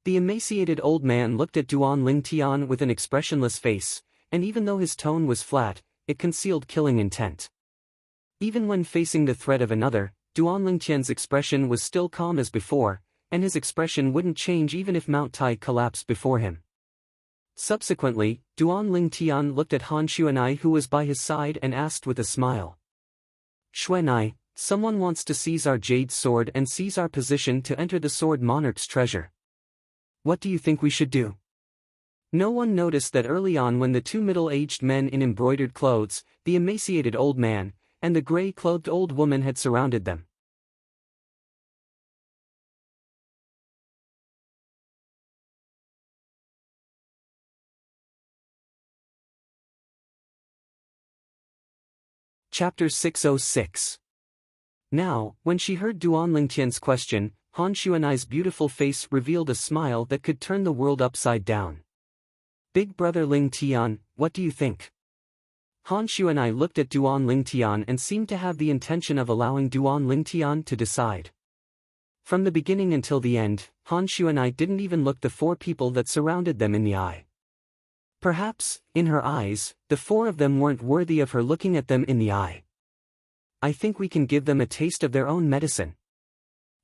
The emaciated old man looked at Duan Lingtian with an expressionless face, and even though his tone was flat, it concealed killing intent. Even when facing the threat of another, Duan Lingtian's expression was still calm as before, and his expression wouldn't change even if Mount Tai collapsed before him. Subsequently, Duan Lingtian looked at Han Xuanai who was by his side and asked with a smile. Xuanai, someone wants to seize our jade sword and seize our position to enter the sword monarch's treasure. What do you think we should do? No one noticed that early on when the two middle-aged men in embroidered clothes, the emaciated old man, and the gray-clothed old woman had surrounded them. Chapter 606. Now, when she heard Duan Lingtian's question, Han Xuanai's beautiful face revealed a smile that could turn the world upside down. Big brother Lingtian, what do you think? Han Xuanai looked at Duan Lingtian and seemed to have the intention of allowing Duan Lingtian to decide. From the beginning until the end, Han Xuanai didn't even look the four people that surrounded them in the eye. Perhaps, in her eyes, the four of them weren't worthy of her looking at them in the eye. I think we can give them a taste of their own medicine.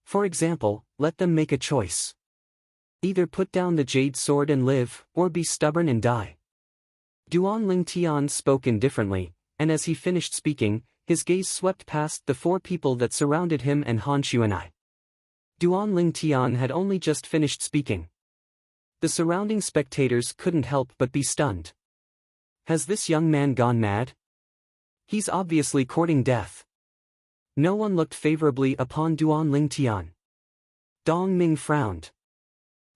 For example, let them make a choice. Either put down the jade sword and live, or be stubborn and die. Duan Lingtian spoke indifferently, and as he finished speaking, his gaze swept past the four people that surrounded him and Han Xuanai. Duan Lingtian had only just finished speaking. The surrounding spectators couldn't help but be stunned. Has this young man gone mad? He's obviously courting death. No one looked favorably upon Duan Lingtian. Dong Ming frowned.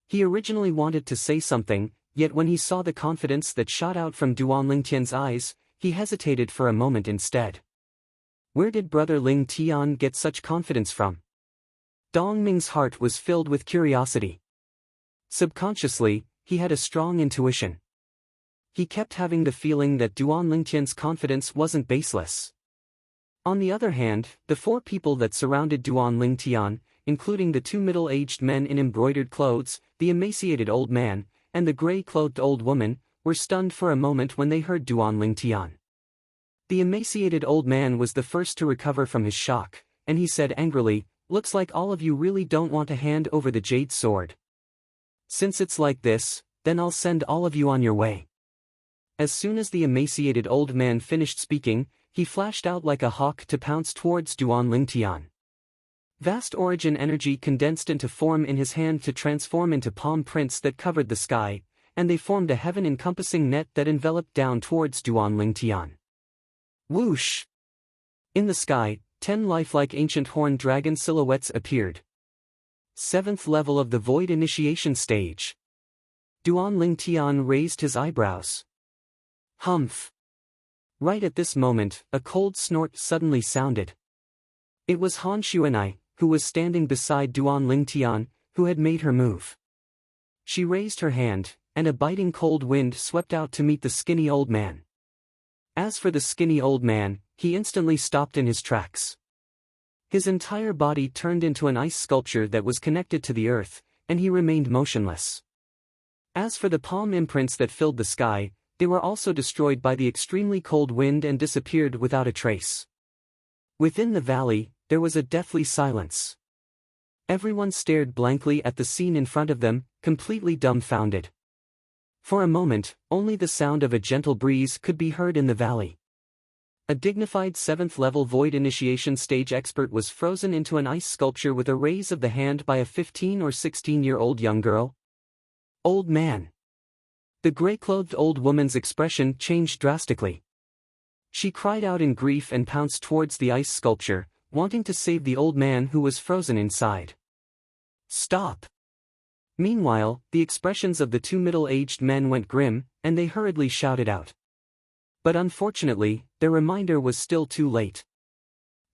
He originally wanted to say something, yet when he saw the confidence that shot out from Duan Lingtian's eyes, he hesitated for a moment instead. Where did brother Lingtian get such confidence from? Dong Ming's heart was filled with curiosity. Subconsciously, he had a strong intuition. He kept having the feeling that Duan Lingtian's confidence wasn't baseless. On the other hand, the four people that surrounded Duan Lingtian, including the two middle-aged men in embroidered clothes, the emaciated old man, and the gray-clothed old woman, were stunned for a moment when they heard Duan Lingtian. The emaciated old man was the first to recover from his shock, and he said angrily, "Looks like all of you really don't want to hand over the jade sword. Since it's like this, then I'll send all of you on your way." As soon as the emaciated old man finished speaking, he flashed out like a hawk to pounce towards Duan Lingtian. Vast origin energy condensed into form in his hand to transform into palm prints that covered the sky, and they formed a heaven-encompassing net that enveloped down towards Duan Lingtian. Whoosh! In the sky, 10 lifelike ancient horned dragon silhouettes appeared. 7th level of the Void Initiation Stage. Duan Lingtian raised his eyebrows. Humph! Right at this moment, a cold snort suddenly sounded. It was Han Xuanai, who was standing beside Duan Lingtian, who had made her move. She raised her hand, and a biting cold wind swept out to meet the skinny old man. As for the skinny old man, he instantly stopped in his tracks. His entire body turned into an ice sculpture that was connected to the earth, and he remained motionless. As for the palm imprints that filled the sky, they were also destroyed by the extremely cold wind and disappeared without a trace. Within the valley, there was a deathly silence. Everyone stared blankly at the scene in front of them, completely dumbfounded. For a moment, only the sound of a gentle breeze could be heard in the valley. A dignified 7th level Void Initiation Stage expert was frozen into an ice sculpture with a raise of the hand by a 15 or 16-year-old young girl. Old man. The gray-clothed old woman's expression changed drastically. She cried out in grief and pounced towards the ice sculpture, wanting to save the old man who was frozen inside. Stop! Meanwhile, the expressions of the two middle-aged men went grim, and they hurriedly shouted out. But unfortunately, their reminder was still too late.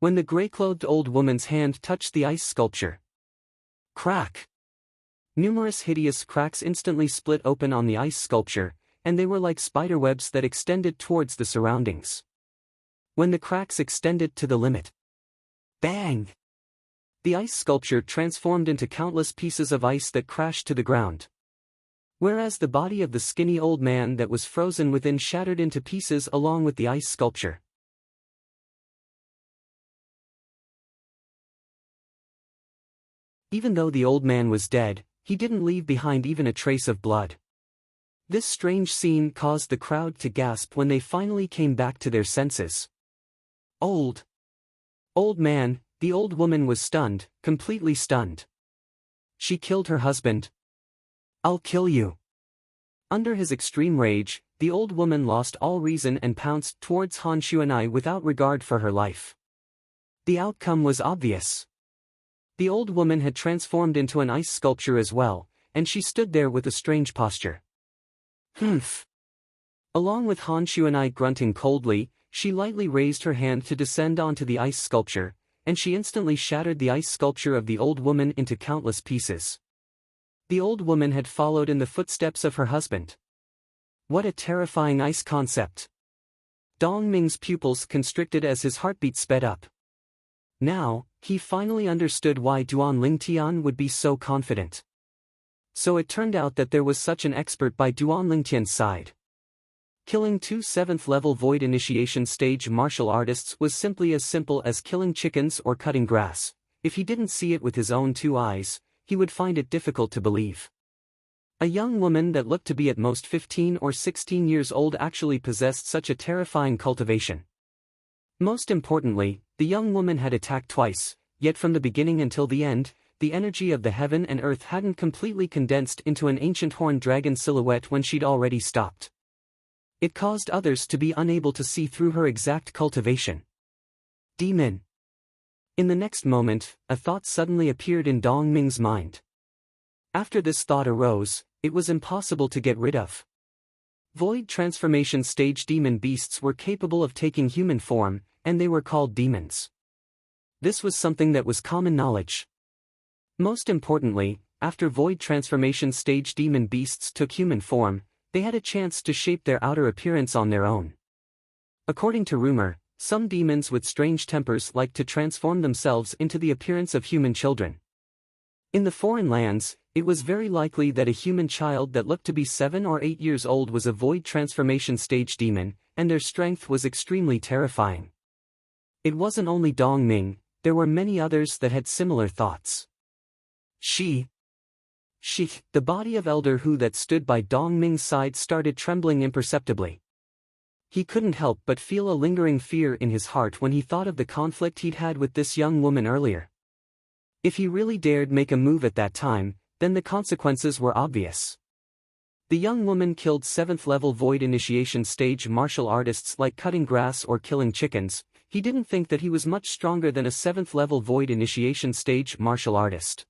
When the gray-clothed old woman's hand touched the ice sculpture. Crack! Numerous hideous cracks instantly split open on the ice sculpture, and they were like spiderwebs that extended towards the surroundings. When the cracks extended to the limit, bang! The ice sculpture transformed into countless pieces of ice that crashed to the ground. Whereas the body of the skinny old man that was frozen within shattered into pieces along with the ice sculpture. Even though the old man was dead, he didn't leave behind even a trace of blood. This strange scene caused the crowd to gasp when they finally came back to their senses. Old man, the old woman was stunned, completely stunned. She killed her husband. I'll kill you. Under his extreme rage, the old woman lost all reason and pounced towards Han Xuanai without regard for her life. The outcome was obvious. The old woman had transformed into an ice sculpture as well, and she stood there with a strange posture. Humph. Along with Han Xuanai grunting coldly, she lightly raised her hand to descend onto the ice sculpture, and she instantly shattered the ice sculpture of the old woman into countless pieces. The old woman had followed in the footsteps of her husband. What a terrifying ice concept. Dong Ming's pupils constricted as his heartbeat sped up. Now, he finally understood why Duan Lingtian would be so confident. So it turned out that there was such an expert by Duan Lingtian's side. Killing 2 7th-level Void Initiation stage martial artists was simply as simple as killing chickens or cutting grass. If he didn't see it with his own 2 eyes, he would find it difficult to believe. A young woman that looked to be at most 15 or 16 years old actually possessed such a terrifying cultivation. Most importantly, the young woman had attacked twice, yet from the beginning until the end, the energy of the heaven and earth hadn't completely condensed into an ancient horned dragon silhouette when she'd already stopped. It caused others to be unable to see through her exact cultivation. Demon. In the next moment, a thought suddenly appeared in Dong Ming's mind. After this thought arose, it was impossible to get rid of. Void transformation stage demon beasts were capable of taking human form, and they were called demons. This was something that was common knowledge. Most importantly, after void transformation stage demon beasts took human form, they had a chance to shape their outer appearance on their own. According to rumor, some demons with strange tempers like to transform themselves into the appearance of human children. In the foreign lands, it was very likely that a human child that looked to be 7 or 8 years old was a void transformation stage demon, and their strength was extremely terrifying. It wasn't only Dong Ming, there were many others that had similar thoughts. The body of Elder Hu that stood by Dong Ming's side started trembling imperceptibly. He couldn't help but feel a lingering fear in his heart when he thought of the conflict he'd had with this young woman earlier. If he really dared make a move at that time, then the consequences were obvious. The young woman killed 7th-level Void Initiation stage martial artists like cutting grass or killing chickens. He didn't think that he was much stronger than a 7th-level Void Initiation stage martial artist.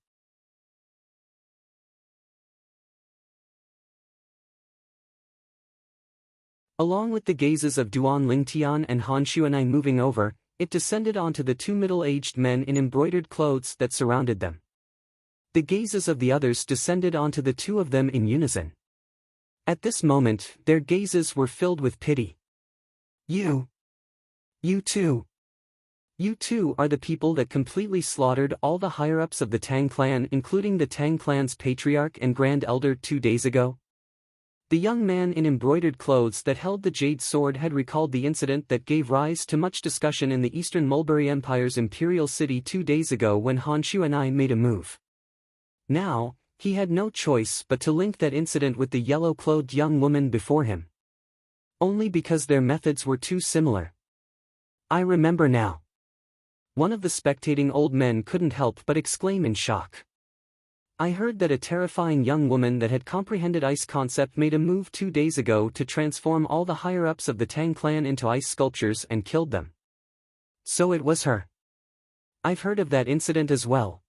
Along with the gazes of Duan Lingtian and Han Xuanai moving over, it descended onto the 2 middle-aged men in embroidered clothes that surrounded them. The gazes of the others descended onto the 2 of them in unison. At this moment, their gazes were filled with pity. You two are the people that completely slaughtered all the higher-ups of the Tang clan, including the Tang clan's patriarch and grand elder 2 days ago? The young man in embroidered clothes that held the jade sword had recalled the incident that gave rise to much discussion in the Eastern Mulberry Empire's imperial city 2 days ago when Han Xuanai made a move. Now, he had no choice but to link that incident with the yellow-clothed young woman before him. Only because their methods were too similar. I remember now. One of the spectating old men couldn't help but exclaim in shock. I heard that a terrifying young woman that had comprehended ice concept made a move 2 days ago to transform all the higher-ups of the Tang clan into ice sculptures and killed them. So it was her. I've heard of that incident as well.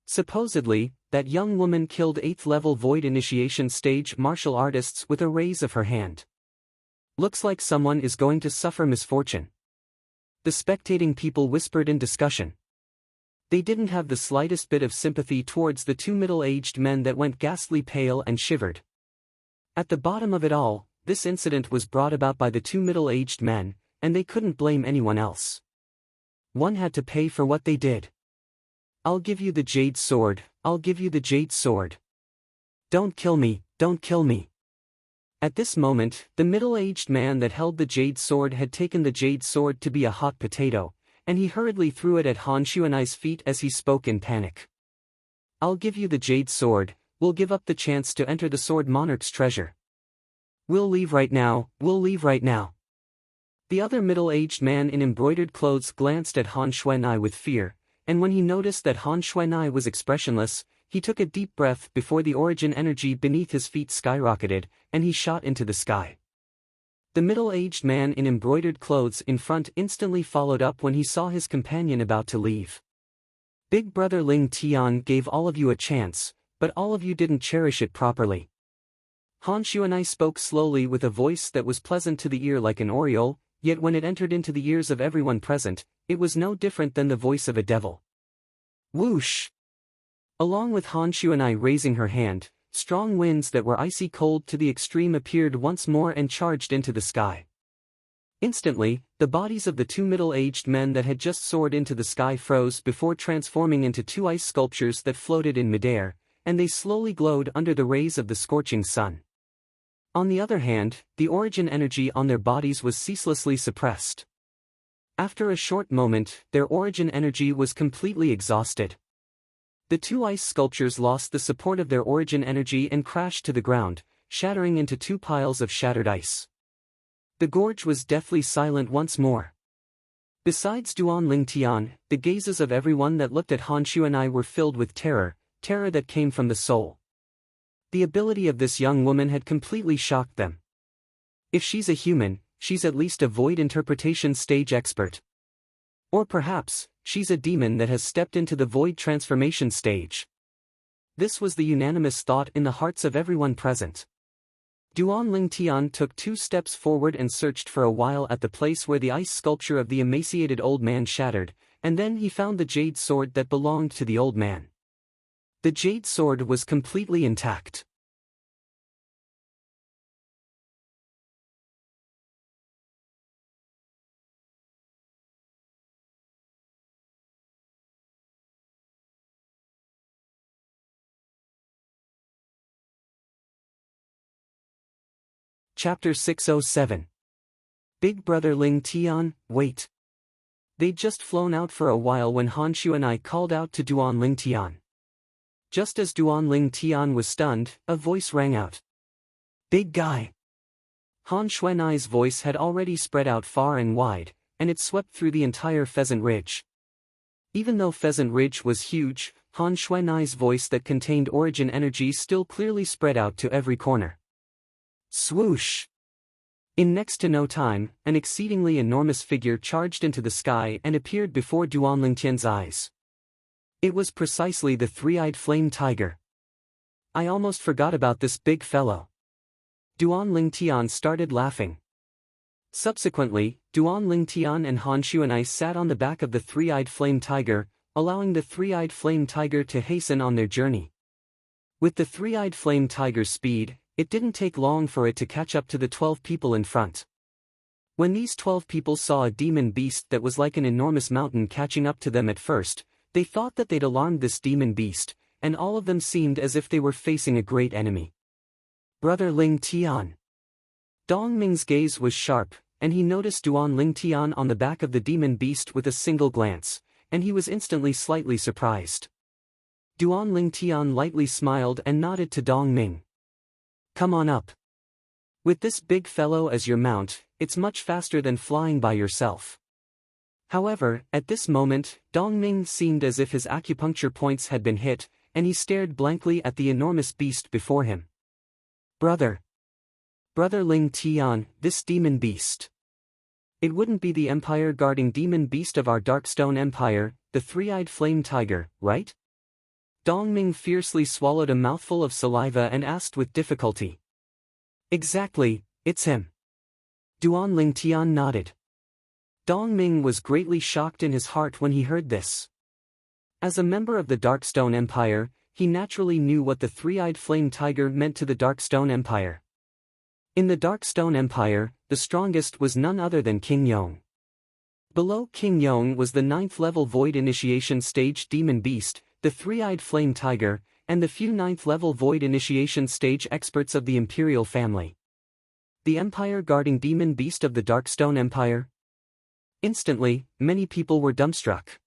Supposedly, that young woman killed 8th-level Void Initiation stage martial artists with a raise of her hand. Looks like someone is going to suffer misfortune. The spectating people whispered in discussion. They didn't have the slightest bit of sympathy towards the two middle-aged men that went ghastly pale and shivered. At the bottom of it all, this incident was brought about by the two middle-aged men, and they couldn't blame anyone else. One had to pay for what they did. "I'll give you the jade sword, I'll give you the jade sword. Don't kill me, don't kill me." At this moment, the middle-aged man that held the jade sword had taken the jade sword to be a hot potato, and he hurriedly threw it at Han Xuanai's feet as he spoke in panic. "I'll give you the jade sword, we'll give up the chance to enter the Sword Monarch's treasure. We'll leave right now, we'll leave right now." The other middle-aged man in embroidered clothes glanced at Han Xuanai with fear, and when he noticed that Han Xuanai was expressionless, he took a deep breath before the origin energy beneath his feet skyrocketed, and he shot into the sky. The middle-aged man in embroidered clothes in front instantly followed up when he saw his companion about to leave. "Big brother Ling Tian gave all of you a chance, but all of you didn't cherish it properly." Han Xuanai spoke slowly with a voice that was pleasant to the ear like an oriole, yet when it entered into the ears of everyone present, it was no different than the voice of a devil. Whoosh! Along with Han Xuanai raising her hand, strong winds that were icy cold to the extreme appeared once more and charged into the sky. Instantly, the bodies of the two middle-aged men that had just soared into the sky froze before transforming into two ice sculptures that floated in midair, and they slowly glowed under the rays of the scorching sun. On the other hand, the origin energy on their bodies was ceaselessly suppressed. After a short moment, their origin energy was completely exhausted. The two ice sculptures lost the support of their origin energy and crashed to the ground, shattering into two piles of shattered ice. The gorge was deathly silent once more. Besides Duan Ling Tian, the gazes of everyone that looked at Han Xuanai were filled with terror, terror that came from the soul. The ability of this young woman had completely shocked them. If she's a human, she's at least a void interpretation stage expert. Or perhaps, she's a demon that has stepped into the void transformation stage. This was the unanimous thought in the hearts of everyone present. Duan Ling Tian took 2 steps forward and searched for a while at the place where the ice sculpture of the emaciated old man shattered, and then he found the jade sword that belonged to the old man. The jade sword was completely intact. Chapter 607. Big Brother Ling Tian, wait. They'd just flown out for a while when Han Xuanai called out to Duan Ling Tian. Just as Duan Ling Tian was stunned, a voice rang out. "Big guy." Han Xuanai's voice had already spread out far and wide, and it swept through the entire Pheasant Ridge. Even though Pheasant Ridge was huge, Han Xuanai's voice that contained origin energy still clearly spread out to every corner. Swoosh! In next to no time, an exceedingly enormous figure charged into the sky and appeared before Duan Ling Tian's eyes. It was precisely the three-eyed flame tiger. "I almost forgot about this big fellow." Duan Ling Tian started laughing. Subsequently, Duan Ling Tian and Han Xuanai sat on the back of the three-eyed flame tiger, allowing the three-eyed flame tiger to hasten on their journey. With the three-eyed flame tiger's speed, it didn't take long for it to catch up to the 12 people in front. When these 12 people saw a demon beast that was like an enormous mountain catching up to them at first, they thought that they'd alarmed this demon beast, and all of them seemed as if they were facing a great enemy. Brother Ling Tian. Dong Ming's gaze was sharp, and he noticed Duan Ling Tian on the back of the demon beast with a single glance, and he was instantly slightly surprised. Duan Ling Tian lightly smiled and nodded to Dong Ming. "Come on up. With this big fellow as your mount, it's much faster than flying by yourself." However, at this moment, Dong Ming seemed as if his acupuncture points had been hit, and he stared blankly at the enormous beast before him. Brother Ling Tian, this demon beast. It wouldn't be the empire guarding demon beast of our Darkstone Empire, the three-eyed flame tiger, right?" Dong Ming fiercely swallowed a mouthful of saliva and asked with difficulty. "Exactly, it's him." Duan Ling Tian nodded. Dong Ming was greatly shocked in his heart when he heard this. As a member of the Darkstone Empire, he naturally knew what the three-eyed flame tiger meant to the Darkstone Empire. In the Darkstone Empire, the strongest was none other than King Yong. Below King Yong was the 9th-level Void Initiation Stage Demon Beast, the three-eyed flame tiger, and the few 9th-level Void Initiation Stage experts of the Imperial family. The Empire guarding Demon Beast of the Darkstone Empire? Instantly, many people were dumbstruck.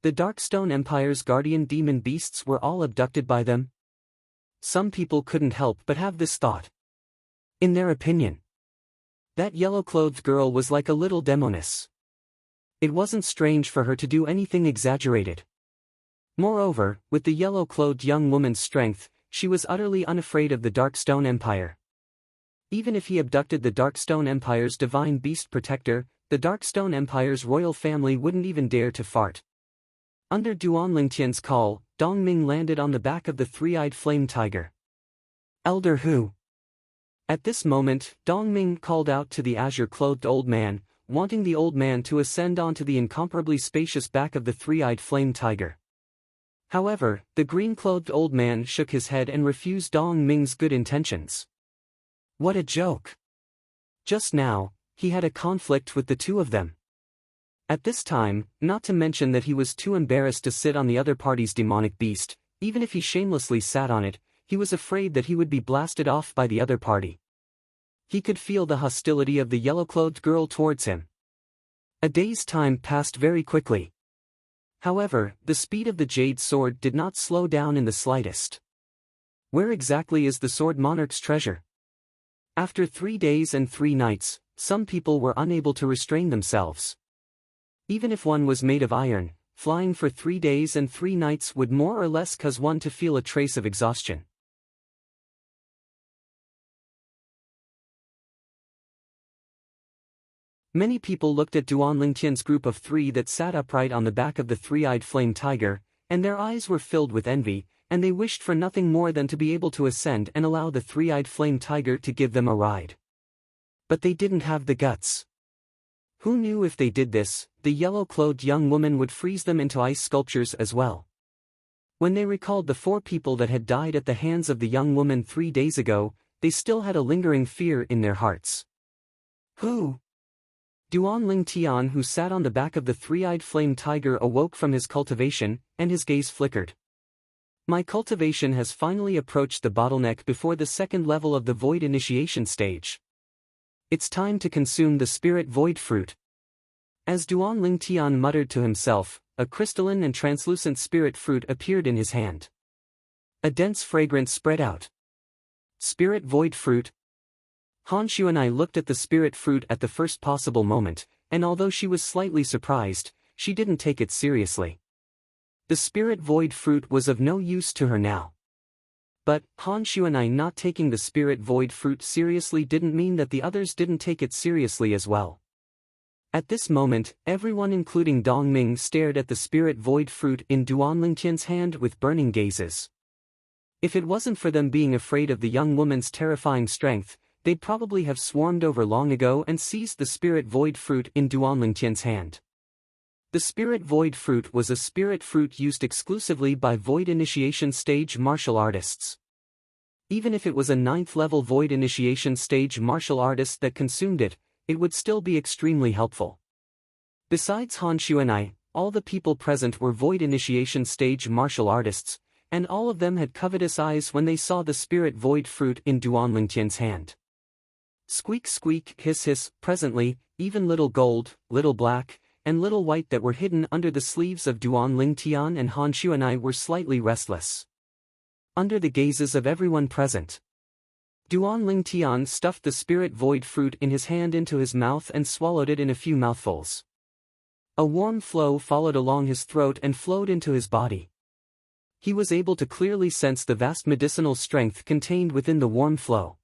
The Darkstone Empire's guardian demon beasts were all abducted by them? Some people couldn't help but have this thought. In their opinion, that yellow-clothed girl was like a little demoness. It wasn't strange for her to do anything exaggerated. Moreover, with the yellow-clothed young woman's strength, she was utterly unafraid of the Darkstone Empire. Even if he abducted the Darkstone Empire's divine beast protector, the Darkstone Empire's royal family wouldn't even dare to fart. Under Duan Lingtian's call, Dongming landed on the back of the three-eyed flame tiger. Elder Hu. At this moment, Dongming called out to the azure-clothed old man, wanting the old man to ascend onto the incomparably spacious back of the three-eyed flame tiger. However, the green-clothed old man shook his head and refused Dong Ming's good intentions. What a joke! Just now, he had a conflict with the two of them. At this time, not to mention that he was too embarrassed to sit on the other party's demonic beast, even if he shamelessly sat on it, he was afraid that he would be blasted off by the other party. He could feel the hostility of the yellow-clothed girl towards him. A day's time passed very quickly. However, the speed of the Jade Sword did not slow down in the slightest. Where exactly is the Sword Monarch's treasure? After 3 days and 3 nights, some people were unable to restrain themselves. Even if one was made of iron, flying for 3 days and 3 nights would more or less cause one to feel a trace of exhaustion. Many people looked at Duan Lingtian's group of 3 that sat upright on the back of the three-eyed flame tiger, and their eyes were filled with envy, and they wished for nothing more than to be able to ascend and allow the three-eyed flame tiger to give them a ride. But they didn't have the guts. Who knew if they did this, the yellow-clothed young woman would freeze them into ice sculptures as well. When they recalled the 4 people that had died at the hands of the young woman 3 days ago, they still had a lingering fear in their hearts. Who? Duan Lingtian, who sat on the back of the three-eyed flame tiger, awoke from his cultivation, and his gaze flickered. My cultivation has finally approached the bottleneck before the 2nd level of the Void Initiation stage. It's time to consume the Spirit Void Fruit. As Duan Lingtian muttered to himself, a crystalline and translucent spirit fruit appeared in his hand. A dense fragrance spread out. Spirit Void Fruit. Han Xuanai looked at the spirit fruit at the first possible moment, and although she was slightly surprised, she didn't take it seriously. The spirit void fruit was of no use to her now. But, Han Xuanai not taking the spirit void fruit seriously didn't mean that the others didn't take it seriously as well. At this moment, everyone including Dong Ming stared at the spirit void fruit in Duan Lingtian's hand with burning gazes. If it wasn't for them being afraid of the young woman's terrifying strength, they'd probably have swarmed over long ago and seized the spirit void fruit in Duan Lingtian's hand. The spirit void fruit was a spirit fruit used exclusively by Void Initiation stage martial artists. Even if it was a 9th-level Void Initiation stage martial artist that consumed it, it would still be extremely helpful. Besides Han Xuanai, all the people present were Void Initiation stage martial artists, and all of them had covetous eyes when they saw the spirit void fruit in Duan Lingtian's hand. Squeak squeak hiss hiss, presently, even little gold, little black, and little white that were hidden under the sleeves of Duan Lingtian and Han Xuanai were slightly restless. Under the gazes of everyone present, Duan Lingtian stuffed the spirit void fruit in his hand into his mouth and swallowed it in a few mouthfuls. A warm flow followed along his throat and flowed into his body. He was able to clearly sense the vast medicinal strength contained within the warm flow.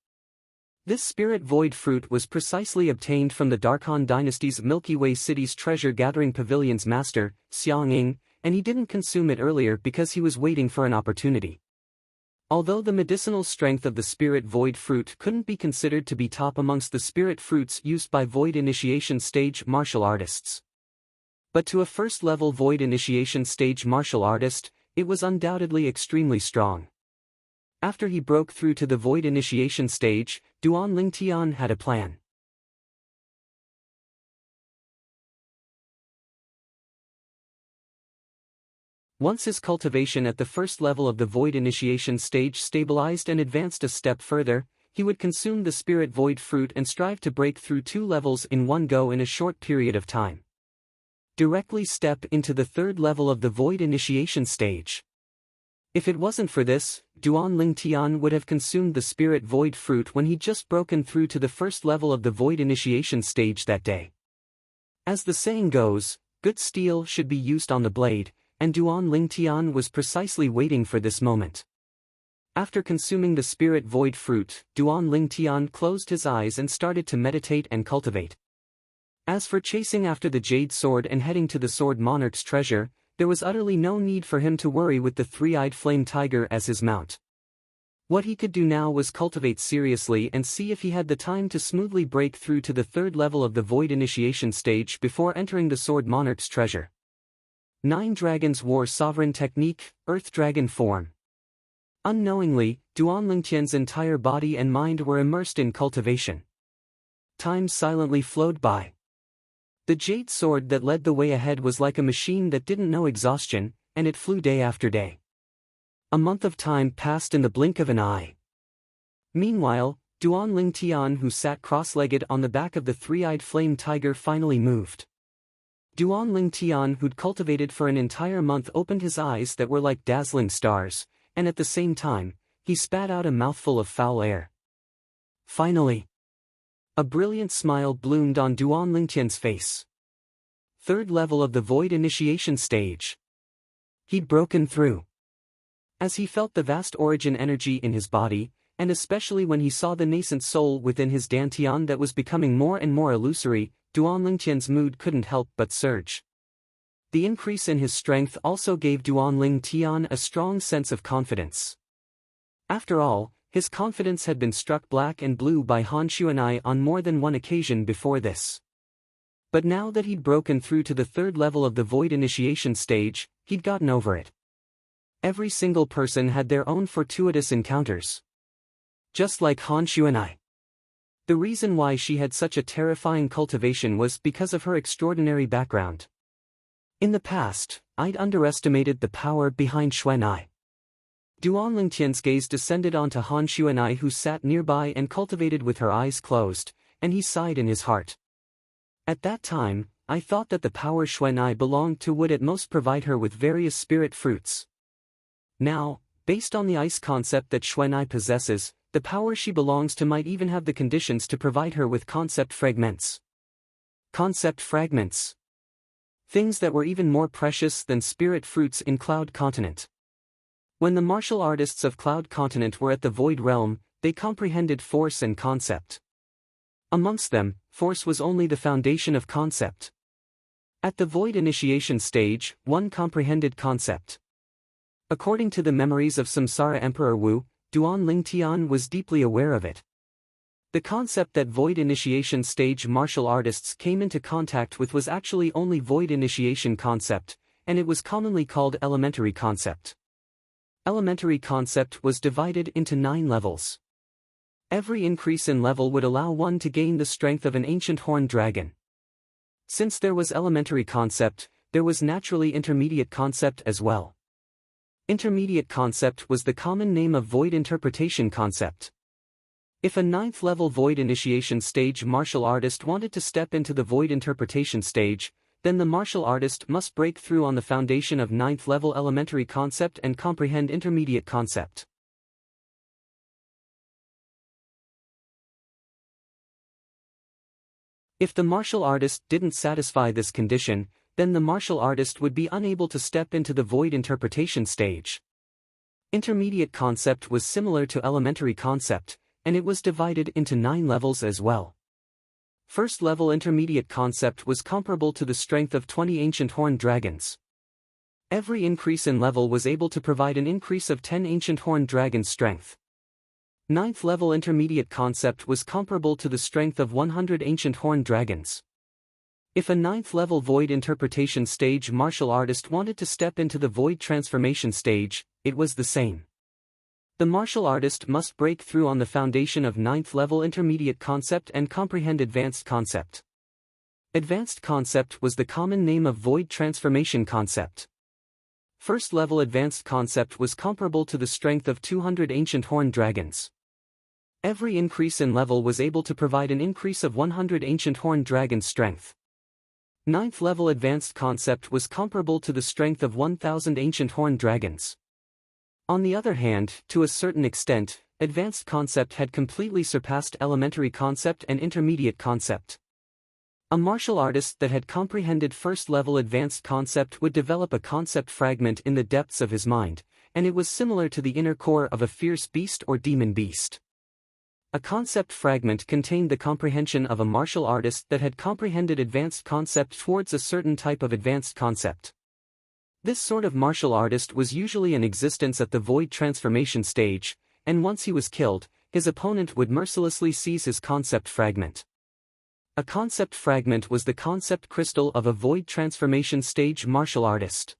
This spirit void fruit was precisely obtained from the Darkhan dynasty's Milky Way City's treasure-gathering pavilion's master, Xiang Ying, and he didn't consume it earlier because he was waiting for an opportunity. Although the medicinal strength of the spirit void fruit couldn't be considered to be top amongst the spirit fruits used by Void Initiation stage martial artists, But to a first-level Void Initiation stage martial artist, it was undoubtedly extremely strong. After he broke through to the Void Initiation stage, Duan Lingtian had a plan. Once his cultivation at the first level of the Void Initiation stage stabilized and advanced a step further, he would consume the Spirit Void fruit and strive to break through 2 levels in one go in a short period of time. Directly step into the third level of the Void Initiation stage. If it wasn't for this, Duan Lingtian would have consumed the Spirit Void fruit when he'd just broken through to the first level of the Void Initiation stage that day. As the saying goes, good steel should be used on the blade, and Duan Lingtian was precisely waiting for this moment. After consuming the Spirit Void fruit, Duan Lingtian closed his eyes and started to meditate and cultivate. As for chasing after the Jade Sword and heading to the Sword Monarch's treasure, there was utterly no need for him to worry with the three-eyed flame tiger as his mount. What he could do now was cultivate seriously and see if he had the time to smoothly break through to the third level of the Void Initiation stage before entering the Sword Monarch's treasure. 9 Dragons War Sovereign Technique, Earth Dragon Form. Unknowingly, Duan Lingtian's entire body and mind were immersed in cultivation. Time silently flowed by. The jade sword that led the way ahead was like a machine that didn't know exhaustion, and it flew day after day. A month of time passed in the blink of an eye. Meanwhile, Duan Lingtian, who sat cross-legged on the back of the three-eyed flame tiger, finally moved. Duan Lingtian, who'd cultivated for an entire month, opened his eyes that were like dazzling stars, and at the same time, he spat out a mouthful of foul air. Finally, a brilliant smile bloomed on Duan Lingtian's face. Third level of the Void Initiation stage. He'd broken through. As he felt the vast origin energy in his body, and especially when he saw the nascent soul within his dantian that was becoming more and more illusory, Duan Lingtian's mood couldn't help but surge. The increase in his strength also gave Duan Lingtian a strong sense of confidence. After all, his confidence had been struck black and blue by Han Xuanai on more than one occasion before this. But now that he'd broken through to the third level of the Void Initiation stage, he'd gotten over it. Every single person had their own fortuitous encounters. Just like Han Xuanai. The reason why she had such a terrifying cultivation was because of her extraordinary background. In the past, I'd underestimated the power behind Xuanai. Duan Lingtian's gaze descended onto Han Xuanai, who sat nearby and cultivated with her eyes closed, and he sighed in his heart. At that time, I thought that the power Xuanai belonged to would at most provide her with various spirit fruits. Now, based on the ice concept that Xuanai possesses, the power she belongs to might even have the conditions to provide her with concept fragments. Concept fragments. Things that were even more precious than spirit fruits in Cloud Continent. When the martial artists of Cloud Continent were at the Void Realm, they comprehended force and concept. Amongst them, force was only the foundation of concept. At the Void Initiation stage, one comprehended concept. According to the memories of Samsara Emperor Wu, Duan Lingtian was deeply aware of it. The concept that Void Initiation stage martial artists came into contact with was actually only Void Initiation concept, and it was commonly called elementary concept. Elementary concept was divided into 9 levels. Every increase in level would allow one to gain the strength of an ancient horned dragon. Since there was elementary concept, there was naturally intermediate concept as well. Intermediate concept was the common name of Void Interpretation concept. If a 9th level Void Initiation stage martial artist wanted to step into the Void Interpretation stage, then the martial artist must break through on the foundation of 9th level elementary concept and comprehend intermediate concept. If the martial artist didn't satisfy this condition, then the martial artist would be unable to step into the Void Interpretation stage. Intermediate concept was similar to elementary concept, and it was divided into 9 levels as well. First level intermediate concept was comparable to the strength of 20 ancient horned dragons. Every increase in level was able to provide an increase of 10 ancient horned dragons' strength. 9th level intermediate concept was comparable to the strength of 100 ancient horned dragons. If a 9th-level Void Interpretation Stage martial artist wanted to step into the Void Transformation Stage, it was the same. The martial artist must break through on the foundation of 9th-level Intermediate Concept and comprehend Advanced Concept. Advanced Concept was the common name of Void Transformation Concept. First-level Advanced Concept was comparable to the strength of 200 ancient horned dragons. Every increase in level was able to provide an increase of 100 ancient horned dragons' strength. 9th-level Advanced Concept was comparable to the strength of 1,000 ancient horned dragons. On the other hand, to a certain extent, Advanced Concept had completely surpassed Elementary Concept and Intermediate Concept. A martial artist that had comprehended first-level Advanced Concept would develop a concept fragment in the depths of his mind, and it was similar to the inner core of a fierce beast or demon beast. A concept fragment contained the comprehension of a martial artist that had comprehended Advanced Concept towards a certain type of Advanced Concept. This sort of martial artist was usually in existence at the Void Transformation stage, and once he was killed, his opponent would mercilessly seize his concept fragment. A concept fragment was the concept crystal of a Void Transformation stage martial artist.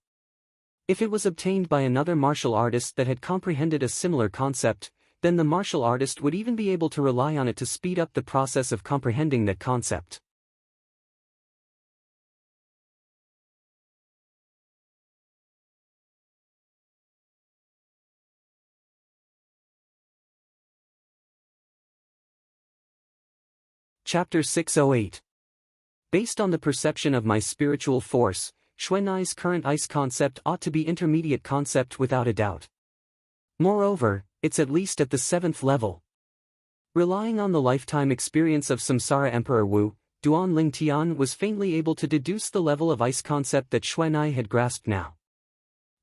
If it was obtained by another martial artist that had comprehended a similar concept, then the martial artist would even be able to rely on it to speed up the process of comprehending that concept. Chapter 608. Based on the perception of my spiritual force, Xuanai's current ice concept ought to be intermediate concept without a doubt. Moreover, it's at least at the 7th level. Relying on the lifetime experience of Samsara Emperor Wu, Duan Lingtian was faintly able to deduce the level of ice concept that Xuanai had grasped now.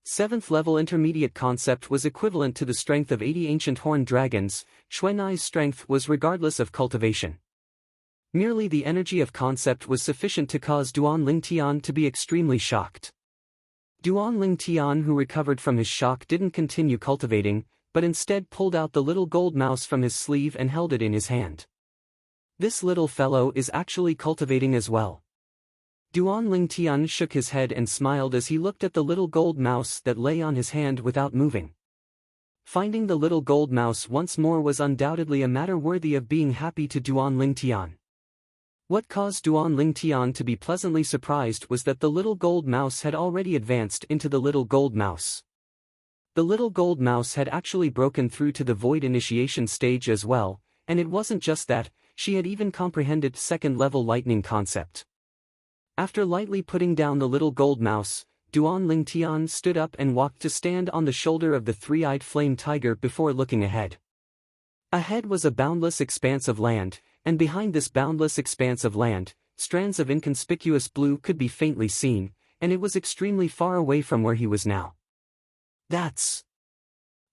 7th level intermediate concept was equivalent to the strength of 80 ancient horned dragons. Xuanai's strength was regardless of cultivation. Merely the energy of concept was sufficient to cause Duan Lingtian to be extremely shocked. Duan Lingtian, who recovered from his shock, didn't continue cultivating, but instead pulled out the little gold mouse from his sleeve and held it in his hand. This little fellow is actually cultivating as well. Duan Lingtian shook his head and smiled as he looked at the little gold mouse that lay on his hand without moving. Finding the little gold mouse once more was undoubtedly a matter worthy of being happy to Duan Lingtian. What caused Duan Lingtian to be pleasantly surprised was that the little gold mouse had already advanced into the little gold mouse. The little gold mouse had actually broken through to the Void Initiation stage as well, and it wasn't just that, she had even comprehended 2nd-level lightning concept. After lightly putting down the little gold mouse, Duan Lingtian stood up and walked to stand on the shoulder of the three-eyed flame tiger before looking ahead. Ahead was a boundless expanse of land, and behind this boundless expanse of land, strands of inconspicuous blue could be faintly seen, and it was extremely far away from where he was now. That's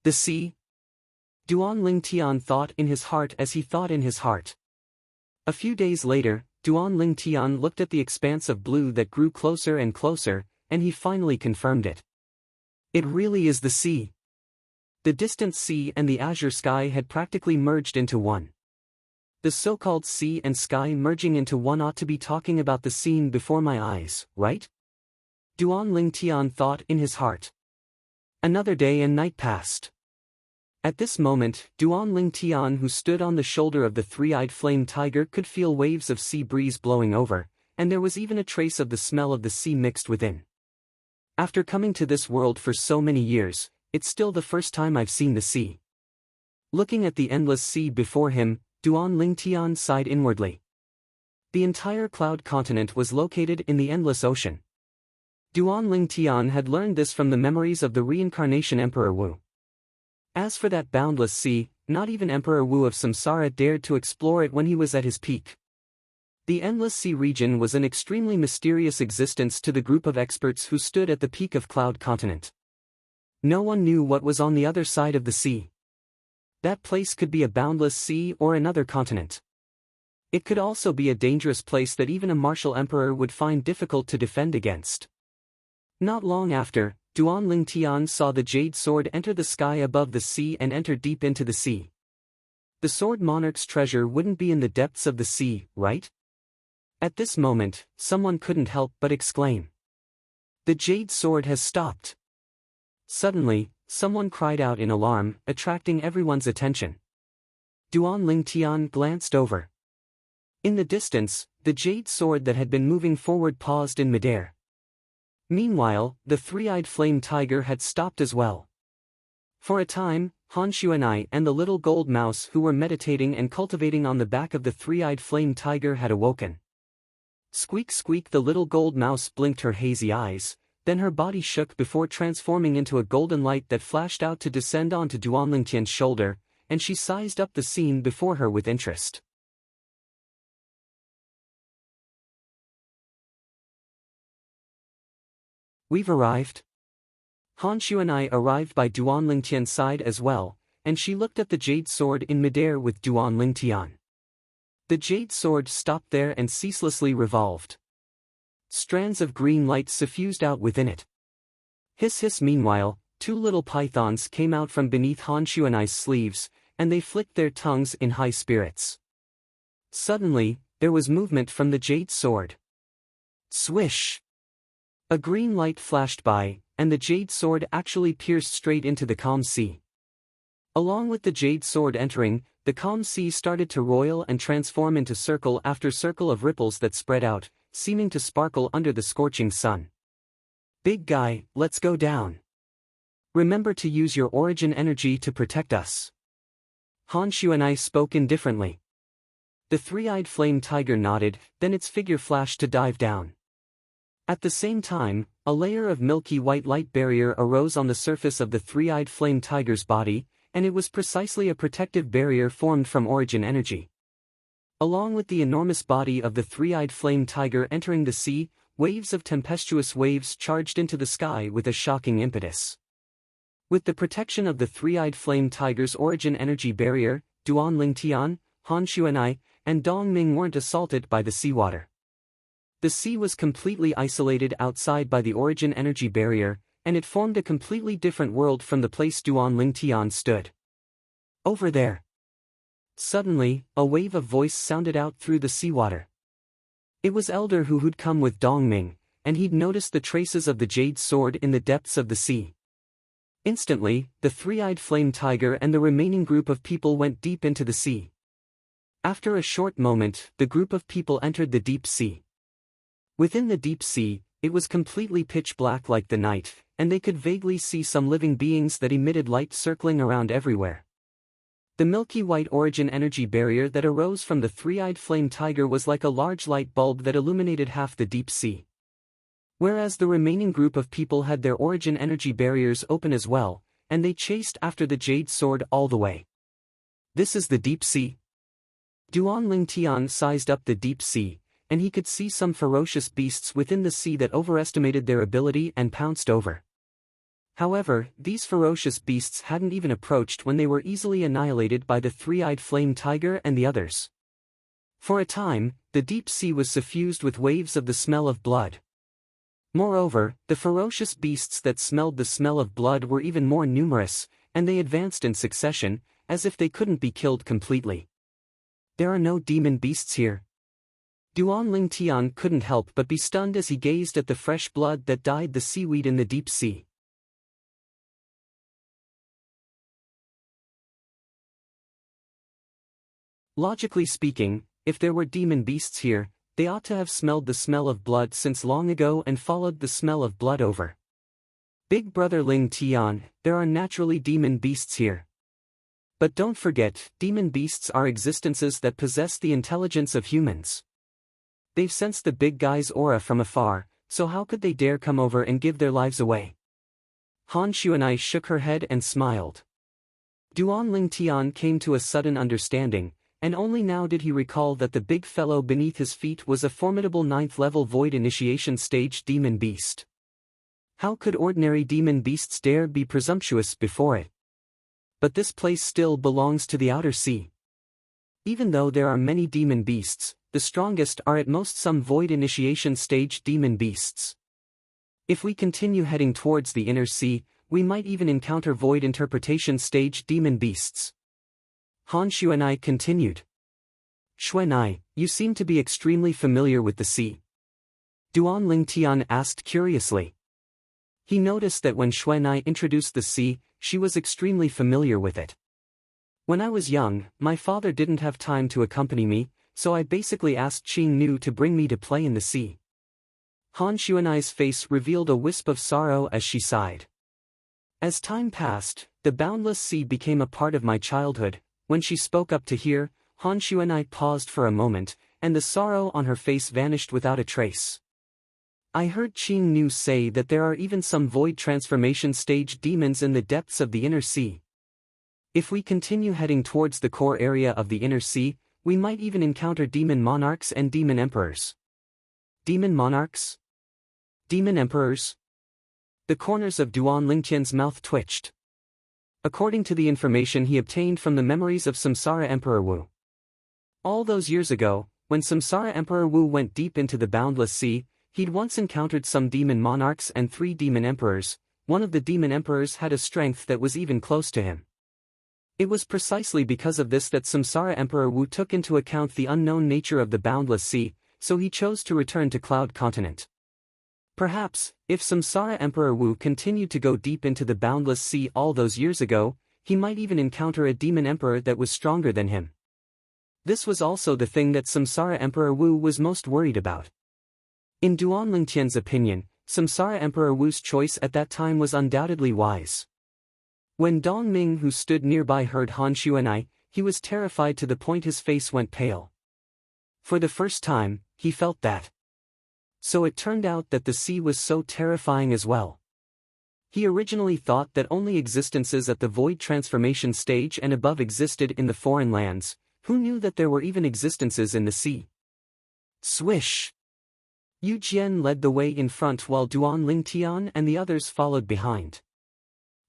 the sea? Duan Lingtian thought in his heart as he thought in his heart. A few days later, Duan Lingtian looked at the expanse of blue that grew closer and closer, and he finally confirmed it. It really is the sea. The distant sea and the azure sky had practically merged into one. The so-called sea and sky merging into one ought to be talking about the scene before my eyes, right? Duan Lingtian thought in his heart. Another day and night passed. At this moment, Duan Lingtian, who stood on the shoulder of the three-eyed flame tiger, could feel waves of sea breeze blowing over, and there was even a trace of the smell of the sea mixed within. After coming to this world for so many years, it's still the first time I've seen the sea. Looking at the endless sea before him, Duan Lingtian sighed inwardly. The entire cloud continent was located in the endless ocean. Duan Lingtian had learned this from the memories of the reincarnation Emperor Wu. As for that boundless sea, not even Emperor Wu of Samsara dared to explore it when he was at his peak. The endless sea region was an extremely mysterious existence to the group of experts who stood at the peak of Cloud Continent. No one knew what was on the other side of the sea. That place could be a boundless sea or another continent. It could also be a dangerous place that even a martial emperor would find difficult to defend against. Not long after, Duan Lingtian saw the jade sword enter the sky above the sea and enter deep into the sea. The sword monarch's treasure wouldn't be in the depths of the sea, right? At this moment, someone couldn't help but exclaim. The jade sword has stopped. Suddenly, someone cried out in alarm, attracting everyone's attention. Duan Lingtian glanced over. In the distance, the jade sword that had been moving forward paused in midair. Meanwhile, the three-eyed flame tiger had stopped as well. For a time, Han Xuanai and the little gold mouse who were meditating and cultivating on the back of the three-eyed flame tiger had awoken. Squeak squeak, the little gold mouse blinked her hazy eyes, then her body shook before transforming into a golden light that flashed out to descend onto Duan Lingtian's shoulder, and she sized up the scene before her with interest. We've arrived. Han Xuanai arrived by Duan Lingtian's side as well, and she looked at the jade sword in midair with Duan Lingtian. The jade sword stopped there and ceaselessly revolved. Strands of green light suffused out within it. Hiss hiss. Meanwhile, two little pythons came out from beneath Han Xuanai's sleeves, and they flicked their tongues in high spirits. Suddenly, there was movement from the jade sword. Swish! A green light flashed by, and the jade sword actually pierced straight into the calm sea. Along with the jade sword entering, the calm sea started to roil and transform into circle after circle of ripples that spread out, seeming to sparkle under the scorching sun. Big guy, let's go down. Remember to use your origin energy to protect us. Han Xuanai spoke indifferently. The three-eyed flame tiger nodded, then its figure flashed to dive down. At the same time, a layer of milky white light barrier arose on the surface of the three-eyed flame tiger's body, and it was precisely a protective barrier formed from origin energy. Along with the enormous body of the three-eyed flame tiger entering the sea, waves of tempestuous waves charged into the sky with a shocking impetus. With the protection of the three-eyed flame tiger's origin energy barrier, Duan Lingtian, Han Xuanai, and Dong Ming weren't assaulted by the seawater. The sea was completely isolated outside by the origin energy barrier, and it formed a completely different world from the place Duan Lingtian stood. Over there. Suddenly, a wave of voice sounded out through the seawater. It was Elder who'd come with Dong Ming, and he'd noticed the traces of the jade sword in the depths of the sea. Instantly, the three-eyed flame tiger and the remaining group of people went deep into the sea. After a short moment, the group of people entered the deep sea. Within the deep sea, it was completely pitch black like the night, and they could vaguely see some living beings that emitted light circling around everywhere. The milky white origin energy barrier that arose from the three-eyed flame tiger was like a large light bulb that illuminated half the deep sea. Whereas the remaining group of people had their origin energy barriers open as well, and they chased after the jade sword all the way. This is the deep sea. Duan Lingtian sized up the deep sea, and he could see some ferocious beasts within the sea that overestimated their ability and pounced over. However, these ferocious beasts hadn't even approached when they were easily annihilated by the three-eyed flame tiger and the others. For a time, the deep sea was suffused with waves of the smell of blood. Moreover, the ferocious beasts that smelled the smell of blood were even more numerous, and they advanced in succession, as if they couldn't be killed completely. There are no demon beasts here. Duan Lingtian couldn't help but be stunned as he gazed at the fresh blood that dyed the seaweed in the deep sea. Logically speaking, if there were demon beasts here, they ought to have smelled the smell of blood since long ago and followed the smell of blood over. Big brother Lingtian, there are naturally demon beasts here. But don't forget, demon beasts are existences that possess the intelligence of humans. They've sensed the big guy's aura from afar, so how could they dare come over and give their lives away? Han Xuanai shook her head and smiled. Duan Lingtian came to a sudden understanding, and only now did he recall that the big fellow beneath his feet was a formidable 9th-level void initiation stage demon beast. How could ordinary demon beasts dare be presumptuous before it? But this place still belongs to the outer sea. Even though there are many demon beasts, the strongest are at most some void initiation stage demon beasts. If we continue heading towards the inner sea, we might even encounter void interpretation stage demon beasts. Han Xuanai continued. Xuanai, you seem to be extremely familiar with the sea. Duan Lingtian asked curiously. He noticed that when Xuanai introduced the sea, she was extremely familiar with it. When I was young, my father didn't have time to accompany me, so I basically asked Qing Nu to bring me to play in the sea. Han Xuanai's face revealed a wisp of sorrow as she sighed. As time passed, the boundless sea became a part of my childhood. When she spoke up to hear, Han Xuanai paused for a moment, and the sorrow on her face vanished without a trace. I heard Qing Nu say that there are even some void transformation stage demons in the depths of the inner sea. If we continue heading towards the core area of the inner sea, we might even encounter demon monarchs and demon emperors. Demon monarchs? Demon emperors? The corners of Duan Lingtian's mouth twitched. According to the information he obtained from the memories of Samsara Emperor Wu. All those years ago, when Samsara Emperor Wu went deep into the boundless sea, he'd once encountered some demon monarchs and 3 demon emperors. One of the demon emperors had a strength that was even close to him. It was precisely because of this that Samsara Emperor Wu took into account the unknown nature of the boundless sea, so he chose to return to Cloud Continent. Perhaps, if Samsara Emperor Wu continued to go deep into the boundless sea all those years ago, he might even encounter a demon emperor that was stronger than him. This was also the thing that Samsara Emperor Wu was most worried about. In Duan Lingtian's opinion, Samsara Emperor Wu's choice at that time was undoubtedly wise. When Dong Ming, who stood nearby, heard Han Xuanai, he was terrified to the point his face went pale. For the first time, he felt that. So it turned out that the sea was so terrifying as well. He originally thought that only existences at the void transformation stage and above existed in the foreign lands. Who knew that there were even existences in the sea? Swish! Yu Jian led the way in front while Duan Lingtian and the others followed behind.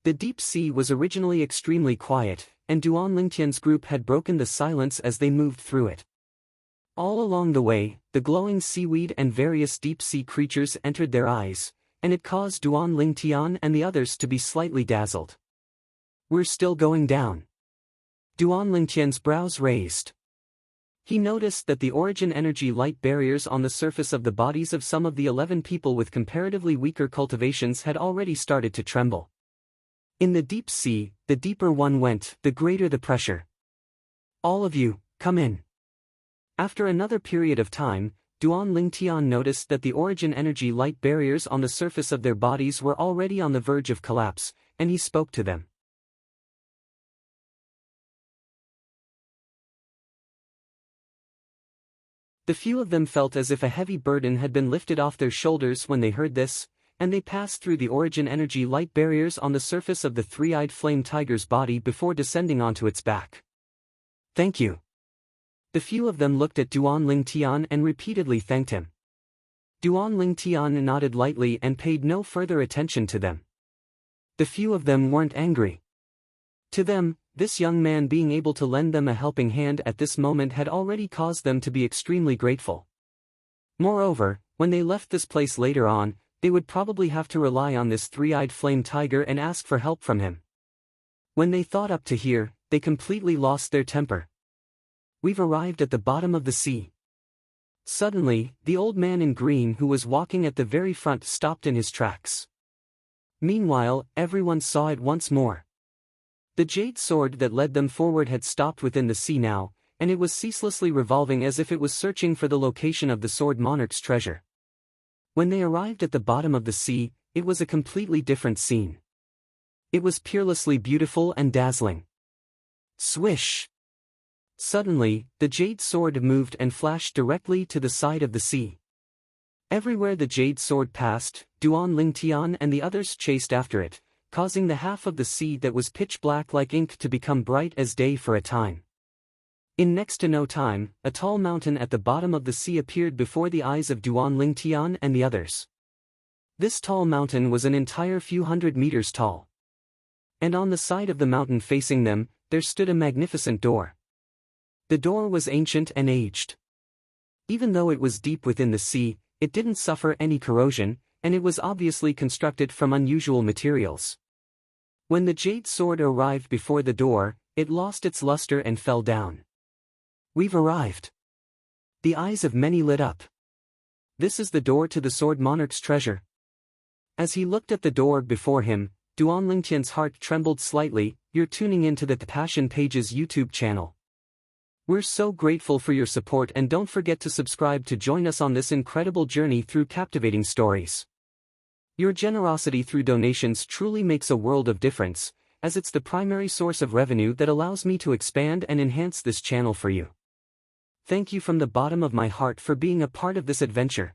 The deep sea was originally extremely quiet, and Duan Lingtian's group had broken the silence as they moved through it. All along the way, the glowing seaweed and various deep-sea creatures entered their eyes, and it caused Duan Lingtian and the others to be slightly dazzled. We're still going down. Duan Lingtian's brows raised. He noticed that the origin energy light barriers on the surface of the bodies of some of the 11 people with comparatively weaker cultivations had already started to tremble. In the deep sea, the deeper one went, the greater the pressure. All of you, come in. After another period of time, Duan Lingtian noticed that the origin energy light barriers on the surface of their bodies were already on the verge of collapse, and he spoke to them. The few of them felt as if a heavy burden had been lifted off their shoulders when they heard this, and they passed through the origin energy light barriers on the surface of the 3-eyed flame tiger's body before descending onto its back. Thank you. The few of them looked at Duan Lingtian and repeatedly thanked him. Duan Lingtian nodded lightly and paid no further attention to them. The few of them weren't angry. To them, this young man being able to lend them a helping hand at this moment had already caused them to be extremely grateful. Moreover, when they left this place later on, they would probably have to rely on this 3-eyed flame tiger and ask for help from him. When they thought up to here, they completely lost their temper. We've arrived at the bottom of the sea. Suddenly, the old man in green who was walking at the very front stopped in his tracks. Meanwhile, everyone saw it once more. The jade sword that led them forward had stopped within the sea now, and it was ceaselessly revolving as if it was searching for the location of the sword monarch's treasure. When they arrived at the bottom of the sea, it was a completely different scene. It was peerlessly beautiful and dazzling. Swish! Suddenly, the jade sword moved and flashed directly to the side of the sea. Everywhere the jade sword passed, Duan Lingtian and the others chased after it, causing the half of the sea that was pitch black like ink to become bright as day for a time. In next to no time, a tall mountain at the bottom of the sea appeared before the eyes of Duan Lingtian and the others. This tall mountain was an entire few hundred meters tall. And on the side of the mountain facing them, there stood a magnificent door. The door was ancient and aged. Even though it was deep within the sea, it didn't suffer any corrosion, and it was obviously constructed from unusual materials. When the jade sword arrived before the door, it lost its luster and fell down. We've arrived. The eyes of many lit up. This is the door to the Sword Monarch's treasure. As he looked at the door before him, Duan Lingtian's heart trembled slightly. You're tuning into the Passion Pages YouTube channel. We're so grateful for your support, and don't forget to subscribe to join us on this incredible journey through captivating stories. Your generosity through donations truly makes a world of difference, as it's the primary source of revenue that allows me to expand and enhance this channel for you. Thank you from the bottom of my heart for being a part of this adventure.